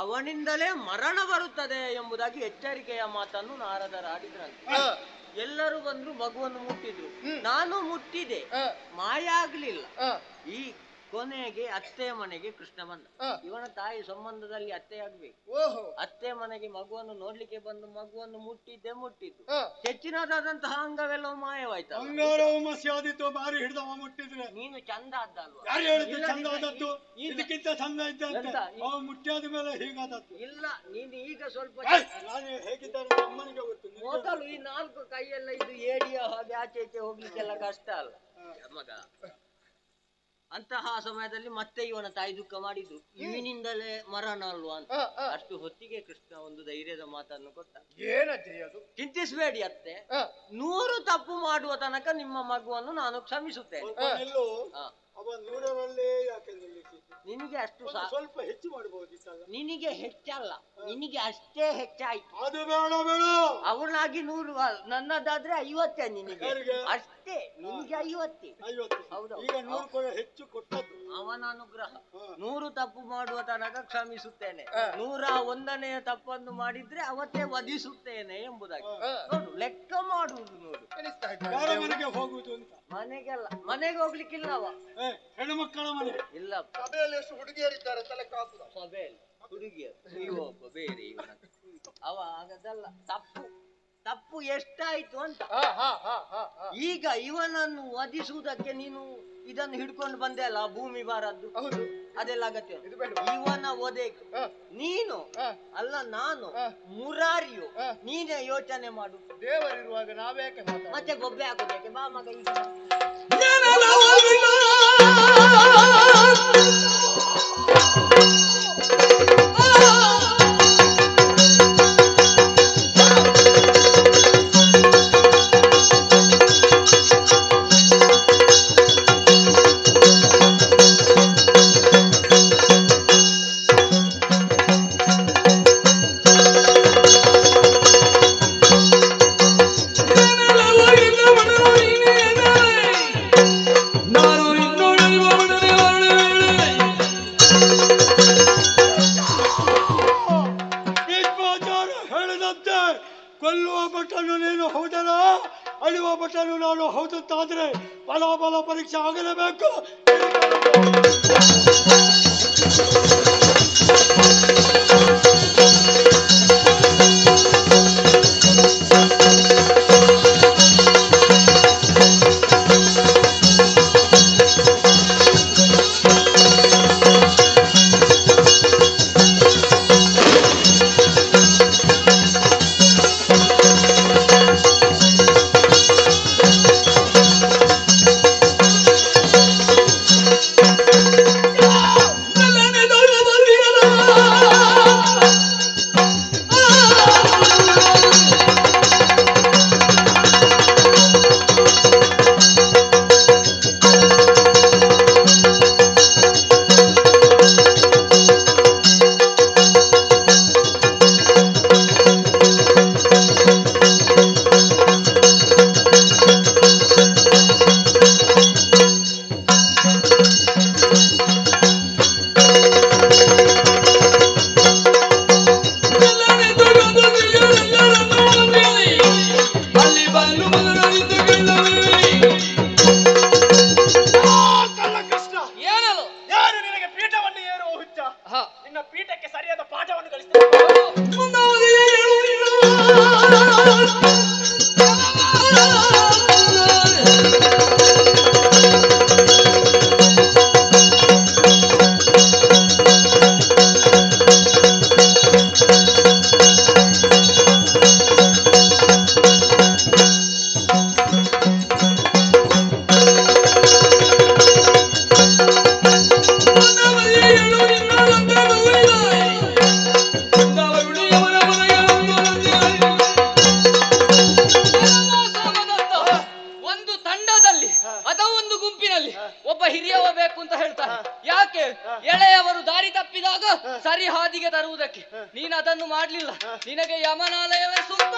ಅವನಿಂದಲೇ ಮರಣ ಬರುತ್ತದೆ ಎಂಬುದಾಗಿ ಎಚ್ಚರಿಕೆಯ ಮಾತನ್ನು ನಾರದರಾಡಿದ್ರಂತೆ. ಎಲ್ಲರೂ ಬಂದ್ರು, ಮಗುವನ್ನು ಮುಟ್ಟಿದ್ರು. ನಾನು ಮುಟ್ಟಿದೆ, ಮಾಯ ಆಗ್ಲಿಲ್ಲ. ಈ ಕೊನೆಗೆ ಅತ್ತೆ ಮನೆಗೆ ಕೃಷ್ಣ ಬಂದ. ಇವನ ತಾಯಿ ಸಂಬಂಧದಲ್ಲಿ ಅತ್ತೆ ಆಗ್ಬೇಕು. ಅತ್ತೆ ಮನೆಗೆ ಮಗುವನ್ನು ನೋಡ್ಲಿಕ್ಕೆ ಬಂದು ಮಗುವನ್ನು ಮುಟ್ಟಿದ್ದು ಹೆಚ್ಚಿನದಾದಂತಹ ಅಂಗವೆಲ್ಲವೂ ಮಾಯವಾಯ್ತು. ಅಂಗಾರವಮಸ್ಯಾದಿತ್ತು, ಬಾರಿ ಹಿಡಿದವ ಮುಟ್ಟಿದ್ರೆ ನೀನು ಚಂದ ಅದ್ದಲ್ವಾ? ಯಾರು ಹೇಳಿದ್ದು ಚಂದ ಆದದ್ದು? ಇದಕ್ಕಿಂತ ಚಂದ ಇದ್ದಂತೆ ಅವ ಮುಟ್ಟಿಯಾದ ಮೇಲೆ ಹೀಗಾದದ್ದು ಇಲ್ಲ. ನೀನು ಈಗ ಸ್ವಲ್ಪ ನಾನು ಹೇಗಿದ್ದಾರೆ ಅಮ್ಮನಿಗೆ ಗೊತ್ತು. ಮೊದಲು ಈ 4 ಕೈಯೆಲ್ಲ ಇದು ಏಡಿಯ ಹಾಗೆ ಆಚೆ ಈಚೆ ಹೋಗ್ಲಿಕ್ಕೆಲ್ಲ ಕಷ್ಟ ಅಲ್ಲ ಮಗ. ಅಂತಹ ಸಮಯದಲ್ಲಿ ಮತ್ತೆ ಇವನ ತಾಯಿ ದುಃಖ ಮಾಡಿದ್ರು, ಇವನಿಂದಲೇ ಮರಣ ಅಲ್ವಾ ಅಂತ. ಅಷ್ಟು ಹೊತ್ತಿಗೆ ಕೃಷ್ಣ ಒಂದು ಧೈರ್ಯದ ಮಾತನ್ನು ಕೊಟ್ಟ. ಏನದು? ಚಿಂತಿಸಬೇಡಿ ಅತ್ತೆ, 100 ತಪ್ಪು ಮಾಡುವ ತನಕ ನಿಮ್ಮ ಮಗುವನ್ನು ನಾನು ಕ್ಷಮಿಸುತ್ತೇನೆ. ನಿನಗೆ ಅಷ್ಟು ಸ್ವಲ್ಪ ಹೆಚ್ಚು ಮಾಡಬಹುದಿತ್ತಲ್ಲ. ನಿನಗೆ ಹೆಚ್ಚಲ್ಲ, ನಿನಗೆ ಅಷ್ಟೇ ಹೆಚ್ಚಾಯ್ತು. ಅದು ಬೇಡ ಬೇಡ, ಅವನಾಗಿ 100, ನನ್ನದಾದ್ರೆ 50 ನಿನಗೆ ಅಷ್ಟೇ. ನಿನಗೆ 50. ಹೌದು, ಈಗ 100 ಹೆಚ್ಚು ಕೊಟ್ಟದ್ದು ಅವನ ಅನುಗ್ರಹ. 100 ತಪ್ಪು ಮಾಡುವ ತನಕ ಕ್ಷಮಿಸುತ್ತೇನೆ, 101ನೆಯ ತಪ್ಪನ್ನು ಮಾಡಿದ್ರೆ ಅವತ್ತೇ ವಧಿಸುತ್ತೇನೆ ಎಂಬುದಾಗಿ. ನೋಡು, ಲೆಕ್ಕ ಮಾಡುವುದು ನೋಡು. ಮನೆಗೆ ಹೋಗುವುದು ಅಂತ. ಮನೆಗೆಲ್ಲ, ಮನೆಗೆ ಹೋಗ್ಲಿಕ್ಕಿಲ್ಲ. ಅವ ಹೆಣ್ಣು ಮಕ್ಕಳ ಮನೆ ಇಲ್ಲ. ಸಭೆಯಲ್ಲಿ ಎಷ್ಟು ಹುಡುಗಿಯರಿದ್ದಾರೆ ಅಂತ ಲೆಕ್ಕ ಹಾಕುದ? ಸಭೆಯಲ್ಲಿ ಹುಡುಗಿಯರು ಇವೊಬ್ಬ ಬೇರೆ ಇವನ. ಅವ ಆಗದಲ್ಲ. ತಪ್ಪು ಎಷ್ಟಾಯ್ತು ಅಂತ. ಈಗ ಇವನನ್ನು ವಧಿಸುವುದಕ್ಕೆ ನೀನು ಇದನ್ನು ಹಿಡ್ಕೊಂಡು ಬಂದೆ ಅಲ್ಲ, ಭೂಮಿ ಬಾರದ್ದು ಅದೆಲ್ಲ ಅಗತ್ಯ. ಇವನ ಒದೆಗೆ ನೀನು ಅಲ್ಲ, ನಾನು ಮುರಾರಿಯು, ನೀನೇ ಯೋಚನೆ ಮಾಡು. ದೇವರಿರುವಾಗ ನಾವೇಕೆ ಮತ್ತೆ ಗೊಬ್ಬೆ ಹಾಕೋದಕ್ಕೆ ಬಾ ಮಗ. ಈಗ ಕೊಲ್ಲುವ ಭಟನು ನೀನು ಹೌದಲ್ಲ, ಅಳುವ ಭಟನು ನಾನು ಹೌದಂತಾದ್ರೆ ಬಲ ಪರೀಕ್ಷೆ ಆಗಲೇಬೇಕು. ನಿನ್ನ ಪೀಠಕ್ಕೆ ಸರಿಯಾದ ಪಾಠವನ್ನು ಕಲಿಸ್ತೇನೆ. ಹಿರಿಯವ ಬೇಕು ಅಂತ ಹೇಳ್ತಾರೆ. ಯಾಕೆ? ಎಳೆಯವರು ದಾರಿ ತಪ್ಪಿದಾಗ ಸರಿ ಹಾದಿಗೆ ತರುವುದಕ್ಕೆ. ನೀನು ಅದನ್ನು ಮಾಡ್ಲಿಲ್ಲ, ನಿನಗೆ ಯಮನಾಲಯವೇ ಸೂಕ್ತ.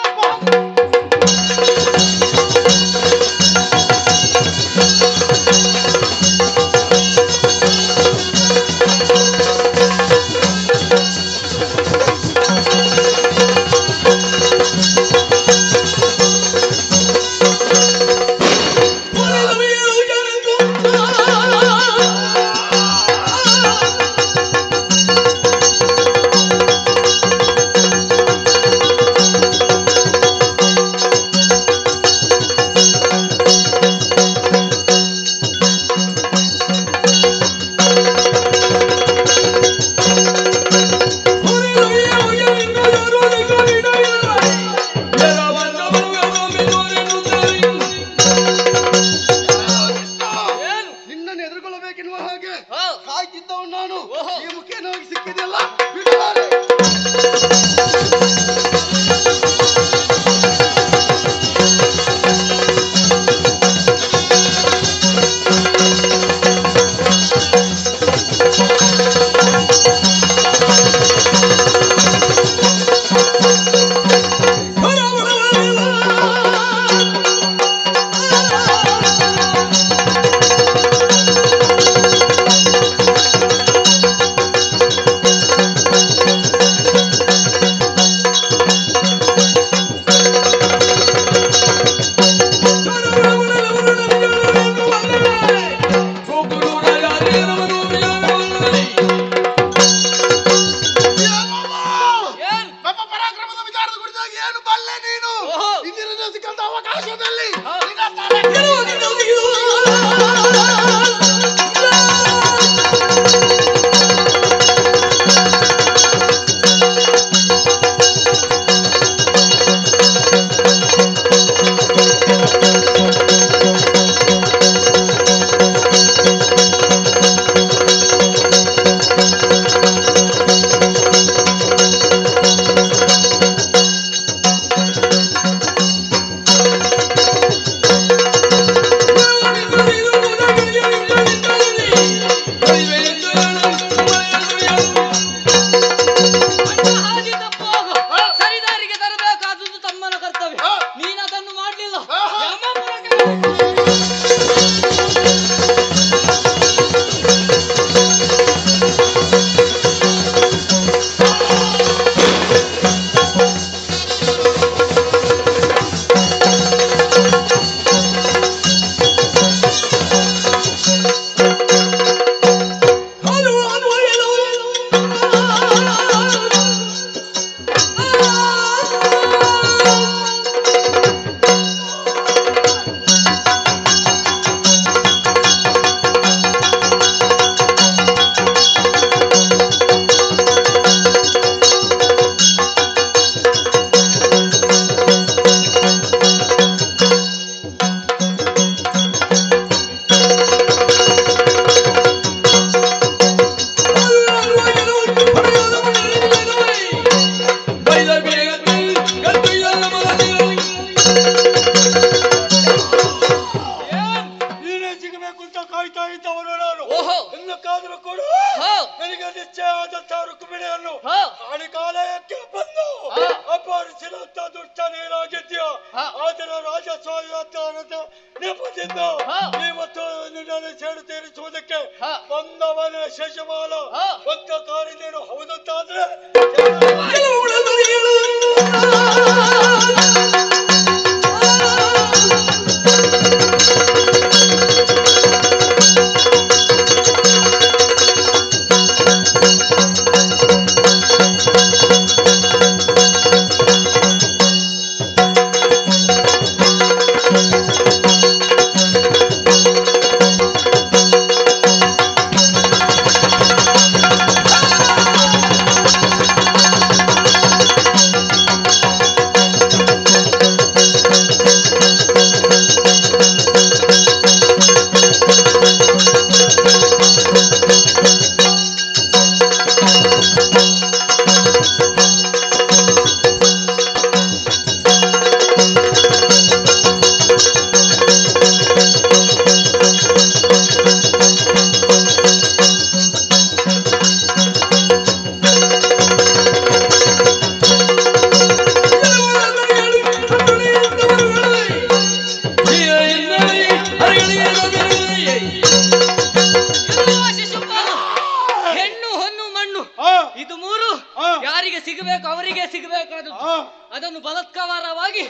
ಅದನ್ನು ಬಲಾತ್ಕಾರವಾಗಿ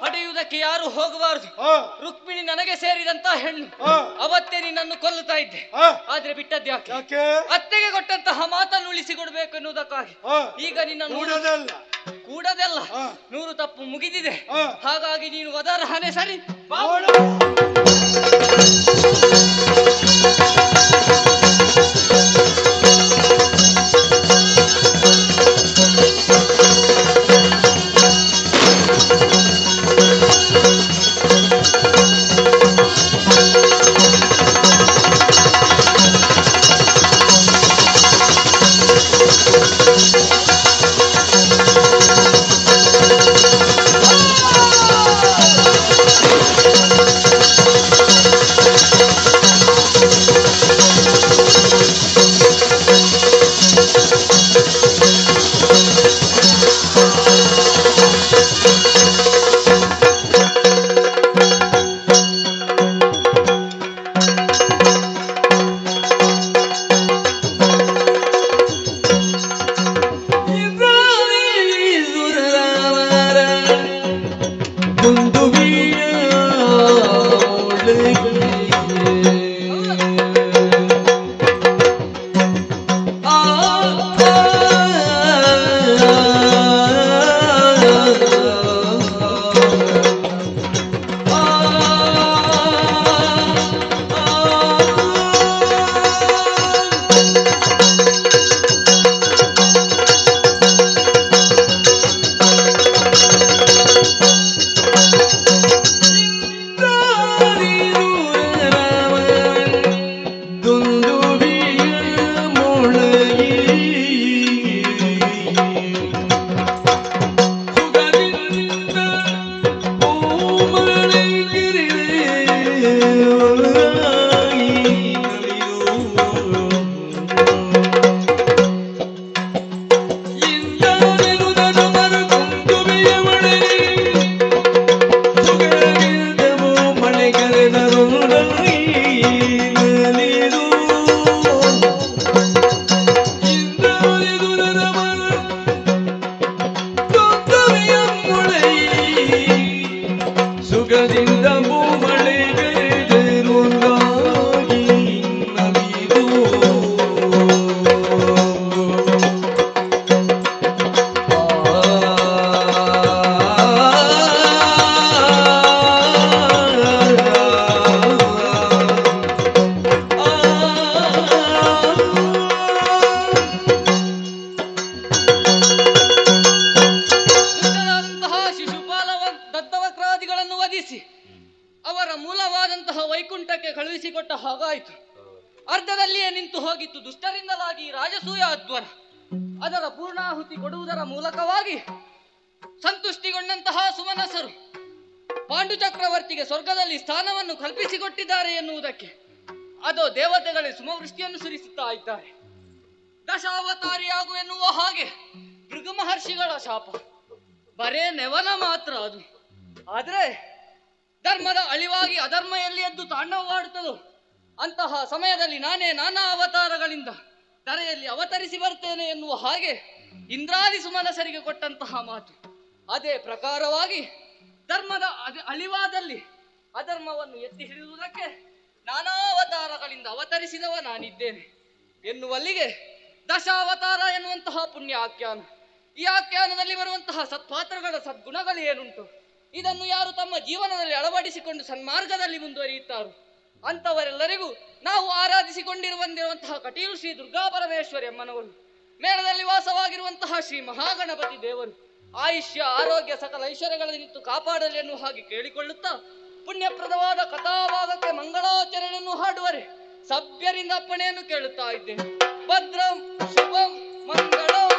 ಪಡೆಯುವುದಕ್ಕೆ ಯಾರು ಹೋಗಬಾರದು. ರುಕ್ಮಿಣಿ ನನಗೆ ಸೇರಿದಂತ ಹೆಣ್ಣು. ಅವತ್ತೇ ನಿನ್ನನ್ನು ಕೊಲ್ಲುತ್ತಾ ಇದ್ದೆ, ಆದ್ರೆ ಬಿಟ್ಟದ್ಯಾಕೆ? ಅತ್ತೆಗೆ ಕೊಟ್ಟಂತಹ ಮಾತನ್ನು ಉಳಿಸಿಕೊಡ್ಬೇಕು ಎನ್ನುವುದಕ್ಕಾಗಿ. ಈಗ ನಿನ್ನ ಕೂಡದೆಲ್ಲ 100 ತಪ್ಪು ಮುಗಿದಿದೆ. ಹಾಗಾಗಿ ನೀನು ವದರಹನೆ ಸರಿ. ದಶಾವತಾರಿಯಾಗು ಎನ್ನುವ ಹಾಗೆ ಭೃಗು ಮಹರ್ಷಿಗಳ ಶಾಪ ಬರೇ ನೆವನ ಮಾತ್ರ ಅದು. ಆದ್ರೆ ಧರ್ಮದ ಅಳಿವಾಗಿ ಅಧರ್ಮ ಎಲ್ಲಿ ಎದ್ದು ತಾಂಡವವಾಡುತ್ತದೋ ಅಂತಹ ಸಮಯದಲ್ಲಿ ನಾನೇ ನಾನಾ ಅವತಾರಗಳಿಂದ ಧರೆಯಲ್ಲಿ ಅವತರಿಸಿ ಬರ್ತೇನೆ ಎನ್ನುವ ಹಾಗೆ ಇಂದ್ರಾದಿ ಸುಮನಸರಿಗೆ ಕೊಟ್ಟಂತಹ ಮಾತು. ಅದೇ ಪ್ರಕಾರವಾಗಿ ಧರ್ಮದ ಅಳಿವಾದಲ್ಲಿ ಅಧರ್ಮವನ್ನು ಎತ್ತಿ ಹಿಡಿಯುವುದಕ್ಕೆ ನಾನಾ ಅವತಾರಗಳಿಂದ ಅವತರಿಸಿದವ ನಾನಿದ್ದೇನೆ ಎನ್ನುವಲ್ಲಿಗೆ ದಶಾವತಾರ ಎನ್ನುವಂತಹ ಪುಣ್ಯ ಆಖ್ಯಾನ. ಈ ಆಖ್ಯಾನದಲ್ಲಿ ಬರುವಂತಹ ಸತ್ಪಾತ್ರಗಳ ಸದ್ಗುಣಗಳು ಏನುಂಟು ಇದನ್ನು ಯಾರು ತಮ್ಮ ಜೀವನದಲ್ಲಿ ಅಳವಡಿಸಿಕೊಂಡು ಸನ್ಮಾರ್ಗದಲ್ಲಿ ಮುಂದುವರಿಯುತ್ತಾರೋ ಅಂತವರೆಲ್ಲರಿಗೂ ನಾವು ಆರಾಧಿಸಿಕೊಂಡಿರುವಂತಹ ಕಟೀಲು ಶ್ರೀ ದುರ್ಗಾ ಪರಮೇಶ್ವರಿ ಅಮ್ಮನವರು, ಮೇಳದಲ್ಲಿ ವಾಸವಾಗಿರುವಂತಹ ಶ್ರೀ ಮಹಾಗಣಪತಿ ದೇವರು ಆಯುಷ್ಯ ಆರೋಗ್ಯ ಸಕಲ ಐಶ್ವರ್ಯಗಳನ್ನಿತ್ತು ಕಾಪಾಡಲಿ ಎನ್ನುವ ಹಾಗೆ ಕೇಳಿಕೊಳ್ಳುತ್ತಾ ಪುಣ್ಯಪ್ರದವಾದ ಕಥಾಭಾಗಕ್ಕೆ ಮಂಗಳಾಚರಣೆಯನ್ನು ಹಾಡುವರೆ ಸಭ್ಯರಿಂದ ಅಪ್ಪಣೆಯನ್ನು ಕೇಳುತ್ತಾ ಇದ್ದೇನೆ. ಭದ್ರಂ ಶುಭಂ ಮಂಗಳಂ.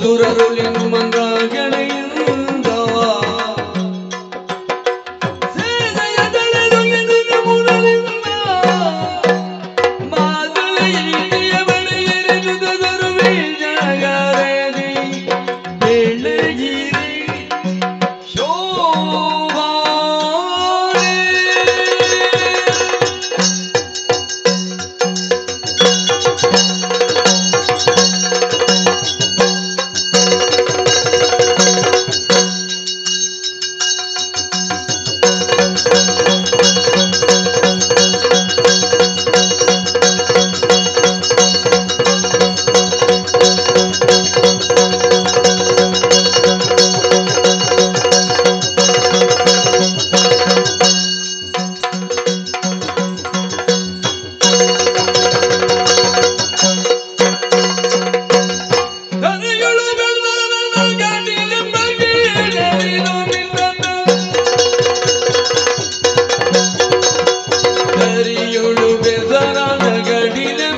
ೂದುರರುಳಿನ ಮಂಗಳಗಳಿಂದ ಸೇನೆಯದಳೆದು ಎದುರ ಮುರಳಿಂದ ಮಾದಳೆಯ ಬಳೆಯರೆದುದರು ಬೀಜಗಾರರಿ ಬೆಳಗಿರಿ ಶೋಭಾನೆ ಕೈಯೊಳು ಬೆಸರಾದ ಗಡಿಲ